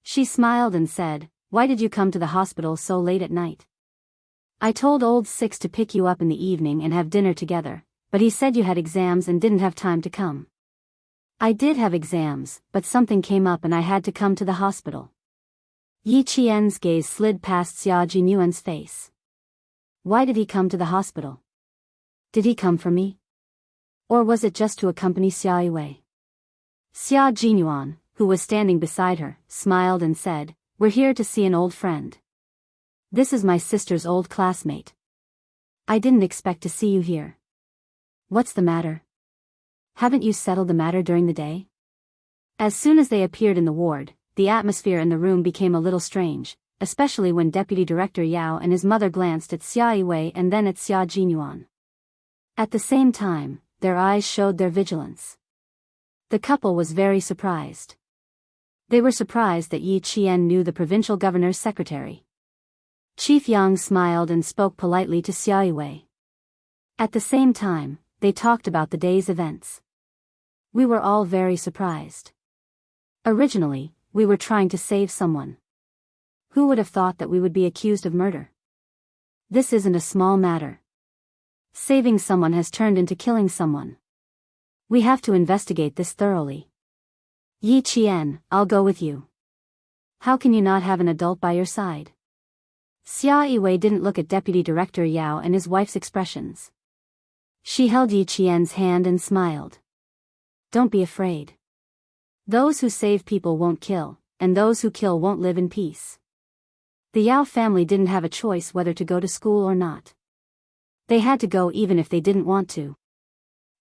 A: She smiled and said, Why did you come to the hospital so late at night? I told old Six to pick you up in the evening and have dinner together, but he said you had exams and didn't have time to come. I did have exams, but something came up and I had to come to the hospital. Yi Qian's gaze slid past Xia Jinyuan's face. Why did he come to the hospital? Did he come for me? Or was it just to accompany Xia Yiwei? Xia Jinyuan, who was standing beside her, smiled and said, We're here to see an old friend. This is my sister's old classmate. I didn't expect to see you here. What's the matter? Haven't you settled the matter during the day? As soon as they appeared in the ward, the atmosphere in the room became a little strange, especially when Deputy Director Yao and his mother glanced at Xia Yiwei and then at Xia Jinyuan. At the same time, their eyes showed their vigilance. The couple was very surprised. They were surprised that Yi Qian knew the provincial governor's secretary. Chief Yang smiled and spoke politely to Xia Yiwei. At the same time, they talked about the day's events. We were all very surprised. Originally, we were trying to save someone. Who would have thought that we would be accused of murder? This isn't a small matter. Saving someone has turned into killing someone. We have to investigate this thoroughly. Yi Qian, I'll go with you. How can you not have an adult by your side? Xia Yiwei didn't look at Deputy Director Yao and his wife's expressions. She held Yi Qian's hand and smiled. Don't be afraid. Those who save people won't kill, and those who kill won't live in peace. The Yao family didn't have a choice whether to go to school or not. They had to go even if they didn't want to.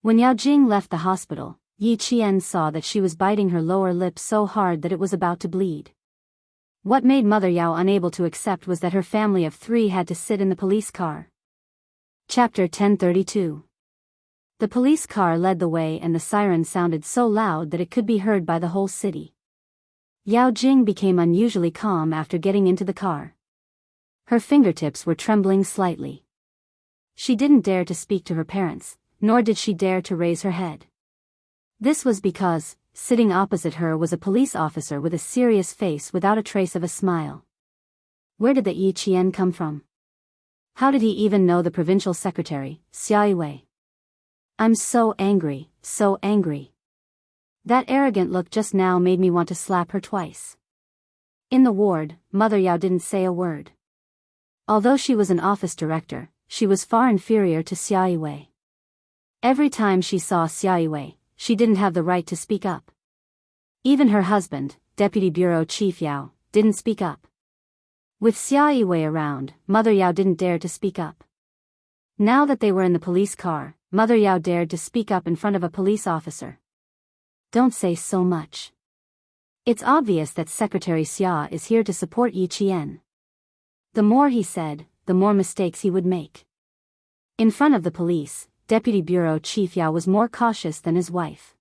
A: When Yao Jing left the hospital, Yi Qian saw that she was biting her lower lip so hard that it was about to bleed. What made Mother Yao unable to accept was that her family of 3 had to sit in the police car. Chapter 1032. The police car led the way and the siren sounded so loud that it could be heard by the whole city. Yao Jing became unusually calm after getting into the car. Her fingertips were trembling slightly. She didn't dare to speak to her parents, nor did she dare to raise her head. This was because, sitting opposite her was a police officer with a serious face without a trace of a smile. Where did the Yi Qian come from? How did he even know the provincial secretary, Xia Yiwei? I'm so angry, so angry. That arrogant look just now made me want to slap her twice. In the ward, Mother Yao didn't say a word. Although she was an office director, she was far inferior to Xia Yiwei. Every time she saw Xia Yiwei, she didn't have the right to speak up. Even her husband, Deputy Bureau Chief Yao, didn't speak up. With Xia Yiwei around, Mother Yao didn't dare to speak up. Now that they were in the police car, Mother Yao dared to speak up in front of a police officer. Don't say so much. It's obvious that Secretary Xia is here to support Yi Qian. The more he said, the more mistakes he would make. In front of the police, Deputy Bureau Chief Yao was more cautious than his wife.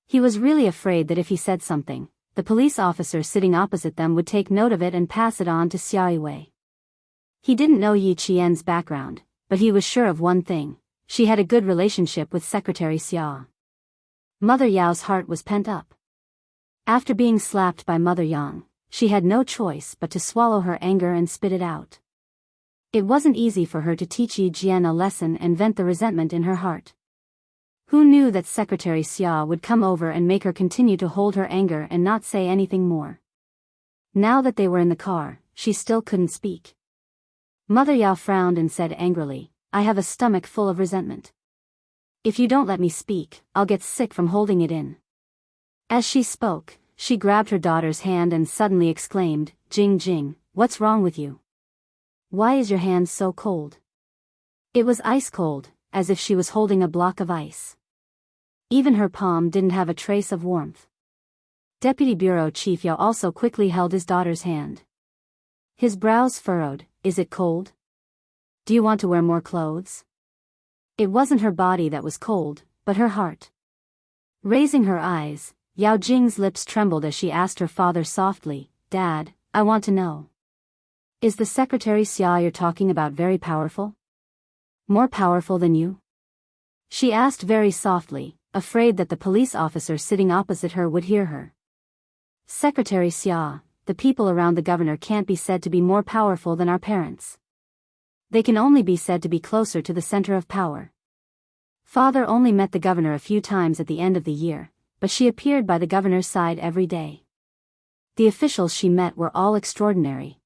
A: He was really afraid that if he said something, the police officer sitting opposite them would take note of it and pass it on to Xia Yiwei. He didn't know Yi Qian's background, but he was sure of one thing: she had a good relationship with Secretary Xia. Mother Yao's heart was pent up. After being slapped by Mother Yang, she had no choice but to swallow her anger and spit it out. It wasn't easy for her to teach Yi Jian a lesson and vent the resentment in her heart. Who knew that Secretary Xia would come over and make her continue to hold her anger and not say anything more? Now that they were in the car, she still couldn't speak. Mother Yao frowned and said angrily, "I have a stomach full of resentment. If you don't let me speak, I'll get sick from holding it in." As she spoke, she grabbed her daughter's hand and suddenly exclaimed, "Jing Jing, what's wrong with you? Why is your hand so cold?" It was ice cold, as if she was holding a block of ice. Even her palm didn't have a trace of warmth. Deputy Bureau Chief Yao also quickly held his daughter's hand. His brows furrowed. "Is it cold? Do you want to wear more clothes?" It wasn't her body that was cold, but her heart. Raising her eyes, Yao Jing's lips trembled as she asked her father softly, "Dad, I want to know. Is the Secretary Xia you're talking about very powerful? More powerful than you?" She asked very softly, afraid that the police officer sitting opposite her would hear her. "Secretary Xia, the people around the governor can't be said to be more powerful than our parents. They can only be said to be closer to the center of power. Father only met the governor a few times at the end of the year, but she appeared by the governor's side every day. The officials she met were all extraordinary."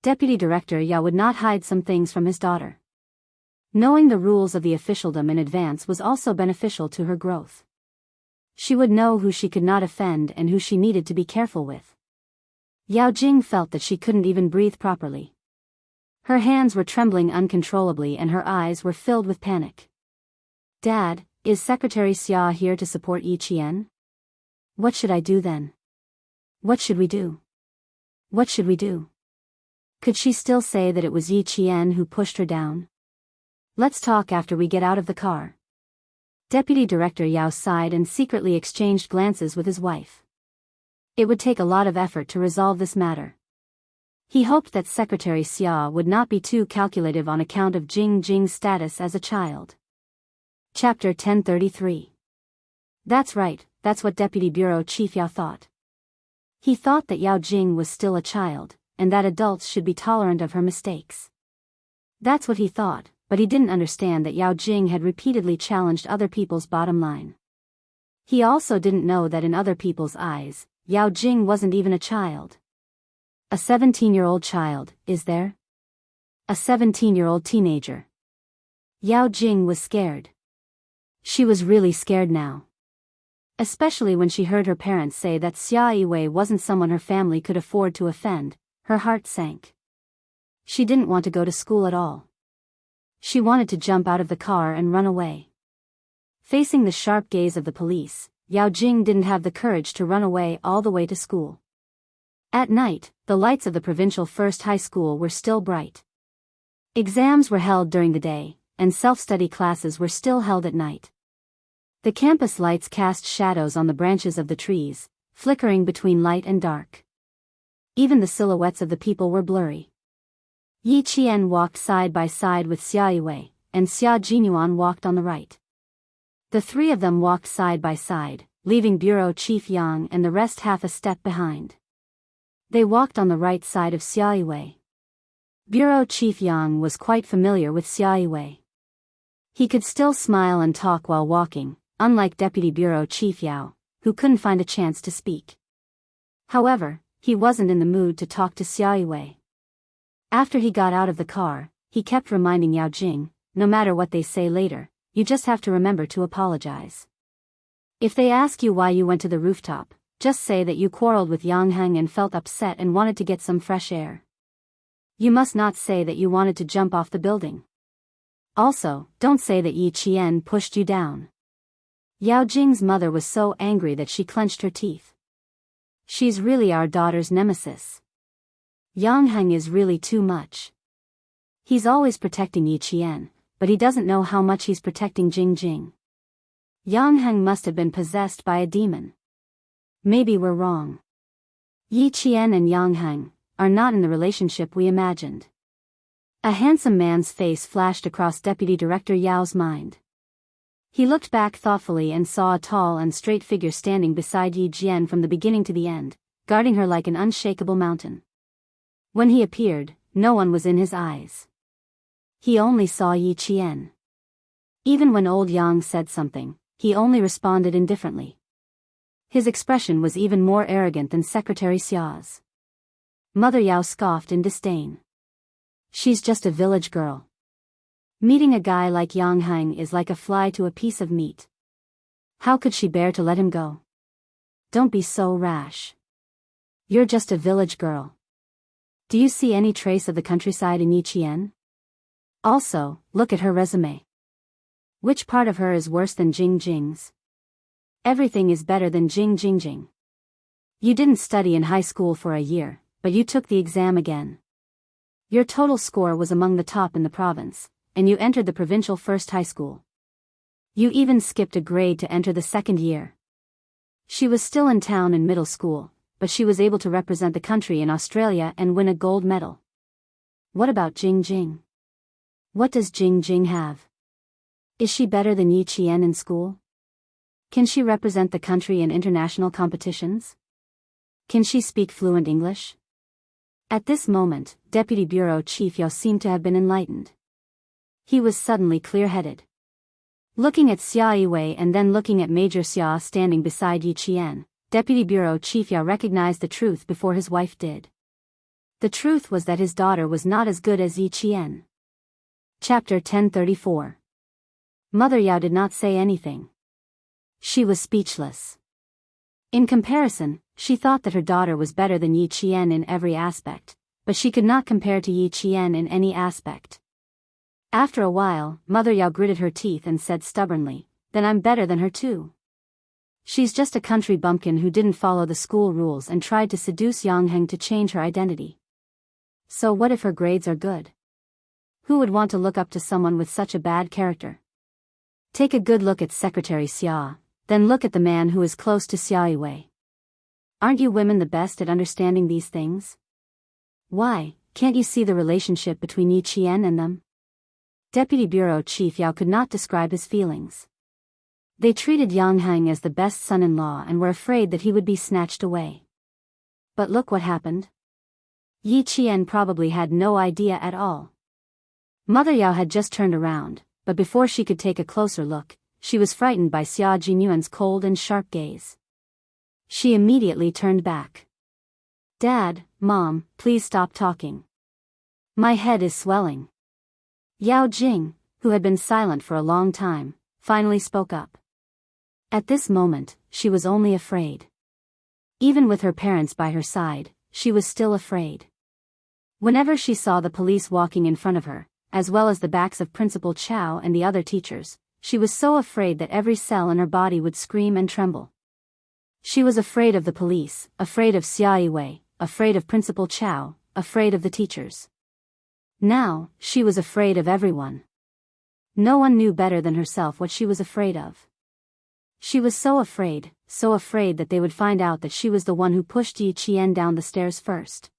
A: Deputy Director Yao would not hide some things from his daughter. Knowing the rules of the officialdom in advance was also beneficial to her growth. She would know who she could not offend and who she needed to be careful with. Yao Jing felt that she couldn't even breathe properly. Her hands were trembling uncontrollably and her eyes were filled with panic. "Dad, is Secretary Xia here to support Yi Qian? What should I do then? What should we do? What should we do?" Could she still say that it was Yi Qian who pushed her down? "Let's talk after we get out of the car." Deputy Director Yao sighed and secretly exchanged glances with his wife. It would take a lot of effort to resolve this matter. He hoped that Secretary Xia would not be too calculative on account of Jing Jing's status as a child. Chapter 1033. That's right, that's what Deputy Bureau Chief Yao thought. He thought that Yao Jing was still a child, and that adults should be tolerant of her mistakes. That's what he thought, but he didn't understand that Yao Jing had repeatedly challenged other people's bottom line. He also didn't know that in other people's eyes, Yao Jing wasn't even a child. A 17-year-old child, is there? A 17-year-old teenager. Yao Jing was scared. She was really scared now. Especially when she heard her parents say that Xia Yiwei wasn't someone her family could afford to offend, her heart sank. She didn't want to go to school at all. She wanted to jump out of the car and run away. Facing the sharp gaze of the police, Yao Jing didn't have the courage to run away all the way to school. At night, the lights of the provincial first high school were still bright. Exams were held during the day, and self-study classes were still held at night. The campus lights cast shadows on the branches of the trees, flickering between light and dark. Even the silhouettes of the people were blurry. Yi Qian walked side by side with Xia Yiwei, and Xia Jinyuan walked on the right. The three of them walked side by side, leaving Bureau Chief Yang and the rest half a step behind. They walked on the right side of Xia Yiwei. Bureau Chief Yang was quite familiar with Xia Yiwei. He could still smile and talk while walking, unlike Deputy Bureau Chief Yao, who couldn't find a chance to speak. However, he wasn't in the mood to talk to Xia Yiwei. After he got out of the car, he kept reminding Yao Jing, no matter what they say later, you just have to remember to apologize. If they ask you why you went to the rooftop, just say that you quarreled with Yang Heng and felt upset and wanted to get some fresh air. You must not say that you wanted to jump off the building. Also, don't say that Yi Qian pushed you down. Yao Jing's mother was so angry that she clenched her teeth. She's really our daughter's nemesis. Yang Heng is really too much. He's always protecting Yi Qian, but he doesn't know how much he's protecting Jing Jing. Yang Heng must have been possessed by a demon. Maybe we're wrong. Yi Qian and Yang Heng are not in the relationship we imagined. A handsome man's face flashed across Deputy Director Yao's mind. He looked back thoughtfully and saw a tall and straight figure standing beside Yi Jian from the beginning to the end, guarding her like an unshakable mountain. When he appeared, no one was in his eyes. He only saw Yi Qian. Even when old Yang said something, he only responded indifferently. His expression was even more arrogant than Secretary Xia's. Mother Yao scoffed in disdain. She's just a village girl. Meeting a guy like Yang Hang is like a fly to a piece of meat. How could she bear to let him go? Don't be so rash. You're just a village girl. Do you see any trace of the countryside in Yi Qian? Also, look at her resume. Which part of her is worse than Jing Jing's? Everything is better than Jing Jing. You didn't study in high school for a year, but you took the exam again. Your total score was among the top in the province, and you entered the provincial first high school. You even skipped a grade to enter the second year. She was still in town in middle school, but she was able to represent the country in Australia and win a gold medal. What about Jing Jing? What does Jing Jing have? Is she better than Yi Qian in school? Can she represent the country in international competitions? Can she speak fluent English? At this moment, Deputy Bureau Chief Yao seemed to have been enlightened. He was suddenly clear-headed. Looking at Xia Yiwei and then looking at Major Xia standing beside Yi Qian, Deputy Bureau Chief Yao recognized the truth before his wife did. The truth was that his daughter was not as good as Yi Qian. Chapter 1034. Mother Yao did not say anything. She was speechless. In comparison, she thought that her daughter was better than Yi Qian in every aspect, but she could not compare to Yi Qian in any aspect. After a while, Mother Yao gritted her teeth and said stubbornly, "Then I'm better than her too. She's just a country bumpkin who didn't follow the school rules and tried to seduce Yang Heng to change her identity. So what if her grades are good? Who would want to look up to someone with such a bad character? Take a good look at Secretary Xia, then look at the man who is close to Xia Yiwei. Aren't you women the best at understanding these things? Why, can't you see the relationship between Yi Qian and them?" Deputy Bureau Chief Yao could not describe his feelings. They treated Yang Heng as the best son-in-law and were afraid that he would be snatched away. But look what happened. Yi Qian probably had no idea at all. Mother Yao had just turned around, but before she could take a closer look, she was frightened by Xia Jinyuan's cold and sharp gaze. She immediately turned back. "Dad, Mom, please stop talking. My head is swelling." Yao Jing, who had been silent for a long time, finally spoke up. At this moment, she was only afraid. Even with her parents by her side, she was still afraid. Whenever she saw the police walking in front of her, as well as the backs of Principal Chow and the other teachers, she was so afraid that every cell in her body would scream and tremble. She was afraid of the police, afraid of Xia Yiwei, afraid of Principal Chow, afraid of the teachers. Now, she was afraid of everyone. No one knew better than herself what she was afraid of. She was so afraid that they would find out that she was the one who pushed Yi Qian down the stairs first.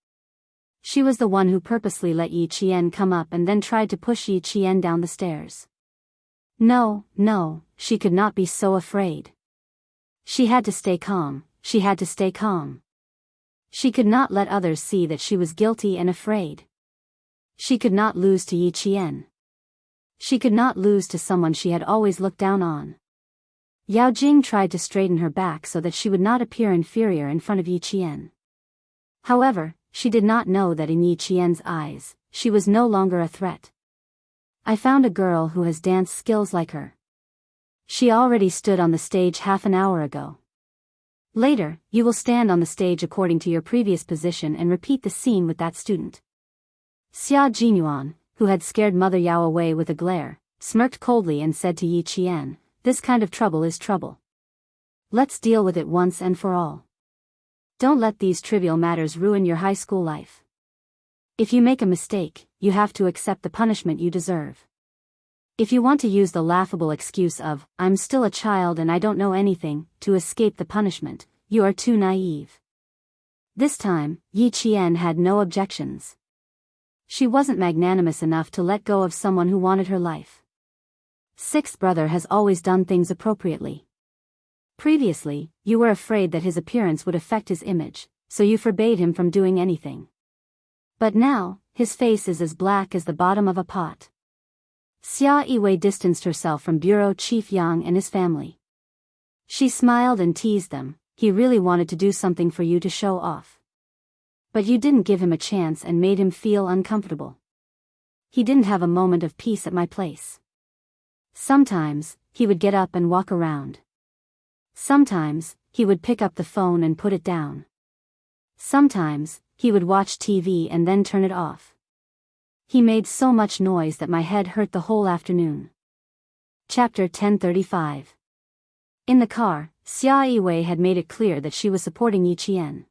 A: She was the one who purposely let Yi Qian come up and then tried to push Yi Qian down the stairs. No, she could not be so afraid. She had to stay calm, she had to stay calm. She could not let others see that she was guilty and afraid. She could not lose to Yi Qian. She could not lose to someone she had always looked down on. Yao Jing tried to straighten her back so that she would not appear inferior in front of Yi Qian. However, she did not know that in Yi Qian's eyes, she was no longer a threat. "I found a girl who has dance skills like her. She already stood on the stage half an hour ago. Later, you will stand on the stage according to your previous position and repeat the scene with that student." Xia Jinyuan, who had scared Mother Yao away with a glare, smirked coldly and said to Yi Qian, "This kind of trouble is trouble. Let's deal with it once and for all. Don't let these trivial matters ruin your high school life. If you make a mistake, you have to accept the punishment you deserve. If you want to use the laughable excuse of, 'I'm still a child and I don't know anything,' to escape the punishment, you are too naive." This time, Yi Qian had no objections. She wasn't magnanimous enough to let go of someone who wanted her life. sixth brother has always done things appropriately. Previously, you were afraid that his appearance would affect his image, so you forbade him from doing anything. But now, his face is as black as the bottom of a pot. Xia Yiwei distanced herself from Bureau Chief Yang and his family. She smiled and teased them. He really wanted to do something for you to show off. But you didn't give him a chance and made him feel uncomfortable. He didn't have a moment of peace at my place. Sometimes, he would get up and walk around. Sometimes, he would pick up the phone and put it down. Sometimes, he would watch TV and then turn it off. He made so much noise that my head hurt the whole afternoon. Chapter 1035. In the car, Xia Yiwei had made it clear that she was supporting Yi Qian.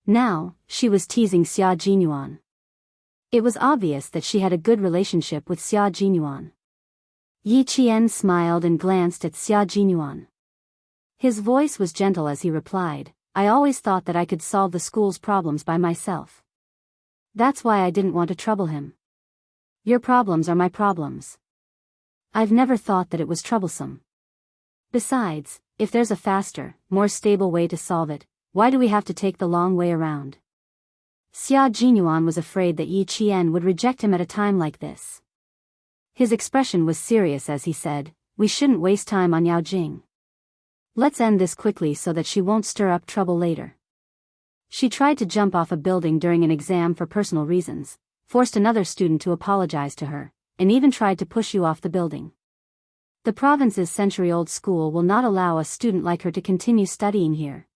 A: Now, she was teasing Xia Jinyuan. It was obvious that she had a good relationship with Xia Jinyuan. Yi Qian smiled and glanced at Xia Jinyuan. His voice was gentle as he replied, I always thought that I could solve the school's problems by myself. That's why I didn't want to trouble him. Your problems are my problems. I've never thought that it was troublesome. Besides, if there's a faster, more stable way to solve it, why do we have to take the long way around? Xia Jinyuan was afraid that Yi Qian would reject him at a time like this. His expression was serious as he said, we shouldn't waste time on Yao Jing. Let's end this quickly so that she won't stir up trouble later. She tried to jump off a building during an exam for personal reasons, forced another student to apologize to her, and even tried to push you off the building. The province's century-old school will not allow a student like her to continue studying here.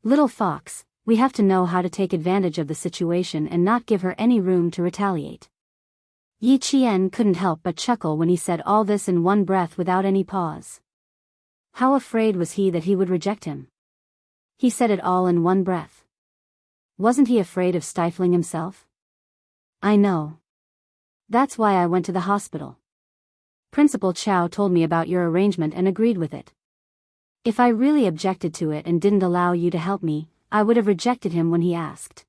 A: Little fox, we have to know how to take advantage of the situation and not give her any room to retaliate. Yi Qian couldn't help but chuckle when he said all this in one breath without any pause. How afraid was he that he would reject him? He said it all in one breath. Wasn't he afraid of stifling himself? I know. That's why I went to the hospital. Principal Chow told me about your arrangement and agreed with it. If I really objected to it and didn't allow you to help me, I would have rejected him when he asked.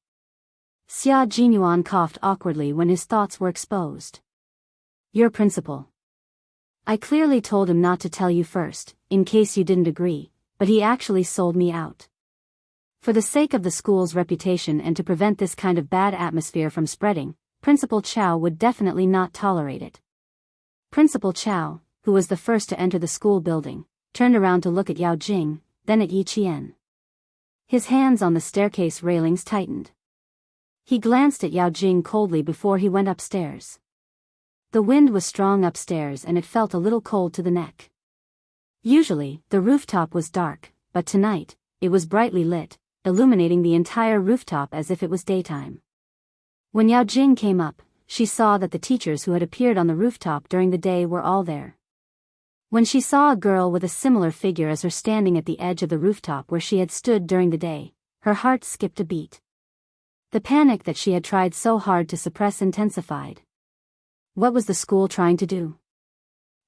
A: Xia Jinyuan coughed awkwardly when his thoughts were exposed. Your principal. I clearly told him not to tell you first, in case you didn't agree, but he actually sold me out. For the sake of the school's reputation and to prevent this kind of bad atmosphere from spreading, Principal Chow would definitely not tolerate it. Principal Chow, who was the first to enter the school building, turned around to look at Yao Jing, then at Yi Qian. His hands on the staircase railings tightened. He glanced at Yao Jing coldly before he went upstairs. The wind was strong upstairs and it felt a little cold to the neck. Usually, the rooftop was dark, but tonight, it was brightly lit, illuminating the entire rooftop as if it was daytime. When Yao Jing came up, she saw that the teachers who had appeared on the rooftop during the day were all there. When she saw a girl with a similar figure as her standing at the edge of the rooftop where she had stood during the day, her heart skipped a beat. The panic that she had tried so hard to suppress intensified. What was the school trying to do?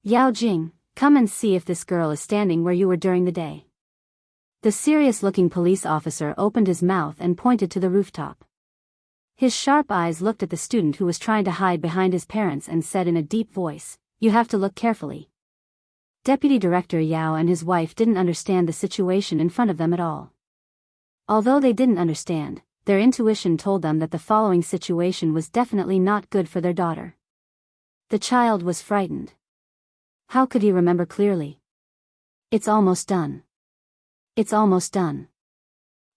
A: Yao Jing, come and see if this girl is standing where you were during the day. The serious-looking police officer opened his mouth and pointed to the rooftop. His sharp eyes looked at the student who was trying to hide behind his parents and said in a deep voice, you have to look carefully. Deputy Director Yao and his wife didn't understand the situation in front of them at all. Although they didn't understand, their intuition told them that the following situation was definitely not good for their daughter. The child was frightened. How could he remember clearly? It's almost done. It's almost done.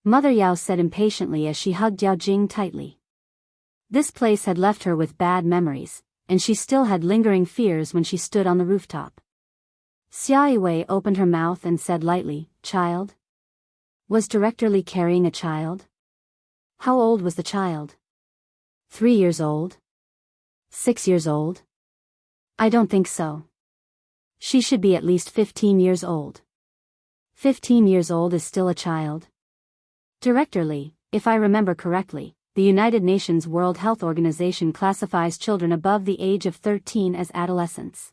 A: Mother Yao said impatiently as she hugged Yao Jing tightly. This place had left her with bad memories, and she still had lingering fears when she stood on the rooftop. Xia Yiwei opened her mouth and said lightly, child? Was Director Li carrying a child? How old was the child? 3 years old? 6 years old? I don't think so. She should be at least 15 years old. 15 years old is still a child. Director Li, if I remember correctly, the United Nations World Health Organization classifies children above the age of 13 as adolescents.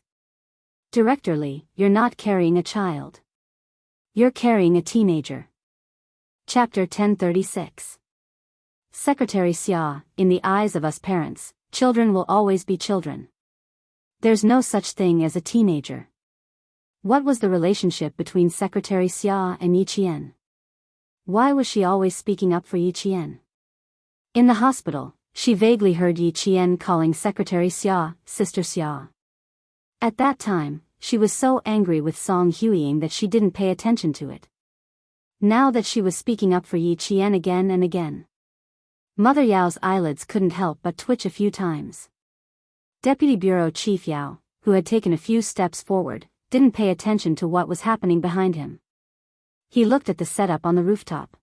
A: Director Li, you're not carrying a child. You're carrying a teenager. Chapter 1036. Secretary Xia, in the eyes of us parents, children will always be children. There's no such thing as a teenager. What was the relationship between Secretary Xia and Yi Qian? Why was she always speaking up for Yi Qian? In the hospital, she vaguely heard Yi Qian calling Secretary Xia, Sister Xia. At that time, she was so angry with Song Huiying that she didn't pay attention to it. Now that she was speaking up for Yi Qian again and again, Mother Yao's eyelids couldn't help but twitch a few times. Deputy Bureau Chief Yao, who had taken a few steps forward, didn't pay attention to what was happening behind him. He looked at the setup on the rooftop.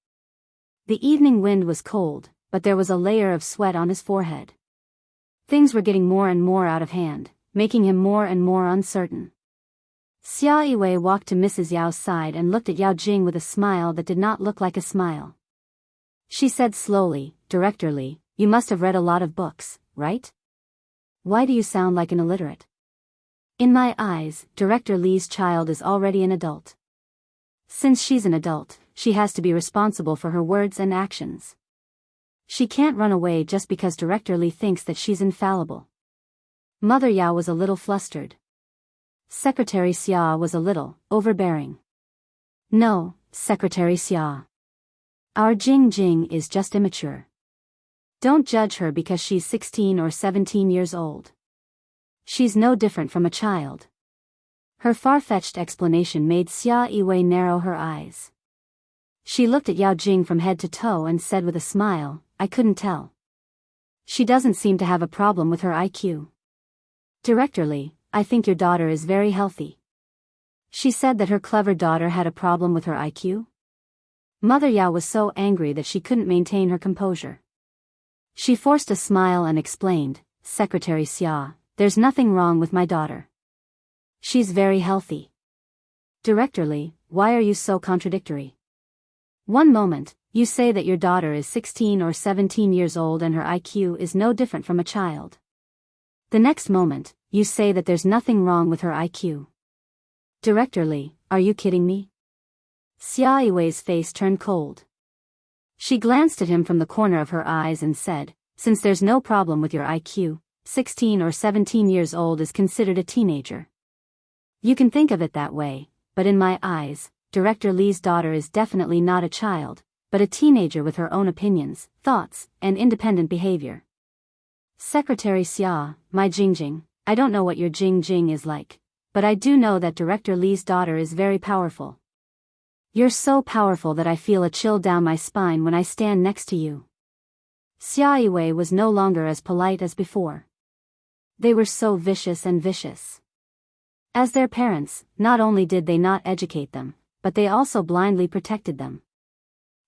A: The evening wind was cold, but there was a layer of sweat on his forehead. Things were getting more and more out of hand, making him more and more uncertain. Xia Yiwei walked to Mrs. Yao's side and looked at Yao Jing with a smile that did not look like a smile. She said slowly, "Director Li, you must have read a lot of books, right? Why do you sound like an illiterate?" In my eyes, Director Li's child is already an adult. Since she's an adult, she has to be responsible for her words and actions. She can't run away just because Director Li thinks that she's infallible. Mother Yao was a little flustered. Secretary Xia was a little overbearing. "No, Secretary Xia. Our Jing Jing is just immature. Don't judge her because she's 16 or 17 years old. She's no different from a child." Her far-fetched explanation made Xia Yiwei narrow her eyes. She looked at Yao Jing from head to toe and said with a smile, "I couldn't tell. She doesn't seem to have a problem with her IQ. Director Li, I think your daughter is very healthy." She said that her clever daughter had a problem with her IQ? Mother Yao was so angry that she couldn't maintain her composure. She forced a smile and explained, "Secretary Xia, there's nothing wrong with my daughter. She's very healthy." Director Li, why are you so contradictory? One moment, you say that your daughter is 16 or 17 years old and her IQ is no different from a child. The next moment, you say that there's nothing wrong with her IQ. Director Li, are you kidding me? Xia Yiwei's face turned cold. She glanced at him from the corner of her eyes and said, "Since there's no problem with your IQ, 16 or 17 years old is considered a teenager. You can think of it that way, but in my eyes, Director Li's daughter is definitely not a child, but a teenager with her own opinions, thoughts, and independent behavior." Secretary Xia, my Jingjing, I don't know what your Jingjing is like, but I do know that Director Li's daughter is very powerful. You're so powerful that I feel a chill down my spine when I stand next to you. Xia Yiwei was no longer as polite as before. They were so vicious and vicious. As their parents, not only did they not educate them, but they also blindly protected them.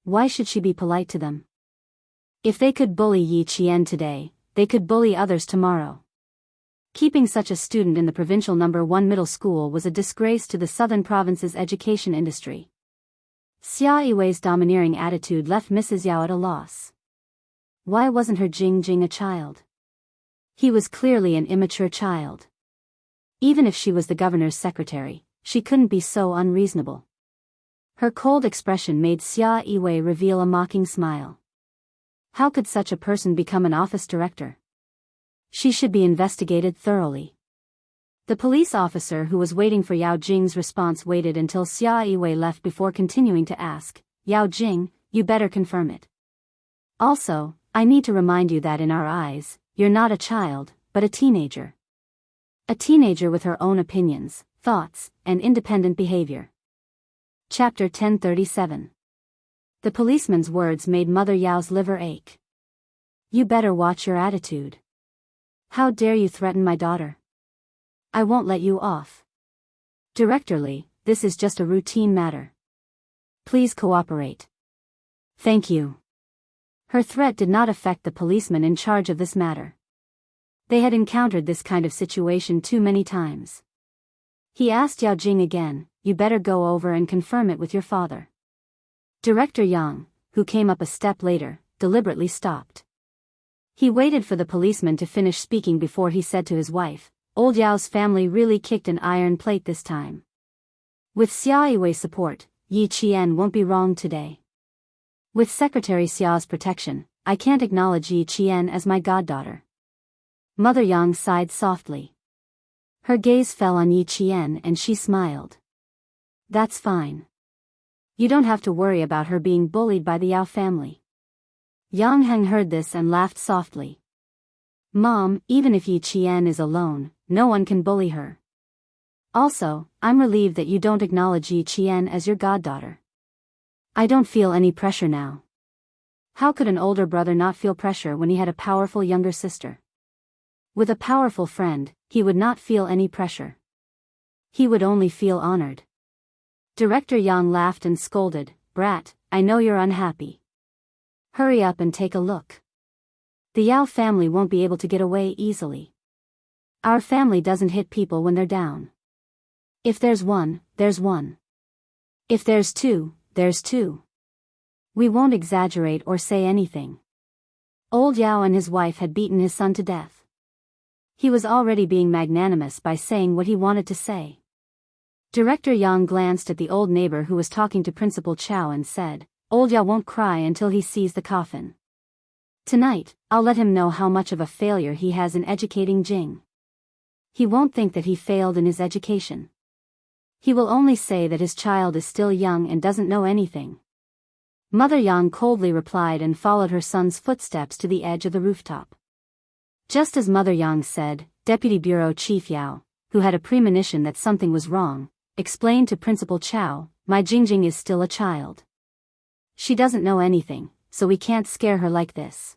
A: Why should she be polite to them? If they could bully Yi Qian today, they could bully others tomorrow. Keeping such a student in the provincial No. 1 middle school was a disgrace to the southern province's education industry. Xia Yiwei's domineering attitude left Mrs. Yao at a loss. Why wasn't her Jing Jing a child? He was clearly an immature child. Even if she was the governor's secretary, she couldn't be so unreasonable. Her cold expression made Xia Yiwei reveal a mocking smile. How could such a person become an office director? She should be investigated thoroughly. The police officer who was waiting for Yao Jing's response waited until Xia Yiwei left before continuing to ask, "Yao Jing, you better confirm it. Also, I need to remind you that in our eyes, you're not a child, but a teenager. A teenager with her own opinions, thoughts, and independent behavior." Chapter 1037. The policeman's words made Mother Yao's liver ache. "You better watch your attitude. How dare you threaten my daughter? I won't let you off. Director Li, this is just a routine matter. Please cooperate." "Thank you." Her threat did not affect the policeman in charge of this matter. They had encountered this kind of situation too many times. He asked Yao Jing again, "You better go over and confirm it with your father." Director Yang, who came up a step later, deliberately stopped. He waited for the policeman to finish speaking before he said to his wife, "Old Yao's family really kicked an iron plate this time. With Xia Yiwei's support, Yi Qian won't be wrong today. With Secretary Xia's protection, I can't acknowledge Yi Qian as my goddaughter." Mother Yang sighed softly. Her gaze fell on Yi Qian and she smiled. That's fine. You don't have to worry about her being bullied by the Yao family. Yang Heng heard this and laughed softly. Mom, even if Yi Qian is alone, no one can bully her. Also, I'm relieved that you don't acknowledge Yi Qian as your goddaughter. I don't feel any pressure now. How could an older brother not feel pressure when he had a powerful younger sister? With a powerful friend, he would not feel any pressure. He would only feel honored. Director Yang laughed and scolded, "Brat, I know you're unhappy. Hurry up and take a look. The Yao family won't be able to get away easily. Our family doesn't hit people when they're down. If there's one, there's one. If there's two, there's two. We won't exaggerate or say anything." Old Yao and his wife had beaten his son to death. He was already being magnanimous by saying what he wanted to say. Director Yang glanced at the old neighbor who was talking to Principal Chow and said, "Old Yao won't cry until he sees the coffin. Tonight, I'll let him know how much of a failure he has in educating Jing. He won't think that he failed in his education. He will only say that his child is still young and doesn't know anything." Mother Yang coldly replied and followed her son's footsteps to the edge of the rooftop. Just as Mother Yang said, Deputy Bureau Chief Yao, who had a premonition that something was wrong, explained to Principal Chow, "My Jingjing is still a child. She doesn't know anything, so we can't scare her like this."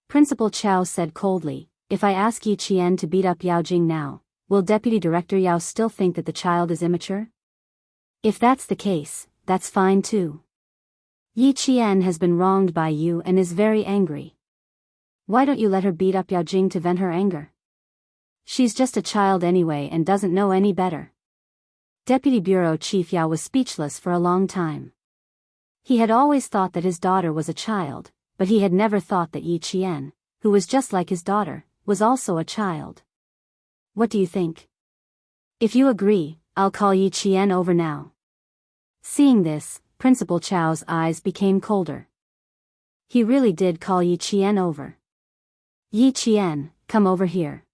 A: Principal Chow said coldly, "If I ask Yi Qian to beat up Yao Jing now, will Deputy Director Yao still think that the child is immature? If that's the case, that's fine too. Yi Qian has been wronged by you and is very angry. Why don't you let her beat up Yao Jing to vent her anger? She's just a child anyway and doesn't know any better." Deputy Bureau Chief Yao was speechless for a long time. He had always thought that his daughter was a child, but he had never thought that Yi Qian, who was just like his daughter, was also a child. "What do you think? If you agree, I'll call Yi Qian over now." Seeing this, Principal Chow's eyes became colder. He really did call Yi Qian over. "Yi Qian, come over here."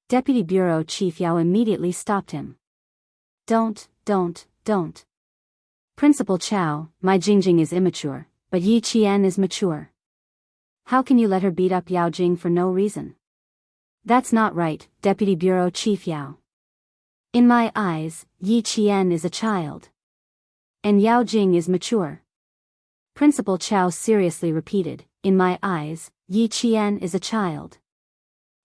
A: Deputy Bureau Chief Yao immediately stopped him. Don't. Principal Chow, my Jingjing is immature, but Yi Qian is mature. How can you let her beat up Yao Jing for no reason? That's not right, Deputy Bureau Chief Yao. In my eyes, Yi Qian is a child. And Yao Jing is mature. Principal Chow seriously repeated, "In my eyes, Yi Qian is a child."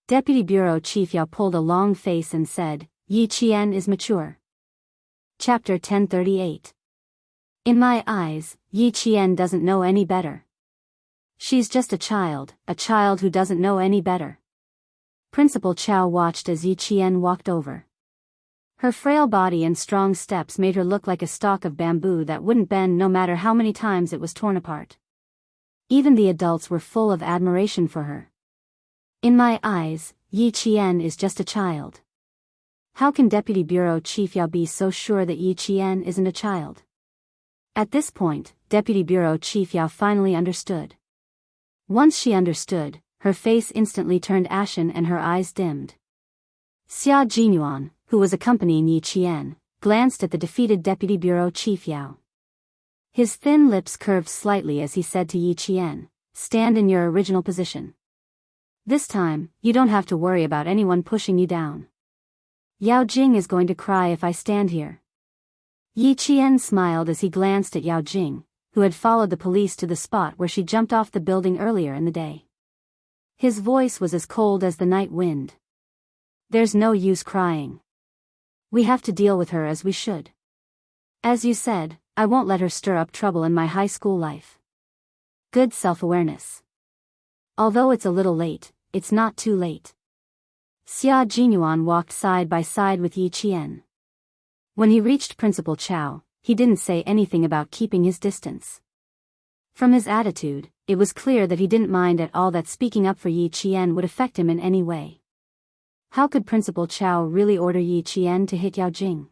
A: Deputy Bureau Chief Yao pulled a long face and said, "Yi Qian is mature." Chapter 1038. In my eyes, Yi Qian doesn't know any better. She's just a child who doesn't know any better. Principal Chow watched as Yi Qian walked over. Her frail body and strong steps made her look like a stalk of bamboo that wouldn't bend no matter how many times it was torn apart. Even the adults were full of admiration for her. In my eyes, Yi Qian is just a child. How can Deputy Bureau Chief Yao be so sure that Yi Qian isn't a child? At this point, Deputy Bureau Chief Yao finally understood. Once she understood, her face instantly turned ashen and her eyes dimmed. Xia Jinyuan, who was accompanying Yi Qian, glanced at the defeated Deputy Bureau Chief Yao. His thin lips curved slightly as he said to Yi Qian, "Stand in your original position. This time, you don't have to worry about anyone pushing you down. Yao Jing is going to cry if I stand here." Yi Qian smiled as he glanced at Yao Jing, who had followed the police to the spot where she jumped off the building earlier in the day. His voice was as cold as the night wind. "There's no use crying. We have to deal with her as we should. As you said, I won't let her stir up trouble in my high school life." Good self-awareness. Although it's a little late, it's not too late. Xia Jinyuan walked side by side with Yi Qian. When he reached Principal Chow, he didn't say anything about keeping his distance. From his attitude, it was clear that he didn't mind at all that speaking up for Yi Qian would affect him in any way. How could Principal Chow really order Yi Qian to hit Yao Jing?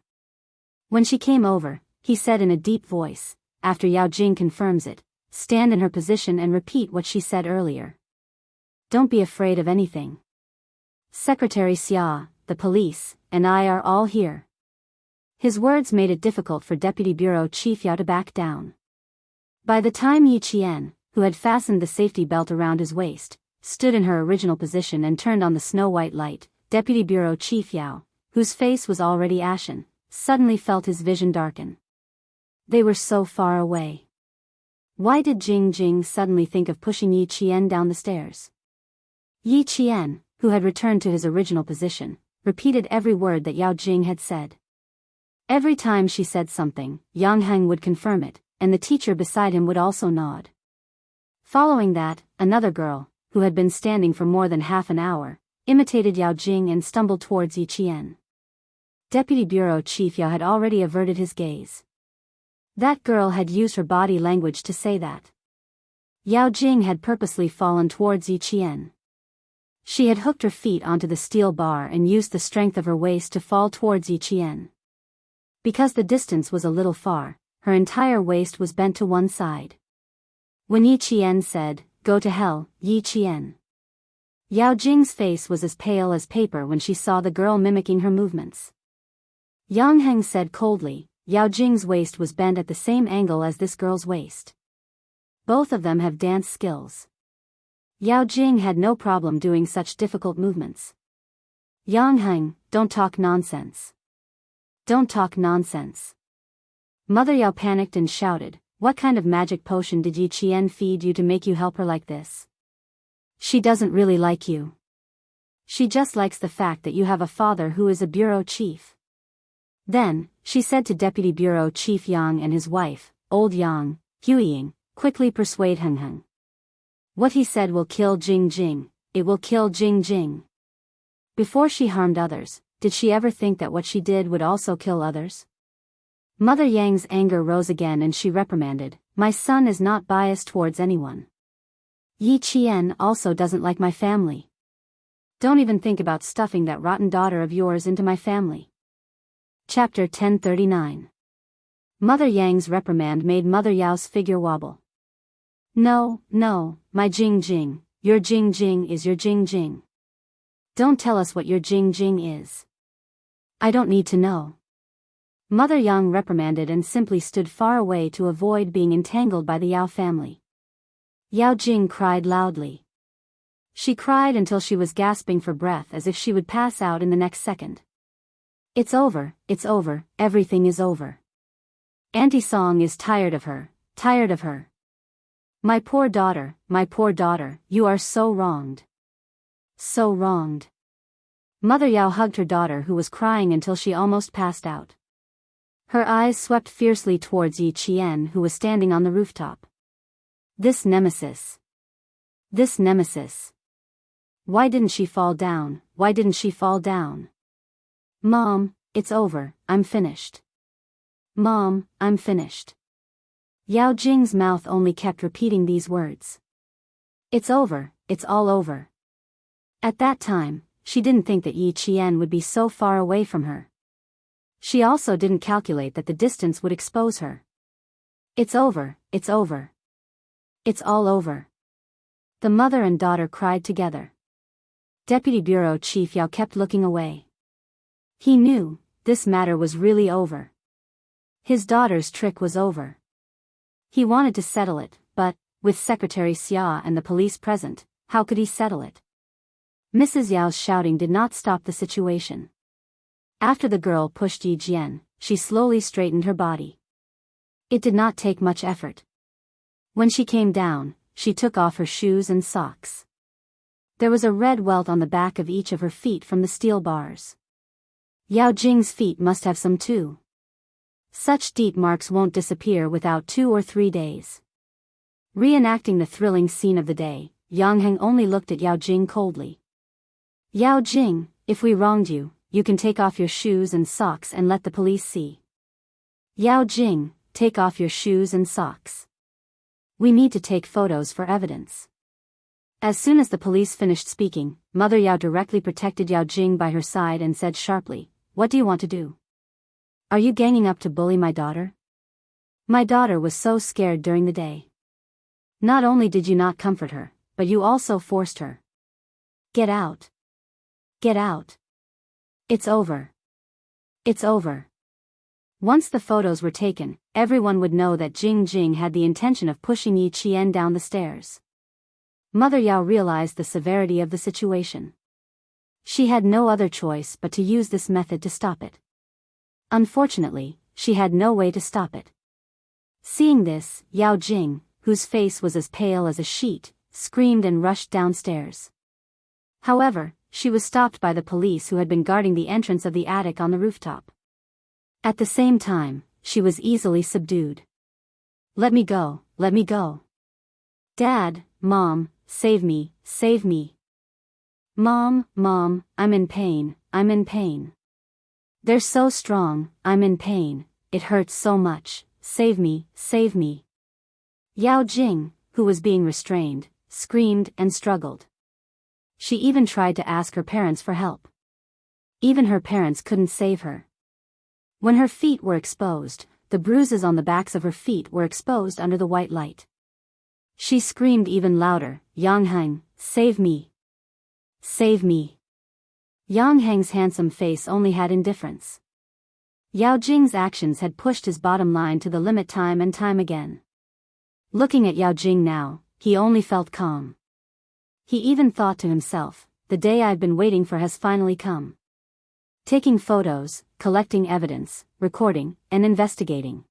A: When she came over, he said in a deep voice, "After Yao Jing confirms it, stand in her position and repeat what she said earlier. Don't be afraid of anything." Secretary Xia, the police, and I are all here." His words made it difficult for Deputy Bureau Chief Yao to back down. By the time Yi Qian, who had fastened the safety belt around his waist, stood in her original position and turned on the snow-white light, Deputy Bureau Chief Yao, whose face was already ashen, suddenly felt his vision darken. They were so far away. Why did Jing Jing suddenly think of pushing Yi Qian down the stairs? Yi Qian, who had returned to his original position, repeated every word that Yao Jing had said. Every time she said something, Yang Heng would confirm it, and the teacher beside him would also nod. Following that, another girl, who had been standing for more than half an hour, imitated Yao Jing and stumbled towards Yi Qian. Deputy Bureau Chief Yao had already averted his gaze. That girl had used her body language to say that. Yao Jing had purposely fallen towards Yi Qian. She had hooked her feet onto the steel bar and used the strength of her waist to fall towards Yi Qian. Because the distance was a little far, her entire waist was bent to one side. When Yi Qian said, "Go to hell, Yi Qian," Yao Jing's face was as pale as paper when she saw the girl mimicking her movements. Yang Heng said coldly, "Yao Jing's waist was bent at the same angle as this girl's waist. Both of them have dance skills. Yao Jing had no problem doing such difficult movements." "Yang Heng, don't talk nonsense. Don't talk nonsense." Mother Yao panicked and shouted, "What kind of magic potion did Yi Qian feed you to make you help her like this? She doesn't really like you. She just likes the fact that you have a father who is a bureau chief." Then, she said to Deputy Bureau Chief Yang and his wife, Old Yang, Huiying, "Quickly persuade Heng Heng. What he said will kill Jing Jing, it will kill Jing Jing. Before she harmed others, did she ever think that what she did would also kill others?" Mother Yang's anger rose again and she reprimanded, "My son is not biased towards anyone. Yi Qian also doesn't like my family. Don't even think about stuffing that rotten daughter of yours into my family." Chapter 1039. Mother Yang's reprimand made Mother Yao's figure wobble. No, my Jing Jing, your Jing Jing is your Jing Jing. Don't tell us what your Jing Jing is. I don't need to know." Mother Yang reprimanded and simply stood far away to avoid being entangled by the Yao family. Yao Jing cried loudly. She cried until she was gasping for breath as if she would pass out in the next second. It's over, everything is over. Auntie Song is tired of her. My poor daughter, you are so wronged. So wronged." Mother Yao hugged her daughter who was crying until she almost passed out. Her eyes swept fiercely towards Yi Qian who was standing on the rooftop. This nemesis. Why didn't she fall down? Mom, it's over, I'm finished. Mom, I'm finished. Yao Jing's mouth only kept repeating these words. It's over, it's all over. At that time, she didn't think that Yi Qian would be so far away from her. She also didn't calculate that the distance would expose her. It's over. It's all over. The mother and daughter cried together. Deputy Bureau Chief Yao kept looking away. He knew, this matter was really over. His daughter's trick was over. He wanted to settle it, but, with Secretary Xia and the police present, how could he settle it? Mrs. Yao's shouting did not stop the situation. After the girl pushed Yi Jian, she slowly straightened her body. It did not take much effort. When she came down, she took off her shoes and socks. There was a red welt on the back of each of her feet from the steel bars. Yao Jing's feet must have some too. Such deep marks won't disappear without 2 or 3 days. Reenacting the thrilling scene of the day, Yang Heng only looked at Yao Jing coldly. Yao Jing, if we wronged you, you can take off your shoes and socks and let the police see. Yao Jing, take off your shoes and socks. We need to take photos for evidence. As soon as the police finished speaking, Mother Yao directly protected Yao Jing by her side and said sharply, "What do you want to do? Are you ganging up to bully my daughter? My daughter was so scared during the day. Not only did you not comfort her, but you also forced her. Get out. Get out." It's over. It's over. Once the photos were taken, everyone would know that Jing Jing had the intention of pushing Yi Qian down the stairs. Mother Yao realized the severity of the situation. She had no other choice but to use this method to stop it. Unfortunately, she had no way to stop it. Seeing this, Yao Jing, whose face was as pale as a sheet, screamed and rushed downstairs. However, she was stopped by the police who had been guarding the entrance of the attic on the rooftop. At the same time, she was easily subdued. "Let me go, let me go. Dad, Mom, save me, save me. Mom, I'm in pain, I'm in pain. They're so strong, I'm in pain, it hurts so much, save me, save me." Yao Jing, who was being restrained, screamed and struggled. She even tried to ask her parents for help. Even her parents couldn't save her. When her feet were exposed, the bruises on the backs of her feet were exposed under the white light. She screamed even louder, "Yang Heng, save me. Save me." Yang Heng's handsome face only had indifference. Yao Jing's actions had pushed his bottom line to the limit time and time again. Looking at Yao Jing now, he only felt calm. He even thought to himself, "The day I've been waiting for has finally come." Taking photos, collecting evidence, recording, and investigating.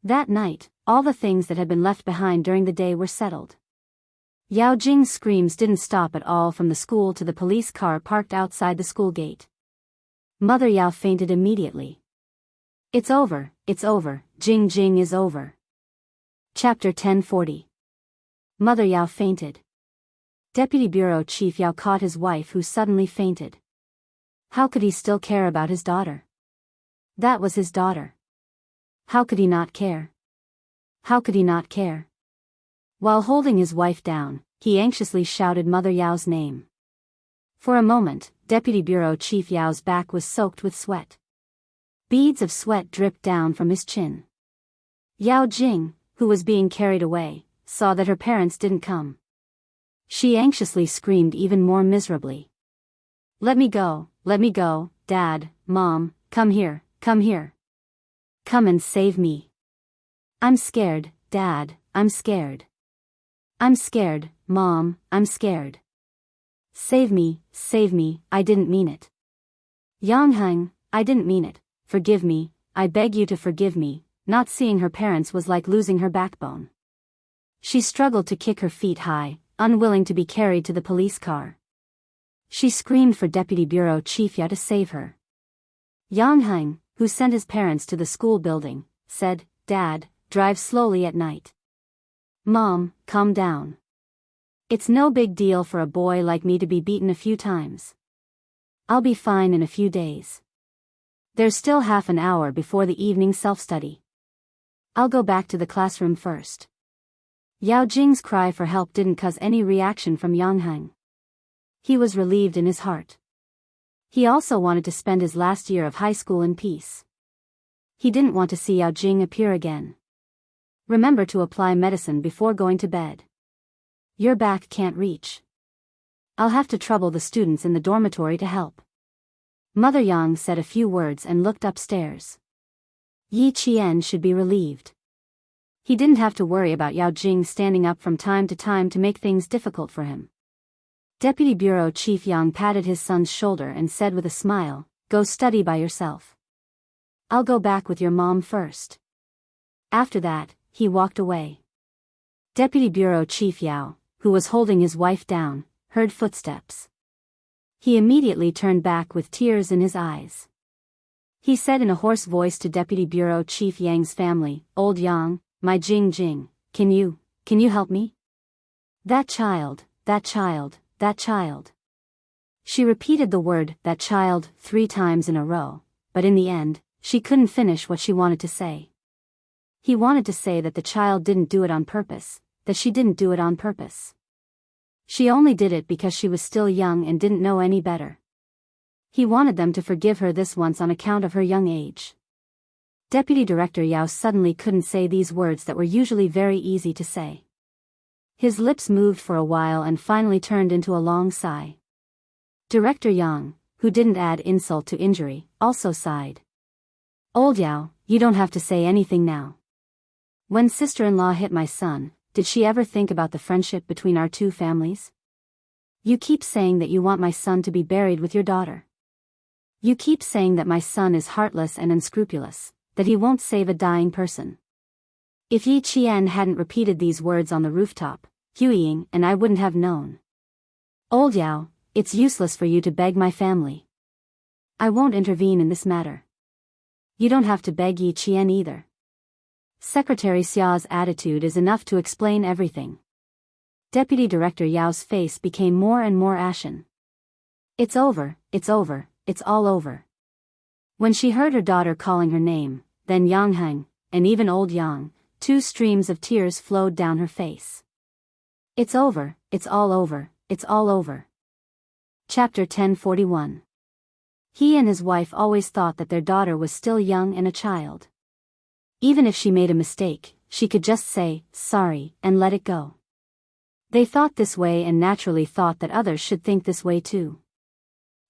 A: That night, all the things that had been left behind during the day were settled. Yao Jing's screams didn't stop at all from the school to the police car parked outside the school gate. Mother Yao fainted immediately. It's over, Jing Jing is over. Chapter 1040. Mother Yao fainted. Deputy Bureau Chief Yao caught his wife who suddenly fainted. How could he still care about his daughter? That was his daughter. How could he not care? How could he not care? While holding his wife down, he anxiously shouted Mother Yao's name. For a moment, Deputy Bureau Chief Yao's back was soaked with sweat. Beads of sweat dripped down from his chin. Yao Jing, who was being carried away, saw that her parents didn't come. She anxiously screamed even more miserably. Let me go, Dad, Mom, come here, come here. Come and save me. I'm scared, Dad, I'm scared. I'm scared, Mom, I'm scared. Save me, I didn't mean it. Yang Heng, I didn't mean it, forgive me, I beg you to forgive me." Not seeing her parents was like losing her backbone. She struggled to kick her feet high, unwilling to be carried to the police car. She screamed for Deputy Bureau Chief Yao to save her. Yang Heng, who sent his parents to the school building, said, "Dad, drive slowly at night. Mom, calm down. It's no big deal for a boy like me to be beaten a few times. I'll be fine in a few days. There's still half an hour before the evening self-study. I'll go back to the classroom first." Yao Jing's cry for help didn't cause any reaction from Yang Heng. He was relieved in his heart. He also wanted to spend his last year of high school in peace. He didn't want to see Yao Jing appear again. "Remember to apply medicine before going to bed. Your back can't reach. I'll have to trouble the students in the dormitory to help." Mother Yang said a few words and looked upstairs. Yi Qian should be relieved. He didn't have to worry about Yao Jing standing up from time to make things difficult for him. Deputy Bureau Chief Yang patted his son's shoulder and said with a smile, "Go study by yourself. I'll go back with your mom first." After that, he walked away. Deputy Bureau Chief Yao, who was holding his wife down, heard footsteps. He immediately turned back with tears in his eyes. He said in a hoarse voice to Deputy Bureau Chief Yang's family, "Old Yang, my Jing Jing, can you help me? That child. She repeated the word, that child, 3 times in a row, but in the end, she couldn't finish what she wanted to say. He wanted to say that the child didn't do it on purpose, that she didn't do it on purpose. She only did it because she was still young and didn't know any better. He wanted them to forgive her this once on account of her young age. Deputy Director Yao suddenly couldn't say these words that were usually very easy to say. His lips moved for a while and finally turned into a long sigh. Director Yang, who didn't add insult to injury, also sighed. Old Yao, you don't have to say anything now. When sister-in-law hit my son, did she ever think about the friendship between our two families? You keep saying that you want my son to be buried with your daughter. You keep saying that my son is heartless and unscrupulous, that he won't save a dying person. If Yi Qian hadn't repeated these words on the rooftop, Huiying and I wouldn't have known. Old Yao, it's useless for you to beg my family. I won't intervene in this matter. You don't have to beg Yi Qian either. Secretary Xiao's attitude is enough to explain everything. Deputy Director Yao's face became more and more ashen. It's over, it's over, it's all over. When she heard her daughter calling her name, then Yang Heng, and even old Yang, 2 streams of tears flowed down her face. It's over, it's all over, it's all over. Chapter 1041. He and his wife always thought that their daughter was still young and a child. Even if she made a mistake, she could just say, sorry, and let it go. They thought this way and naturally thought that others should think this way too.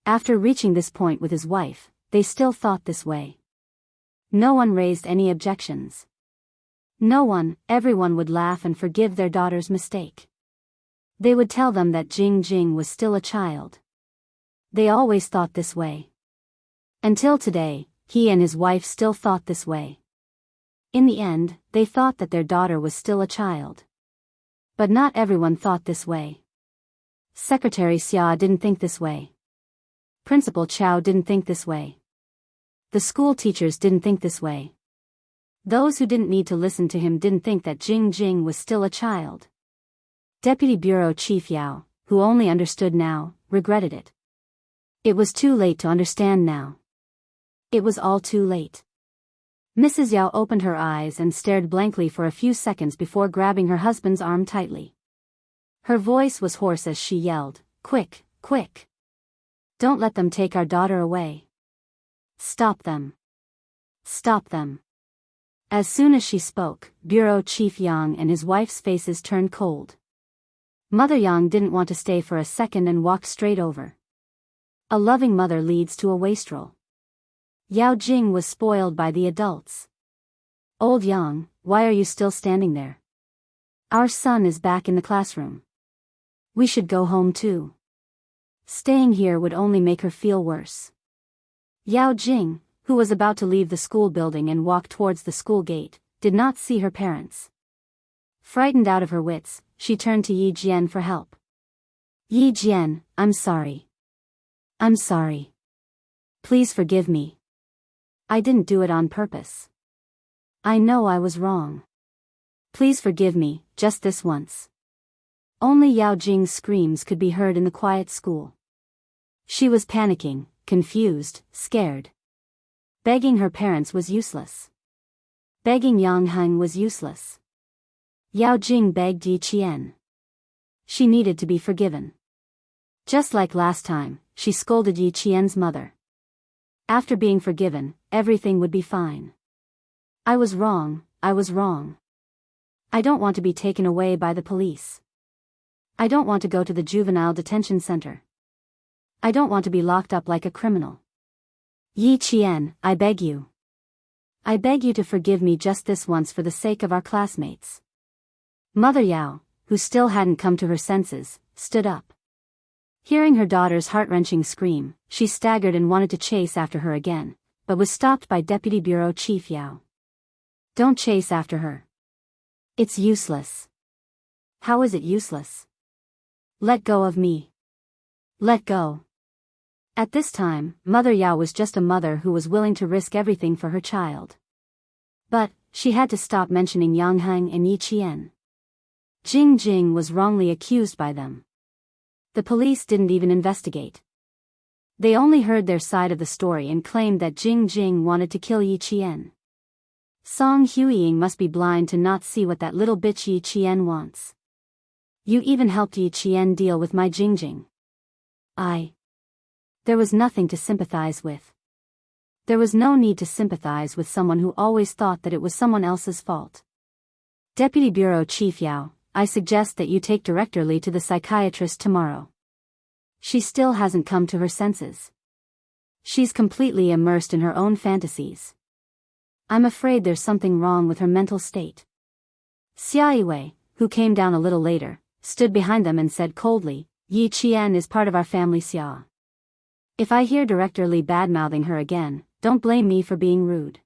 A: After reaching this point with his wife, they still thought this way. No one raised any objections. No one, everyone would laugh and forgive their daughter's mistake. They would tell them that Jing Jing was still a child. They always thought this way. Until today, he and his wife still thought this way. In the end, they thought that their daughter was still a child. But not everyone thought this way. Secretary Xia didn't think this way. Principal Chao didn't think this way. The school teachers didn't think this way. Those who didn't need to listen to him didn't think that Jing Jing was still a child. Deputy Bureau Chief Yao, who only understood now, regretted it. It was too late to understand now. It was all too late. Mrs. Yao opened her eyes and stared blankly for a few seconds before grabbing her husband's arm tightly. Her voice was hoarse as she yelled, "Quick, quick! Don't let them take our daughter away. Stop them. Stop them." As soon as she spoke, Bureau Chief Yang and his wife's faces turned cold. Mother Yang didn't want to stay for a second and walked straight over. A loving mother leads to a wastrel. Yao Jing was spoiled by the adults. Old Yang, why are you still standing there? Our son is back in the classroom. We should go home too. Staying here would only make her feel worse. Yao Jing, who was about to leave the school building and walk towards the school gate, did not see her parents. Frightened out of her wits, she turned to Yi Jian for help. Yi Jian, I'm sorry. I'm sorry. Please forgive me. I didn't do it on purpose. I know I was wrong. Please forgive me, just this once. Only Yao Jing's screams could be heard in the quiet school. She was panicking, confused, scared. Begging her parents was useless. Begging Yang Heng was useless. Yao Jing begged Yi Qian. She needed to be forgiven. Just like last time, she scolded Yi Qian's mother. After being forgiven, everything would be fine. I was wrong, I was wrong. I don't want to be taken away by the police. I don't want to go to the juvenile detention center. I don't want to be locked up like a criminal. Yi Qian, I beg you. I beg you to forgive me just this once for the sake of our classmates. Mother Yao, who still hadn't come to her senses, stood up. Hearing her daughter's heart-wrenching scream, she staggered and wanted to chase after her again, but was stopped by Deputy Bureau Chief Yao. Don't chase after her. It's useless. How is it useless? Let go of me. Let go. At this time, Mother Yao was just a mother who was willing to risk everything for her child. But, she had to stop mentioning Yang Heng and Yi Qian. Jing Jing was wrongly accused by them. The police didn't even investigate. They only heard their side of the story and claimed that Jing Jing wanted to kill Yi Qian. Song Huiying must be blind to not see what that little bitch Yi Qian wants. You even helped Yi Qian deal with my Jing Jing. There was nothing to sympathize with. There was no need to sympathize with someone who always thought that it was someone else's fault. Deputy Bureau Chief Yao, I suggest that you take Director Li to the psychiatrist tomorrow. She still hasn't come to her senses. She's completely immersed in her own fantasies. I'm afraid there's something wrong with her mental state. Xia Yue, who came down a little later, stood behind them and said coldly, Yi Qian is part of our family Xia. If I hear Director Li bad-mouthing her again, don't blame me for being rude.